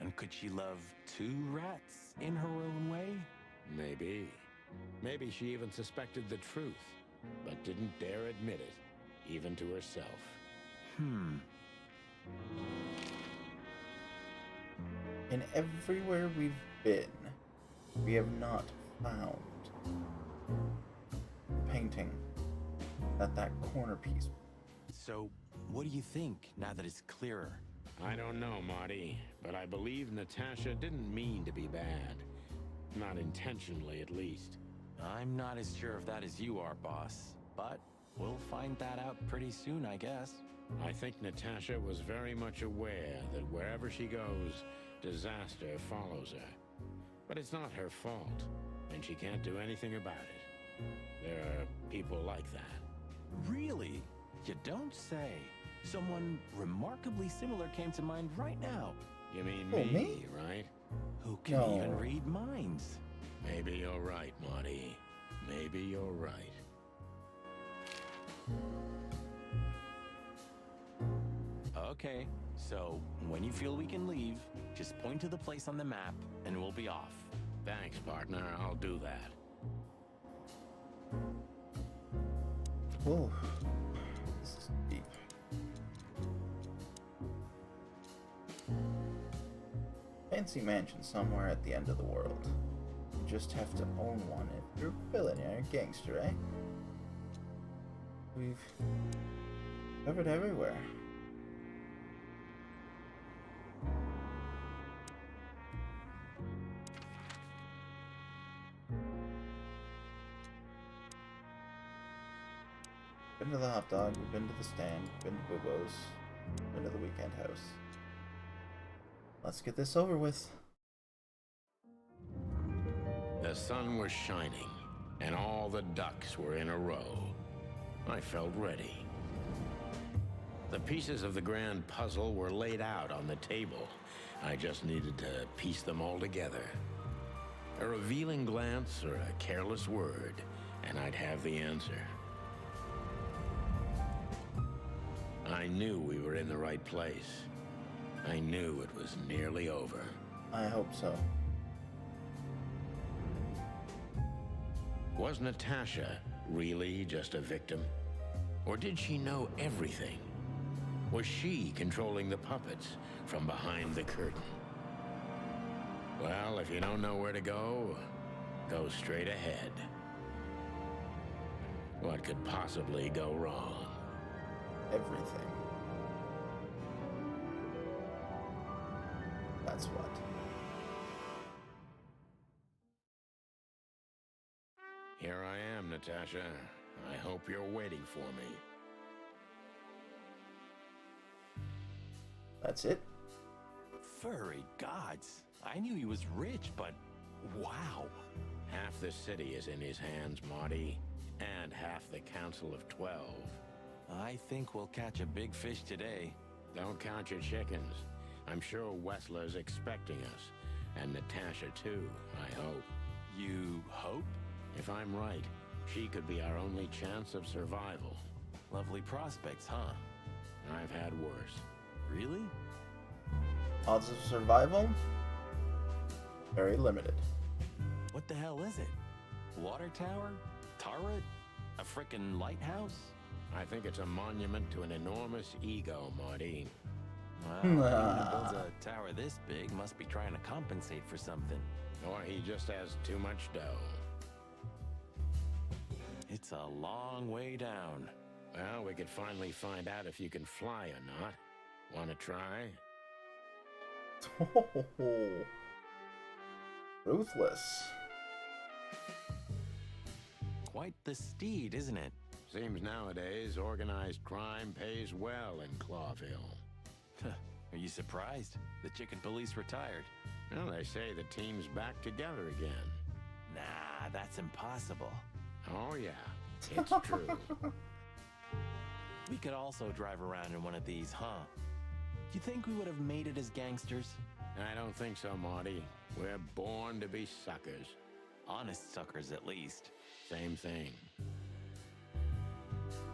And could she love two rats in her own way? Maybe. Maybe she even suspected the truth, but didn't dare admit it, even to herself. And everywhere we've been, we have not found the painting that corner piece. So, what do you think, now that it's clearer? I don't know, Marty, but I believe Natasha didn't mean to be bad. Not intentionally, at least. I'm not as sure of that as you are, boss. But we'll find that out pretty soon, I guess. I think Natasha was very much aware that wherever she goes, disaster follows her. But it's not her fault, and she can't do anything about it. There are people like that. Really? You don't say. Someone remarkably similar came to mind right now. You mean me, right? Who can even read minds? Maybe you're right, Marty. Maybe you're right. Okay, so when you feel we can leave, just point to the place on the map and we'll be off. Thanks, partner. I'll do that. Oh, this is deep. Fancy mansion somewhere at the end of the world. You just have to own one if you're a billionaire gangster, eh? We've covered everywhere. Been to the hot dog, we've been to the stand, been to Bobo's, been to the weekend house. Let's get this over with. The sun was shining, and all the ducks were in a row. I felt ready. The pieces of the grand puzzle were laid out on the table. I just needed to piece them all together. A revealing glance or a careless word, and I'd have the answer. I knew we were in the right place. I knew it was nearly over. I hope so. Was Natasha really just a victim? Or did she know everything? Was she controlling the puppets from behind the curtain? Well, if you don't know where to go, go straight ahead. What could possibly go wrong? Everything. That's what. Here I am, Natasha. I hope you're waiting for me. That's it? Furry gods. I knew he was rich, but wow. Half the city is in his hands, Marty, and half the Council of 12. I think we'll catch a big fish today. Don't count your chickens. I'm sure Wessler's expecting us, and Natasha too, I hope. You hope? If I'm right, she could be our only chance of survival. Lovely prospects, huh? I've had worse. Really? Odds of survival? Very limited. What the hell is it? Water tower? Turret? A frickin' lighthouse? I think it's a monument to an enormous ego, Marty. Well, anyone who builds a tower this big must be trying to compensate for something. Or he just has too much dough. It's a long way down. Well, we could finally find out if you can fly or not. Want to try? Ruthless. Quite the steed, isn't it? Seems nowadays organized crime pays well in Clawville. Are you surprised? The chicken police retired. Well, they say the team's back together again. Nah, that's impossible. Oh, yeah. It's true. We could also drive around in one of these, huh? Do you think we would have made it as gangsters? I don't think so, Marty. We're born to be suckers. Honest suckers, at least. Same thing.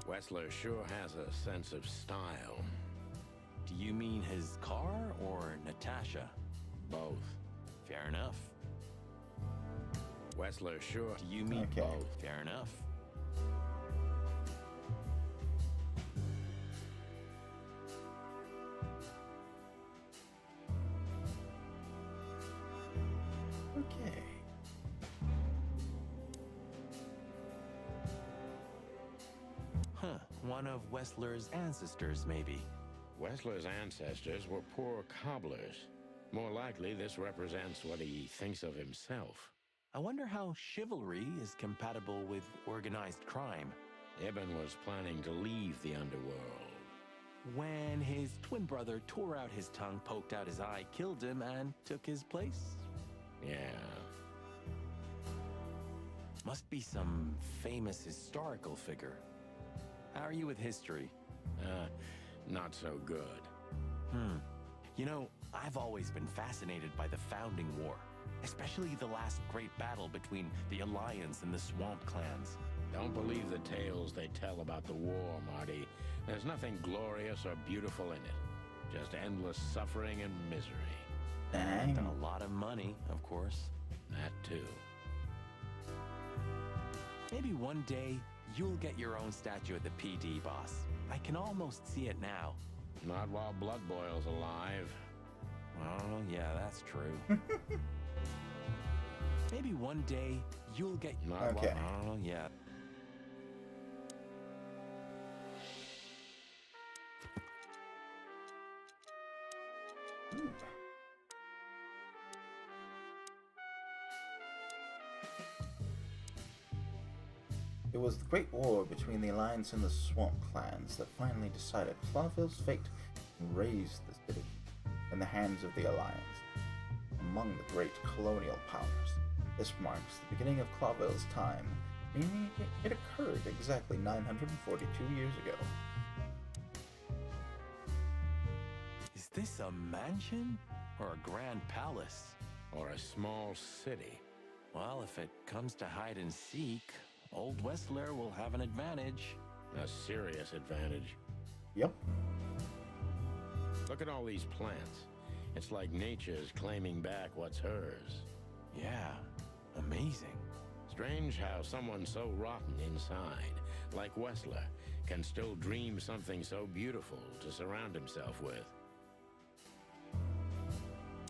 Wessler sure has a sense of style. Do you mean his car or Natasha? Both. Fair enough. Wessler sure. Do you mean both? Fair enough. Okay. Huh. One of Wessler's ancestors, maybe. Wessler's ancestors were poor cobblers. More likely, this represents what he thinks of himself. I wonder how chivalry is compatible with organized crime. Ibn was planning to leave the underworld. When his twin brother tore out his tongue, poked out his eye, killed him, and took his place? Yeah. Must be some famous historical figure. How are you with history? Not so good. You know, I've always been fascinated by the Founding War, especially the last great battle between the Alliance and the Swamp Clans. Don't believe the tales they tell about the war, Marty. There's nothing glorious or beautiful in it. Just endless suffering and misery. And a lot of money, of course. That too. Maybe one day, you'll get your own statue at the PD, boss. I can almost see it now. Not while Blood Boil's alive. Oh, yeah, that's true. Maybe one day, you'll get... Okay. Oh, yeah. It was the Great War between the Alliance and the Swamp Clans that finally decided Clawville's fate and raised the city in the hands of the Alliance among the great colonial powers. This marks the beginning of Clawville's time, meaning it occurred exactly 942 years ago. Is this a mansion? Or a grand palace? Or a small city? Well, if it comes to hide and seek, Old Westler will have an advantage. A serious advantage. Yep. Look at all these plants. It's like nature's claiming back what's hers. Yeah, amazing. Strange how someone so rotten inside, like Westler, can still dream something so beautiful to surround himself with.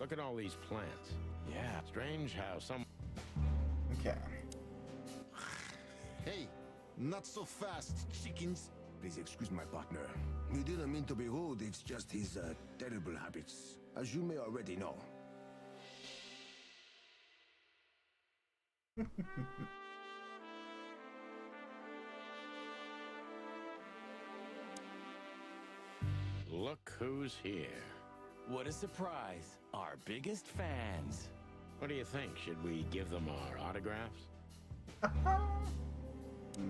Look at all these plants. Yeah. Strange how some... Okay. Hey, not so fast, chickens. Please excuse my partner. He didn't mean to be rude, it's just his terrible habits, as you may already know. Look who's here. What a surprise. Our biggest fans. What do you think? Should we give them our autographs?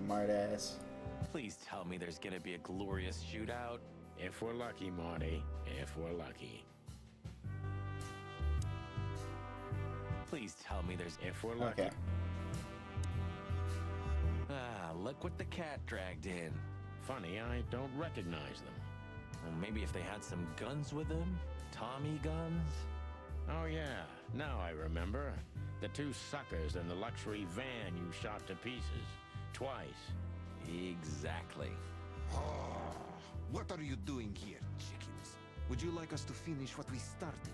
Smartass. Please tell me there's gonna be a glorious shootout. If we're lucky, Marty. If we're lucky. Please tell me there's... If we're lucky. Okay. Ah, look what the cat dragged in. Funny, I don't recognize them. Well, maybe if they had some guns with them? Tommy guns? Oh yeah, now I remember. The two suckers in the luxury van you shot to pieces. Twice. Exactly. What are you doing here, chickens? Would you like us to finish what we started?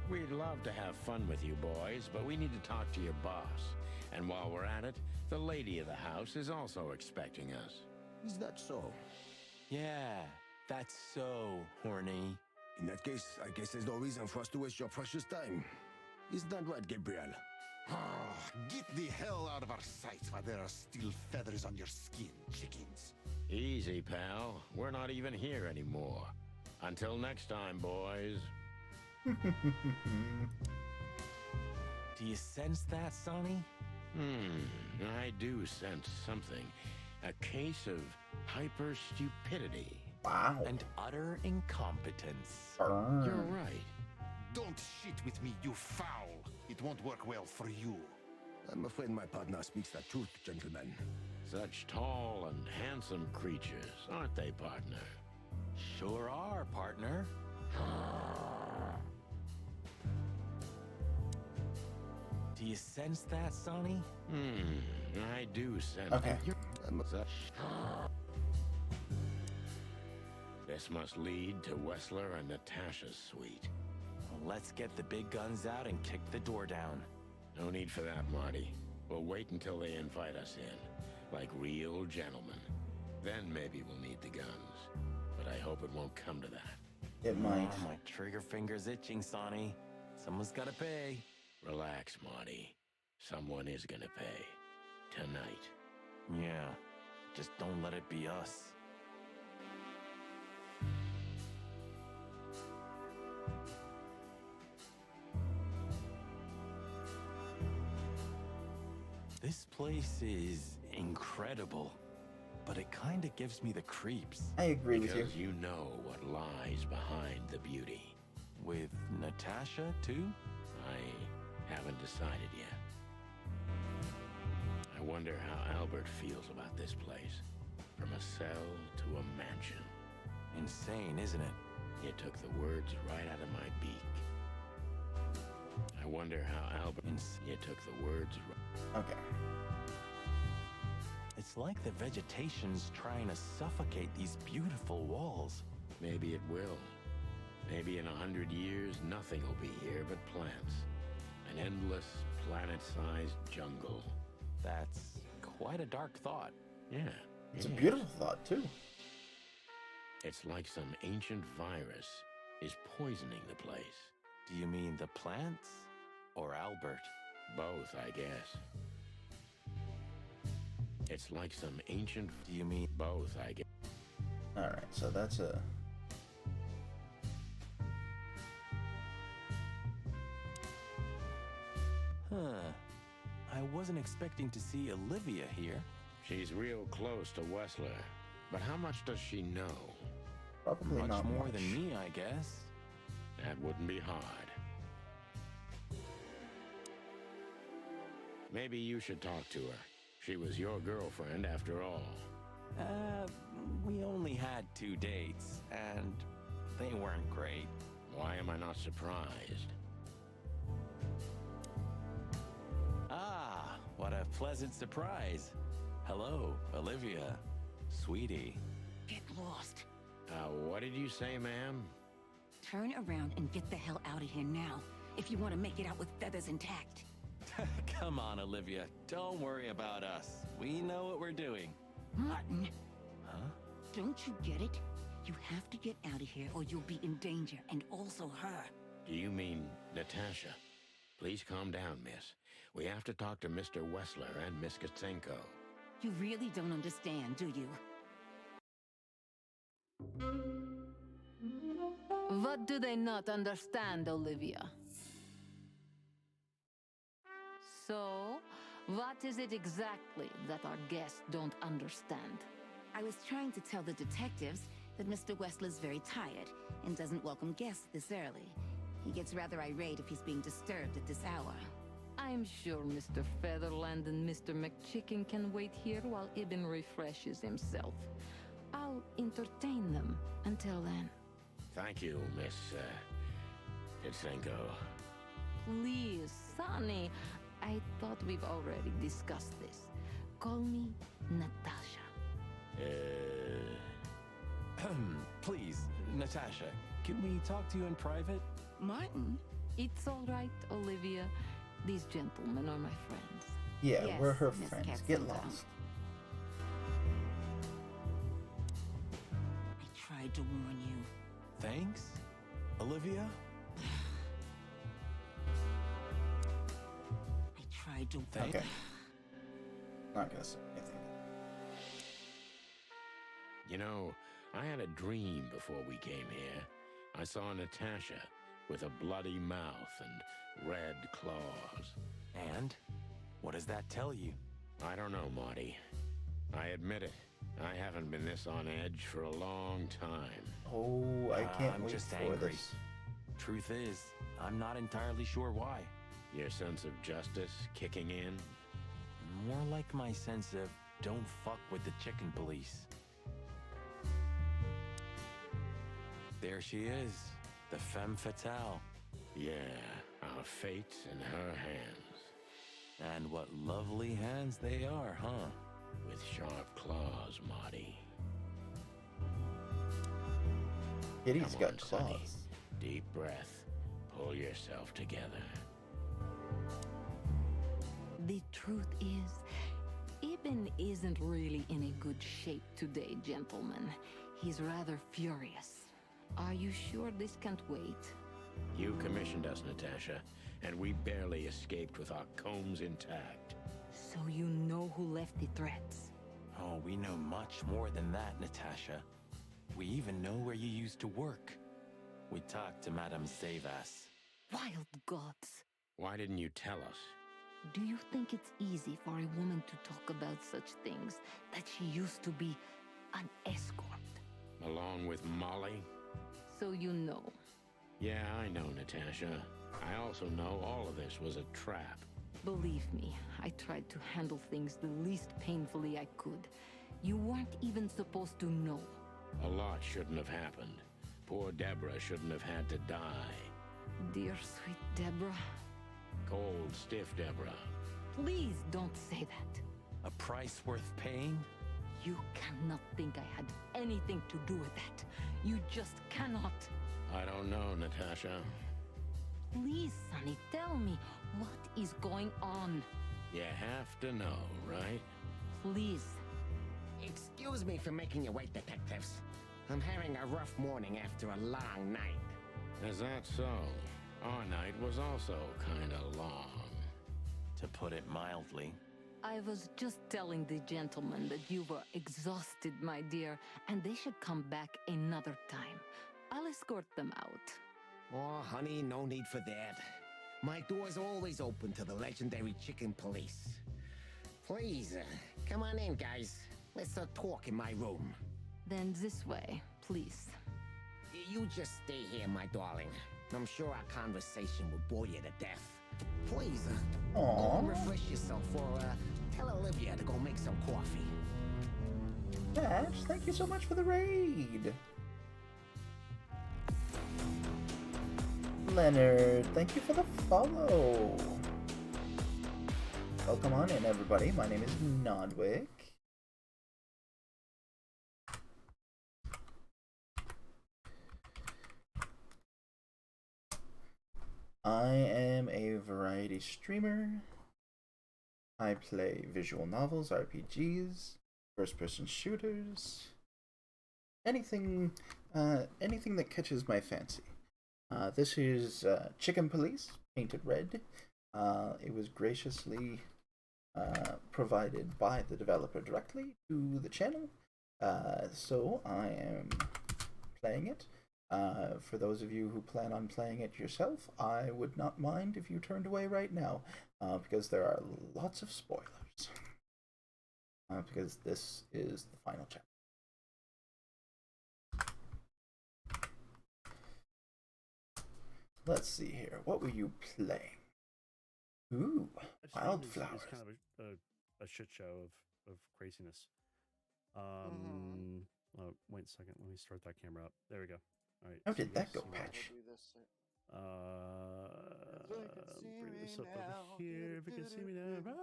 We'd love to have fun with you boys, but we need to talk to your boss. And while we're at it, the lady of the house is also expecting us. Is that so? Yeah, that's so horny. In that case, I guess there's no reason for us to waste your precious time. Is that right, Gabriel? Get the hell out of our sight while there are still feathers on your skin, chickens. Easy, pal. We're not even here anymore. Until next time, boys. Do you sense that, Sonny? I do sense something. A case of hyper-stupidity. Wow. And utter incompetence. Burn. You're right. Don't shit with me, you foul. It won't work well for you. I'm afraid my partner speaks the truth, gentlemen. Such tall and handsome creatures, aren't they, partner? Sure are, partner. Do you sense that, Sonny? I do sense... Okay. This must lead to Westler and Natasha's suite. Well, let's get the big guns out and kick the door down. No need for that, Marty. We'll wait until they invite us in, like real gentlemen. Then maybe we'll need the guns. But I hope it won't come to that. It might. Oh, my trigger finger's itching, Sonny. Someone's gotta pay. Relax, Marty. Someone is gonna pay. Tonight. Yeah, just don't let it be us. This place is incredible, but it kinda gives me the creeps. I agree with you. Because you know what lies behind the beauty. With Natasha, too? I haven't decided yet. I wonder how Albert feels about this place. From a cell to a mansion. Insane, isn't it? You took the words right out of my beak. I wonder how Albert... You took the words right... Okay. It's like the vegetation's trying to suffocate these beautiful walls. Maybe it will. Maybe in 100 years, nothing will be here but plants. An endless, planet-sized jungle. That's quite a dark thought. Yeah. It's a beautiful thought, too. It's like some ancient virus is poisoning the place. Do you mean the plants? Or Albert? Both, I guess. It's like some ancient... Do you mean both, I guess? Alright, so that's a... Huh. I wasn't expecting to see Olivia here. She's real close to Wessler. But how much does she know? Probably much not more much. than me, I guess. That wouldn't be hard. Maybe you should talk to her. She was your girlfriend after all. We only had 2 dates, and they weren't great. Why am I not surprised? Ah, what a pleasant surprise. Hello, Olivia. Sweetie. Get lost. What did you say, ma'am? Turn around and get the hell out of here now, if you want to make it out with feathers intact. Come on, Olivia. Don't worry about us. We know what we're doing. Martin! Huh? Don't you get it? You have to get out of here or you'll be in danger, and also her. Do you mean Natasha? Please calm down, miss. We have to talk to Mr. Wessler and Miss Katsenko. You really don't understand, do you? What do they not understand, Olivia? So, what is it exactly that our guests don't understand? I was trying to tell the detectives that Mr. Wessler's very tired and doesn't welcome guests this early. He gets rather irate if he's being disturbed at this hour. I'm sure Mr. Featherland and Mr. McChicken can wait here while Ibn refreshes himself. I'll entertain them until then. Thank you, Miss Katsenko. Please, Sonny. I thought we've already discussed this. Call me Natasha. Please, Natasha, can we talk to you in private? Martin? It's all right, Olivia. These gentlemen are my friends. Yeah, Yes, we're her Miss friends. Katzenbach. Get lost. I tried to warn you. Thanks, Olivia? I tried to... Okay. Not gonna say anything. You know, I had a dream before we came here. I saw Natasha with a bloody mouth and red claws. And? What does that tell you? I don't know, Marty. I admit it. I haven't been this on edge for a long time. Oh, I can't I'm wait just for angry. this. Truth is, I'm not entirely sure why. Your sense of justice kicking in? More like my sense of don't fuck with the chicken police. There she is, the femme fatale. Yeah, our fate's in her hands. And what lovely hands they are, huh? With sharp claws, Marty. Kitty's Come got on, Sonny. claws. Deep breath. Pull yourself together. The truth is, Ibn isn't really in a good shape today, gentlemen. He's rather furious. Are you sure this can't wait? You commissioned us, Natasha, and we barely escaped with our combs intact. So you know who left the threats? Oh, we know much more than that, Natasha. We even know where you used to work. We talked to Madame Savas. Wild gods! Why didn't you tell us? Do you think it's easy for a woman to talk about such things, that she used to be an escort? Along with Molly? So you know. Yeah, I know, Natasha. I also know all of this was a trap. Believe me, I tried to handle things the least painfully I could. You weren't even supposed to know. A lot shouldn't have happened. Poor Deborah shouldn't have had to die. Dear sweet Deborah. Cold, stiff Deborah. Please don't say that. A price worth paying? You cannot think I had anything to do with that. You just cannot. I don't know, Natasha. Please, Sonny, tell me, what is going on? You have to know, right? Please. Excuse me for making you wait, detectives. I'm having a rough morning after a long night. Is that so? Our night was also kinda long. To put it mildly. I was just telling the gentleman that you were exhausted, my dear, and they should come back another time. I'll escort them out. Oh, honey, no need for that. My door's always open to the legendary chicken police. Please, come on in, guys. Let's talk in my room. Then this way, please. You just stay here, my darling. I'm sure our conversation will bore you to death. Please, go and refresh yourself, or tell Olivia to go make some coffee. Dash, thank you so much for the raid. Leonard, thank you for the follow. Welcome on in, everybody. My name is Nodwick. I am a variety streamer. I play visual novels, RPGs, first-person shooters, anything that catches my fancy. This is Chicken Police, painted red. It was graciously provided by the developer directly to the channel, so I am playing it. For those of you who plan on playing it yourself, I would not mind if you turned away right now, because there are lots of spoilers. Because this is the final chapter. Let's see here. What were you playing? Ooh, Wildflowers. It's kind of a shit show of craziness. Oh, wait a second. Let me start that camera up. There we go. All right. How did that go, Patch? Bring this up over here. If you can see me now.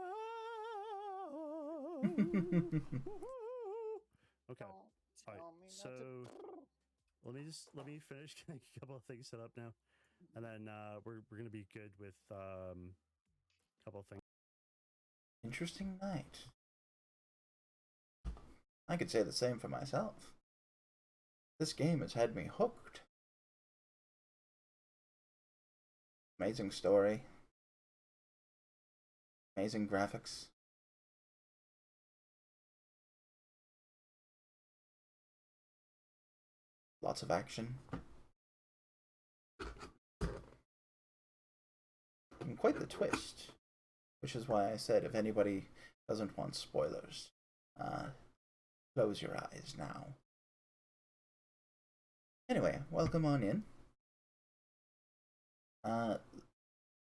Okay. All right. So let me finish getting a couple of things set up now, and then we're gonna be good with a couple of things. Interesting night. I could say the same for myself. This game has had me hooked. Amazing story. Amazing graphics. Lots of action. And quite the twist. Which is why I said if anybody doesn't want spoilers, close your eyes now. Anyway, welcome on in.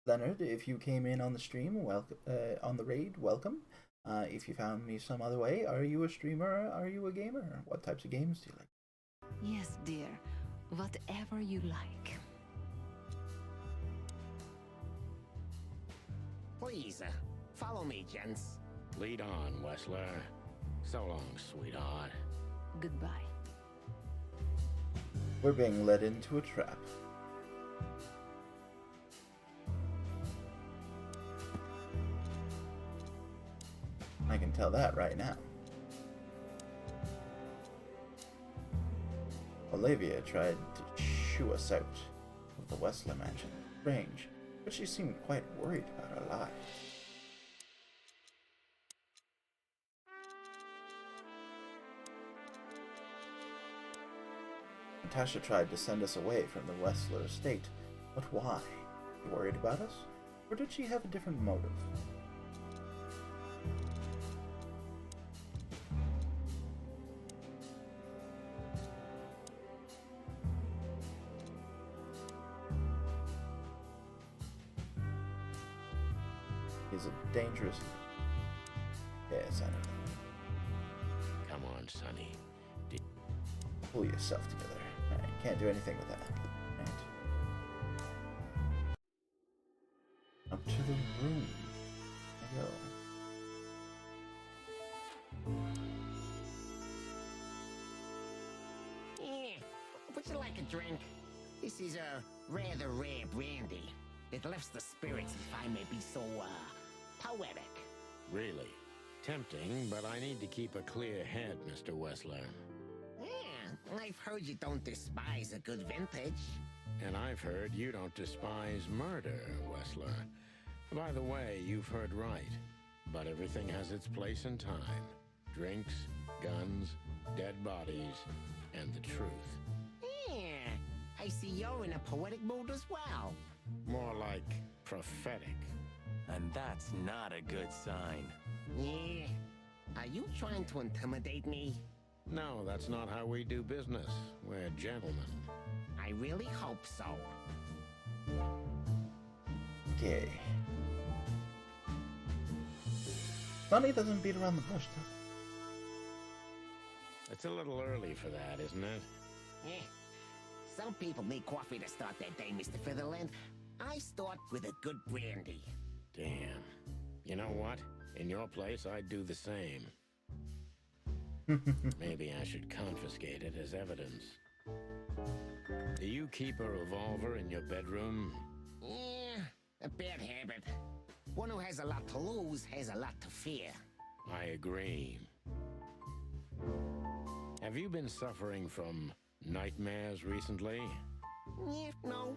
Leonard, if you came in on the stream, welcome. On the raid, welcome. If you found me some other way, are you a streamer? Are you a gamer? What types of games do you like? Yes, dear. Whatever you like. Please, follow me, gents. Lead on, Wessler. So long, sweetheart. Goodbye. We're being led into a trap. I can tell that right now. Olivia tried to shoo us out of the Wessler mansion range, but she seemed quite worried about our lives. Natasha tried to send us away from the Wessler estate, but why? You worried about us? Or did she have a different motive? He's a dangerous... Yes, I know. Come on, Sonny. Pull yourself together. Alright, can't do anything with that. Right. Up to the room. There we go. Would you like a drink? This is a rather rare brandy. It lifts the spirits, if I may be so, poetic. Really? Tempting, but I need to keep a clear head, Mr. Wessler. Yeah, I've heard you don't despise a good vintage. And I've heard you don't despise murder, Wessler. By the way, you've heard right. But everything has its place and time. Drinks, guns, dead bodies, and the truth. Yeah, I see you're in a poetic mood as well. More like prophetic. And that's not a good sign. Yeah. Are you trying to intimidate me? No, that's not how we do business. We're gentlemen. I really hope so. Okay. Sonny doesn't beat around the bush, does he? It's a little early for that, isn't it? Eh. Some people need coffee to start their day, Mr. Featherland. I start with a good brandy. Damn. You know what? In your place, I'd do the same. Maybe I should confiscate it as evidence. Do you keep a revolver in your bedroom? Yeah, a bad habit. One who has a lot to lose has a lot to fear. I agree. Have you been suffering from nightmares recently? Yeah, no.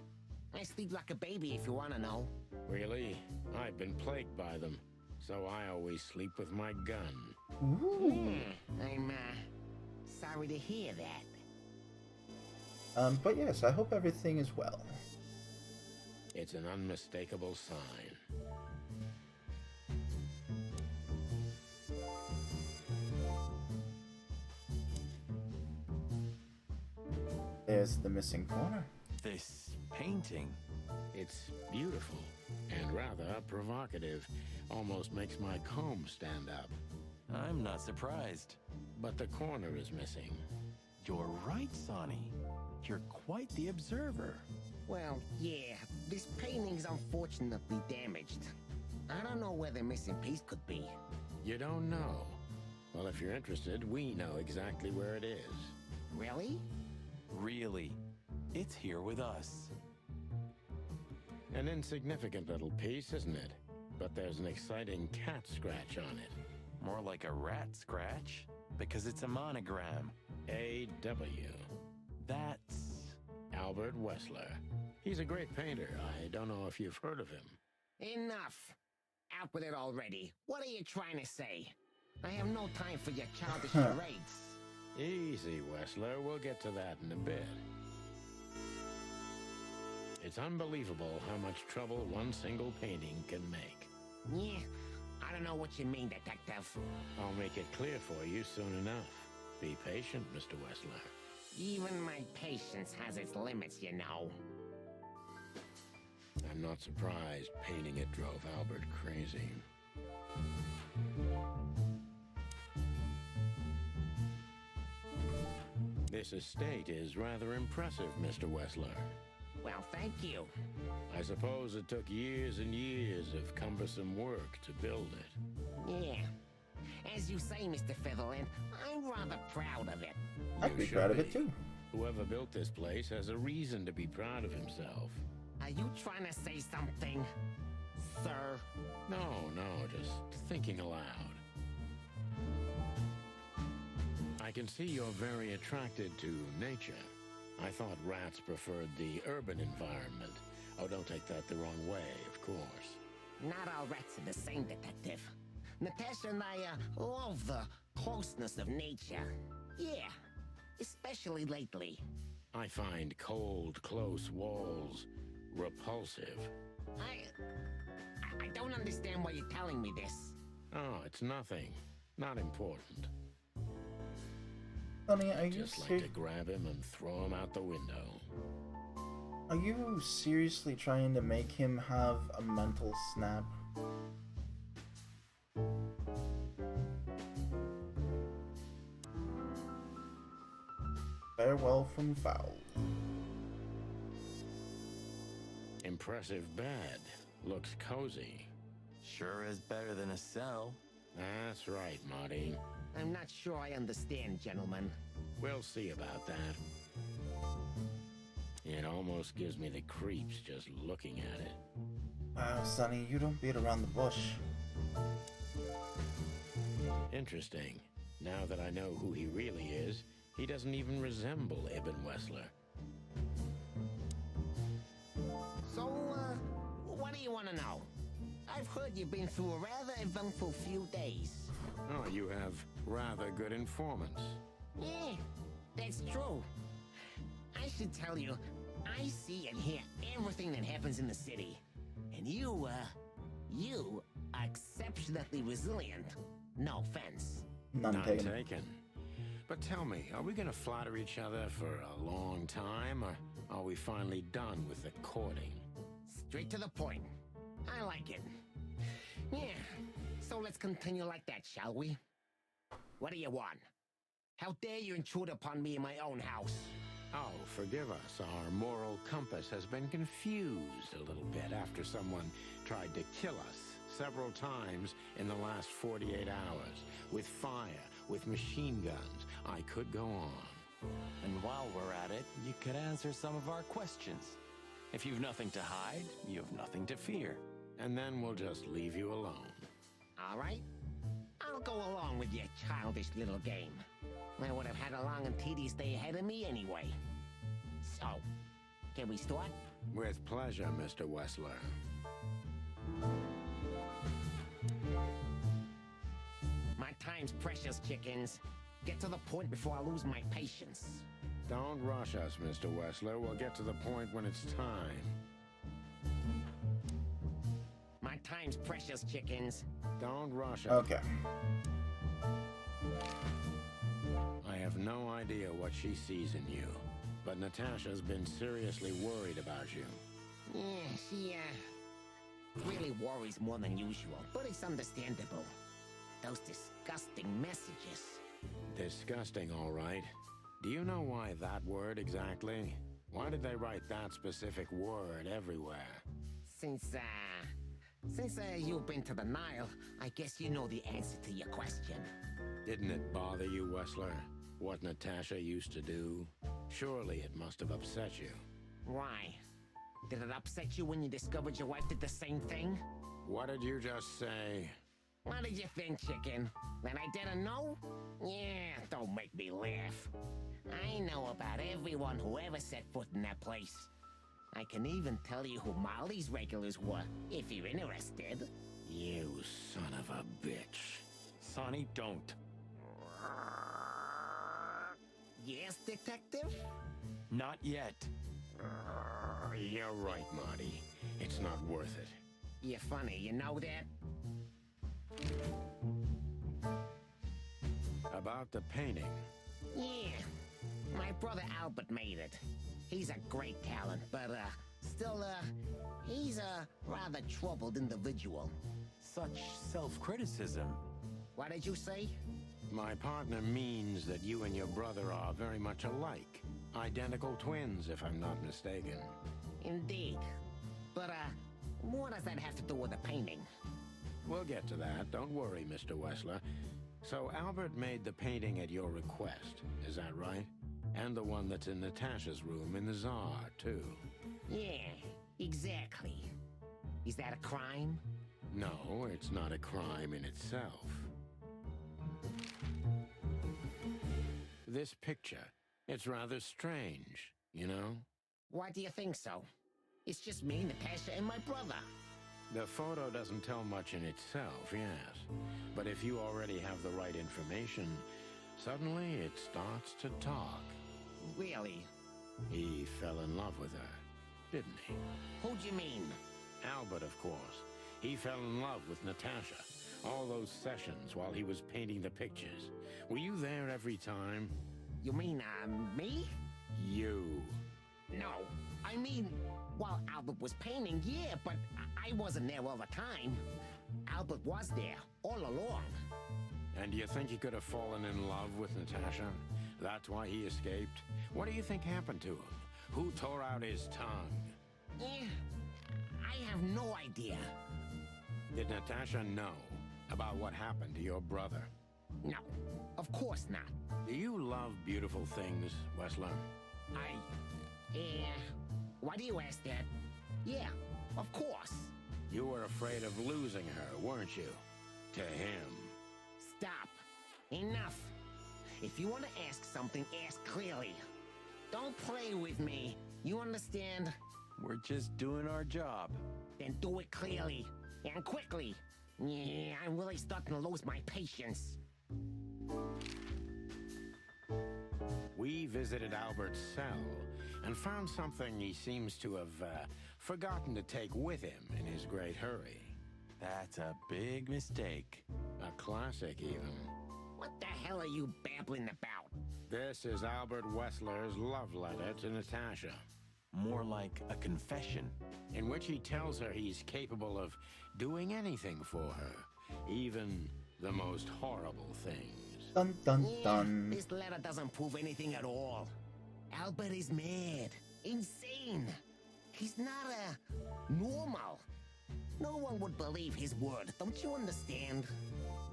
I sleep like a baby if you want to know. Really? I've been plagued by them, so I always sleep with my gun. Ooh. I'm, sorry to hear that. But yes, I hope everything is well. It's an unmistakable sign. There's the missing corner. This painting. It's beautiful and rather provocative. Almost makes my comb stand up. I'm not surprised. But the corner is missing. You're right, Sonny. You're quite the observer. Well, yeah, this painting's unfortunately damaged. I don't know where the missing piece could be. You don't know? Well, if you're interested, we know exactly where it is. Really? Really. It's here with us. An insignificant little piece, isn't it? But there's an exciting cat scratch on it. More like a rat scratch, because it's a monogram. A.W. That's Albert Wessler. He's a great painter. I don't know if you've heard of him. Enough. Out with it already. What are you trying to say? I have no time for your childish charades. Easy, Wessler. We'll get to that in a bit. It's unbelievable how much trouble one single painting can make. Yeah, I don't know what you mean, Detective. I'll make it clear for you soon enough. Be patient, Mr. Wessler. Even my patience has its limits, you know. I'm not surprised painting it drove Albert crazy. This estate is rather impressive, Mr. Wessler. Well, thank you. I suppose it took years and years of cumbersome work to build it. Yeah. As you say, Mr. Featherland, I'm rather proud of it. I'd be proud of it too. Whoever built this place has a reason to be proud of himself. Are you trying to say something, sir? No, just thinking aloud. I can see you're very attracted to nature. I thought rats preferred the urban environment. Oh, don't take that the wrong way, of course. Not all rats are the same, Detective. Natasha and I love the closeness of nature. Yeah, especially lately. I find cold, close walls repulsive. I don't understand why you're telling me this. Oh, it's nothing. Not important. Sonny, are you just like to grab him and throw him out the window. Are you seriously trying to make him have a mental snap? Farewell from foul. Impressive bed. Looks cozy. Sure is better than a cell. That's right, Marty. I'm not sure I understand, gentlemen. We'll see about that. It almost gives me the creeps just looking at it. Wow, Sonny, you don't beat around the bush. Interesting. Now that I know who he really is, he doesn't even resemble Ibn Wessler. So, what do you want to know? I've heard you've been through a rather eventful few days. Oh, you have rather good informants. Yeah, that's true. I should tell you, I see and hear everything that happens in the city. And you are exceptionally resilient. No offense. None Not taken. taken. But tell me, are we gonna flatter each other for a long time, or are we finally done with the courting? Straight to the point. I like it. Yeah, so let's continue like that, shall we? What do you want? How dare you intrude upon me in my own house? Oh, forgive us. Our moral compass has been confused a little bit after someone tried to kill us several times in the last 48 hours. With fire, with machine guns. I could go on. And while we're at it, you could answer some of our questions. If you've nothing to hide, you have nothing to fear. And then we'll just leave you alone. All right. I'll go along with your childish little game. I would have had a long and tedious day ahead of me anyway. So, can we start? With pleasure, Mr. Wessler. My time's precious, chickens. Get to the point before I lose my patience. Don't rush us, Mr. Wessler. We'll get to the point when it's time. My time's precious, chickens. Don't rush us. Okay. I have no idea what she sees in you, but Natasha's been seriously worried about you. Yeah, she, really worries more than usual, but it's understandable. Those disgusting messages. Disgusting, all right. Do you know why that word exactly? Why did they write that specific word everywhere? Since you've been to the Nile, I guess you know the answer to your question. Didn't it bother you, Wessler? What Natasha used to do? Surely it must have upset you. Why? Did it upset you when you discovered your wife did the same thing? What did you just say? What did you think, chicken? That I didn't know? Yeah, don't make me laugh. I know about everyone who ever set foot in that place. I can even tell you who Molly's regulars were, if you're interested. You son of a bitch. Sonny, don't. Yes, detective? Not yet. You're right, Marty. It's not worth it. You're funny, you know that? About the painting. Yeah. My brother Albert made it. He's a great talent, but, still, he's a rather troubled individual. Such self-criticism. What did you say? My partner means that you and your brother are very much alike. Identical twins, if I'm not mistaken. Indeed. But, what does that have to do with the painting? We'll get to that. Don't worry, Mr. Wessler. So Albert made the painting at your request, is that right? And the one that's in Natasha's room in the Tsar, too. Yeah, exactly. Is that a crime? No, it's not a crime in itself. This picture, it's rather strange, you know? Why do you think so? It's just me, Natasha, and my brother. The photo doesn't tell much in itself, yes. But if you already have the right information, suddenly it starts to talk. Really? He fell in love with her, didn't he? Who do you mean? Albert, of course. He fell in love with Natasha. All those sessions while he was painting the pictures. Were you there every time? You mean, me? You. No, I mean, while Albert was painting, yeah, but I wasn't there all the time. Albert was there, all along. And do you think he could have fallen in love with Natasha? That's why he escaped? What do you think happened to him? Who tore out his tongue? I have no idea. Did Natasha know about what happened to your brother? No, of course not. Do you love beautiful things, Wessler? Why do you ask that? Yeah, of course. You were afraid of losing her, weren't you? To him. Stop. Enough. If you want to ask something, ask clearly. Don't play with me. You understand? We're just doing our job. Then do it clearly. And quickly. Yeah, I'm really starting to lose my patience. We visited Albert's cell and found something he seems to have forgotten to take with him in his great hurry. That's a big mistake. A classic, even. What the hell are you babbling about? This is Albert Wessler's love letter to Natasha. More like a confession. In which he tells her he's capable of doing anything for her, even the most horrible things. Dun dun dun. This letter doesn't prove anything at all. Albert is mad. Insane. He's not normal. No one would believe his word, don't you understand?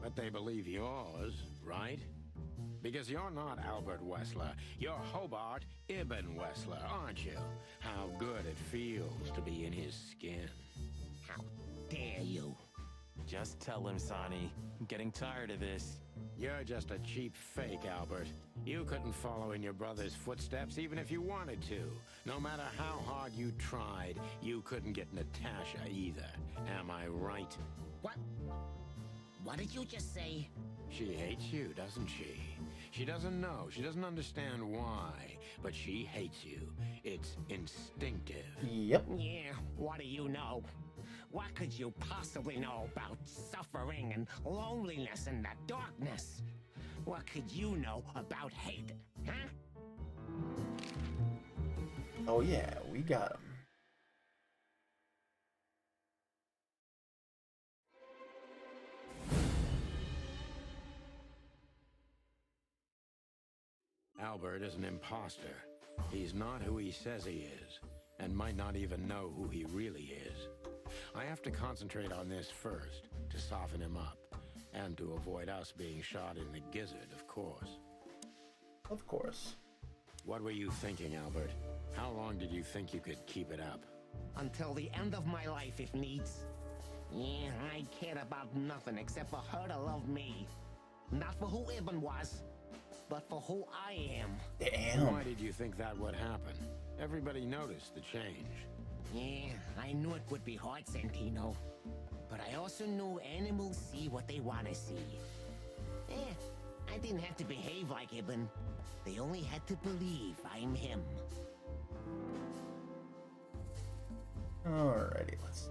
But they believe yours, right? Because you're not Albert Wessler. You're Hobart Ibn Wessler, aren't you? How good it feels to be in his skin. How dare you? Just tell him, Sonny. I'm getting tired of this. You're just a cheap fake, Albert. You couldn't follow in your brother's footsteps even if you wanted to. No matter how hard you tried, you couldn't get Natasha either. Am I right? What? What did you just say? She hates you, doesn't she? She doesn't know. She doesn't understand why. But she hates you. It's instinctive. Yep. Yeah, what do you know? What could you possibly know about suffering and loneliness and the darkness? What could you know about hate, huh? Oh yeah, we got him. Albert is an imposter. He's not who he says he is, and might not even know who he really is. I have to concentrate on this first, to soften him up, and to avoid us being shot in the gizzard, of course. Of course. What were you thinking, Albert? How long did you think you could keep it up? Until the end of my life, if needs. Yeah, I cared about nothing except for her to love me. Not for who Ibn was, but for who I am. Damn. Why did you think that would happen? Everybody noticed the change. Yeah, I knew it would be hard, Santino. But I also knew animals see what they want to see. I didn't have to behave like Ibn. They only had to believe I'm him. Alrighty, let's...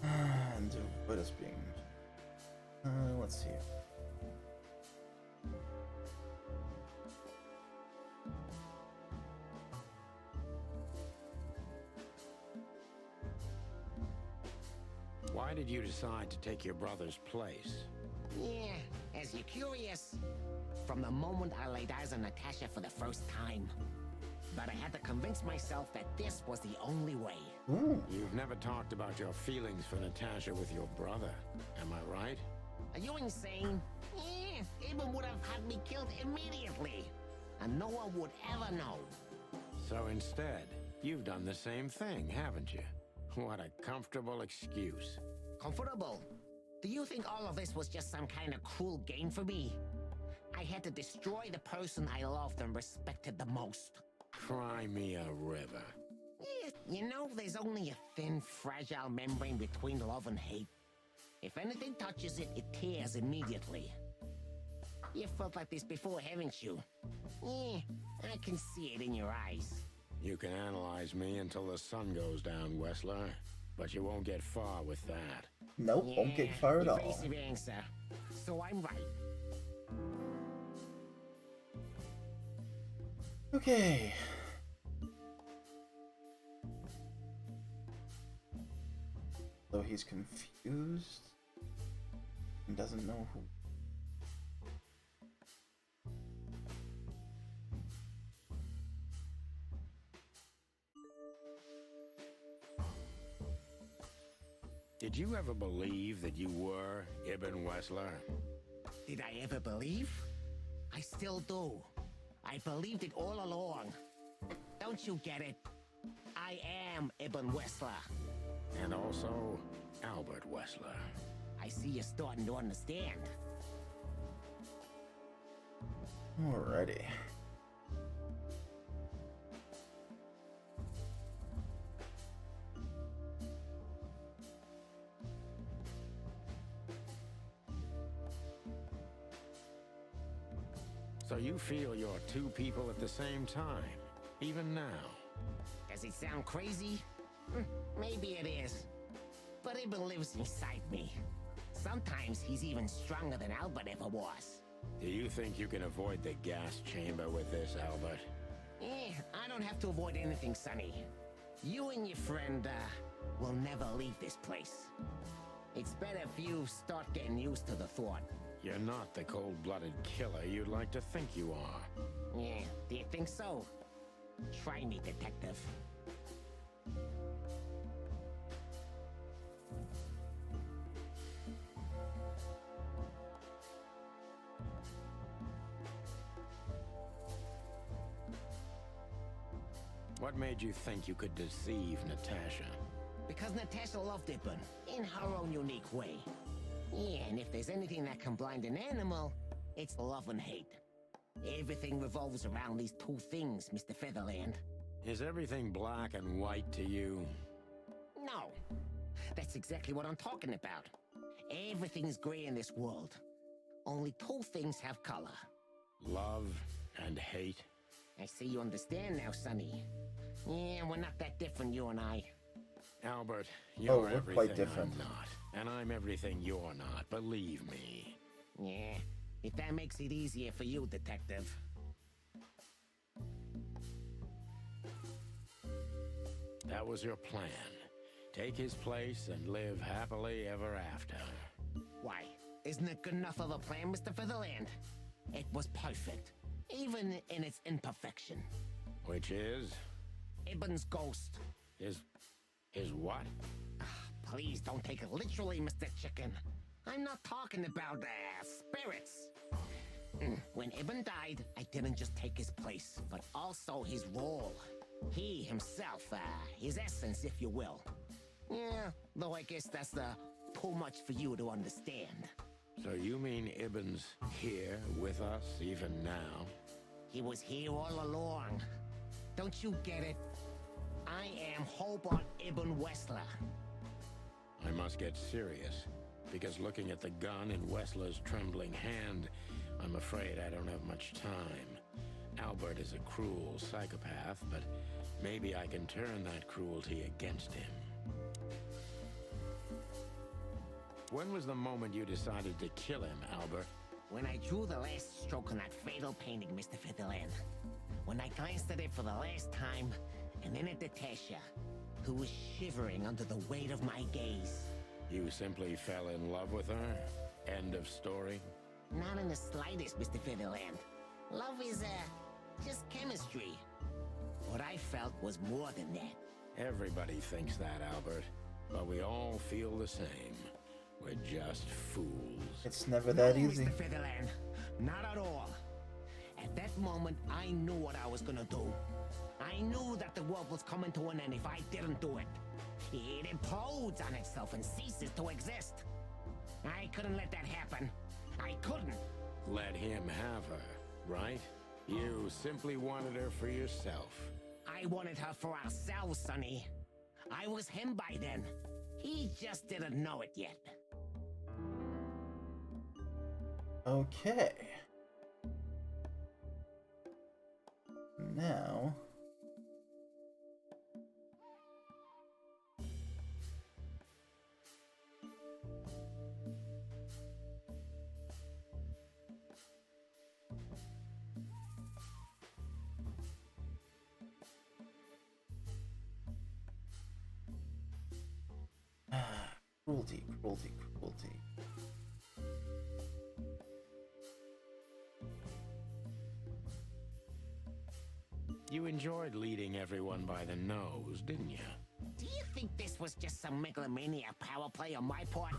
And what is being... let's see. Why did you decide to take your brother's place? Yeah, as you're curious, from the moment I laid eyes on Natasha for the first time. But I had to convince myself that this was the only way. Ooh. You've never talked about your feelings for Natasha with your brother, am I right? Are you insane? Yeah, Ibn would have had me killed immediately. And no one would ever know. So instead, you've done the same thing, haven't you? What a comfortable excuse. Comfortable? Do you think all of this was just some kind of cruel game for me? I had to destroy the person I loved and respected the most. Cry me a river. Yeah, you know, there's only a thin, fragile membrane between love and hate. If anything touches it, it tears immediately. You felt like this before, haven't you? Yeah, I can see it in your eyes. You can analyze me until the sun goes down, Wessler, but you won't get far with that. Nope, won't get far at all. Evasive answer. So I'm right. Okay. So he's confused and doesn't know who. Did you ever believe that you were Ibn Wessler? Did I ever believe? I still do. I believed it all along. Don't you get it? I am Ibn Wessler. And also Albert Wessler. I see you're starting to understand. So you feel you're two people at the same time, even now. Does it sound crazy? Maybe it is. But Ibn lives inside me. Sometimes he's even stronger than Albert ever was. Do you think you can avoid the gas chamber with this, Albert? I don't have to avoid anything, Sonny. You and your friend, will never leave this place. It's better if you start getting used to the thought. You're not the cold-blooded killer you'd like to think you are. Yeah, do you think so? Try me, detective. What made you think you could deceive Natasha? Because Natasha loved Ibn, in her own unique way. Yeah, and if there's anything that can blind an animal, it's love and hate. Everything revolves around these two things, Mr. Featherland. Is everything black and white to you? No. That's exactly what I'm talking about. Everything's gray in this world. Only two things have color. Love and hate? I see you understand now, Sonny. Yeah, we're not that different, you and I. Albert, you're we're everything quite different. I'm not. And I'm everything you're not, believe me. Yeah, if that makes it easier for you, detective. That was your plan. Take his place and live happily ever after. Why? Isn't it good enough of a plan, Mr. Featherland? It was perfect, even in its imperfection. Which is? Ibn's ghost. His what? Please don't take it literally, Mr. Chicken. I'm not talking about, spirits. When Ibn died, I didn't just take his place, but also his role. He himself, his essence, if you will. Yeah, though I guess that's, too much for you to understand. So you mean Ibn's here with us even now? He was here all along. Don't you get it? I am Hobart Ibn Wessler. I must get serious, because looking at the gun in Wessler's trembling hand, I'm afraid I don't have much time. Albert is a cruel psychopath, but maybe I can turn that cruelty against him. When was the moment you decided to kill him, Albert? When I drew the last stroke on that fatal painting, Mr. Featherland. When I glanced at it for the last time, and then at Natasha, who was shivering under the weight of my gaze. You simply fell in love with her? End of story? Not in the slightest, Mr. Featherland. Love is, just chemistry. What I felt was more than that. Everybody thinks that, Albert. But we all feel the same. We're just fools. It's never that easy. Mr. Featherland, not at all. At that moment, I knew what I was gonna do. I knew that the world was coming to an end if I didn't do it. It implodes on itself and ceases to exist. I couldn't let that happen. I couldn't. Let him have her, right? You simply wanted her for yourself. I wanted her for ourselves, Sonny. I was him by then. He just didn't know it yet. Okay. Now... Cruelty, cruelty, cruelty. You enjoyed leading everyone by the nose, didn't you? Do you think this was just some megalomaniac power play on my part?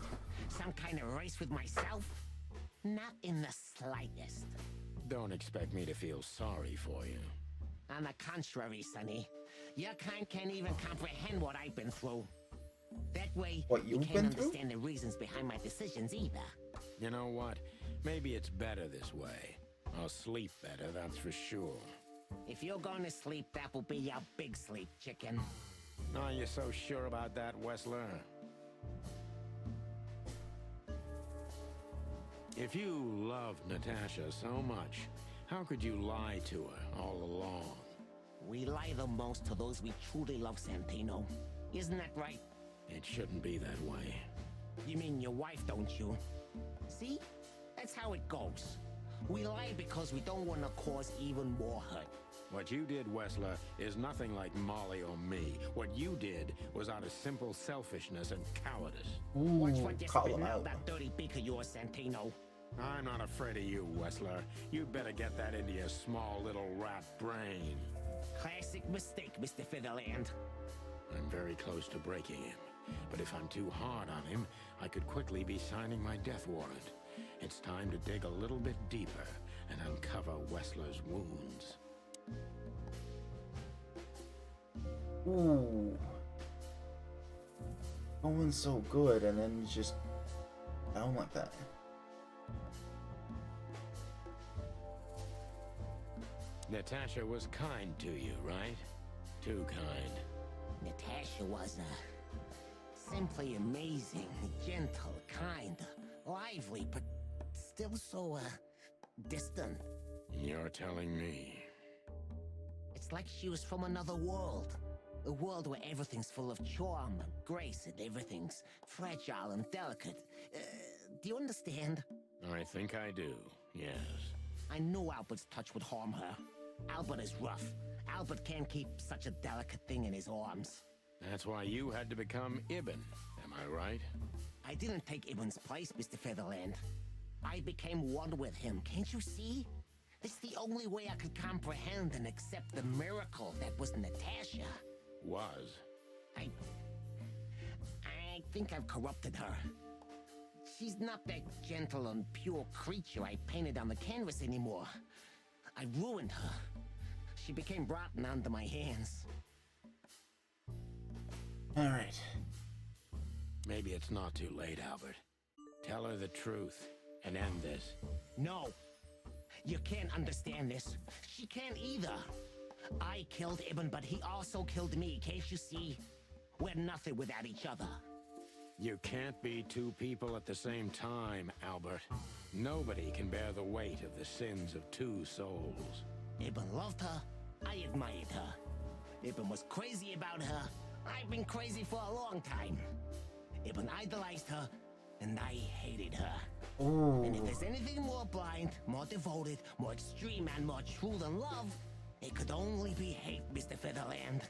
Some kind of race with myself? Not in the slightest. Don't expect me to feel sorry for you. On the contrary, Sonny. Your kind can't even comprehend what I've been through. That way, What you you've can't been through? understand the reasons behind my decisions either. You know what? Maybe it's better this way. I'll sleep better, that's for sure. If you're going to sleep, that will be your big sleep, chicken. Are you so sure about that, Wessler? If you love Natasha so much, How could you lie to her all along? We lie the most to those we truly love, Santino. Isn't that right? It shouldn't be that way. You mean your wife, don't you? See? That's how it goes. We lie because we don't want to cause even more hurt. What you did, Wessler, is nothing like Molly or me. What you did was out of simple selfishness and cowardice. Watch what you're spitting out that dirty beak of yours, Santino. I'm not afraid of you, Wessler. You'd better get that into your small little rat brain. Classic mistake, Mr. Featherland. I'm very close to breaking him. But if I'm too hard on him, I could quickly be signing my death warrant. It's time to dig a little bit deeper and uncover Wessler's wounds. Ooh. Going so good, and then just down like that. Natasha was kind to you, right? Too kind. Natasha was, simply amazing, gentle, kind, lively, but still so, distant. You're telling me. It's like she was from another world. A world where everything's full of charm and grace and everything's fragile and delicate. Do you understand? I think I do, yes. I knew Albert's touch would harm her. Albert is rough. Albert can't keep such a delicate thing in his arms. That's why you had to become Ibn, am I right? I didn't take Ibn's place, Mr. Featherland. I became one with him, can't you see? It's the only way I could comprehend and accept the miracle that was Natasha. Was? I think I've corrupted her. She's not that gentle and pure creature I painted on the canvas anymore. I ruined her. She became rotten under my hands. Alright. Maybe it's not too late, Albert. Tell her the truth and end this. No. You can't understand this. She can't either. I killed Ibn, but he also killed me, can't you see? We're nothing without each other. You can't be two people at the same time, Albert. Nobody can bear the weight of the sins of two souls. Ibn loved her. I admired her. Ibn was crazy about her. I've been crazy for a long time. Ibn idolized her, and I hated her. Ooh. And if there's anything more blind, more devoted, more extreme, and more true than love, it could only be hate, Mr. Featherland.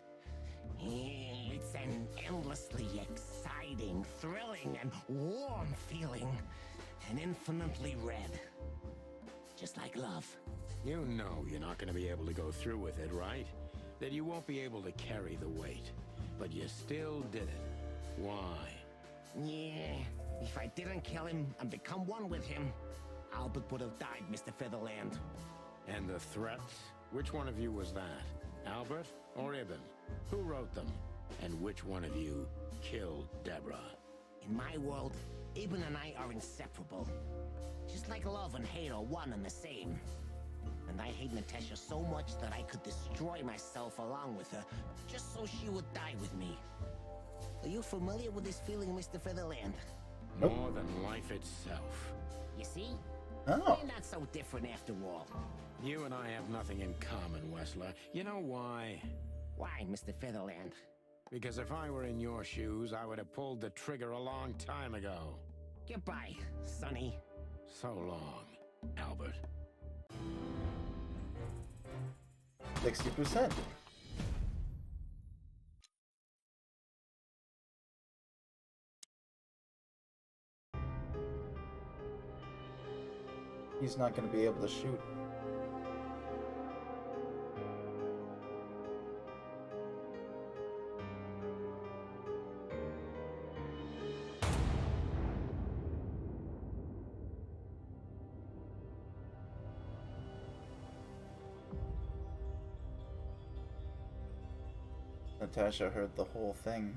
It's an endlessly exciting, thrilling, and warm feeling. And infinitely red. Just like love. You know you're not going to be able to go through with it, right? That you won't be able to carry the weight. But you still did it. Why? Yeah, if I didn't kill him and become one with him, Albert would have died, Mr. Featherland. And the threats? Which one of you was that? Albert or Ibn? Who wrote them? And which one of you killed Deborah? In my world, Ibn and I are inseparable. Just like love and hate are one and the same. And I hate Natasha so much that I could destroy myself along with her, just so she would die with me. Are you familiar with this feeling, Mr. Featherland? More than life itself. You see? Oh. We're not so different after all. You and I have nothing in common, Wessler. You know why? Why, Mr. Featherland? Because if I were in your shoes, I would have pulled the trigger a long time ago. Goodbye, Sonny. So long, Albert. 60%. He's not going to be able to shoot. Natasha heard the whole thing.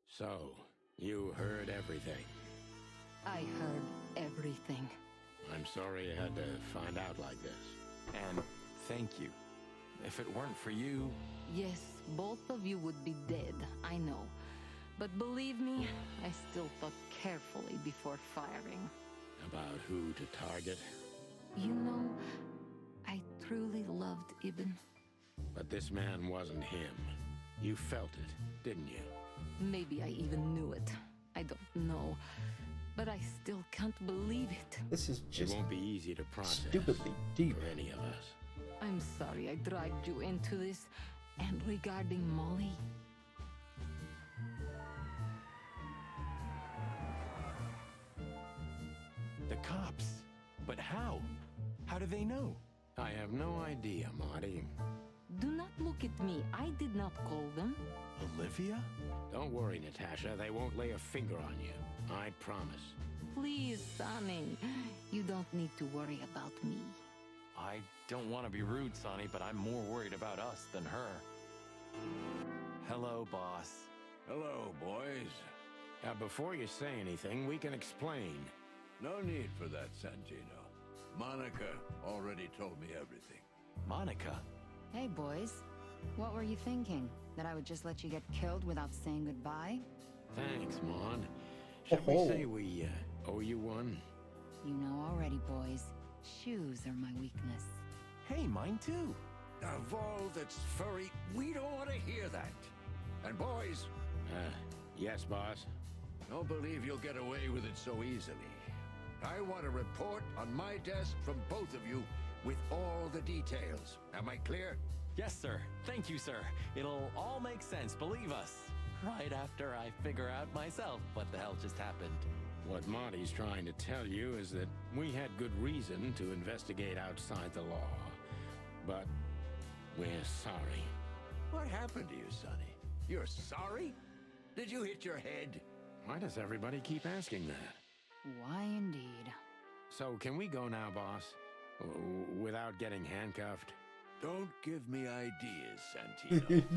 So, you heard everything. I heard everything. I'm sorry you had to find out like this. And thank you. If it weren't for you... Yes, both of you would be dead, I know. But believe me, I still thought carefully before firing. About who to target? You know, I truly loved Ibn. But this man wasn't him. You felt it, didn't you? Maybe I even knew it. I don't know. But I still can't believe it. This is just it won't be easy to process stupidly deep for any of us. I'm sorry I dragged you into this. And regarding Molly... The cops? But how? How do they know? I have no idea, Marty. Do not look at me. I did not call them. Olivia? Don't worry, Natasha. They won't lay a finger on you. I promise. Please, Sonny. You don't need to worry about me. I don't want to be rude, Sonny, but I'm more worried about us than her. Hello, boss. Hello, boys. Now, before you say anything, we can explain. No need for that, Santino. Monica already told me everything. Monica? Hey, boys. What were you thinking? That I would just let you get killed without saying goodbye? Thanks, Mon. Should we say we owe you one? You know already, boys. Shoes are my weakness. Hey, mine too. Of all that's furry, we don't want to hear that. And boys... yes, boss? Don't believe you'll get away with it so easily. I want a report on my desk from both of you with all the details. Am I clear? Yes, sir. Thank you, sir. It'll all make sense, believe us. Right after I figure out myself what the hell just happened. What Marty's trying to tell you is that we had good reason to investigate outside the law. But we're sorry. What happened to you, Sonny? You're sorry? Did you hit your head? Why does everybody keep asking that? Why indeed. So can we go now, boss? Without getting handcuffed? Don't give me ideas, Santino.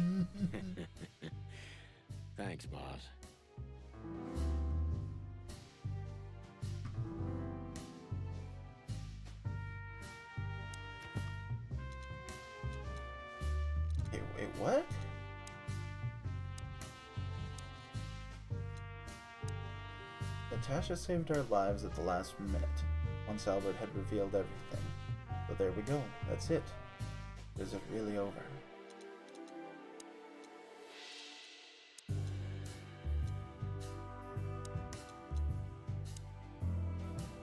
Thanks, boss. Wait, what? Natasha saved our lives at the last minute, once Albert had revealed everything. But there we go, that's it. Is it really over?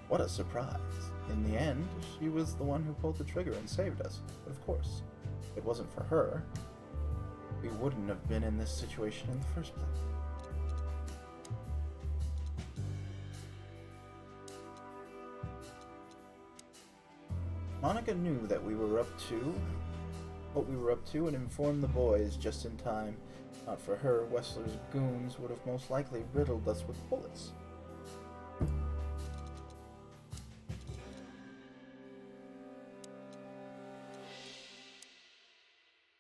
What a surprise. In the end, she was the one who pulled the trigger and saved us. But of course, if it wasn't for her, we wouldn't have been in this situation in the first place. Monica knew that we were up to what we were up to and informed the boys just in time. Not for her, Wessler's goons would have most likely riddled us with bullets.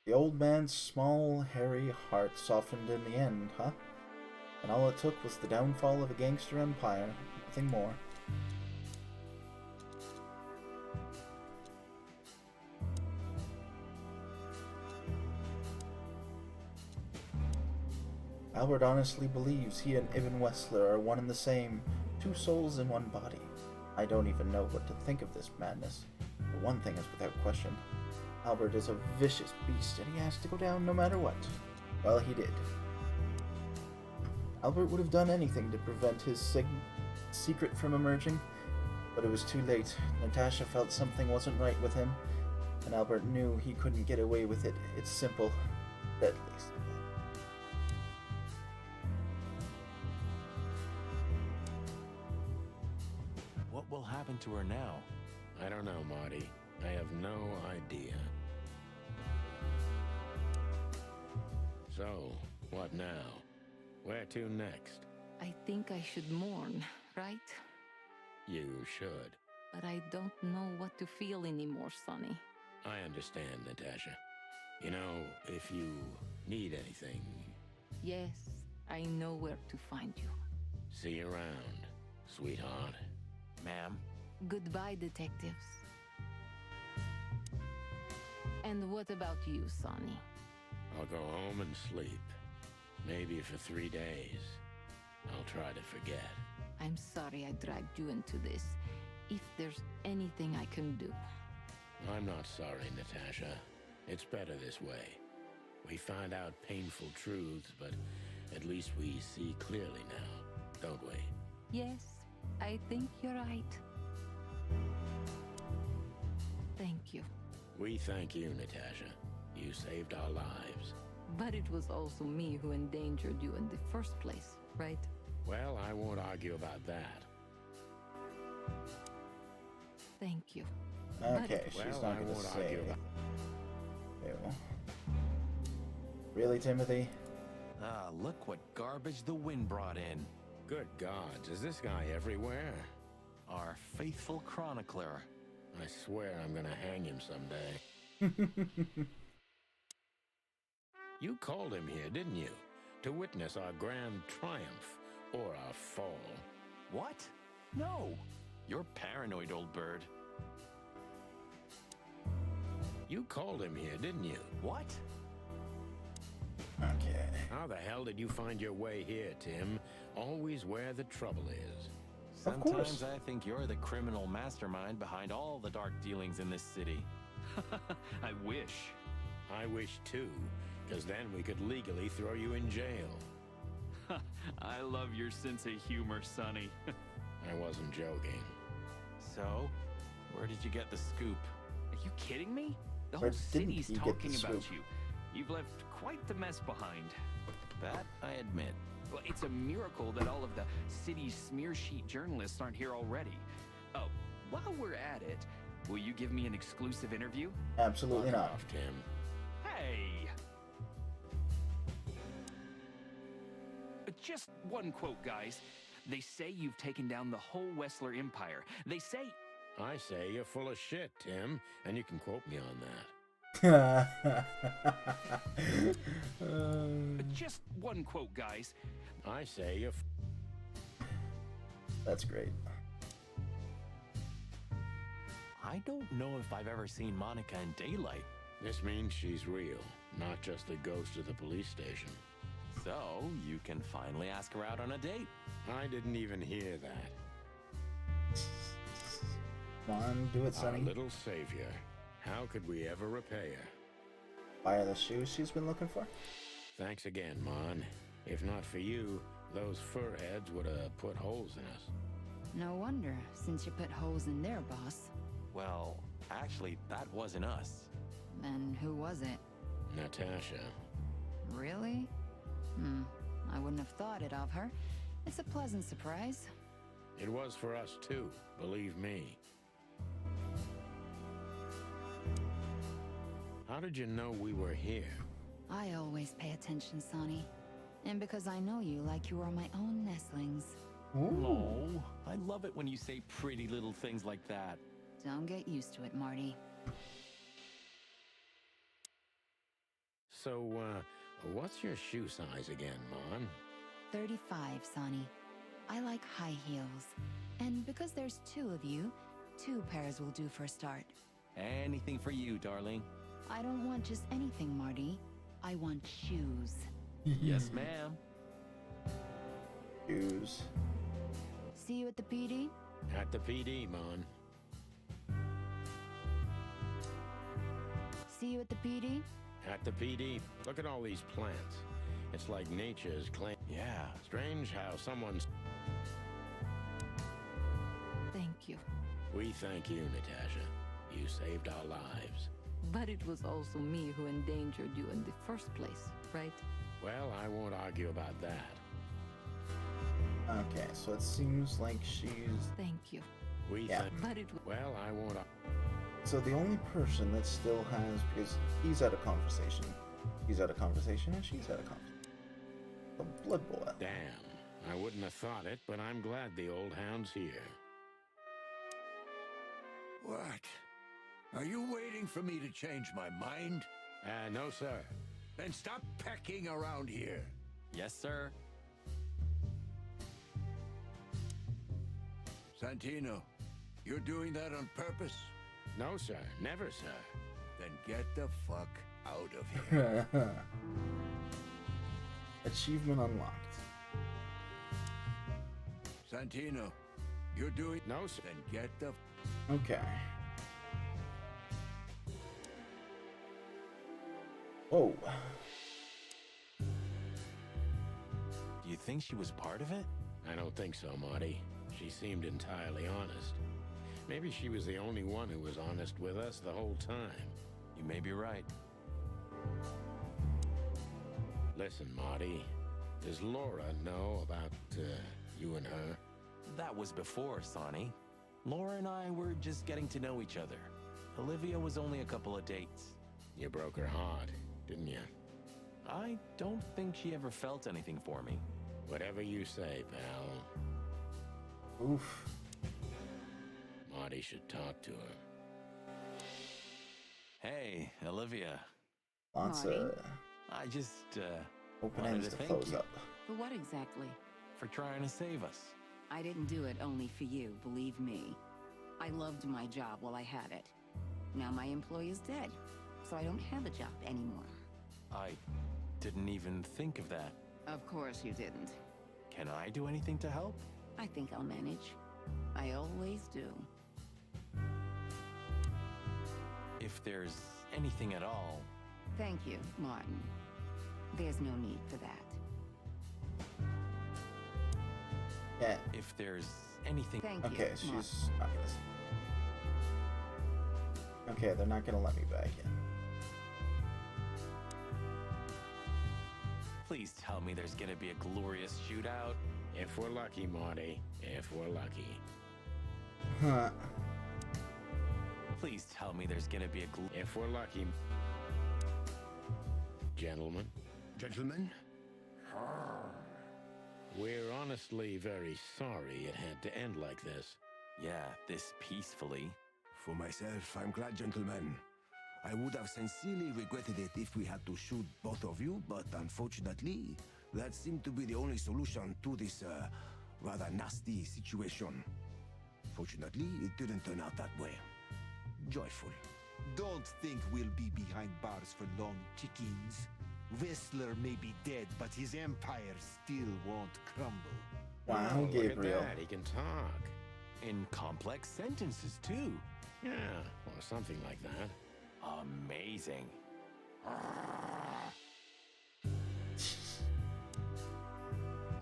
The old man's small, hairy heart softened in the end, huh? And all it took was the downfall of a gangster empire, nothing more. Albert honestly believes he and Ibn Wessler are one and the same, two souls in one body. I don't even know what to think of this madness. But one thing is without question. Albert is a vicious beast, and he has to go down no matter what. Well, he did. Albert would have done anything to prevent his secret from emerging, but it was too late. Natasha felt something wasn't right with him, and Albert knew he couldn't get away with it. It's simple, deadly simple. What will happen to her now? I don't know, Marty. I have no idea. So, what now? Where to next? I think I should mourn, right? You should. But I don't know what to feel anymore, Sonny. I understand, Natasha. You know, if you need anything... Yes, I know where to find you. See you around, sweetheart. Ma'am? Goodbye, detectives. And what about you, Sonny? I'll go home and sleep. Maybe for 3 days. I'll try to forget. I'm sorry I dragged you into this. If there's anything I can do. I'm not sorry, Natasha. It's better this way. We find out painful truths, but at least we see clearly now, don't we? Yes, I think you're right. Thank you. We thank you, Natasha. You saved our lives. But it was also me who endangered you in the first place, right? Well, I won't argue about that. Thank you. Okay, she's not going to say. Ew. Really, Timothy? Ah, look what garbage the wind brought in. Good gods, is this guy everywhere? Our faithful chronicler. I swear I'm gonna hang him someday. You called him here, didn't you? To witness our grand triumph, or our fall. What? No. You're paranoid, old bird. You called him here, didn't you? What? Okay. How the hell did you find your way here, Tim? Always where the trouble is. Sometimes I think you're the criminal mastermind behind all the dark dealings in this city. I wish. I wish too, because then we could legally throw you in jail. I love your sense of humor, Sonny. I wasn't joking. So, where did you get the scoop? Are you kidding me? The Where whole didn't city's you get talking the about scoop? you. You've left quite the mess behind. That I admit. Well, it's a miracle that all of the city's smear sheet journalists aren't here already. Oh, while we're at it, will you give me an exclusive interview? Absolutely Fuck not. off, Tim. Hey! Just one quote, guys. They say you've taken down the whole Wessler Empire. They say... I say you're full of shit, Tim, and you can quote me on that. Just one quote, guys. I say you're... That's great. I don't know if I've ever seen Monica in daylight. This means she's real, not just the ghost of the police station. So, you can finally ask her out on a date. I didn't even hear that. Come on, do it, Sonny. Our little savior. How could we ever repay her? Buy her the shoes she's been looking for? Thanks again, Mon. If not for you, those fur heads would have put holes in us. No wonder, since you put holes in their boss. Well, actually, that wasn't us. Then who was it? Natasha. Really? I wouldn't have thought it of her. It's a pleasant surprise. It was for us too, believe me. How did you know we were here? I always pay attention, Sonny. And because I know you like you are my own nestlings. Oh, I love it when you say pretty little things like that. Don't get used to it, Marty. So, what's your shoe size again, Mon? 35, Sonny. I like high heels. And because there's 2 of you, 2 pairs will do for a start. Anything for you, darling. I don't want just anything, Marty. I want shoes. Yes, ma'am. Shoes. See you at the PD? At the PD, Mon. See you at the PD? At the PD. Look at all these plants. It's like nature's claim. Yeah. Strange how someone's... Thank you. We thank you, Natasha. You saved our lives. But it was also me who endangered you in the first place, right? Well, I won't argue about that. Okay, so it seems like she's... Thank you. We Yeah. thank... But it... Well, I won't... So the only person that still has... Because he's at a conversation. He's at a conversation and she's at a conversation. The blood boil. Damn. I wouldn't have thought it, but I'm glad the old hound's here. What? Are you waiting for me to change my mind? No, sir. Then stop pecking around here. Yes, sir. Santino, you're doing that on purpose? No, sir. Never, sir. Then get the fuck out of here. Achievement unlocked. Santino, you're doing... No, sir. Then get the... Okay. Whoa. Do you think she was part of it? I don't think so, Marty. She seemed entirely honest. Maybe she was the only one who was honest with us the whole time. You may be right. Listen, Marty. Does Laura know about you and her? That was before, Sonny. Laura and I were just getting to know each other. Olivia was only a couple of dates. You broke her heart, didn't you? I don't think she ever felt anything for me. Whatever you say, pal. Oof. Marty should talk to her. Hey, Olivia. Lots Marty? of I just, openings wanted to to thank close you up. For what exactly? for trying to save us. I didn't do it only for you, believe me. I loved my job while I had it. Now my employee is dead, so I don't have a job anymore. I didn't even think of that. Of course you didn't. Can I do anything to help? I think I'll manage. I always do. If there's anything at all. Thank you, Martin. There's no need for that. Yeah. If there's anything. Thank you. Okay, she's not gonna. Okay, they're not gonna let me back in. Please tell me there's gonna be a glorious shootout. If we're lucky, Marty. If we're lucky. Huh. Please tell me there's gonna be a If we're lucky. Gentlemen. Gentlemen? We're honestly very sorry it had to end like this. Yeah, this peacefully. For myself, I'm glad, gentlemen. I would have sincerely regretted it if we had to shoot both of you, but unfortunately, that seemed to be the only solution to this, rather nasty situation. Fortunately, it didn't turn out that way. Joyful. Don't think we'll be behind bars for long, chickens. Whistler may be dead, but his empire still won't crumble. Wow, Look Gabriel. at that. He can talk. In complex sentences, too. Yeah, or something like that. Amazing.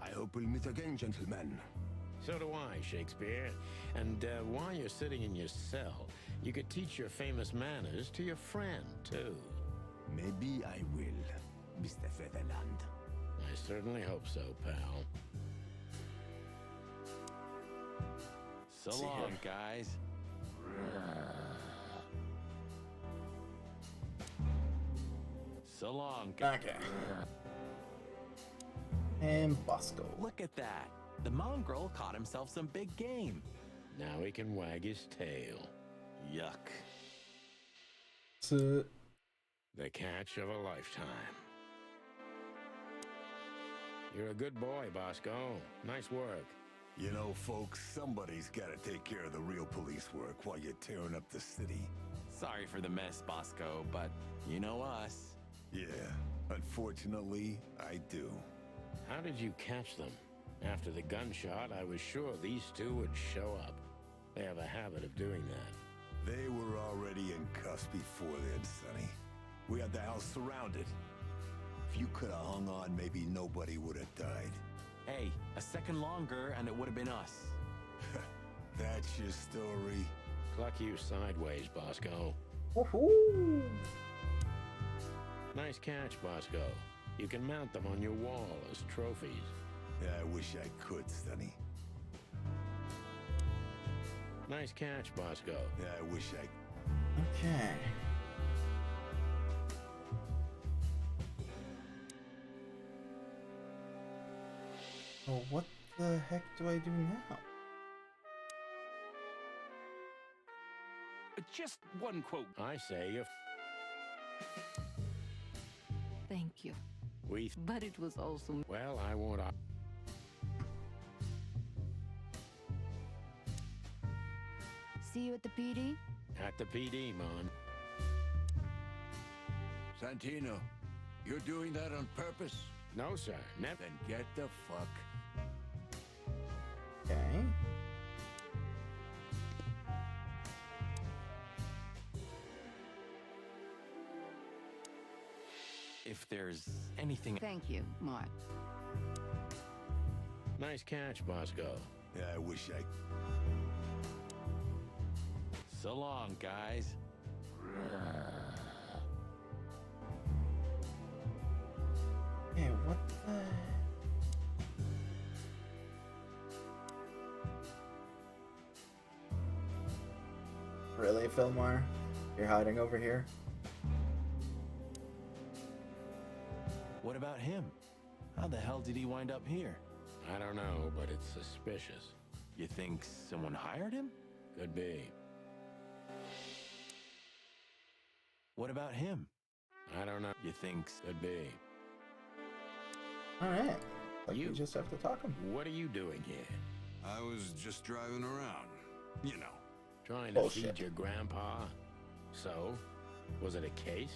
I hope we'll meet again, gentlemen. So do I, Shakespeare. And while you're sitting in your cell, you could teach your famous manners to your friend, too. Maybe I will, Mr. Featherland. I certainly hope so, pal. So See long, here. guys. So long, guys. Okay. And Bosco. Look at that. The mongrel caught himself some big game. Now he can wag his tail. Yuck. So, The catch of a lifetime. You're a good boy, Bosco. Nice work. You know, folks, somebody's gotta take care of the real police work while you're tearing up the city. Sorry for the mess, Bosco, but you know us. Yeah, unfortunately, I do. How did you catch them? After the gunshot, I was sure these two would show up. They have a habit of doing that. They were already in cuffs before then, Sonny. We had the house surrounded. If you could have hung on, maybe nobody would have died. Hey, a second longer and it would have been us. That's your story? Cluck you sideways, Bosco. woohoo! Nice catch, Bosco. You can mount them on your wall as trophies. Yeah, I wish I could, Sonny. Nice catch, Bosco. Yeah, I wish I... Okay. Well, what the heck do I do now? Just one quote. I say you. Thank you. But it was also... Well, I won't... See you at the PD? At the PD, Mon. Santino, you're doing that on purpose? No, sir. Never. Then get the fuck. Okay. If there's anything... Thank you, Mark. Nice catch, Bosco. Yeah, I wish I... So long, guys. Hey, what the... Really, Fillmore? You're hiding over here? What about him? How the hell did he wind up here? I don't know, but it's suspicious. You think someone hired him? Could be. What about him? I don't know. You think... Could be. Alright. Like You- we just have to talk him. What are you doing here? I was just driving around. You know. Trying to Bullshit. feed your grandpa? So? Was it a case?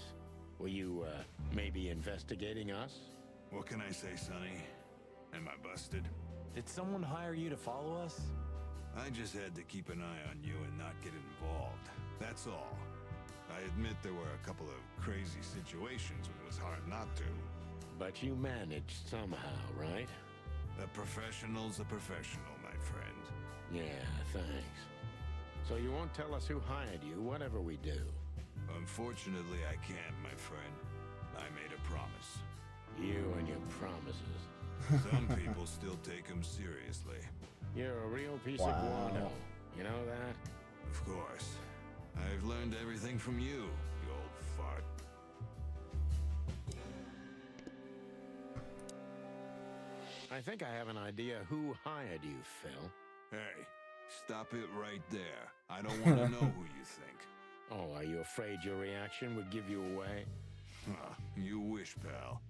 Were you, maybe investigating us? What can I say, Sonny? Am I busted? Did someone hire you to follow us? I just had to keep an eye on you and not get involved. That's all. I admit there were a couple of crazy situations when it was hard not to. But you managed somehow, right? A professional's a professional, my friend. Yeah, thanks. So you won't tell us who hired you, whatever we do? Unfortunately, I can't, my friend. I made a promise. You and your promises. Some people still take them seriously. You're a real piece Wow. of guano. You know that? Of course. I've learned everything from you, you old fart. I think I have an idea who hired you, Phil. Hey, stop it right there. I don't want to know who you think. Oh, are you afraid your reaction would give you away? You wish, pal.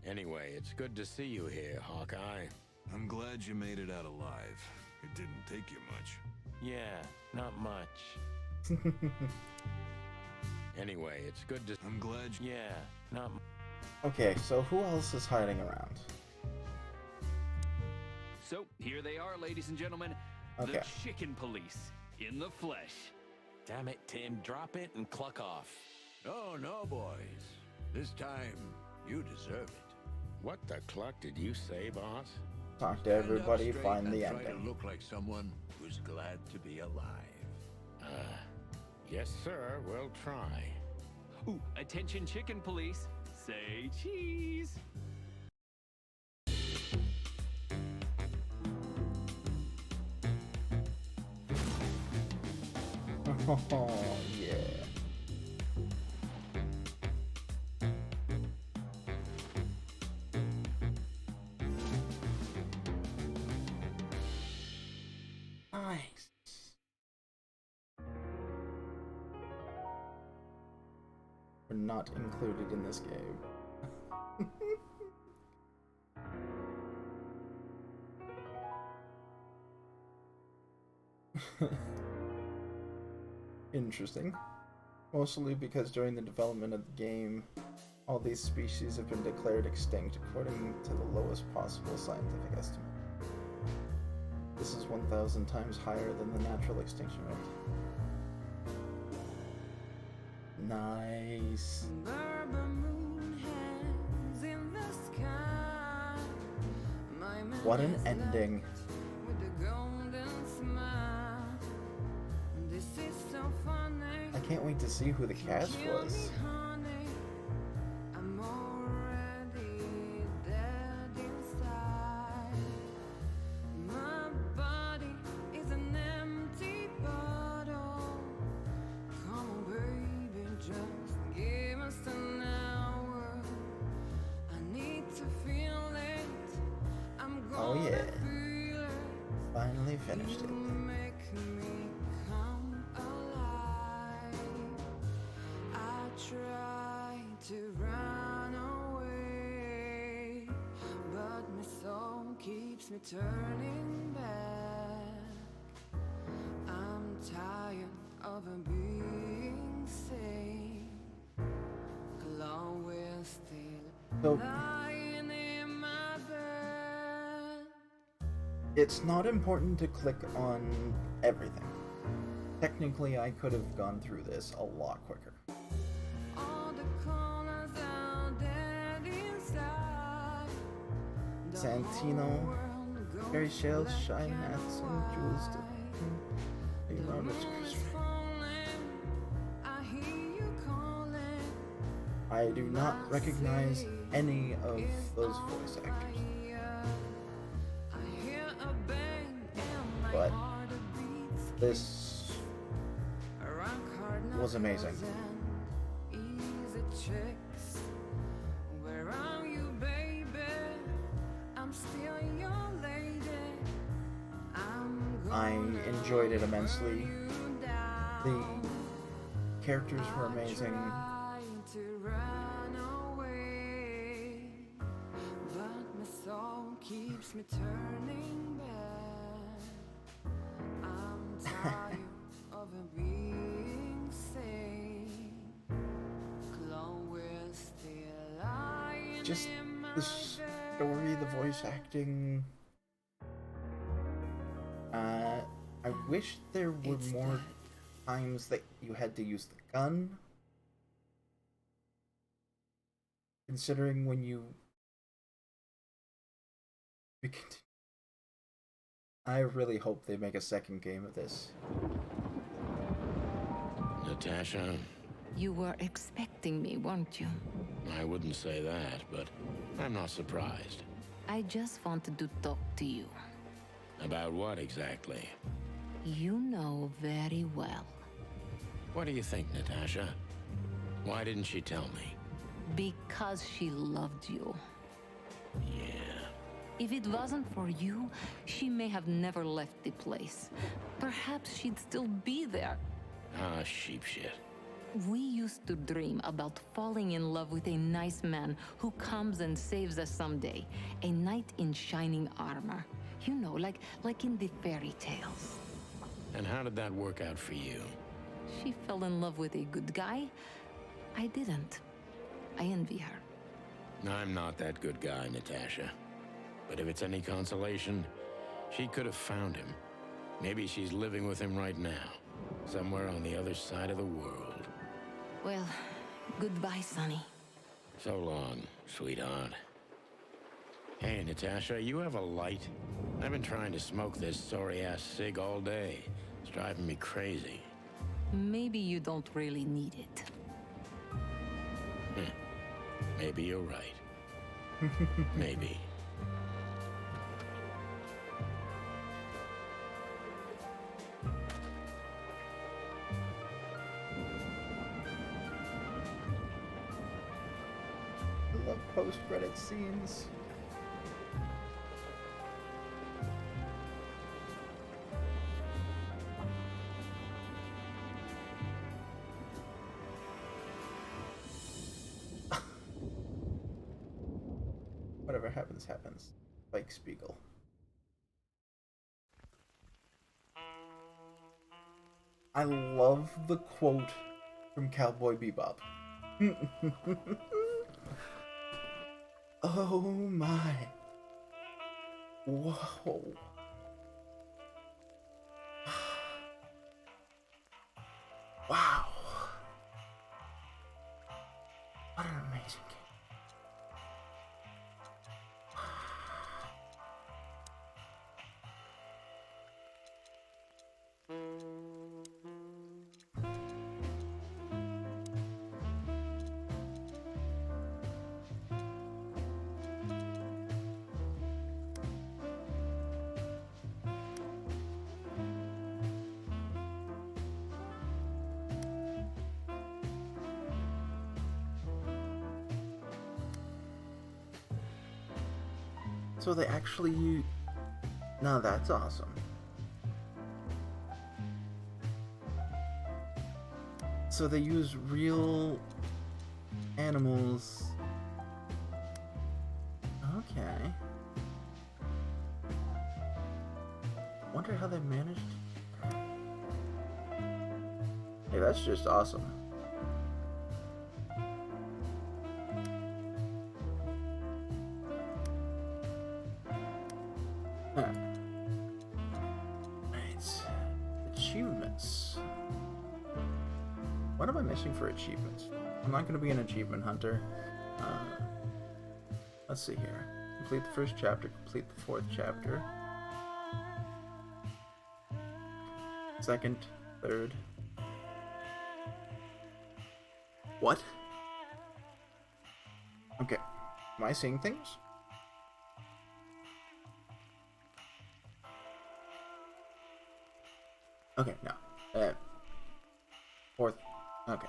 Anyway, it's good to see you here, Hawkeye. I'm glad you made it out alive. It didn't take you much. Yeah, not much. Anyway, it's good to... I'm glad you... Yeah, not much. Okay, so who else is hiding around? So, here they are, ladies and gentlemen. Okay. The Chicken Police, in the flesh. Damn it, Tim. Drop it and cluck off. Oh, no, boys. This time, you deserve it. What the cluck did you say, boss? Talk to Stand up everybody, straight find and the try ending. to look like someone who's glad to be alive. Yes, sir, we'll try. Ooh, attention, Chicken Police. Say cheese. Oh, yeah. Nice. We're not included in this game. Interesting. Mostly because during the development of the game, all these species have been declared extinct according to the lowest possible scientific estimate. This is 1,000 times higher than the natural extinction rate. Nice. What an ending. I can't wait to see who the cast was. Oh yeah. Finally finished it. To run away, but my soul keeps me turning back. I'm tired of being sane, So it's not important to click on everything. Technically, I could have gone through this a lot quicker. Santino, fairy shells, shine mats, and jewels. I do not recognize any of those voice actors. But this was amazing. I enjoyed it immensely. The characters were amazing. Keeps me turning back. I'm tired of being sane. Just the story, the voice acting. I wish there were more times that you had to use the gun. Considering when you I really hope they make a second game of this. Natasha? You were expecting me, weren't you? I wouldn't say that, but I'm not surprised. I just wanted to talk to you. About what exactly? You know very well. What do you think, Natasha? Why didn't she tell me? Because she loved you. Yeah. If it wasn't for you, she may have never left the place. Perhaps she'd still be there. Ah, sheep shit. We used to dream about falling in love with a nice man who comes and saves us someday. A knight in shining armor. You know, like in the fairy tales. And how did that work out for you? She fell in love with a good guy. I didn't. I envy her. I'm not that good guy, Natasha. But if it's any consolation, she could have found him. Maybe she's living with him right now, somewhere on the other side of the world. Well, goodbye, Sonny. So long, sweetheart. Hey, Natasha, you have a light? I've been trying to smoke this sorry-ass cig all day. It's driving me crazy. Maybe you don't really need it. Maybe you're right. Maybe. I love post-credit scenes. Whatever happens, happens. Spike Spiegel. I love the quote from Cowboy Bebop. Oh my. Whoa. Wow. What an amazing game. So they actually... Now that's awesome. So they use real animals. Okay. Wonder how they managed. Hey, that's just awesome. Huh. Right. Achievements. What am I missing for achievements? I'm not going to be an achievement hunter. Let's see here. Complete the first chapter, complete the fourth chapter. Second, third. What? Okay. Am I seeing things? Okay, no. Fourth. Okay.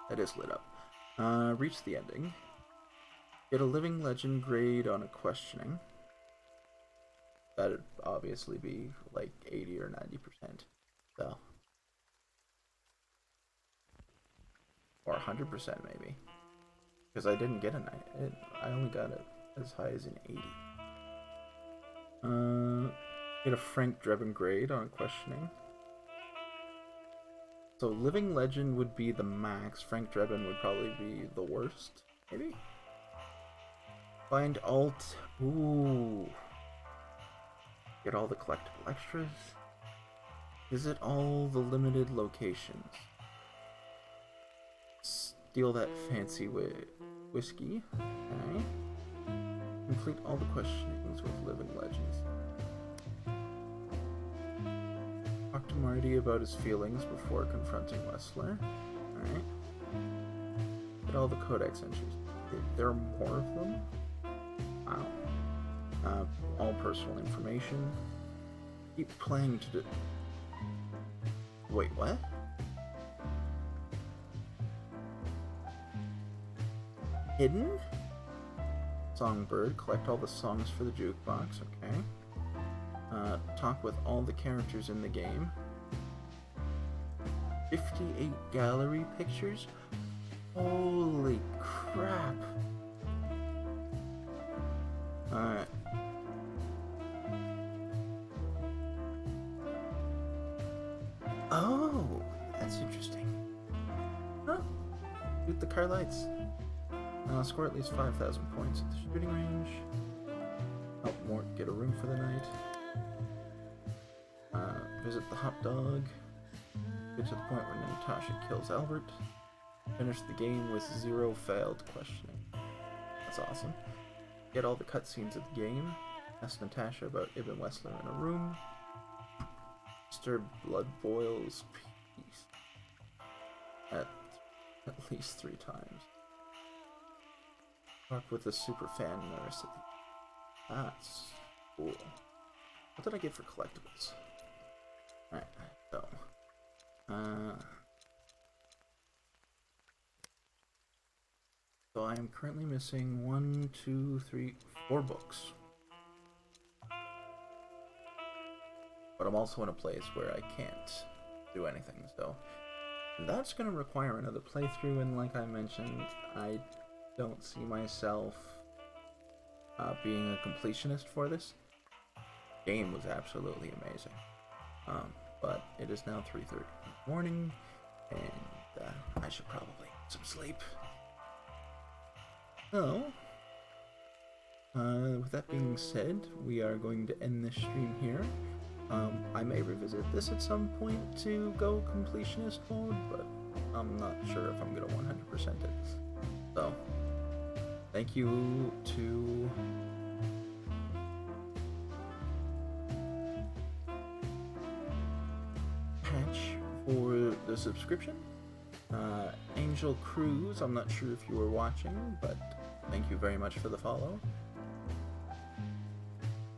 That is lit up. Reach the ending. Get a living legend grade on a questioning. That'd obviously be like 80 or 90%. So. Or 100% maybe. Because I didn't get a 90. I only got it as high as an 80. Get a Frank Drebin grade on questioning. So living legend would be the max. Frank Drebin would probably be the worst, maybe? Find alt. Ooh. Get all the collectible extras. Visit all the limited locations. Steal that fancy whiskey. Okay. Complete all the questionings with living legends. Talk to Marty about his feelings before confronting Wessler. Alright. Get all the codex entries. There are more of them? Wow. All personal information. Keep playing to do... Wait, what? Hidden? Songbird. Collect all the songs for the jukebox. Okay. Talk with all the characters in the game. 58 gallery pictures? Holy crap. Alright. Oh, that's interesting. Huh? Shoot the car lights. Score at least 5,000 points at the shooting range. Help Mort get a room for the night. Visit the hot dog. Get to the point where Natasha kills Albert. Finish the game with 0 failed questioning. That's awesome. Get all the cutscenes of the game. Ask Natasha about Ibn Wessler in a room. Stir blood boils peace at least 3 times. Talk with the super fan nurse at the... That's cool. What did I get for collectibles? Alright, so... So I am currently missing 1, 2, 3, 4 books. But I'm also in a place where I can't do anything, so... That's gonna require another playthrough, and like I mentioned, I don't see myself being a completionist for this. Game was absolutely amazing. But it is now 3:30 in the morning, and I should probably get some sleep. So, with that being said, we are going to end this stream here. I may revisit this at some point to go completionist mode, but I'm not sure if I'm going to 100% it. So, thank you to Patch for the subscription. Angel Cruz, I'm not sure if you were watching, but thank you very much for the follow.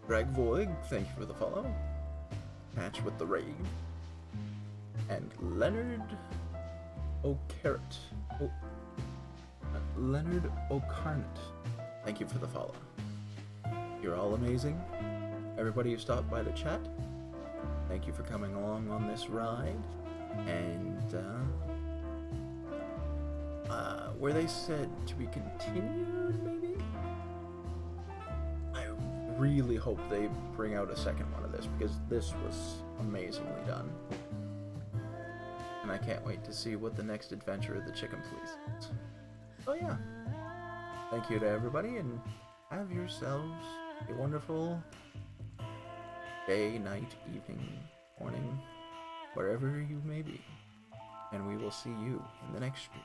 Greg Voig, thank you for the follow. Patch with the raid. And Leonard O'Carrot. Leonard O'Carnett, thank you for the follow. You're all amazing. Everybody who stopped by to chat, thank you for coming along on this ride. And where they said to be continued, maybe? I really hope they bring out a second one of this, because this was amazingly done. And I can't wait to see what the next adventure of the Chicken Police is. So yeah, thank you to everybody, and have yourselves a wonderful day, night, evening, morning, wherever you may be. And we will see you in the next stream.